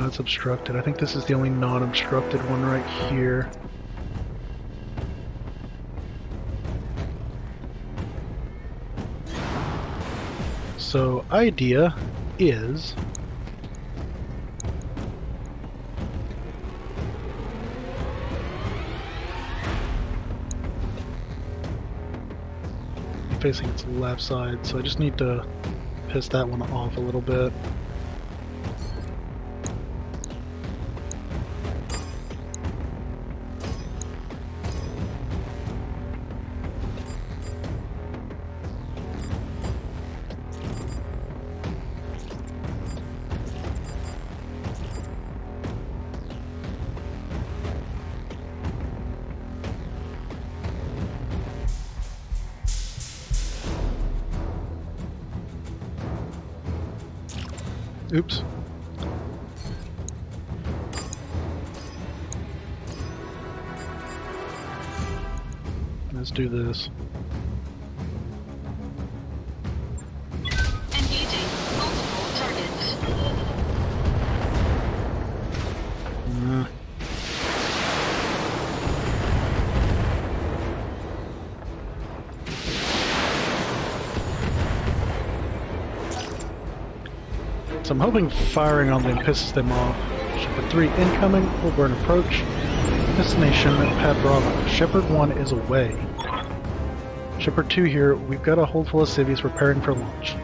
It's obstructed. I think this is the only non-obstructed one right here. So, idea is facing its left side, so I just need to piss that one off a little bit. Oops. Let's do this. Engaging multiple targets. So I'm hoping firing on them pisses them off. Shepard 3 incoming, Overburn approach. Destination, Pad Bravo. Shepard 1 is away. Shepard 2 here, we've got a hold full of civvies preparing for launch.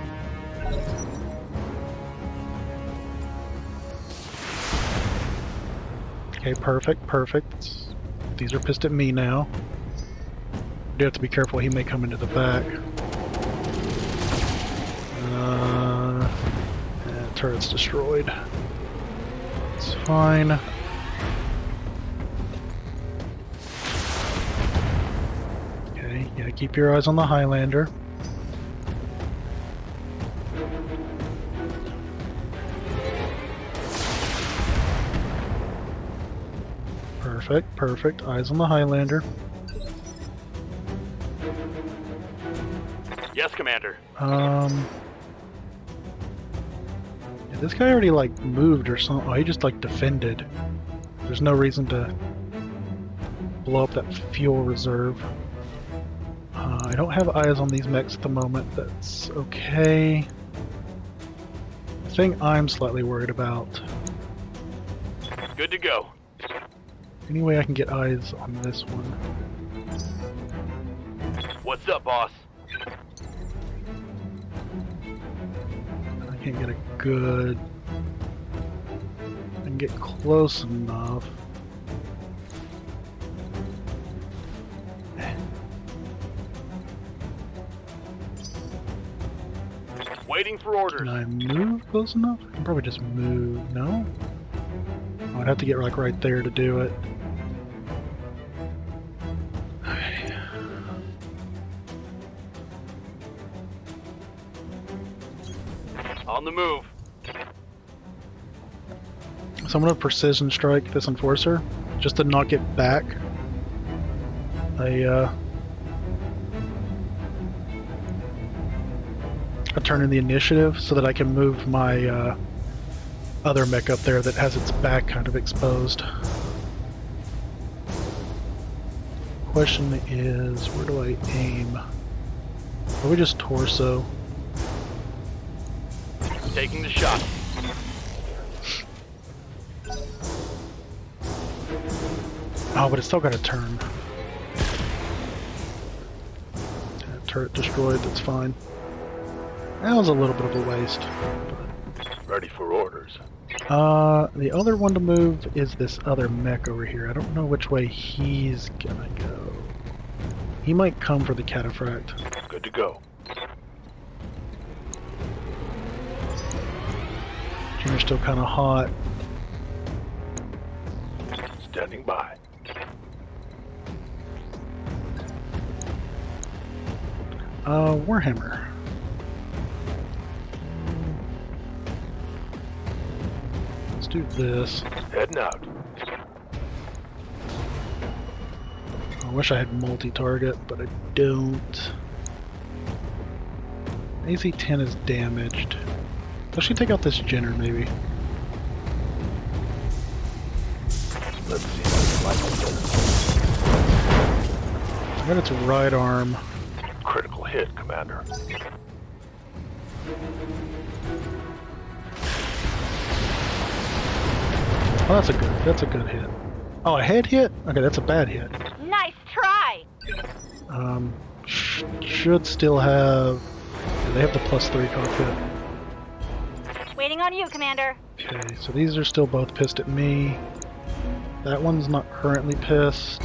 Okay, perfect, perfect. These are pissed at me now. I do have to be careful, he may come into the back. Turret's destroyed. It's fine. Okay, yeah, keep your eyes on the Highlander. Perfect, perfect. Eyes on the Highlander. Yes, Commander. This guy already like moved or something. Oh, he just like defended. There's no reason to blow up that fuel reserve. I don't have eyes on these mechs at the moment. That's okay. The thing I'm slightly worried about. Good to go. Any way I can get eyes on this one? What's up, boss? I can't get a good... I can get close enough. Waiting for orders. Can I move close enough? I can probably just move. No? Oh, I'd have to get like right there to do it. Okay. On the move. So I'm gonna precision strike this enforcer just to knock it back. I turn in the initiative so that I can move my other mech up there that has its back kind of exposed. Question is, where do I aim? Probably just torso. Taking the shot. Oh, but it's still got a turn. Turret destroyed, that's fine. That was a little bit of a waste. Ready for orders. The other one to move is this other mech over here. I don't know which way he's gonna go. He might come for the cataphract. Good to go. Junior's still kind of hot. Standing by. Warhammer. Let's do this. Heading out. I wish I had multi-target, but I don't. AC-10 is damaged. I should take out this Jenner, maybe. Let's see what it's like with this. I got its right arm. Critical hit, Commander. Oh, that's a good hit. Oh, a head hit? Okay, that's a bad hit. Nice try! Should still have... Yeah, they have the +3 cockpit. Waiting on you, Commander. Okay, so these are still both pissed at me. That one's not currently pissed.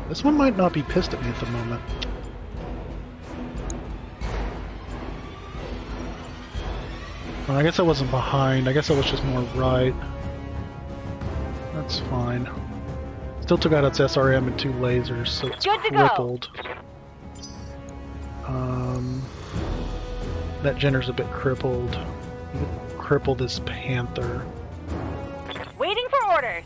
This one might not be pissed at me at the moment. Well, I guess I wasn't behind. I guess I was just more right. That's fine. Still took out its SRM and 2 lasers, so it's crippled. That Jenner's a bit crippled. Cripple this Panther. Waiting for orders.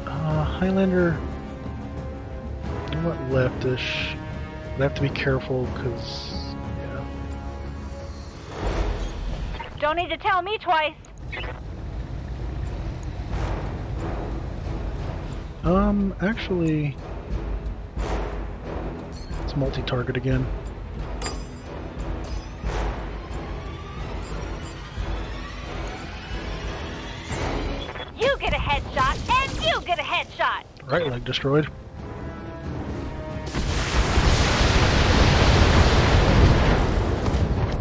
Highlander. Somewhat leftish. I have to be careful because, yeah. Don't need to tell me twice. Actually, it's multi-target again. You get a headshot, and you get a headshot. Right leg destroyed.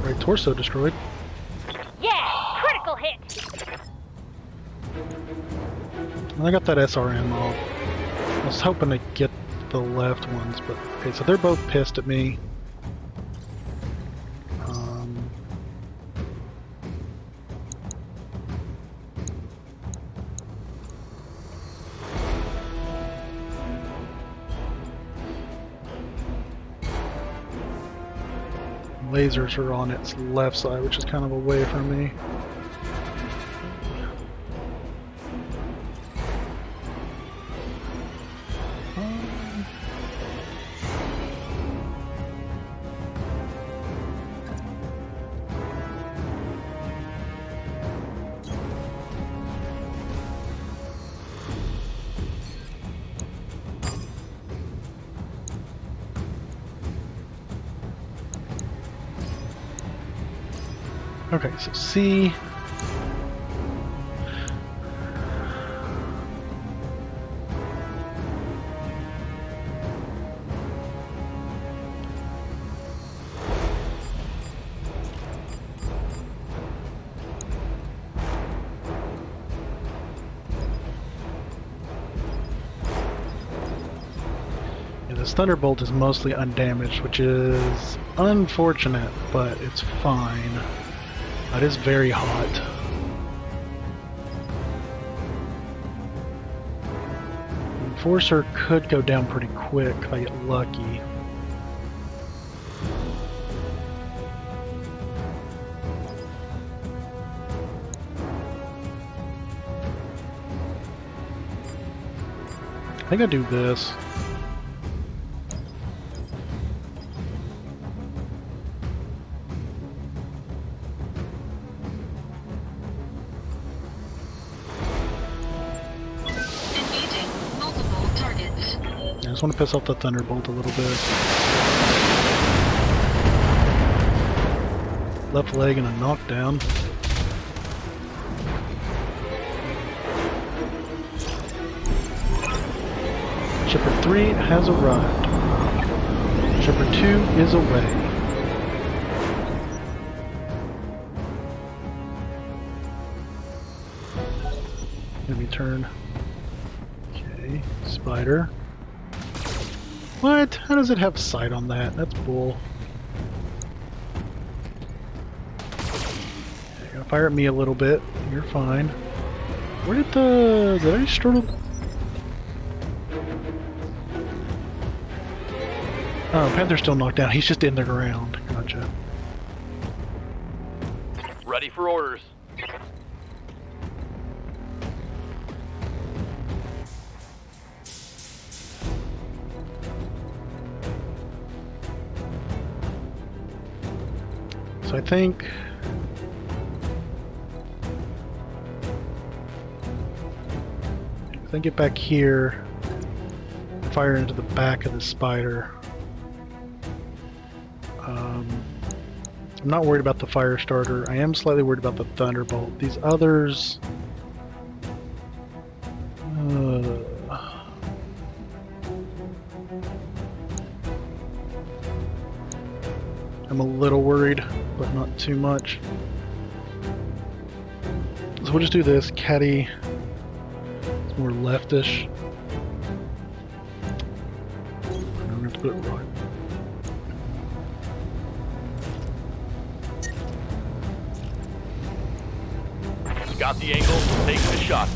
Right torso destroyed. Yeah, critical hit. I got that SRM off. I was hoping to get the left ones, but okay, so they're both pissed at me. Lasers are on its left side, which is kind of away from me. Okay, so C. His Thunderbolt is mostly undamaged, which is unfortunate, but it's fine. It is very hot. Enforcer could go down pretty quick if I get lucky. I think I do this. I just want to piss off the Thunderbolt a little bit. Left leg and a knockdown. Shipper 3 has arrived. Shipper 2 is away. Enemy turn. Okay, Spider. What? How does it have sight on that? That's bull. You're gonna fire at me a little bit. You're fine. Where did the... Did I struggle? Oh, Panther's still knocked down. He's just in the ground. Gotcha. Ready for orders. So I think... If I get back here, fire into the back of the Spider. I'm not worried about the fire starter. I am slightly worried about the Thunderbolt. These others... I'm a little worried, but not too much. So we'll just do this. Caddy. It's more leftish. I'm going to have to put it right. Got the angle, take the shot.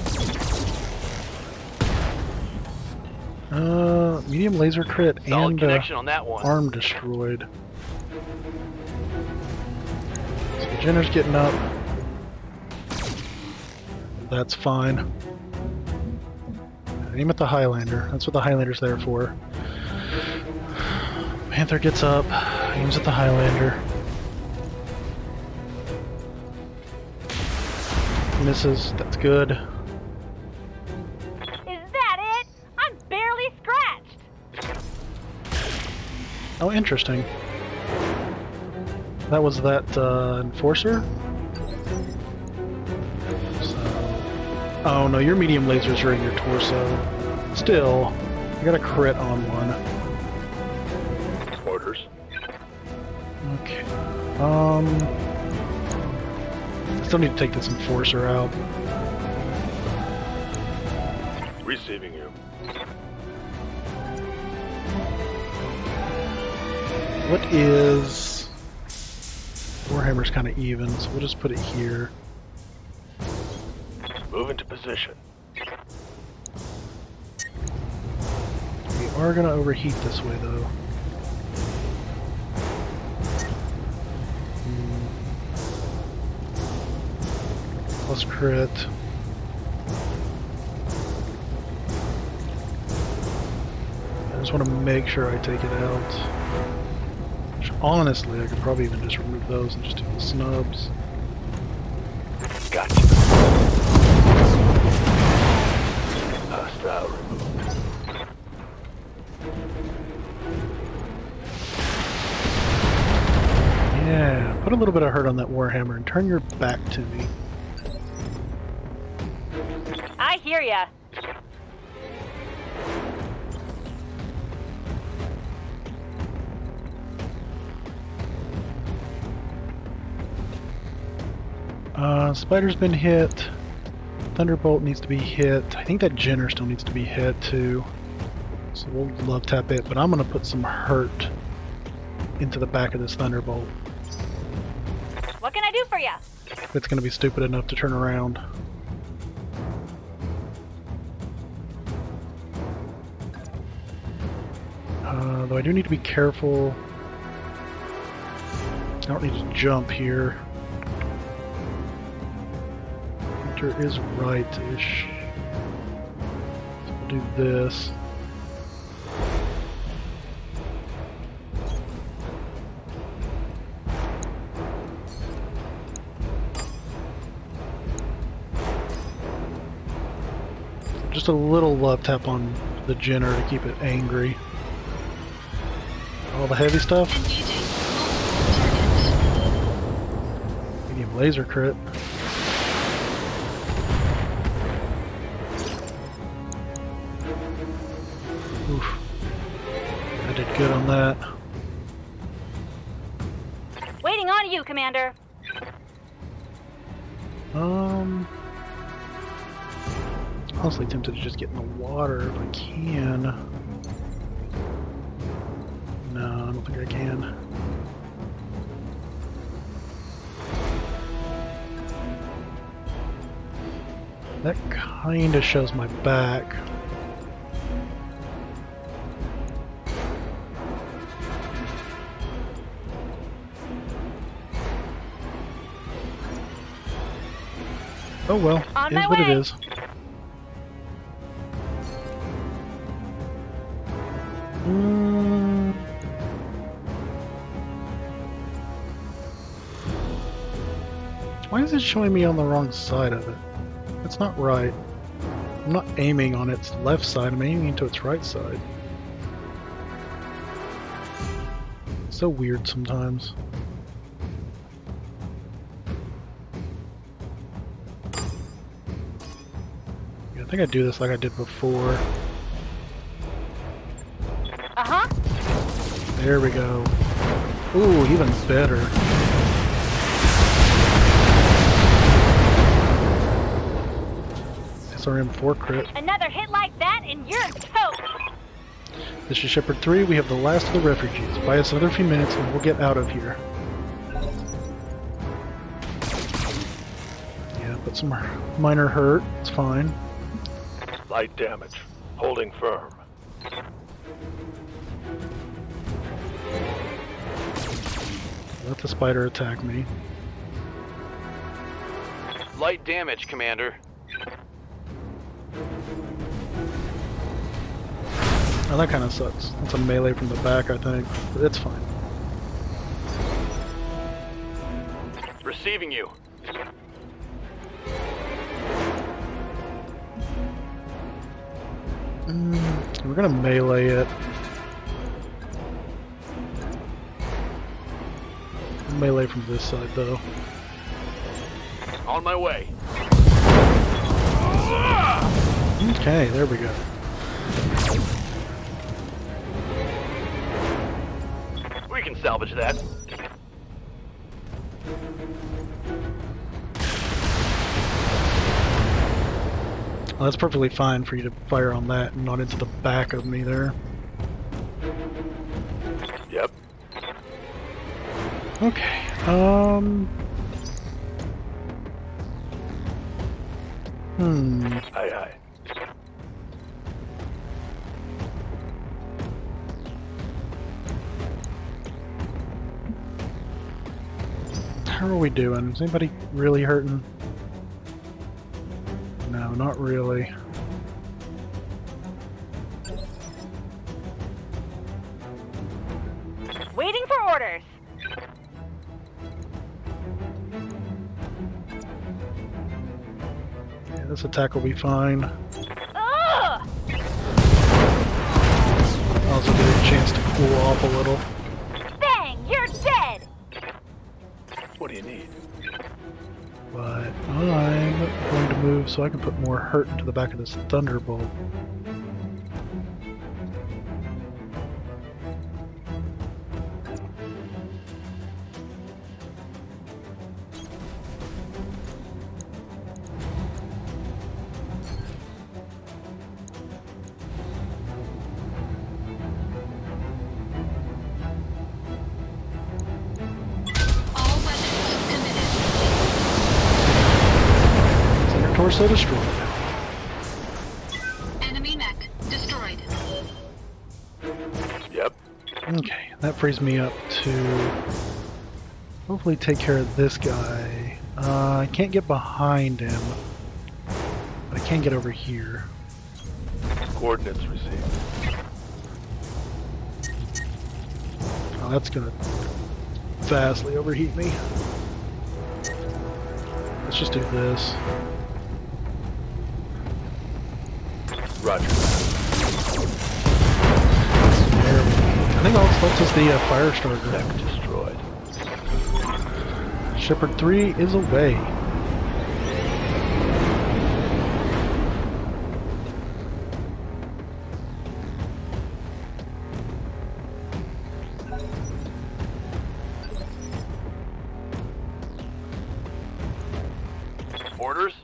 Medium laser crit Solid and connection on that one. Arm destroyed. So Jenner's getting up. That's fine. Aim at the Highlander. That's what the Highlander's there for. Panther gets up, aims at the Highlander. Misses. That's good. Is that it? I'm barely scratched. Oh, interesting. That was that Enforcer? So... Oh no, your medium lasers are in your torso. Still, I got a crit on one. Orders. Okay. Still need to take this Enforcer out. Receiving you. What is... Warhammer's kind of even, so we'll just put it here. Move into position. We are going to overheat this way, though. Plus crit. I just want to make sure I take it out. Which, honestly, I could probably even just remove those and just do the snubs. Gotcha. Hostile removed. Yeah, put a little bit of hurt on that Warhammer and turn your back to me. I hear ya. Spider's been hit. Thunderbolt needs to be hit. I think that Jenner still needs to be hit too. So we'll love tap it, but I'm gonna put some hurt into the back of this Thunderbolt. What can I do for you? It's gonna be stupid enough to turn around. Though I do need to be careful. I don't need to jump here. Hunter is right-ish. So we'll do this. Just a little love tap on the Jenner to keep it angry. All the heavy stuff. Medium laser crit. Oof. I did good on that. Waiting on you, Commander. Honestly tempted to just get in the water if I can. No, I don't think I can. That kinda shows my back. Oh well, it is what it is. Why is it showing me on the wrong side of it? That's not right. I'm not aiming on its left side, I'm aiming into its right side. It's so weird sometimes. Yeah, I think I do this like I did before. Uh-huh. There we go. Ooh, even better. SRM4 crit. Another hit like that and you're toast. This is Shepard 3. We have the last of the refugees. Buy us another few minutes and we'll get out of here. Yeah, put some minor hurt. It's fine. Light damage. Holding firm. Let the spider attack me. Light damage, Commander. Oh, that kind of sucks. That's a melee from the back, I think. But it's fine. Receiving you. We're gonna melee it. Melee from this side, though. On my way. Okay, there we go. We can salvage that. Well, that's perfectly fine for you to fire on that and not into the back of me there. Yep. Okay, Aye, aye. How are we doing? Is anybody really hurting? No, not really. Waiting for orders. Yeah, this attack will be fine. Ugh! Also get a chance to cool off a little. Bang! You're dead! What do you need? But I'm going to move so I can put more hurt into the back of this Thunderbolt. torso destroyed. Enemy mech destroyed. Yep. Okay, that frees me up to hopefully take care of this guy. I can't get behind him, but I can get over here. Coordinates received. Oh, that's gonna vastly overheat me. Let's just do this. Roger. There we go. I think all that's left is the fire starter. Mech destroyed. Shepard 3 is away. Orders?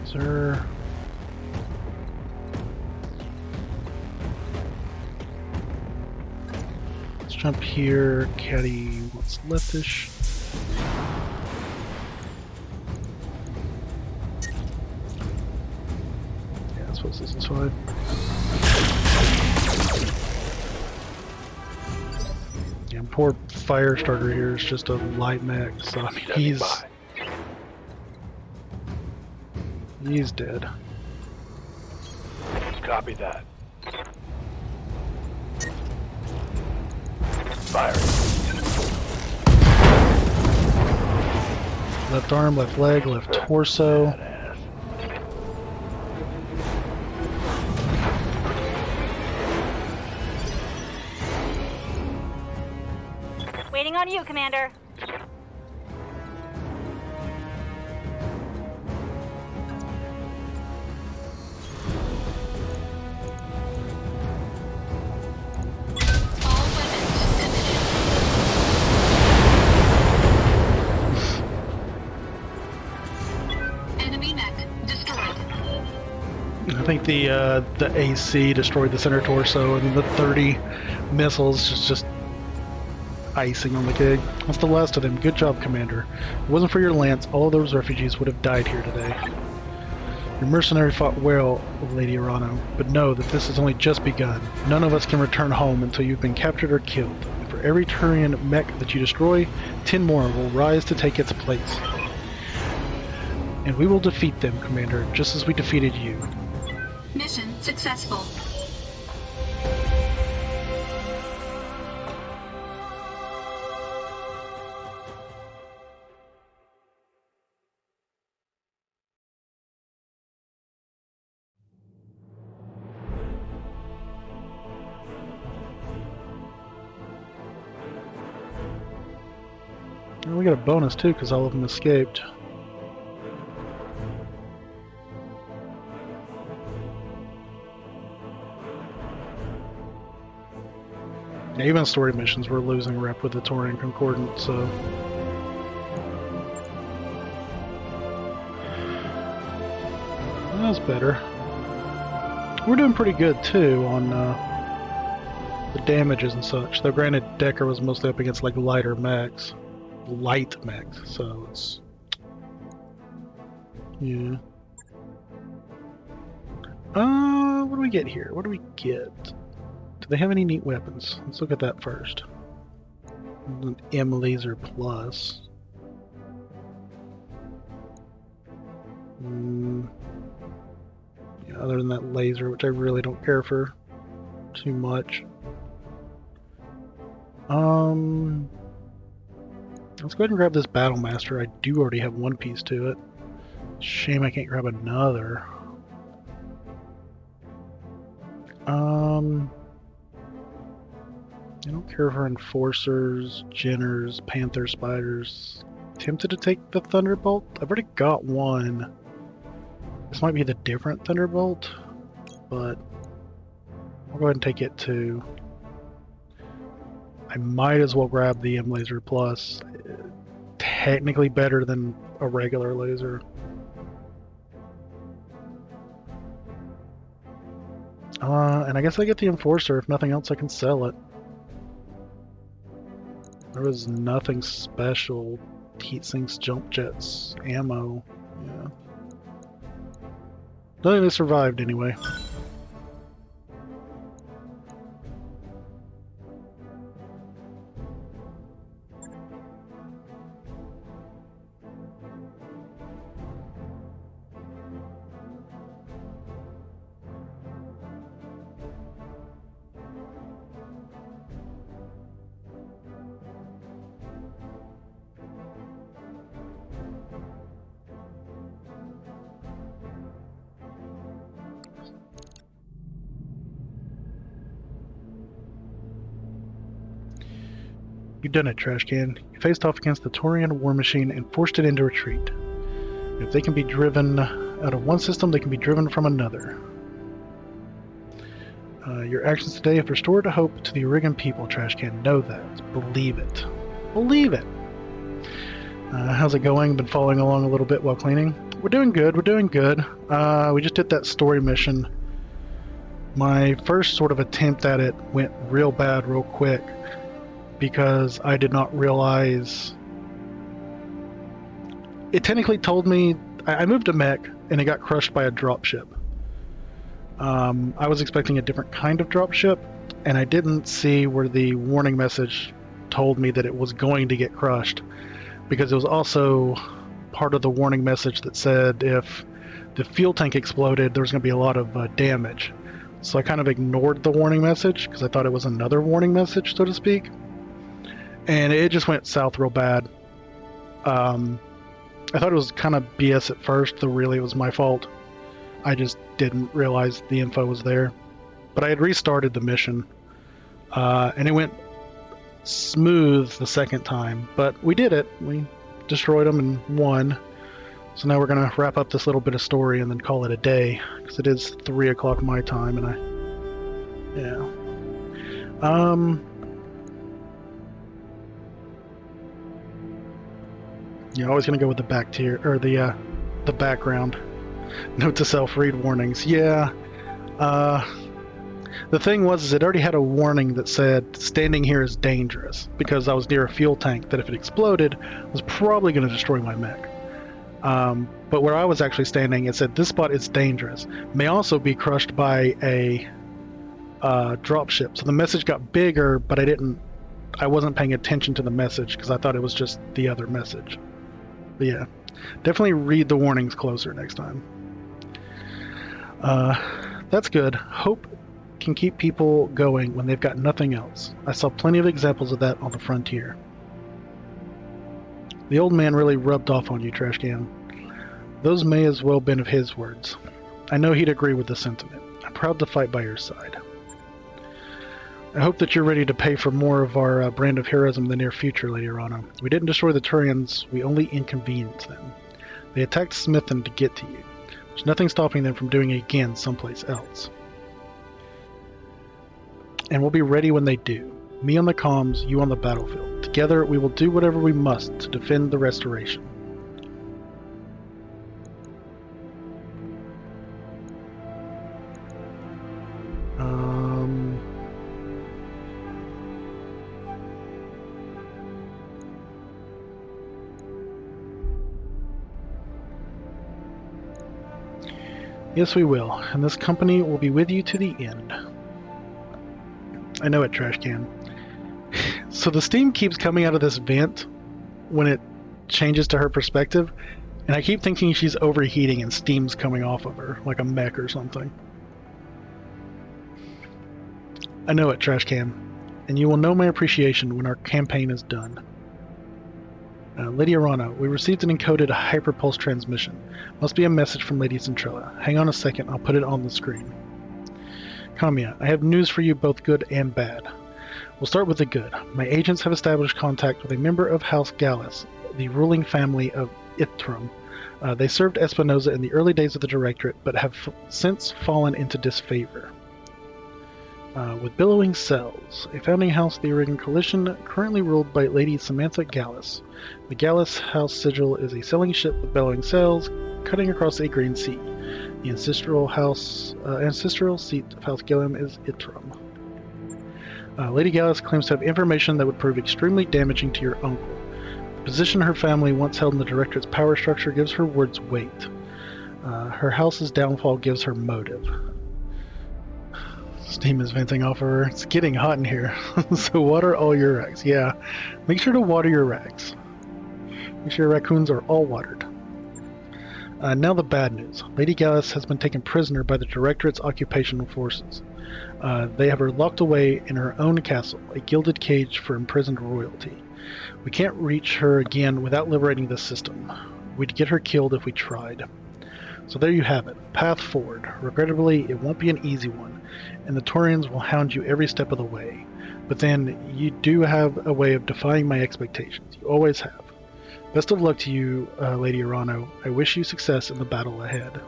Sir. Let's jump here. Caddy wants leftish. Yeah, I suppose this is fine. Yeah, poor fire starter here is just a light mech, so I mean, he's dead. Copy that. Fire. Left arm, left leg, left torso. Waiting on you, Commander. Enemy mech destroyed. I think the AC destroyed the center torso, and the 30 missiles is just icing on the cake. That's the last of them. Good job, Commander. If it wasn't for your lance, all of those refugees would have died here today. Your mercenary fought well, Lady Arano, but know that this has only just begun. None of us can return home until you've been captured or killed. And for every Turian mech that you destroy, 10 more will rise to take its place. And we will defeat them, Commander, just as we defeated you. Mission successful. And we got a bonus too, because all of them escaped. Yeah, even story missions we're losing rep with the Taurian Concordant, so... That's better. We're doing pretty good too on the damages and such. Though granted, Decker was mostly up against like lighter mechs. Light mechs, so it's... Yeah. What do we get here? What do we get? Do they have any neat weapons? Let's look at that first. An M laser plus. Yeah, other than that laser, which I really don't care for too much. Let's go ahead and grab this Battle Master. I do already have one piece to it. Shame I can't grab another. I don't care for Enforcers, Jinners, Panther Spiders. Tempted to take the Thunderbolt? I've already got one. This might be the different Thunderbolt, but I'll go ahead and take it too. I might as well grab the M Laser Plus. Technically better than a regular laser. And I guess I get the Enforcer. If nothing else, I can sell it. There was nothing special. Heat sinks, jump jets, ammo. Yeah. Nothing that survived anyway. You've done it, trash can. You faced off against the Taurian war machine and forced it into retreat. If they can be driven out of one system, they can be driven from another. Your actions today have restored hope to the Origan people, trash can. Know that. Believe it. Believe it. How's it going? Been following along a little bit while cleaning? We're doing good. We're doing good. We just did that story mission. My first sort of attempt at it went real bad real quick, because I did not realize... It technically told me... I moved a mech, and it got crushed by a dropship. I was expecting a different kind of dropship, and I didn't see where the warning message told me that it was going to get crushed, because it was also part of the warning message that said if the fuel tank exploded, there was going to be a lot of damage. So I kind of ignored the warning message, because I thought it was another warning message, so to speak. And it just went south real bad. I thought it was kind of BS at first, though really it was my fault. I just didn't realize the info was there. But I had restarted the mission, and it went smooth the second time. But we did it. We destroyed them and won. So now we're going to wrap up this little bit of story and then call it a day, because it is 3 o'clock my time, and you're always going to go with the back tier, or the background. Note to self, read warnings. Yeah. The thing was, it already had a warning that said, standing here is dangerous, because I was near a fuel tank that if it exploded, was probably going to destroy my mech. But where I was actually standing, it said, this spot is dangerous. May also be crushed by a dropship. So the message got bigger, but I wasn't paying attention to the message, because I thought it was just the other message. But yeah, definitely read the warnings closer next time. That's good. Hope can keep people going when they've got nothing else. I saw plenty of examples of that on the frontier. The old man really rubbed off on you, trash can. Those may as well been of his words. I know he'd agree with the sentiment. I'm proud to fight by your side. I hope that you're ready to pay for more of our brand of heroism in the near future, Lady Arana. We didn't destroy the Turians, we only inconvenienced them. They attacked Smithen to get to you. There's nothing stopping them from doing it again someplace else. And we'll be ready when they do. Me on the comms, you on the battlefield. Together, we will do whatever we must to defend the restoration. Yes, we will, and this company will be with you to the end. I know it, trash can. So the steam keeps coming out of this vent when it changes to her perspective, and I keep thinking she's overheating and steam's coming off of her, like a mech or something. I know it, trash can, and you will know my appreciation when our campaign is done. Lady Arana, we received an encoded hyperpulse transmission. Must be a message from Lady Centrella. Hang on a second, I'll put it on the screen. Kamiya, I have news for you, both good and bad. We'll start with the good. My agents have established contact with a member of House Gallus, the ruling family of Ithrum. They served Espinosa in the early days of the Directorate, but have since fallen into disfavor. With Billowing Cells, a founding house of the Origan Coalition, currently ruled by Lady Samantha Gallus. The Gallus House sigil is a sailing ship with bellowing sails, cutting across a green sea. The ancestral seat of House Gilliam is Itram. Lady Gallus claims to have information that would prove extremely damaging to your uncle. The position her family once held in the Directorate's power structure gives her words weight. Her house's downfall gives her motive. Steam is venting off of her. It's getting hot in here. So water all your racks. Yeah, make sure to water your racks. Make sure your raccoons are all watered. Now the bad news. Lady Gallus has been taken prisoner by the Directorate's occupational forces. They have her locked away in her own castle, a gilded cage for imprisoned royalty. We can't reach her again without liberating the system. We'd get her killed if we tried. So there you have it. Path forward. Regrettably, it won't be an easy one, and the Taurians will hound you every step of the way. But then, you do have a way of defying my expectations. You always have. Best of luck to you, Lady Urano. I wish you success in the battle ahead.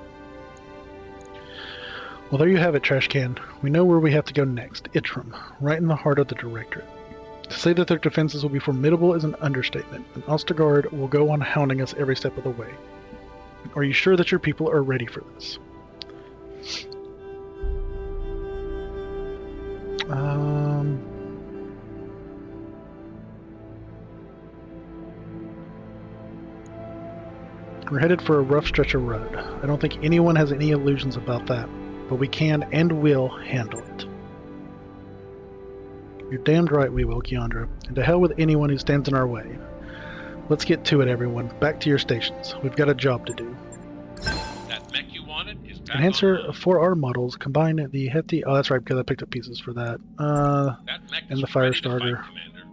Well, there you have it, Trash Can. We know where we have to go next. Itram, right in the heart of the Directorate. To say that their defenses will be formidable is an understatement, and Ostergaard will go on hounding us every step of the way. Are you sure that your people are ready for this? We're headed for a rough stretch of road. I don't think anyone has any illusions about that, but we can and will handle it. You're damned right we will, Keandra, and to hell with anyone who stands in our way. Let's get to it, everyone. Back to your stations. We've got a job to do. That mech you wanted is back Enhancer online. 4R models combine the hefty... Oh, that's right, because I picked up pieces for that. That mech And is the fire ready to fight, starter. Commander.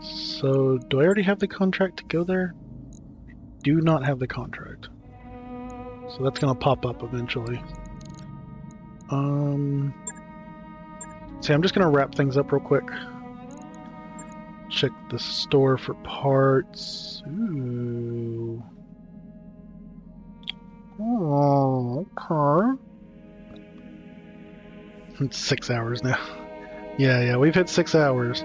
So, do I already have the contract to go there? I do not have the contract. So that's going to pop up eventually. See, I'm just going to wrap things up real quick. Check the store for parts. Ooh. Oh, okay. It's 6 hours now. Yeah, we've hit 6 hours.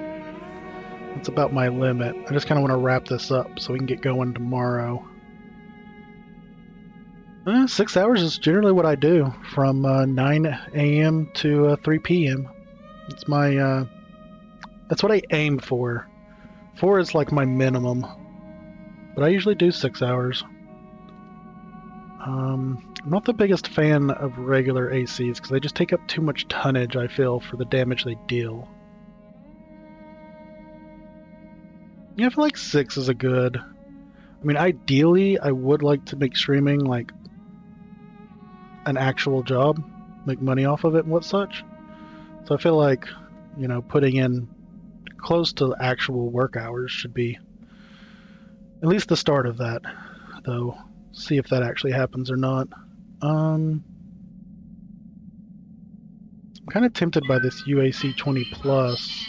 That's about my limit. I just kind of want to wrap this up so we can get going tomorrow. 6 hours is generally what I do from 9 a.m. to 3 p.m. It's my, that's what I aim for. 4 is like my minimum. But I usually do 6 hours. I'm not the biggest fan of regular ACs because they just take up too much tonnage, I feel, for the damage they deal. Yeah, I feel like 6 is a good... I mean, ideally, I would like to make streaming like an actual job, make money off of it and what such. So I feel like, you know, putting in close to actual work hours should be at least the start of that, though. See if that actually happens or not. I'm kind of tempted by this UAC 20 plus.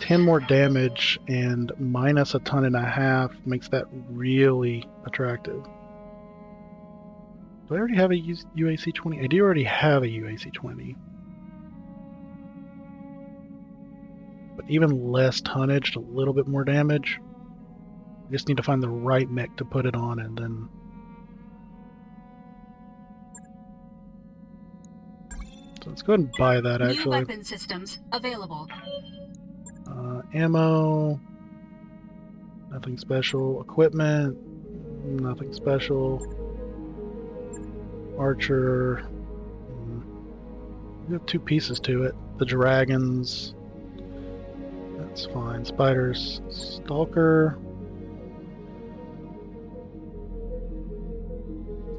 10 more damage and minus a ton and a half makes that really attractive. Do I already have a UAC 20? I do already have a UAC 20. But even less tonnage, a little bit more damage. I just need to find the right mech to put it on and then... So let's go ahead and buy that actually. New weapon systems available. Ammo, nothing special. Equipment, nothing special. Archer, we have 2 pieces to it. The dragons, that's fine. Spiders, Stalker,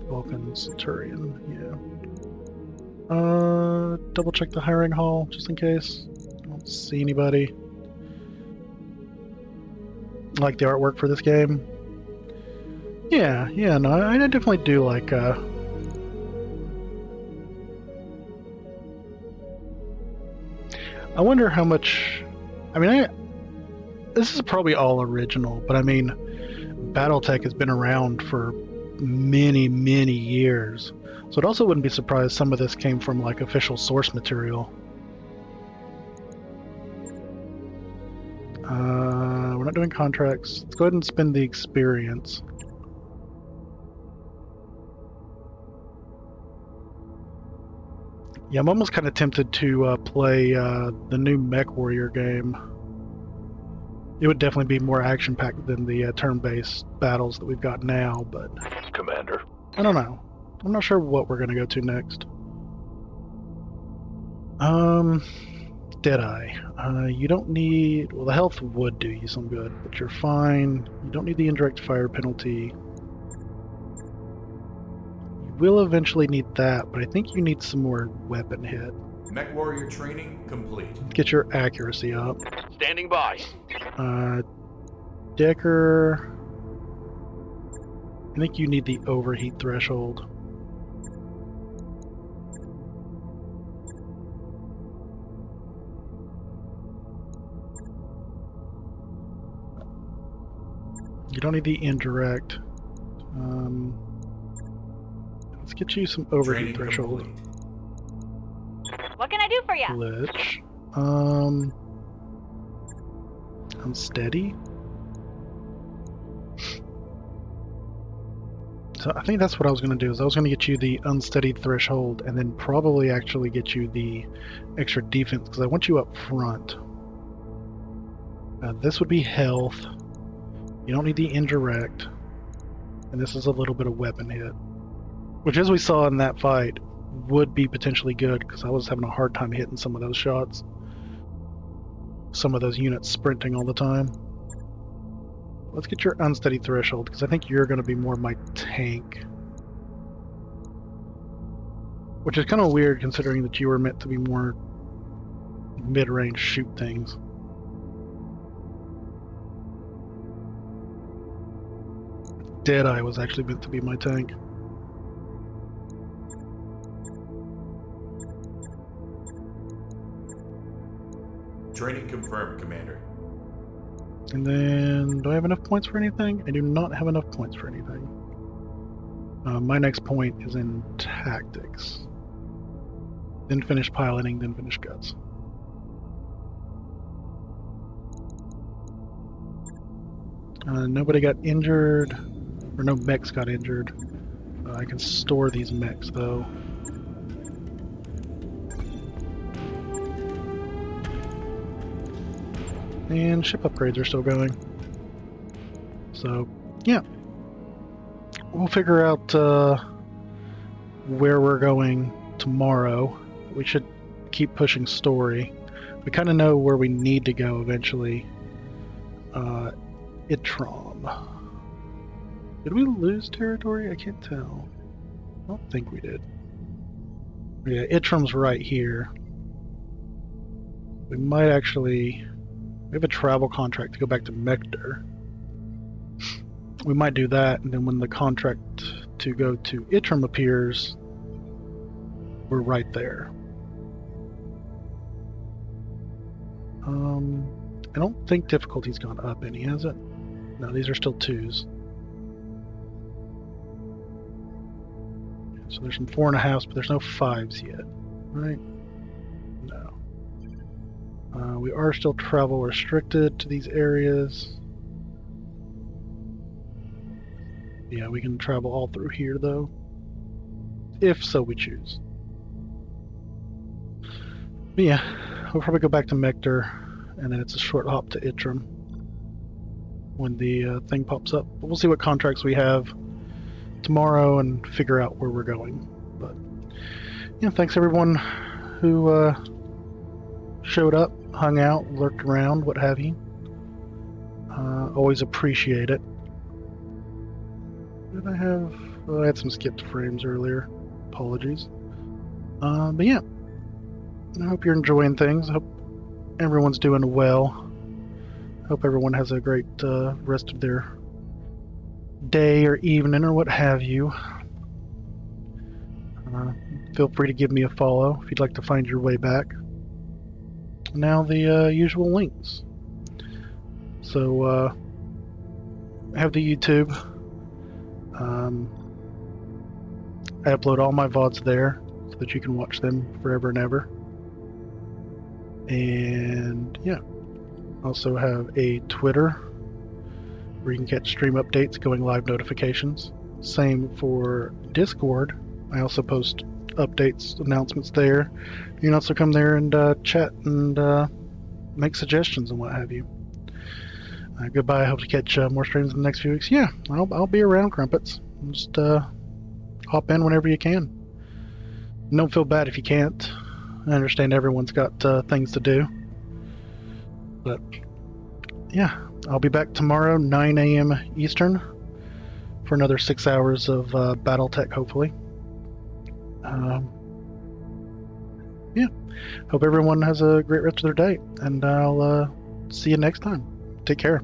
Vulcan, Centurion, yeah. Double check the hiring hall just in case. I don't see anybody. Like the artwork for this game. Yeah, no, I definitely do like I wonder how much... I mean, this is probably all original, but I mean, BattleTech has been around for many, many years. So it also wouldn't be surprised some of this came from like official source material. We're not doing contracts. Let's go ahead and spend the experience. Yeah, I'm almost kind of tempted to play the new Mech Warrior game. It would definitely be more action-packed than the turn-based battles that we've got now, but... Commander. I don't know. I'm not sure what we're going to go to next. Deadeye. You don't need... Well, the health would do you some good, but you're fine. You don't need the indirect fire penalty. You will eventually need that, but I think you need some more weapon hit. Mech Warrior training complete. Get your accuracy up. Standing by. Decker... I think you need the overheat threshold. You don't need the indirect. Let's get you some overheat threshold. What can I do for you? Glitch. Unsteady. So I think that's what I was going to do. Is I was going to get you the unsteady threshold, and then probably actually get you the extra defense because I want you up front. This would be health. You don't need the indirect, and this is a little bit of weapon hit, which, as we saw in that fight, would be potentially good because I was having a hard time hitting some of those shots. Some of those units sprinting all the time. Let's get your unsteady threshold because I think you're going to be more my tank, which is kind of weird considering that you were meant to be more mid-range shoot things. Deadeye was actually meant to be my tank. Training confirmed, Commander. And then, do I have enough points for anything? I do not have enough points for anything. My next point is in tactics. Then finish piloting, then finish guts. Nobody got injured, or no mechs got injured. I can store these mechs though. And ship upgrades are still going. So, yeah. We'll figure out where we're going tomorrow. We should keep pushing story. We kind of know where we need to go eventually. Itrom. Did we lose territory? I can't tell. I don't think we did. Yeah, Itrom's right here. We might actually... We have a travel contract to go back to Mector. We might do that, and then when the contract to go to Itrom appears, we're right there. I don't think difficulty's gone up any, has it? No, these are still 2s. So there's some 4.5s, but there's no 5s yet, right? No. We are still travel restricted to these areas. Yeah, we can travel all through here, though. If so we choose. But yeah, we'll probably go back to Mector, and then it's a short hop to Itrom when the thing pops up. But we'll see what contracts we have tomorrow and figure out where we're going. But yeah, thanks everyone who showed up, hung out, lurked around, what have you. Always appreciate it. Did I have... I had some skipped frames earlier. Apologies. But yeah, I hope you're enjoying things. I hope everyone's doing well. Hope everyone has a great rest of their day or evening or what have you. Feel free to give me a follow if you'd like to find your way back. Now the usual links. So I have the YouTube. I upload all my VODs there so that you can watch them forever and ever. And yeah, also have a Twitter where you can catch stream updates, going live notifications. Same for Discord. I also post updates, announcements there. You can also come there and chat and make suggestions and what have you. Goodbye. I hope to catch more streams in the next few weeks. Yeah, I'll be around, Crumpets. Just hop in whenever you can. Don't feel bad if you can't. I understand everyone's got things to do. But yeah, I'll be back tomorrow, 9 a.m. Eastern, for another 6 hours of BattleTech, hopefully. Yeah, hope everyone has a great rest of their day, and I'll see you next time. Take care.